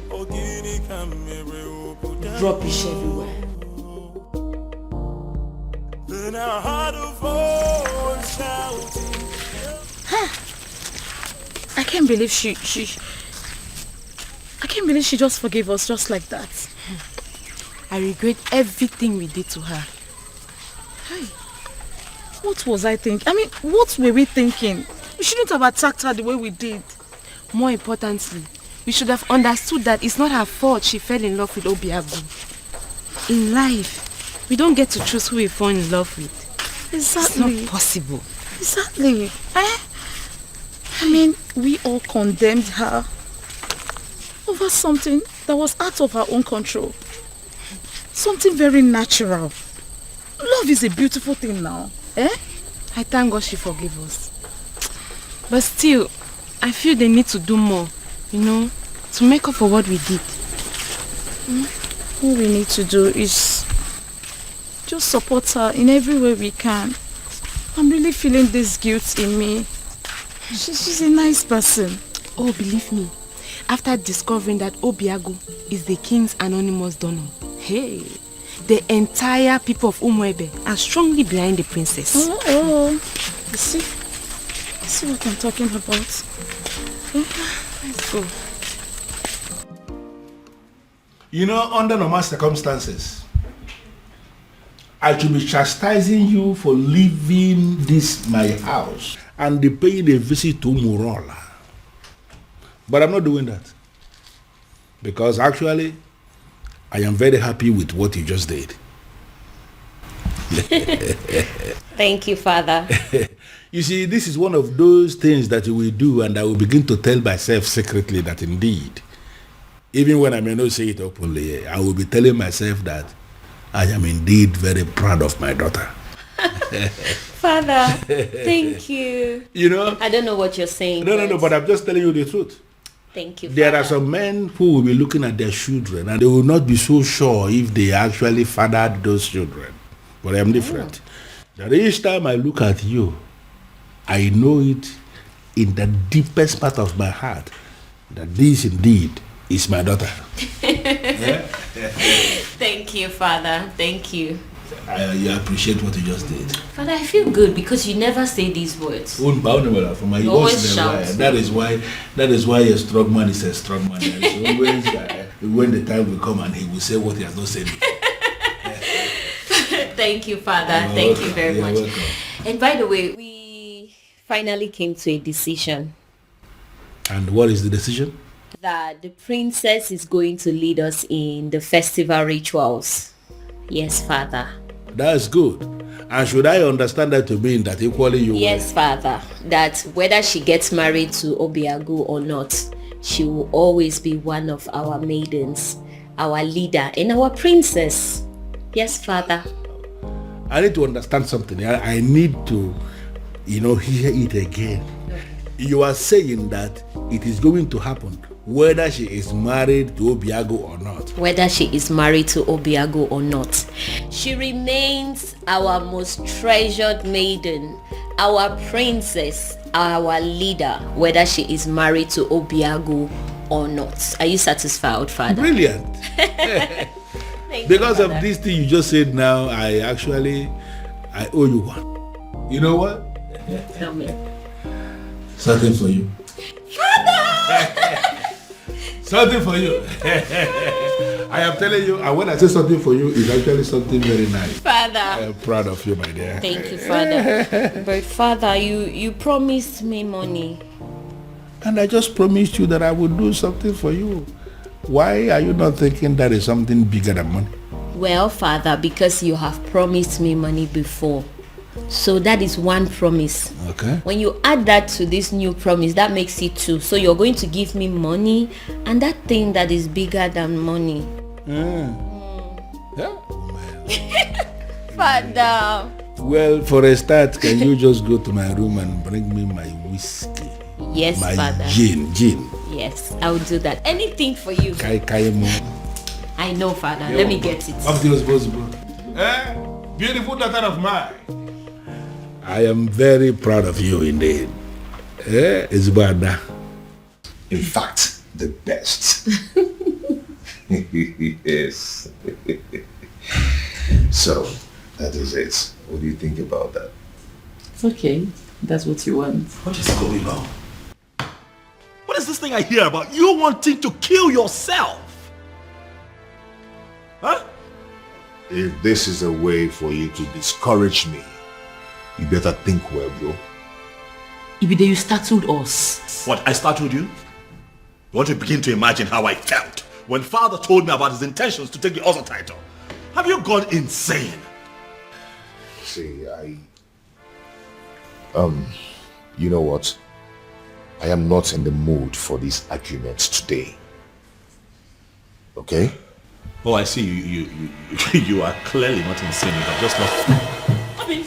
Rubbish everywhere. I can't believe she just forgave us just like that. I regret everything we did to her. Hey, what was I thinking? I mean, what were we thinking? We shouldn't have attacked her the way we did. More importantly, we should have understood that it's not her fault she fell in love with Obiagu. In life, we don't get to choose who we fall in love with. Exactly. It's not possible. Exactly. I mean, we all condemned her over something that was out of her own control. Something very natural. Love is a beautiful thing now. Eh? I thank God she forgave us. But still, I feel they need to do more, to make up for what we did. All we need to do is just support her in every way we can. I'm really feeling this guilt in me. She's a nice person. Oh, believe me, after discovering that Obiagu is the king's anonymous donor, hey, the entire people of Umuebe are strongly behind the princess. Oh. You see what I'm talking about? Let's go. Under normal circumstances, I should be chastising you for leaving this my house and paying a visit to Umurola. But I'm not doing that. Because actually, I am very happy with what you just did. Thank you, Father. You see, this is one of those things that you will do, and I will begin to tell myself secretly that indeed, even when I may not say it openly, I will be telling myself that I am indeed very proud of my daughter. Father, thank you. I don't know what you're saying. No, but I'm just telling you the truth. Thank you, There Father. are some men who will be looking at their children and they will not be so sure if they actually fathered those children. But I'm different. That each time I look at you, I know it in the deepest part of my heart that this indeed is my daughter. Thank you, Father. Thank you. you appreciate what you just did. Father, I feel good because you never say these words. You always shout. That is why a strong man is a strong man. Always, when the time will come and he will say what he has not said. Thank you, Father. Thank you very much. Welcome. And by the way, we finally came to a decision. And what is the decision? That the princess is going to lead us in the festival rituals. Yes, Father. That's good. And should I understand that to mean that equally you Yes, Father. That whether she gets married to Obiagu or not, she will always be one of our maidens, our leader, and our princess. Yes, Father. I need to understand something. I need to, hear it again. You are saying that it is going to happen whether she is married to Obiagu or not. Whether she is married to Obiagu or not, she remains our most treasured maiden, our princess, our leader, whether she is married to Obiagu or not. Are you satisfied, Father? Brilliant. Because of this thing you just said now, I owe you one. You know what? Tell me. Something for you. Something for you. I am telling you, and when I say something for you, it's actually something very nice. Father. I am proud of you, my dear. Thank you, Father. But Father, you promised me money. And I just promised you that I would do something for you. Why are you not thinking that is something bigger than money? Well, Father, because you have promised me money before. So that is one promise. Okay. When you add that to this new promise, that makes it two. So you're going to give me money and that thing that is bigger than money. Yeah. Father. Well, for a start, can you just go to my room and bring me my whiskey? Yes, my Father. Gin. Yes, I will do that. Anything for you. I know, Father. Let me get it. Up to your responsible. Beautiful daughter of mine. I am very proud of you indeed. It's bad. In fact, the best. Yes. So, that is it. What do you think about that? It's okay. That's what you want. What is going on? What is this thing I hear about? You wanting to kill yourself? Huh? If this is a way for you to discourage me, you better think well, bro. Ibide, you startled us. What, I startled you? You want to begin to imagine how I felt when father told me about his intentions to take the other title. Have you gone insane? See, you know what? I am not in the mood for these arguments today. Okay? Oh, I see. You are clearly not insane. You are just not... Obim!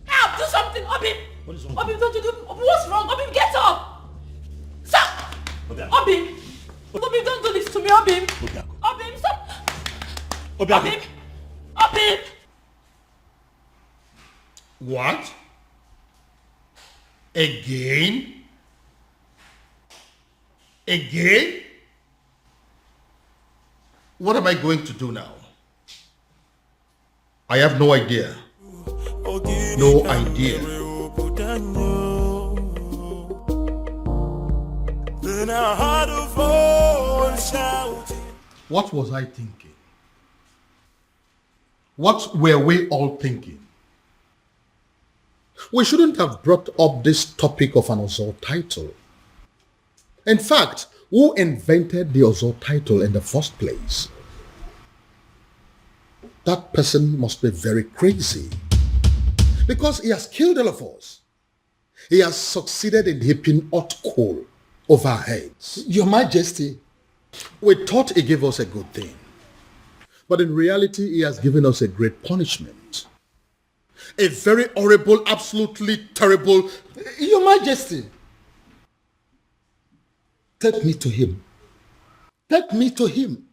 Help! Do something! Obim! What is wrong? Obim, don't you do... What's wrong? Obim, get up! Stop! Obim! Obim, don't do this to me, Obim! Obim, stop! Obim! Obim! What? Again? Again? What am I going to do now? I have no idea. No idea. What was I thinking? What were we all thinking? We shouldn't have brought up this topic of an Ozor title. In fact, who invented the Ozor title in the first place? That person must be very crazy. Because he has killed all of us. He has succeeded in heaping hot coal over our heads. Your Majesty, we thought he gave us a good thing. But in reality, he has given us a great punishment. A very horrible, absolutely terrible... Your Majesty, take me to him. Take me to him.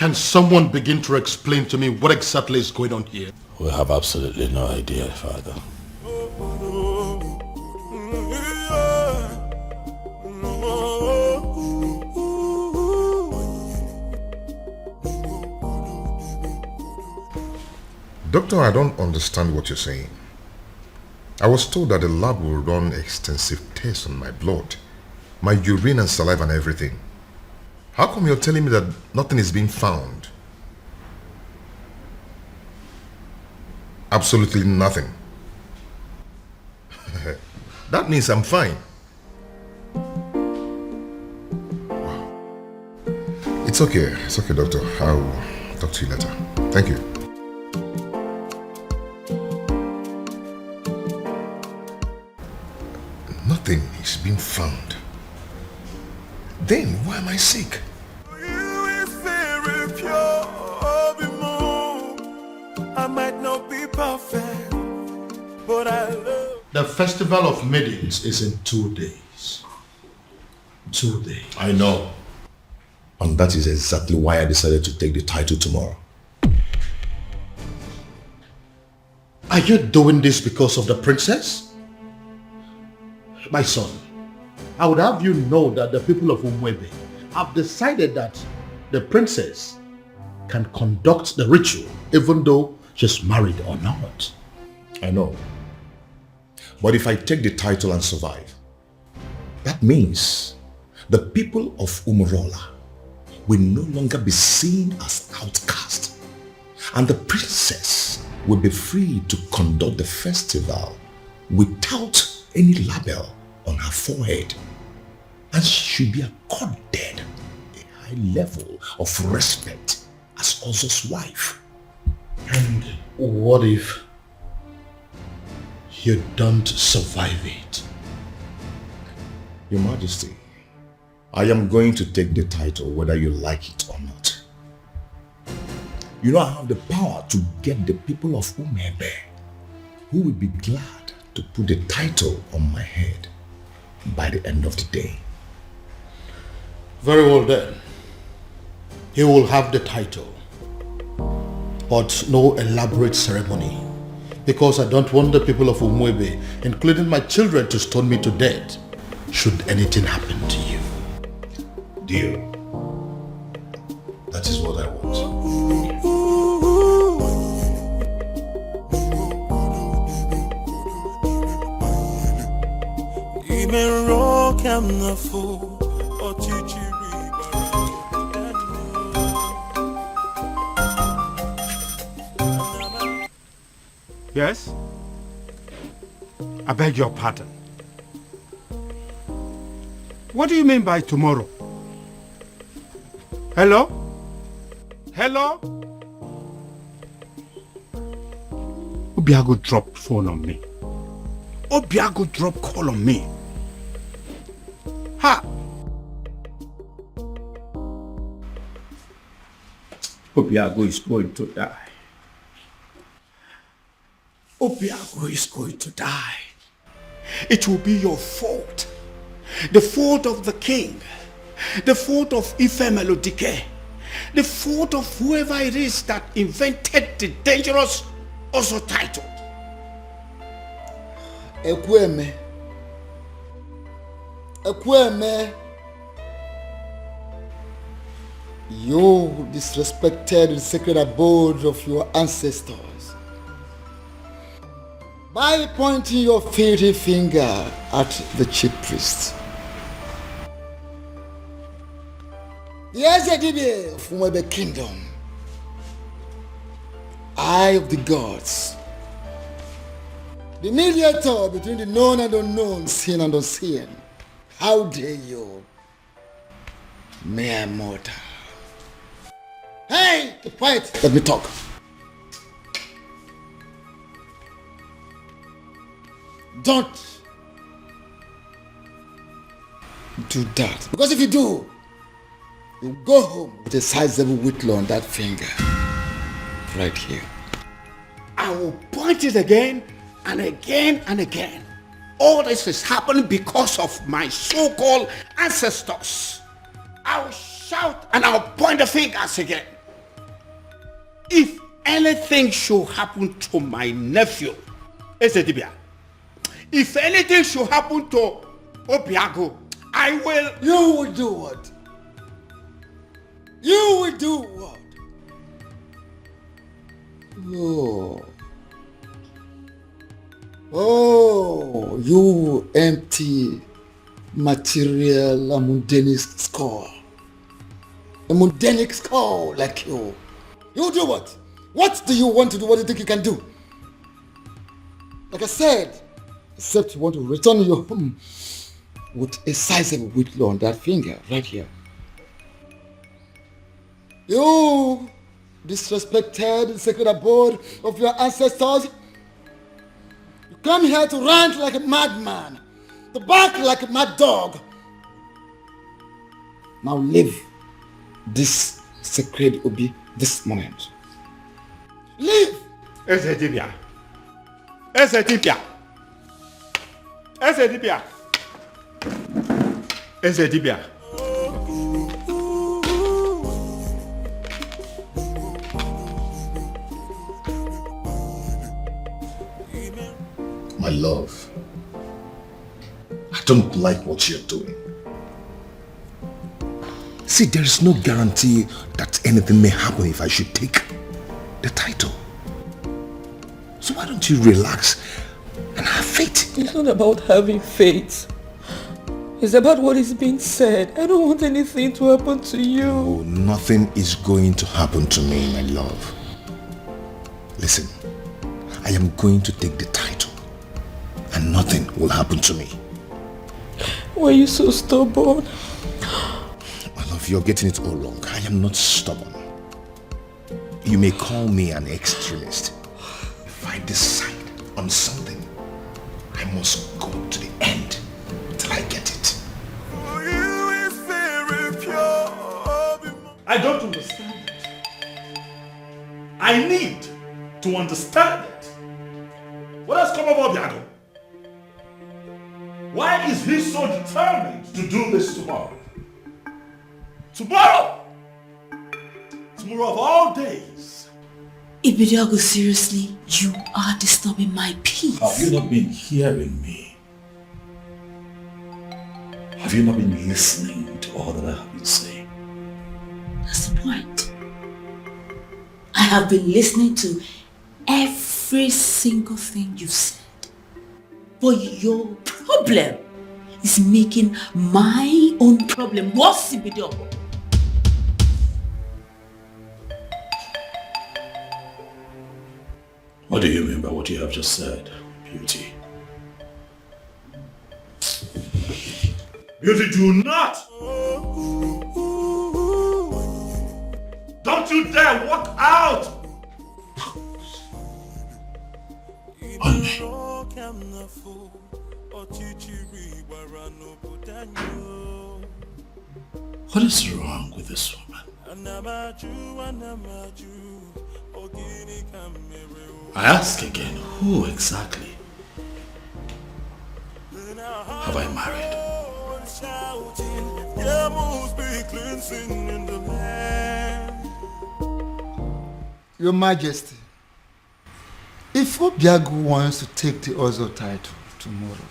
Can someone begin to explain to me what exactly is going on here? We have absolutely no idea, Father. Doctor, I don't understand what you're saying. I was told that the lab will run extensive tests on my blood, my urine and saliva and everything. How come you're telling me that nothing is being found? Absolutely nothing. That means I'm fine. Wow. It's okay, doctor. I'll talk to you later. Thank you. Nothing is being found. Then why am I sick? I might not be perfect, but I love. The Festival of Maidens is in 2 days. 2 days. I know. And that is exactly why I decided to take the title tomorrow. Are you doing this because of the princess? My son, I would have you know that the people of Umwebe have decided that the princess can conduct the ritual even though she's married or not. I know. But if I take the title and survive, that means the people of Umurola will no longer be seen as outcasts, and the princess will be free to conduct the festival without any label on her forehead, and she should be accorded a high level of respect as Ozo's wife. And what if you don't survive it? Your Majesty, I am going to take the title whether you like it or not. You know I have the power to get the people of Umebe who will be glad to put the title on my head by the end of the day. Very well then. He will have the title, but no elaborate ceremony, because I don't want the people of Umwebe, including my children, to stone me to death should anything happen to you. Dear, that is what I want. Even rock, I'm not fool, or chichi. Yes? I beg your pardon. What do you mean by tomorrow? Hello? Hello? Obiago dropped phone on me. Obiago dropped call on me. Ha! Obiago is going to die. Obiago is going to die. It will be your fault. The fault of the king. The fault of Ife Melodike. The fault of whoever it is that invented the dangerous Ozo title. Ekweme. Ekweme. You disrespected the sacred abode of your ancestors by pointing your filthy finger at the chief priest. The Ezedibe of Umwebe Kingdom, Eye of the Gods, the mediator between the known and unknown, seen and unseen. How dare you, mere mortal? Hey, keep quiet. Let me talk. Don't do that. Because if you do, you go home with a sizable whitlow on that finger. Right here. I will point it again and again and again. All this is happening because of my so-called ancestors. I will shout and I'll point the fingers again. If anything should happen to my nephew, Esedibia, if anything should happen to Obiago, I will... You will do what? You will do what? Oh, you empty material, a mundane skull. A mundane skull like you. You do what? What do you want to do? What do you think you can do? Like I said, except you want to return your home with a sizable whitlow on that finger right here. You disrespected the sacred abode of your ancestors. You come here to rant like a madman, to bark like a mad dog. Now leave this sacred Obi this moment. Leave! Esedibia. Esedibia. Esedibia. Esedibia. My love, I don't like what you're doing. See, there is no guarantee that anything may happen if I should take the title. So why don't you relax and have faith? It's not about having faith. It's about what is being said. I don't want anything to happen to you. Oh, nothing is going to happen to me, my love. Listen, I am going to take the title and nothing will happen to me. Why are you so stubborn? My love, you're getting it all wrong. I am not stubborn. You may call me an extremist. If I decide on something, I must go to the end till I get it. I don't understand it. I need to understand it. What has come over Obiago? Why is he so determined to do this tomorrow? Tomorrow! Tomorrow of all days. Ibidiago, seriously, you are disturbing my peace. Have you not been hearing me? Have you not been listening to all that I have been saying? That's the point. I have been listening to every single thing you said. But your problem is making my own problem worse, Ibidiago. What do you mean by what you have just said, Beauty? Beauty, do not! Don't you dare walk out! What is wrong with this woman? I ask again, who exactly have I married? Your Majesty, if Obiago wants to take the Ozo title tomorrow,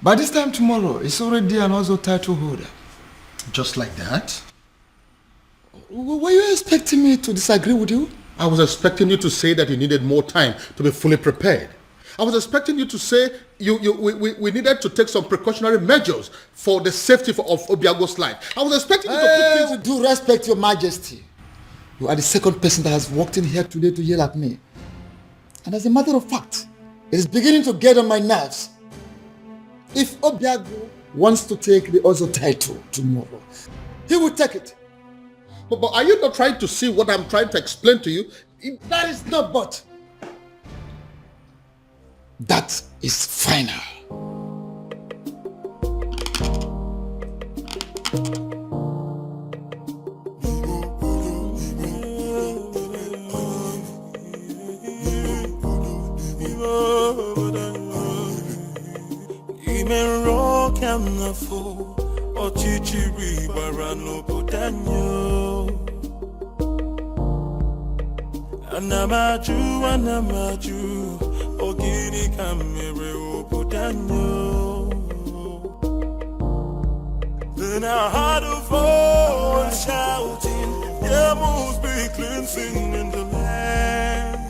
by this time tomorrow, it's already an Ozo title holder. Just like that? Were you expecting me to disagree with you? I was expecting you to say that you needed more time to be fully prepared. I was expecting you to say we needed to take some precautionary measures for the safety of Obiago's life. I was expecting you to put things... With due respect, Your Majesty, you are the second person that has walked in here today to yell at me. And as a matter of fact, it is beginning to get on my nerves. If Obiago wants to take the Ozo title tomorrow, he will take it. But are you not trying to see what I'm trying to explain to you? That is not but. That is final. Anamaju, ogini kamere obudanyo. Then I heard a voice shouting, there must be cleansing in the land.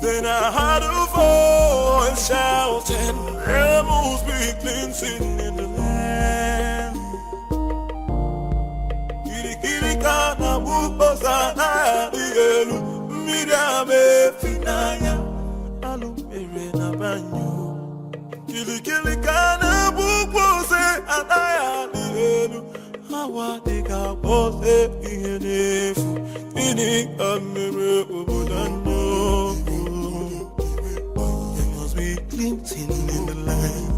Then I heard a voice shouting, there must be cleansing in the land. Kirikana buposa na dielu, midame finaya, alumere na banyo. Kirikana bupose anaya dielu, hawa deka pose ihenefu, ini kamere ubudanyo. There must be cleansing in the land.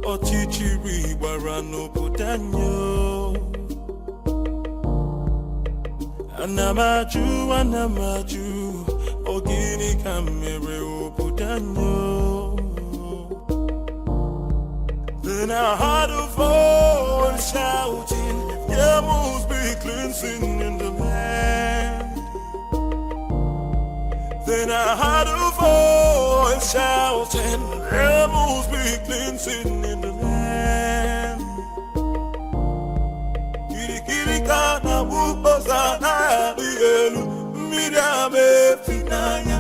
Ochichiri warano budanyo. Anamaju, ogini kamere obudanyo. Then I heard a voice shouting, there must be cleansing in the land. Then I heard a voice shouting, there must be cleansing in the land. Kirikana buposa na dielu, midame finaya,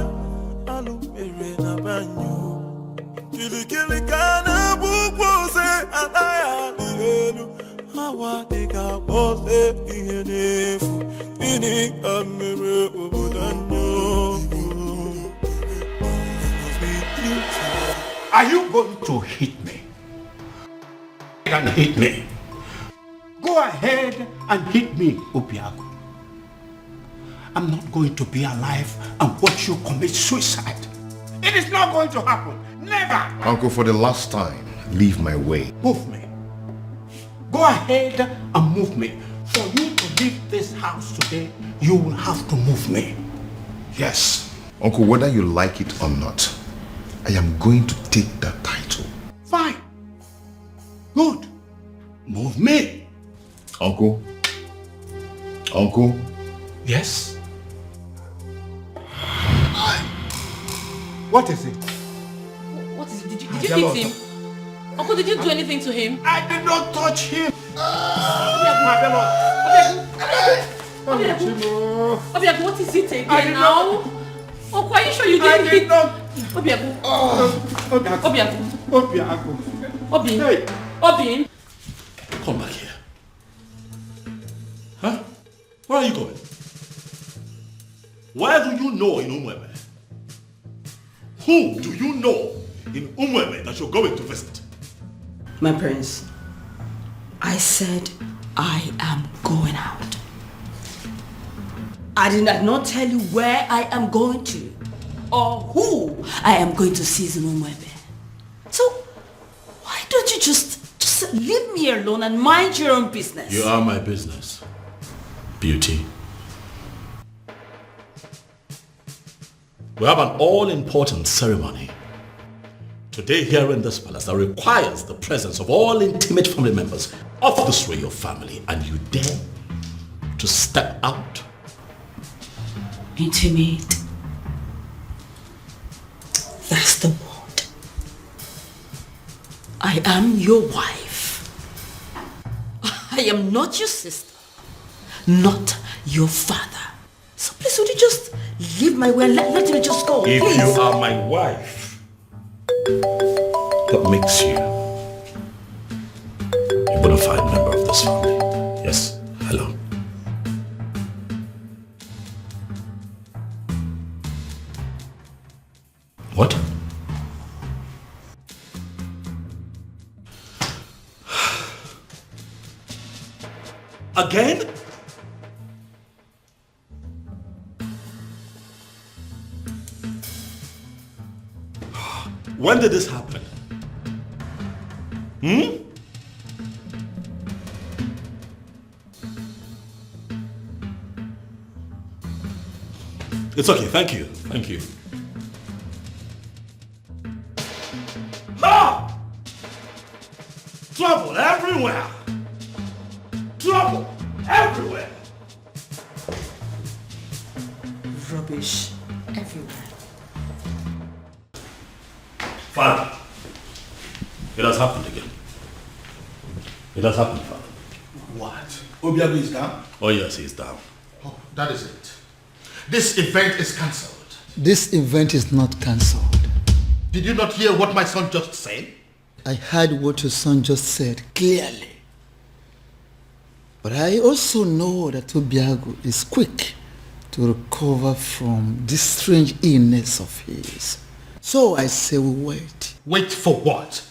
alumere na banyo. Kirikana bupose anaya dielu, hawa deka pose ihenefu, ini kamere ubudanyo. Are you going to hit me? And hit me. Go ahead and hit me, Obiago. I'm not going to be alive and watch you commit suicide. It is not going to happen. Never. Uncle, for the last time, leave my way. Move me. Go ahead and move me. For you to leave this house today, you will have to move me. Yes. Uncle, whether you like it or not, I am going to take that title. Fine. Good. Move me. Uncle? Uncle? Yes? What is it? What is it? Did you hit him? Uncle, did you do anything to him? I did not touch him. Obiago, what is it again now? Uncle, are you sure you didn't hit? Obiago. Obiago. Obin. Come back here. Huh? Where are you going? Where do you know in Umweme? Who do you know in Umweme that you're going to visit? My prince, I said I am going out. I did not tell you where I am going to or who I am going to see in Umweme. So why don't you just leave me alone and mind your own business? You are my business, Beauty. We have an all-important ceremony today here in this palace that requires the presence of all intimate family members of this royal family, and you dare to step out? Intimate. That's the word. I am your wife. I am not your sister, not your father. So please, would you just leave my way and let me just go, If please? you are my wife, that makes you a bona fide member of this family. Yes, hello. What? Again? When did this happen? It's okay, thank you. Thank you. Ah! Trouble everywhere! Trouble everywhere! Rubbish everywhere. Father, it has happened again. It has happened, Father. What? Obiago is down? Oh yes, he's down. Oh, that is it. This event is cancelled. This event is not cancelled. Did you not hear what my son just said? I heard what your son just said clearly. But I also know that Obiago is quick to recover from this strange illness of his. So I say we wait. Wait for what?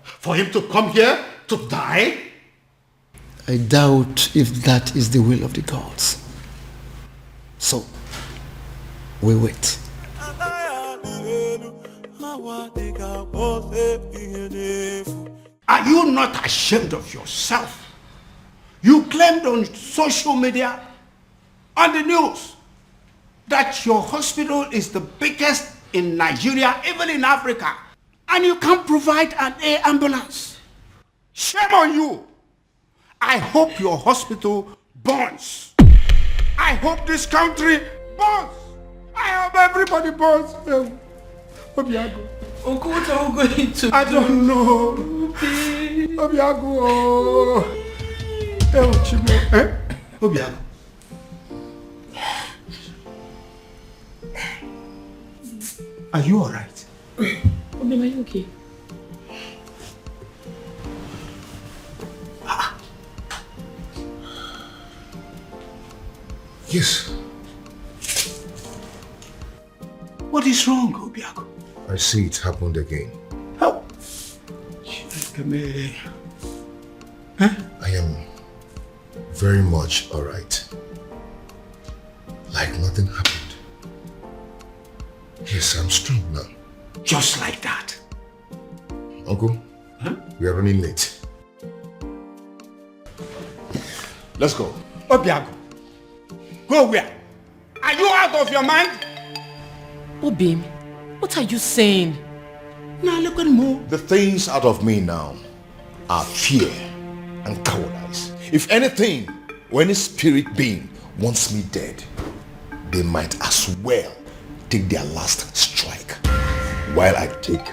For him to come here to die? I doubt if that is the will of the gods. So, we wait. Are you not ashamed of yourself? You claimed on social media, on the news, that your hospital is the biggest in Nigeria, even in Africa, and you can't provide an air ambulance. Shame on you. I hope your hospital burns. I hope this country burns. I hope everybody burns. Obiago. Uncle, what are we going to I don't know. Obiago. Obiago. Are you alright? Obi, are you okay? Yes. What is wrong, Obiago? I see it happened again. How? I am very much alright. Like nothing happened. Yes, I'm strong now. Just like that. Uncle, we are running late. Let's go. Obiago. Go where? Are you out of your mind? Obim, what are you saying? Now look at me. The things out of me now are fear and cowardice. If anything, or any spirit being wants me dead, they might as well take their last strike while I take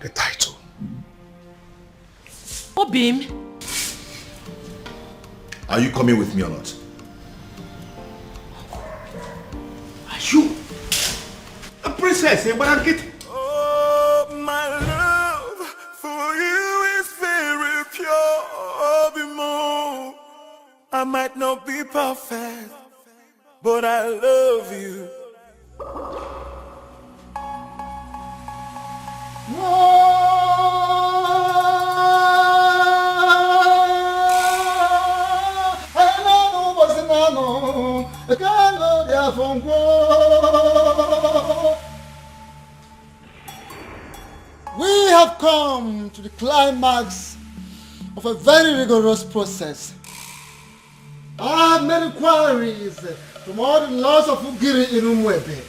the title. Obim. Are you coming with me or not? Are you a princess? Oh, my love for you is very pure. Bimo. I might not be perfect, but I love you. We have come to the climax of a very rigorous process. I have made inquiries from all the laws of Ugiri in Umwebe.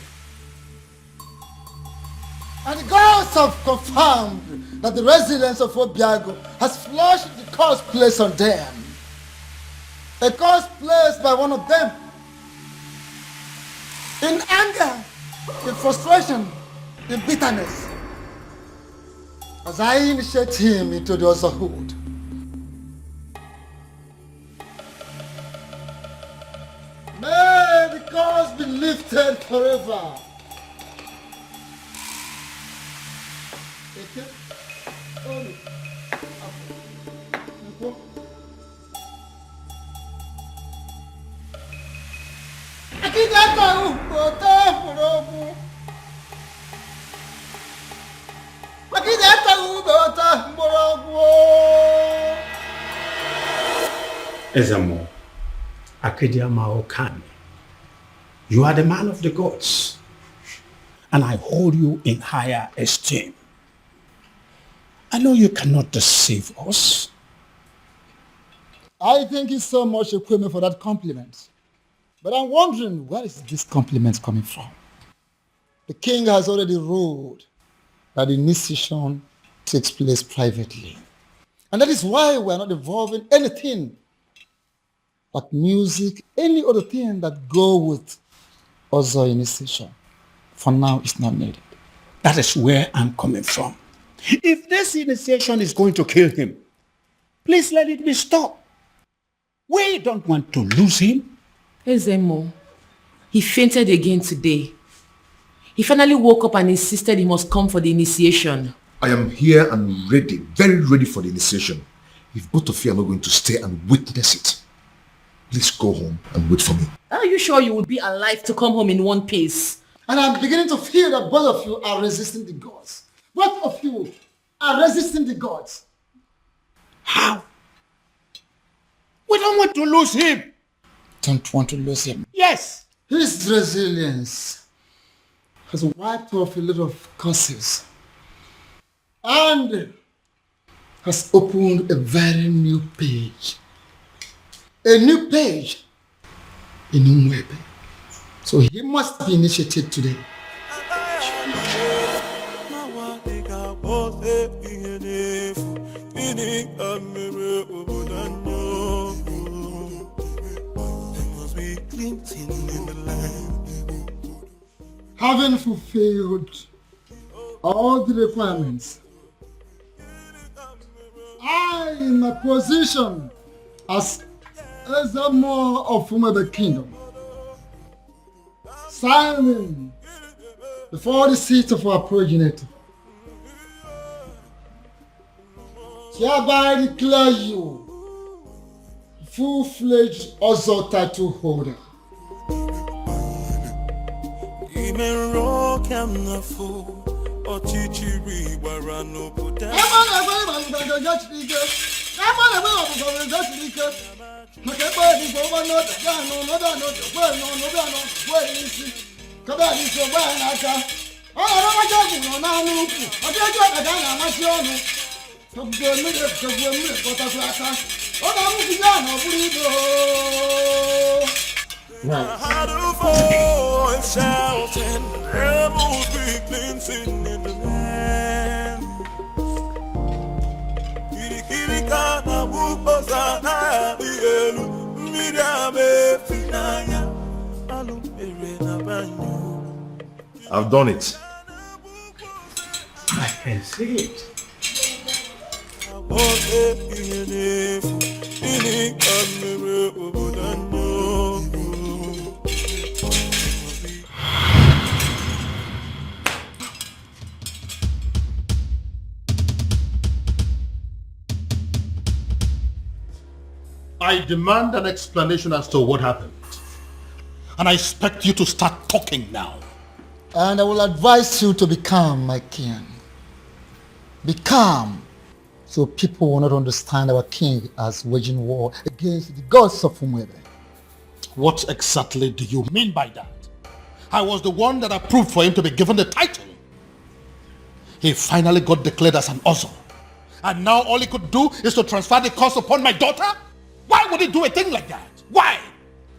And the gods have confirmed that the residents of Obiago has flushed the curse placed on them. A curse placed by one of them. In anger, in frustration, in bitterness. As I initiate him into the otherhood. May the curse be lifted forever. Ezamo, Akediama Okami, you are the man of the gods, and I hold you in higher esteem. I know you cannot deceive us. I thank you so much, Ekweme, for that compliment. But I'm wondering, where is this compliment coming from? The king has already ruled that the initiation takes place privately. And that is why we are not involving anything but music, any other thing that go with other initiation. For now, it's not needed. That is where I'm coming from. If this initiation is going to kill him, please let it be stopped. We don't want to lose him. Ezemo, he fainted again today. He finally woke up and insisted he must come for the initiation. I am here and ready, very ready for the initiation. If both of you are not going to stay and witness it, please go home and wait for me. Are you sure you would be alive to come home in one piece? And I'm beginning to feel that both of you are resisting the gods. Both of you are resisting the gods. How? We don't want to lose him. Don't want to lose him. Yes. His resilience has wiped off a lot of curses and has opened a very new page. A new page in Umwebe. So he must be initiated today. Having fulfilled all the requirements, I, in my position as Ezemo of Umwebe Kingdom, signing before the seat of our progenitor, hereby declare you full-fledged Ozo title holder. Had a voice shouting, rebels be cleansing in the land. Kirikana bukosa na yelu, midame finaya, alumere na banyo. I've done it. I can see it. I demand an explanation as to what happened. And I expect you to start talking now. And I will advise you to be calm, my king. Be calm, so people will not understand our king as waging war against the gods of Umwebe. What exactly do you mean by that? I was the one that approved for him to be given the title. He finally got declared as an Ozo. And now all he could do is to transfer the curse upon my daughter? Why would he do a thing like that? Why?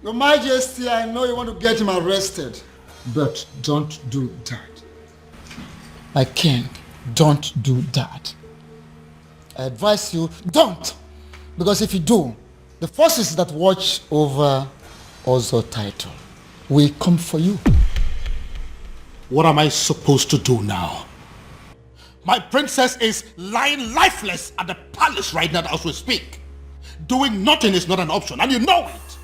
Your Majesty, I know you want to get him arrested, but don't do that. My king, don't do that. I advise you, don't. Because if you do, the forces that watch over Ozo title will come for you. What am I supposed to do now? My princess is lying lifeless at the palace right now as we speak. Doing nothing is not an option, and you know it.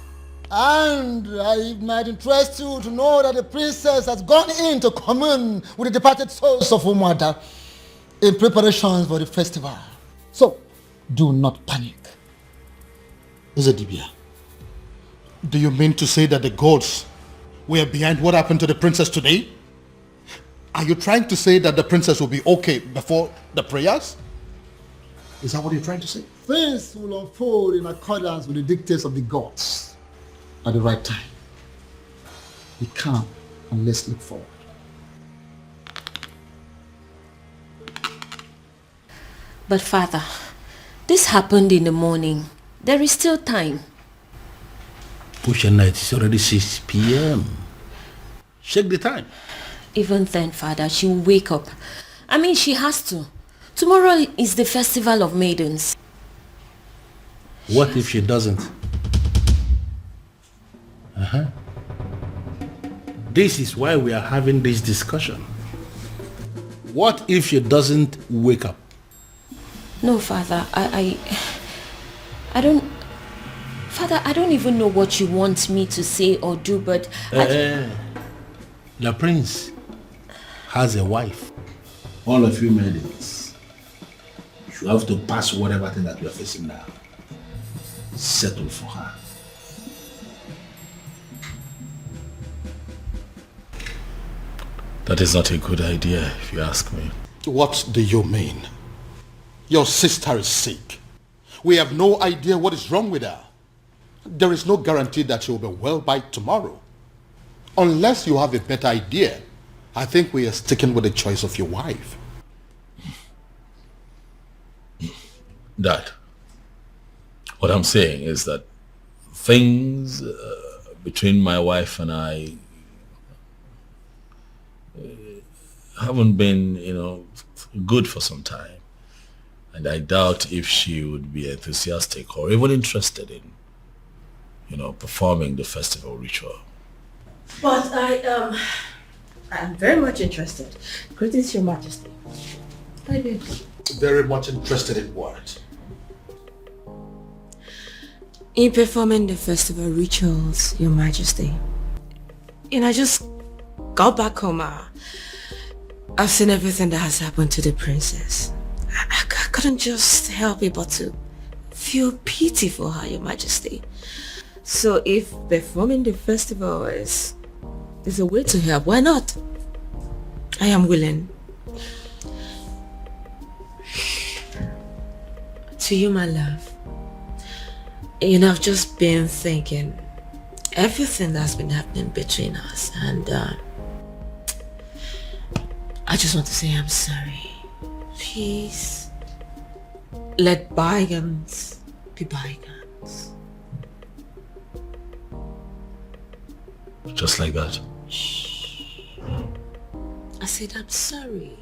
And it might interest you to know that the princess has gone in to commune with the departed souls of Umuada in preparations for the festival. So, do not panic. Ezedibia, do you mean to say that the gods were behind what happened to the princess today? Are you trying to say that the princess will be okay before the prayers? Is that what you're trying to say? things will unfold in accordance with the dictates of the gods at the right time. Be calm and let's look forward. But Father, this happened in the morning. There is still time. Push night, it's already 6 p.m. Check the time. Even then, Father, she will wake up. I mean, she has to. Tomorrow is the Festival of Maidens. What if she doesn't? This is why we are having this discussion. What if she doesn't wake up? No, Father, I don't... Father, I don't even know what you want me to say or do, but... The prince has a wife. All of you maidens, you have to pass whatever thing that you are facing now. Settle for her. That is not a good idea, if you ask me. What do you mean? Your sister is sick. We have no idea what is wrong with her. There is no guarantee that she will be well by tomorrow. Unless you have a better idea, I think we are sticking with the choice of your wife. Dad, what I'm saying is that things between my wife and I haven't been, good for some time. And I doubt if she would be enthusiastic or even interested in, performing the festival ritual. But I'm very much interested. Greetings, Your Majesty. I did. Very much interested in what? In performing the festival rituals, Your Majesty. I just got back home. I've seen everything that has happened to the princess. I couldn't just help it but to feel pity for her, Your Majesty. So if performing the festival is a way to help, why not? I am willing. To you, my love. I've just been thinking everything that's been happening between us, and I just want to say I'm sorry. Please, let bygones be bygones. Just like that. I said I'm sorry.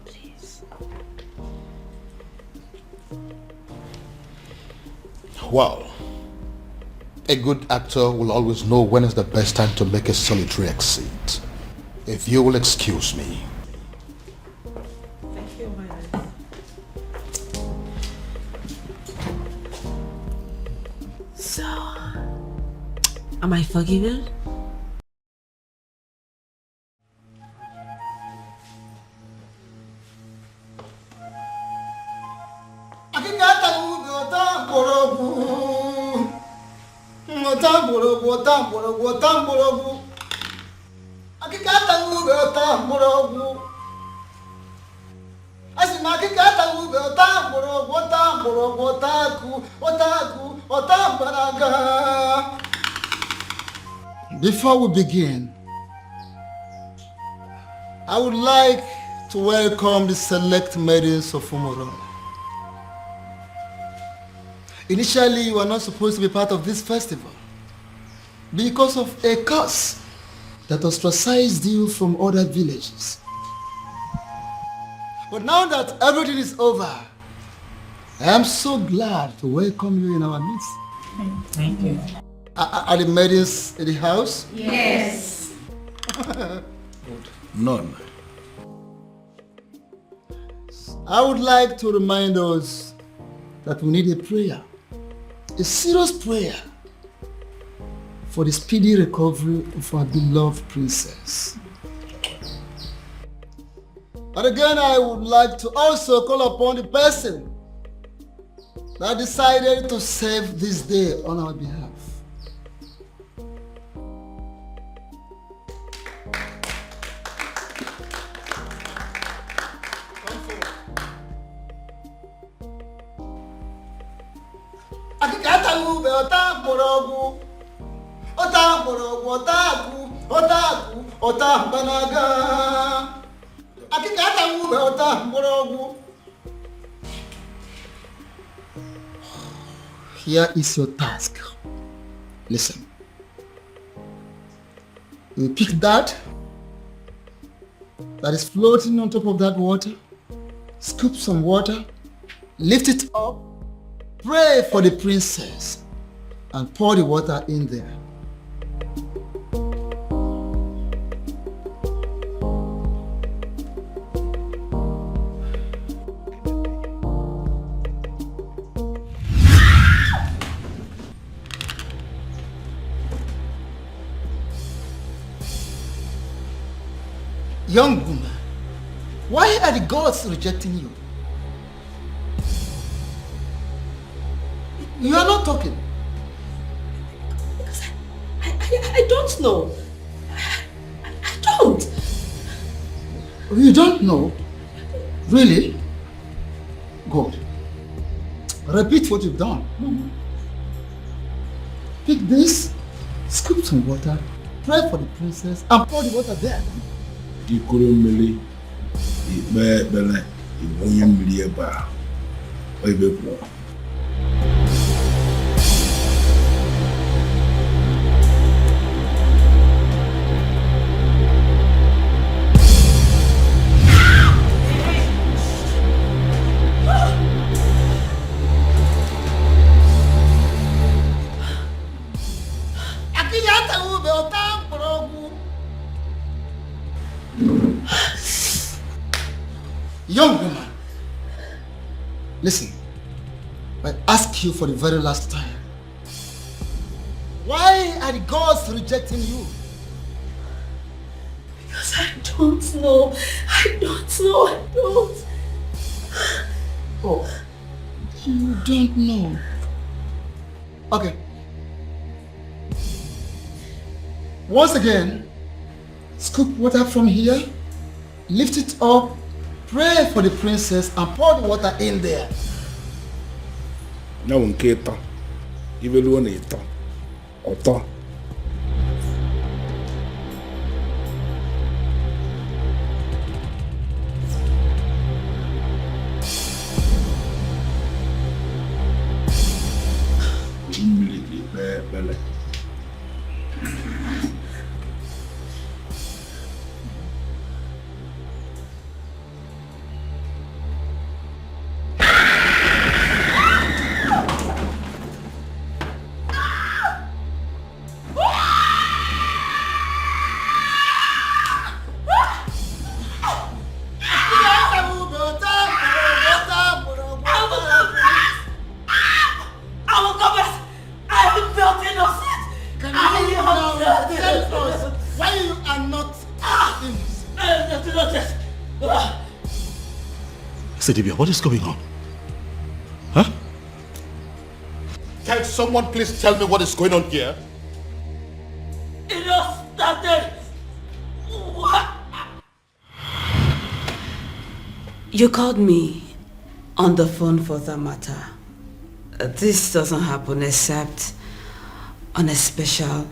Please. Well, a good actor will always know when is the best time to make a solitary exit. If you will excuse me. Thank you, my love. So, am I forgiven? Before we begin, I would like to welcome the select maidens of Umurola. Initially, you were not supposed to be part of this festival because of a curse that ostracized you from other villages. But now that everything is over, I am so glad to welcome you in our midst. Thank you. Are the maidens in the house? Yes. None. I would like to remind us that we need a prayer, a serious prayer for the speedy recovery of our beloved princess. And again, I would like to also call upon the person that decided to save this day on our behalf. Akịka ataghị ube ọta mgbọrọgwụ. Ọta mgbọrọgwụ, ọta agụ, ọta agụ, ọta mgbanaga. Akịka ataghị ube ọta mgbọrọgwụ. Here is your task. Listen. You pick that is floating on top of that water, scoop some water, lift it up, pray for the princess, and pour the water in there. Young woman, why are the gods rejecting you? You are not talking. Because I don't know. I don't. You don't know? Really? Good. Repeat what you've done. Pick this, scoop some water, pray for the princess, and pour the water there. Ikoro mmiri ikpe ekpere ibunye mmiri ebe a ebe kwuo. Young woman, listen, I ask you for the very last time. Why are the gods rejecting you? Because I don't know. I don't. Oh, you don't know. Okay. Once again, scoop water from here, lift it up, pray for the princess, and pour the water in there. Now nke ịtọ, ibeluo na ịtọ, ọtọ. Mmiri ikpe ekpere. Sedibia, what is going on? Huh? Can someone please tell me what is going on here? It all started. What? You called me on the phone for that matter. This doesn't happen except on a special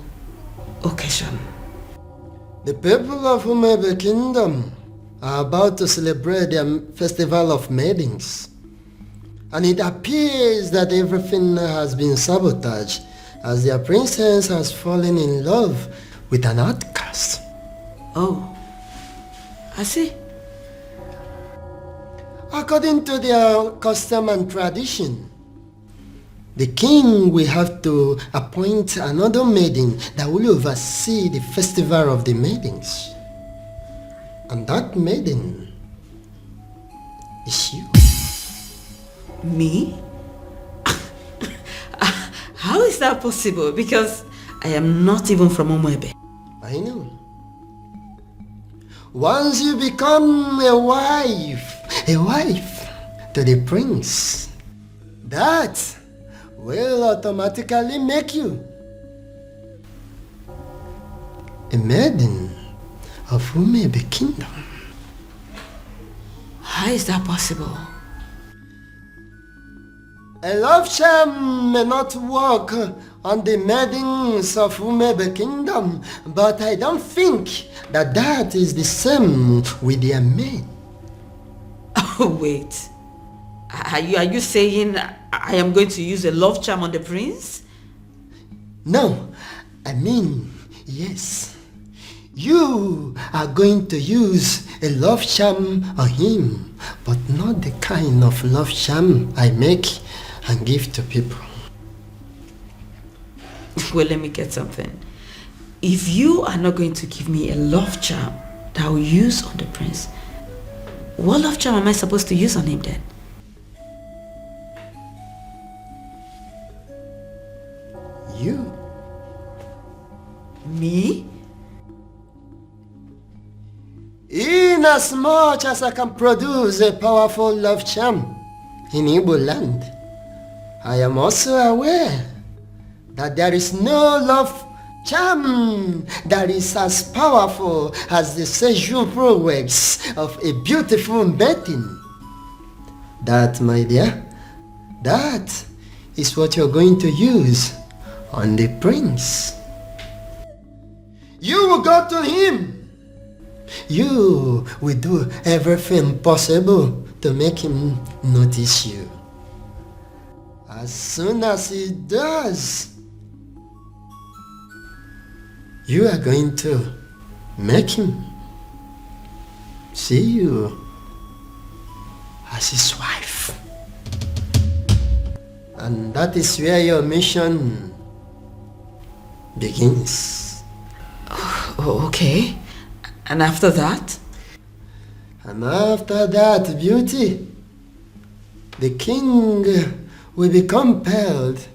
occasion. The people of Umebe Kingdom are about to celebrate their festival of maidens. And it appears that everything has been sabotaged as their princess has fallen in love with an outcast. Oh, I see. According to their custom and tradition, the king will have to appoint another maiden that will oversee the festival of the maidens. And that maiden is you. Me? How is that possible? Because I am not even from Umwebe. I know. Once you become a wife to the prince, that will automatically make you a maiden of Umebe Kingdom. How is that possible? A love charm may not work on the maidens of Umebe Kingdom, but I don't think that is the same with their men. Oh, wait. Are you saying I am going to use a love charm on the prince? No, I mean, yes. You are going to use a love charm on him, but not the kind of love charm I make and give to people. Well, let me get something. If you are not going to give me a love charm that I will use on the prince, what love charm am I supposed to use on him then? You? Me? Inasmuch as I can produce a powerful love charm in Igbo land, I am also aware that there is no love charm that is as powerful as the Seju prowess of a beautiful maiden. That, my dear, that is what you're going to use on the prince. You will go to him. You will do everything possible to make him notice you. As soon as he does, you are going to make him see you as his wife. And that is where your mission begins. Oh, okay. And after that? And after that, beauty, the king will be compelled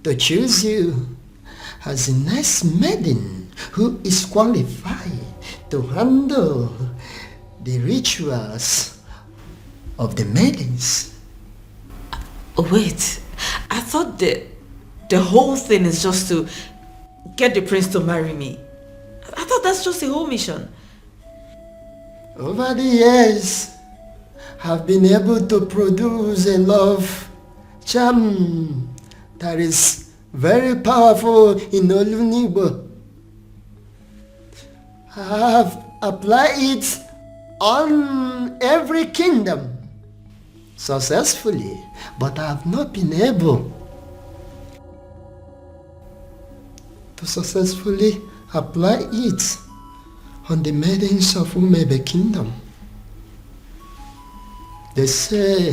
to choose you as a nice maiden who is qualified to handle the rituals of the maidens. Wait, I thought the whole thing is just to get the prince to marry me. I thought that's just the whole mission. Over the years, I've been able to produce a love charm that is very powerful in Olunibo. I have applied it on every kingdom successfully, but I have not been able to successfully apply it on the maidens of Umebe Kingdom. They say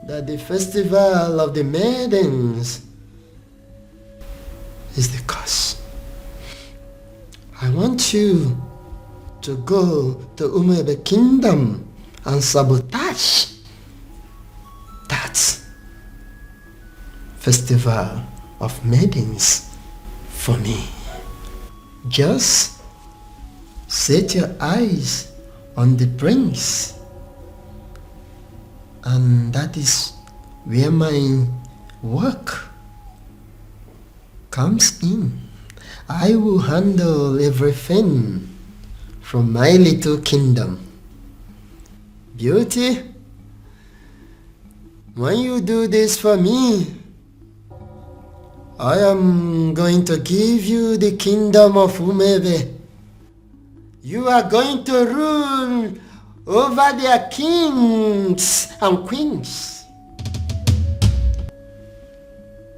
that the festival of the maidens is the cause. I want you to go to Umebe Kingdom and sabotage that festival of maidens for me. Just set your eyes on the prince, and that is where my work comes in. I will handle everything from my little kingdom. Beauty, when you do this for me, I am going to give you the kingdom of Umebe. You are going to rule over their kings and queens.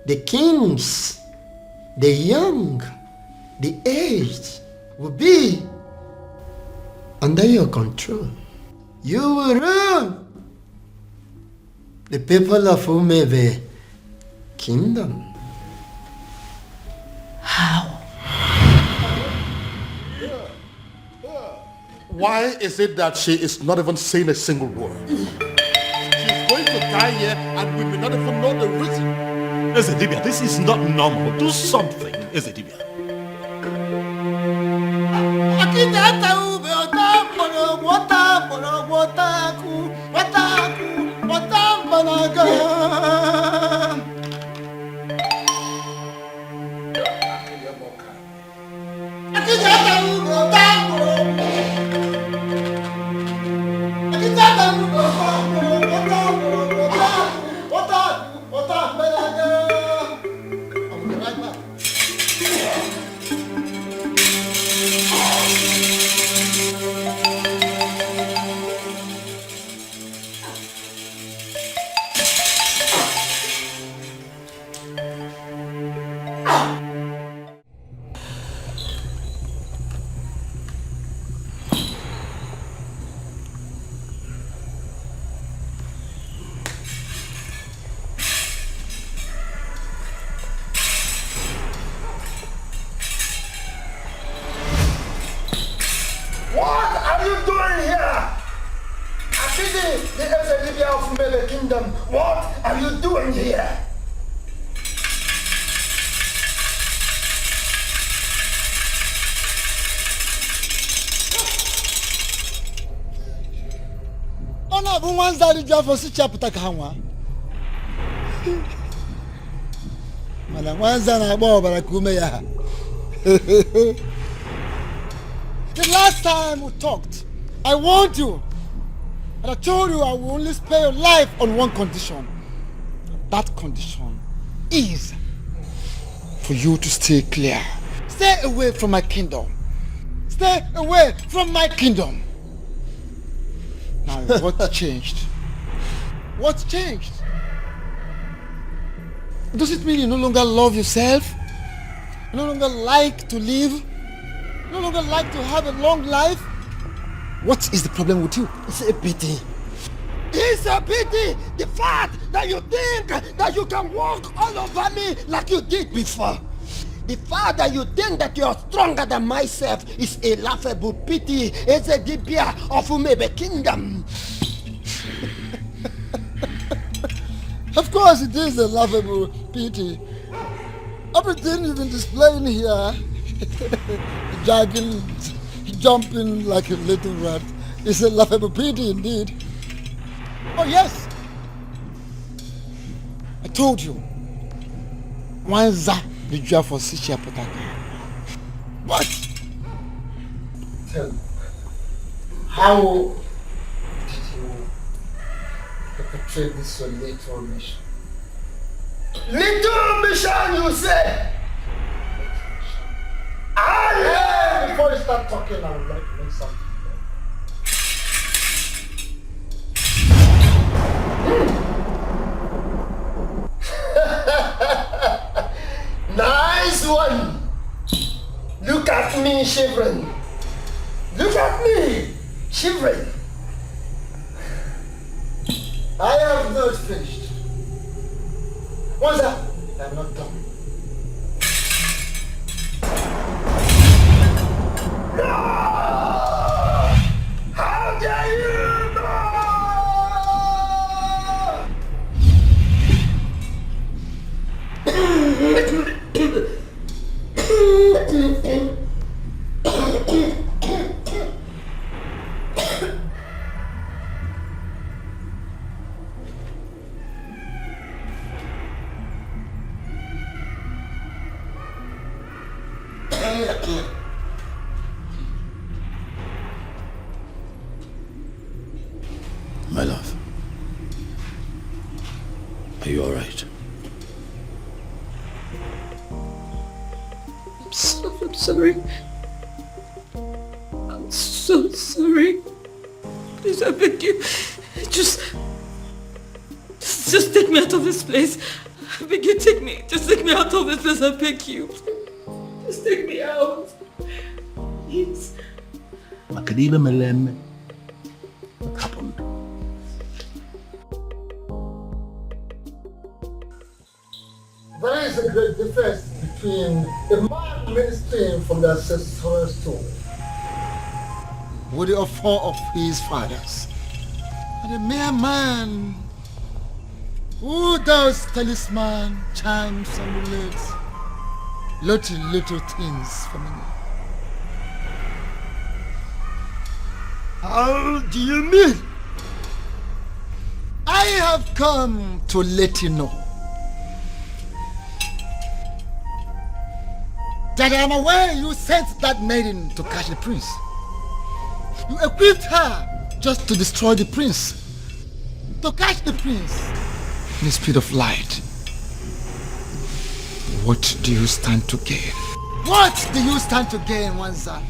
The kings, the young, the aged will be under your control. You will rule the people of Umebe Kingdom. How? Why is it that she is not even saying a single word? She's going to die here and we may not even know the reason. Ezedibia, this is not normal. Do something, Ezedibia. Kingdom, what are you doing here? Ona bụ nwa nzari ji afọ si chapụta ka ha nwa. Mana nwa nza na-agba ọbara ka ume ya. The last time we talked, I warned you. And I told you I will only spare your life on one condition. That condition is for you to stay clear. Stay away from my kingdom. Stay away from my kingdom. Now, what changed? What changed? Does it mean you no longer love yourself? You no longer like to live? You no longer like to have a long life? What is the problem with you? It's a pity. It's a pity! The fact that you think that you can walk all over me like you did before. The fact that you think that you're stronger than myself is a laughable pity. It's a dibia of Umebe Kingdom. Of course it is a laughable pity. Everything you've been displaying here, jogging, jumping like a little rat, is a laughable pity indeed. Oh yes! I told you. Wanza the job for Sichia Potaka. What? Tell me, how did you perpetrate this your little mission? Little mission, you say? Before you start talking, I would like to make something. Nice one! Look at me shivering. Look at me shivering. I have not finished. What's that? I'm not done. No! How dare you! My love, are you all right? I'm sorry. I'm so sorry. Please, I beg you. Just take me out of this place. I beg you, take me. Just take me out of this place, I beg you. Just take me out. Please. Makadila Melem, what happened? There is a great difference between a man ministering from the ancestral stone with the offer of his fathers and a mere man who does talisman, charms, amulets, little things for me. How do you mean? I have come to let you know that I am aware you sent that maiden to catch the prince. You equipped her just to destroy the prince, to catch the prince in the speed of light. What do you stand to gain? What do you stand to gain, Wanza?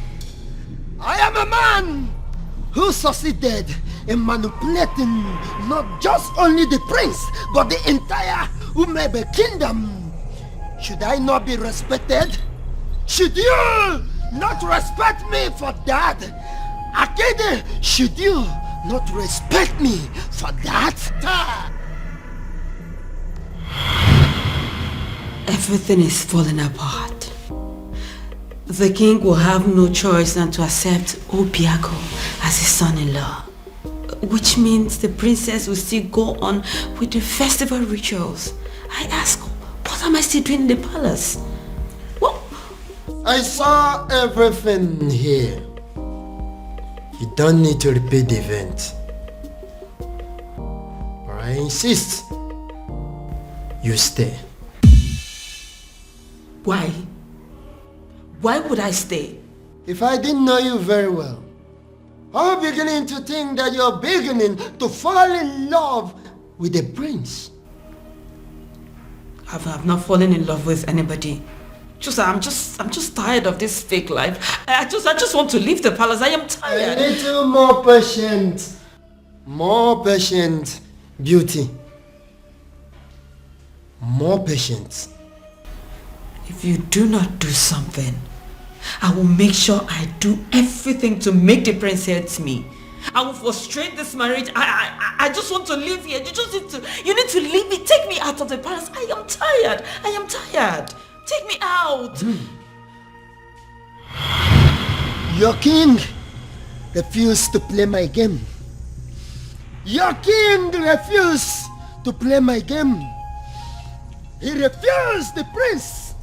I am a man who succeeded in manipulating not just only the prince, but the entire Umebe Kingdom. Should I not be respected? Should you not respect me for that? Akede, should you not respect me for that? Everything is falling apart. The king will have no choice than to accept Obiago as his son-in-law. which means the princess will still go on with the festival rituals. I ask, what am I still doing in the palace? What? I saw everything here. You don't need to repeat the event. But I insist you stay. Why? Why would I stay? If I didn't know you very well, I'm beginning to think that you're beginning to fall in love with the prince. I've not fallen in love with anybody. I'm just tired of this fake life. I just want to leave the palace. I am tired. A little more patient. More patient, beauty. More patient. If you do not do something, I will make sure I do everything to make the prince hate me. I will frustrate this marriage. I just want to live here. You need to leave me. Take me out of the palace. I am tired. I am tired. Take me out. Your king refused to play my game. Your king refused to play my game. He refused the prince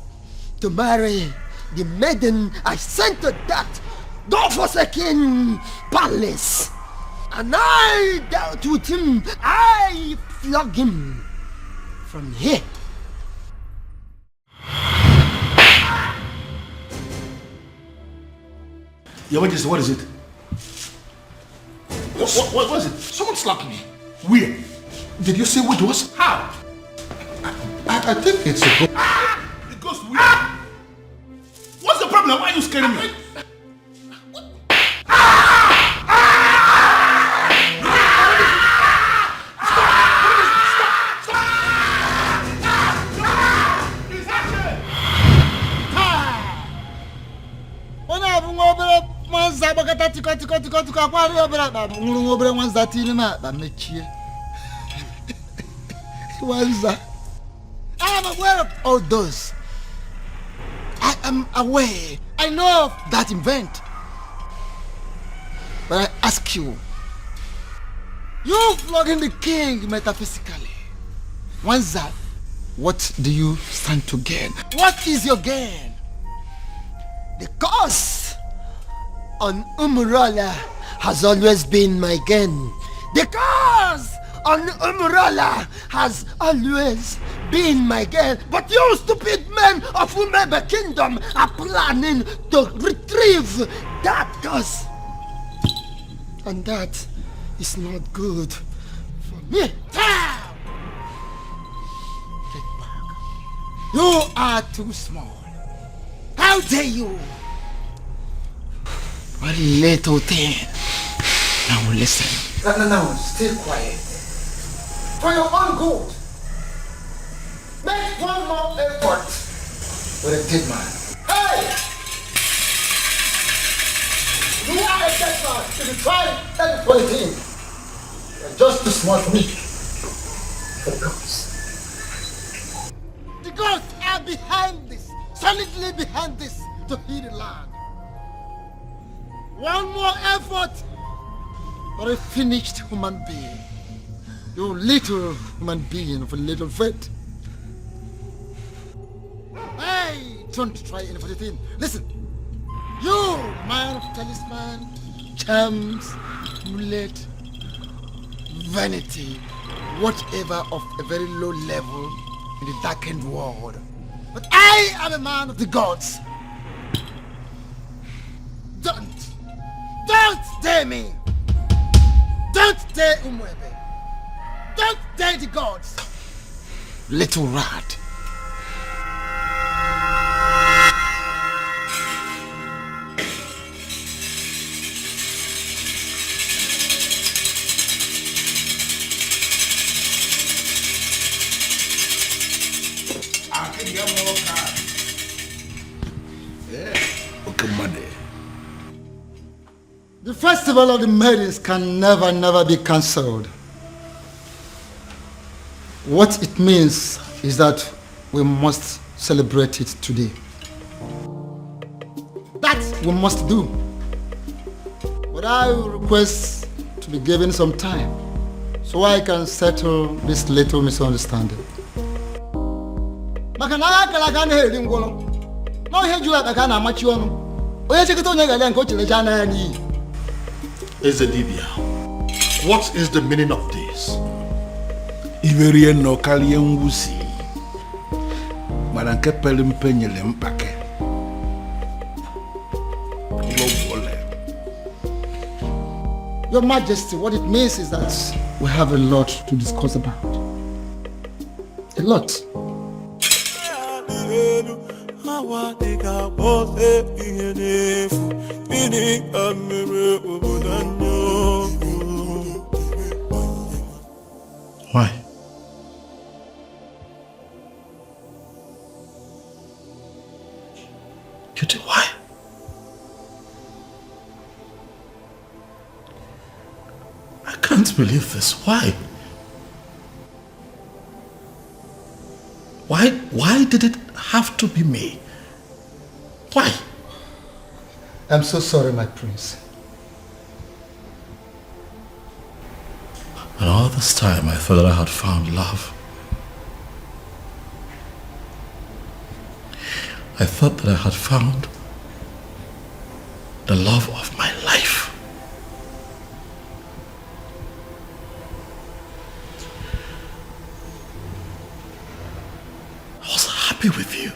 to marry the maiden I sent to that God-forsaken palace. And I dealt with him. I flogged him from here. Your Majesty, what is it? What was it? Someone slapped me. Where? Did you say what it was? How? I think it's a ghost. The ghost where? What's the problem? Why are you scaring me? I am aware of all those. I am aware. I know of that event. But I ask you, you flogging the king metaphysically. Once that, what do you stand to gain? What is your gain? The curse on Umurola has always been my gain. The curse on Umurola has always been my gain. But you stupid men of Umebe Kingdom are planning to retrieve that curse. And that is not good for me. You are too small. How dare you? What little thing. Now listen. No, stay quiet. For your own good. Make one more effort with a dead man. Hey! You are a dead man. If you try anything, you're just too small for me. The gods are behind this, solidly behind this, to heal the land. One more effort for a finished human being. You little human being of a little faith. Hey, don't try anything. Listen, you man of talisman, charms, amulet, vanity, whatever of a very low level in the darkened world. But I am a man of the gods. Don't dare me. Don't dare Umwebe. Don't dare the gods. Little rat. The festival of the maidens can never be cancelled. What it means is that we must celebrate it today. That we must do. But I will request to be given some time so I can settle this little misunderstanding. Maka na akala ka na heri ngwolo. No ihe jula ka na amachi onu. Onye chikita onye gale nke o chilecha na ya ni. Ezedibia, what is the meaning of this? Iverie no kalie nwusi. Mana nke pere mpe nyele mpake. Your Majesty, what it means is that we have a lot to discuss about. A lot. Why? Cutie, why? I can't believe this. Why? Why did it have to be me? Why? I'm so sorry, my prince. And all this time I thought that I had found love. I thought that I had found the love of my life. I was happy with you.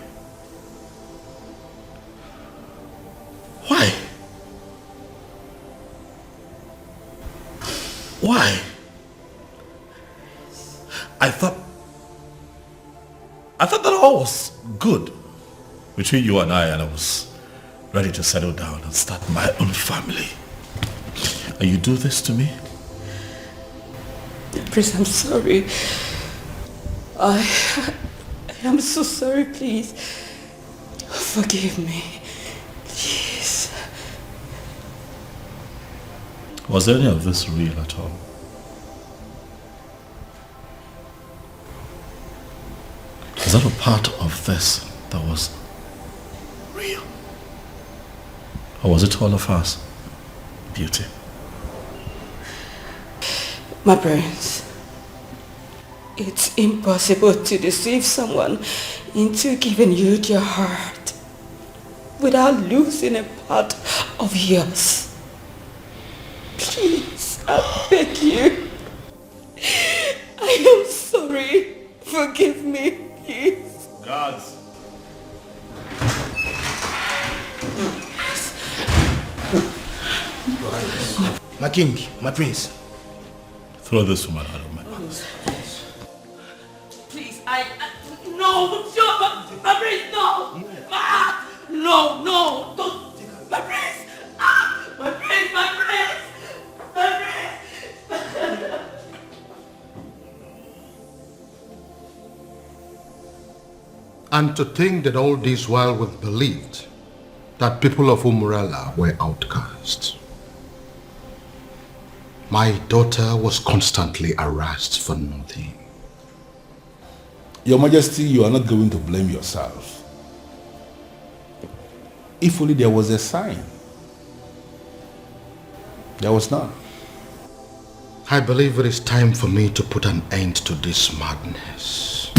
Why? Why? I thought that all was good between you and I was ready to settle down and start my own family. And you do this to me? Prince, I'm sorry. I am so sorry, please. Forgive me. Please. Was any of this real at all? Is that a part of this that was real? Or was it all of us? Beauty. My prince, it's impossible to deceive someone into giving you their heart without losing a part of yours. Please, I beg you. I am sorry. Forgive me, please. Guards. My king, my prince. Throw this woman out of my house. Please, no, my prince, no. No, don't. My prince, my prince, my prince, my prince. And to think that all this while we believed that people of Umbrella were outcasts. My daughter was constantly harassed for nothing. Your Majesty, you are not going to blame yourself. If only there was a sign. There was none. I believe it is time for me to put an end to this madness.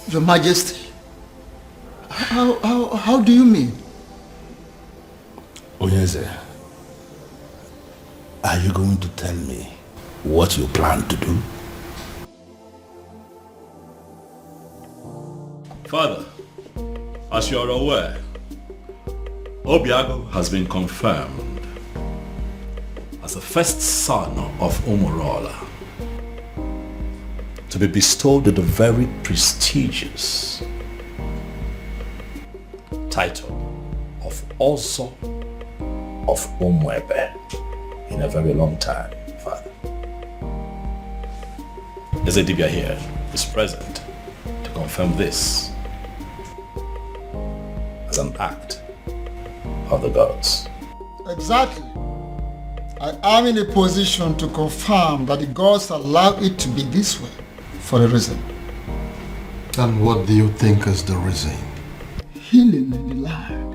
Your Majesty, how do you mean? Onyeze, are you going to tell me what you plan to do? Father, as you are aware, Obiago has been confirmed as the first son of Umurola to be bestowed with the very prestigious title of Ozo of Umwebe in a very long time, Father. Ezedibia here is present to confirm this as an act of the gods. Exactly. I am in a position to confirm that the gods allow it to be this way for a reason. And what do you think is the reason? Healing in the land.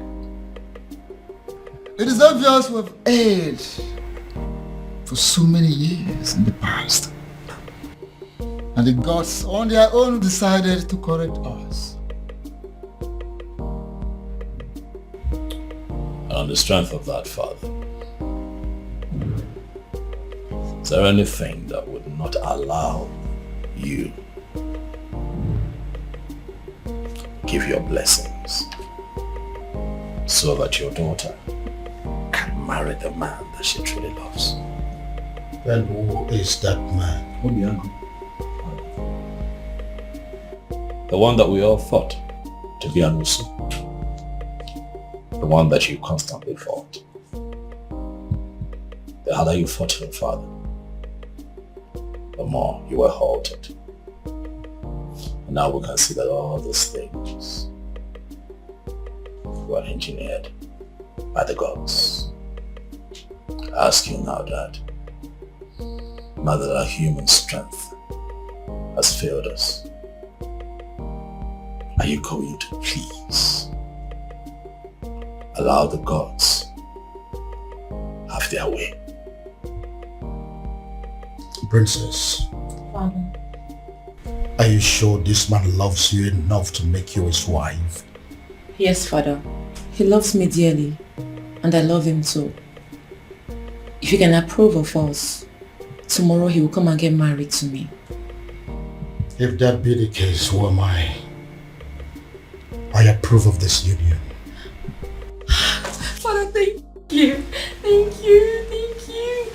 It is obvious with age for so many years in the past. And the gods on their own decided to correct us. And on the strength of that, Father, is there anything that would not allow you give your blessings so that your daughter can marry the man that she truly loves? Then who is that man? The one that we all thought to be Anusu. The one that you constantly fought. The harder you fought him, Father, the more you were halted. And now we can see that all these things were engineered by the gods. I ask you now, Dad, now that our human strength has failed us, are you going to please allow the gods have their way? Princess, Father. are you sure this man loves you enough to make you his wife? Yes, Father. He loves me dearly, and I love him too. If you can approve of us, tomorrow he will come and get married to me. If that be the case, who am I? I approve of this union. Father, thank you. Thank you. Thank you.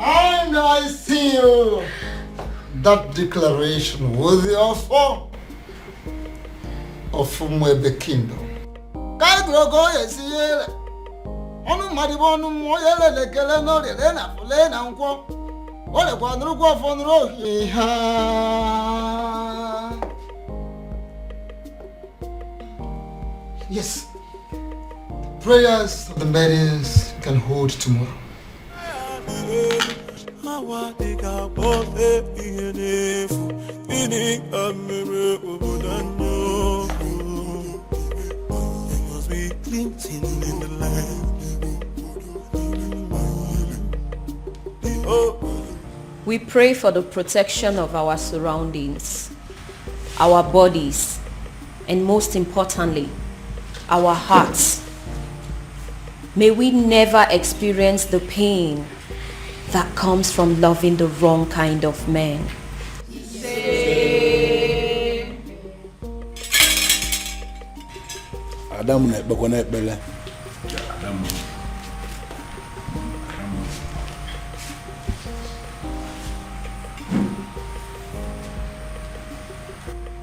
And I seal that declaration worthy of Umwebe Kingdom. Yes, prayers of the maidens can hold tomorrow. We pray for the protection of our surroundings, our bodies, and most importantly, our hearts. May we never experience the pain that comes from loving the wrong kind of man.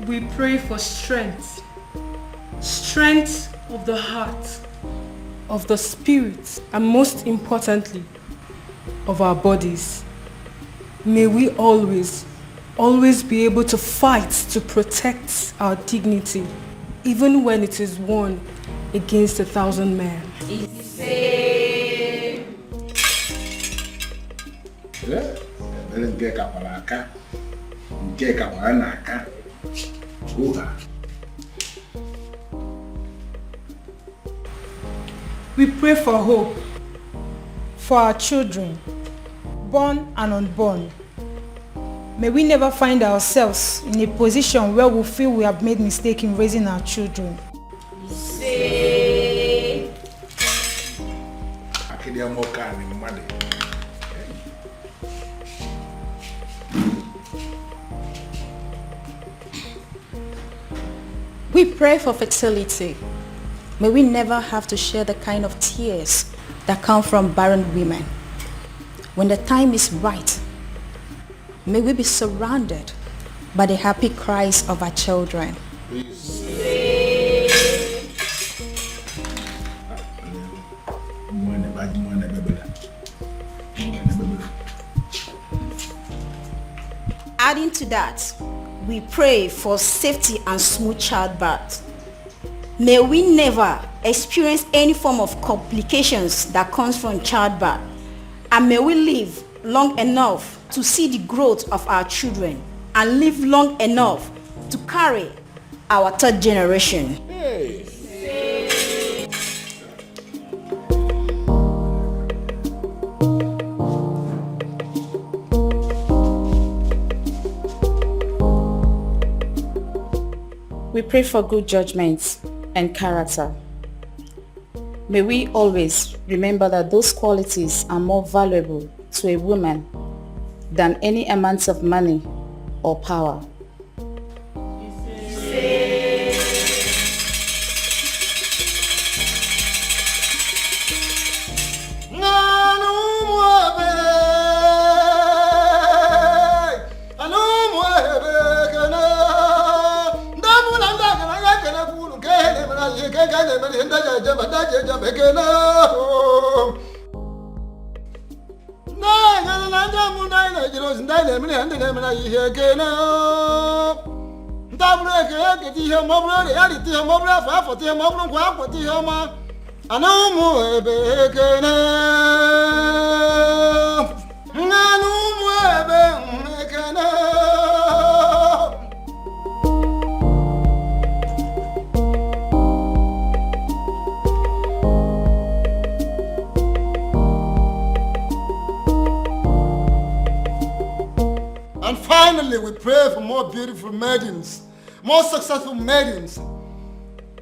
We pray for strength of the heart, of the spirit, and most importantly, of our bodies. May we always be able to fight to protect our dignity, even when it is won against 1,000 men. We pray for hope for our children, born and unborn. May we never find ourselves in a position where we feel we have made mistake in raising our children. We pray for fertility. May we never have to share the kind of tears that come from barren women. When the time is right, may we be surrounded by the happy cries of our children. Adding to that, we pray for safety and smooth childbirth. May we never experience any form of complications that comes from childbirth, and may we live long enough to see the growth of our children and live long enough to carry our third generation. We pray for good judgment and character. May we always remember that those qualities are more valuable to a woman than any amount of money or power. And finally, we pray for more beautiful maidens, more successful maidens.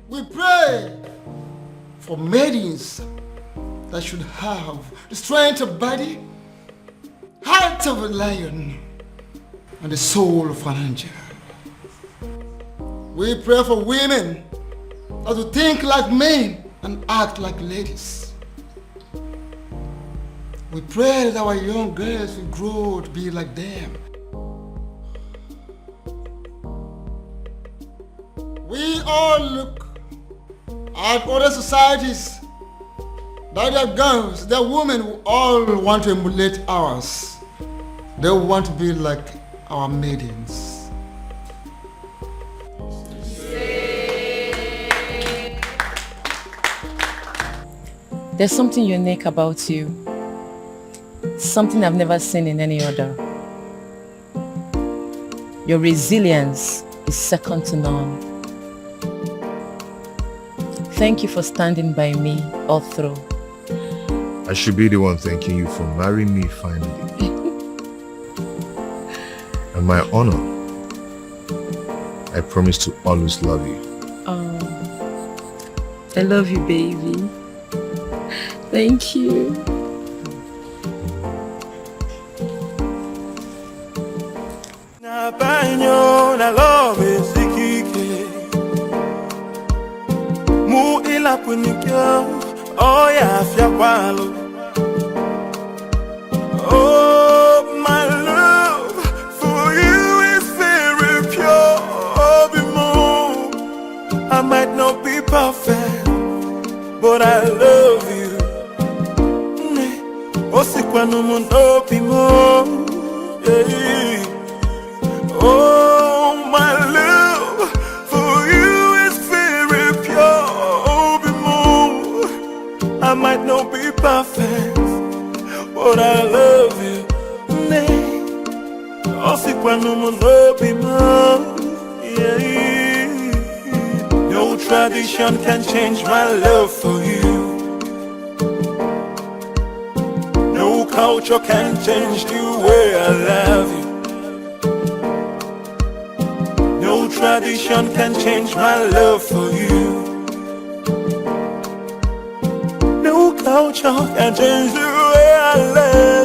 We pray for maidens that should have the strength of body, heart of a lion, and the soul of an angel. We pray for women that will think like men and act like ladies. We pray that our young girls will grow to be like them. We all look at other societies that their girls, their women who all want to emulate ours. They want to be like our maidens. There's something unique about you. Something I've never seen in any other. Your resilience is second to none. Thank you for standing by me all through. I should be the one thanking you for marrying me finally. And my honor, I promise to always love you. Oh, I love you, baby. Thank you. Na banyo na love sikike mu ila punikyo oh ya afya kwalo. Oh my love for you is very pure. Oh bimo, I might not be perfect, but I love you. Osikwa no bimo, yeah. Oh, my love for you is very pure. Oh, bimo, I might not be perfect, but I love you. Osikwa no bimo, yeah. No tradition can change my love for you. No culture can change the way I love you. No tradition can change my love for you. No culture can change the way I love you.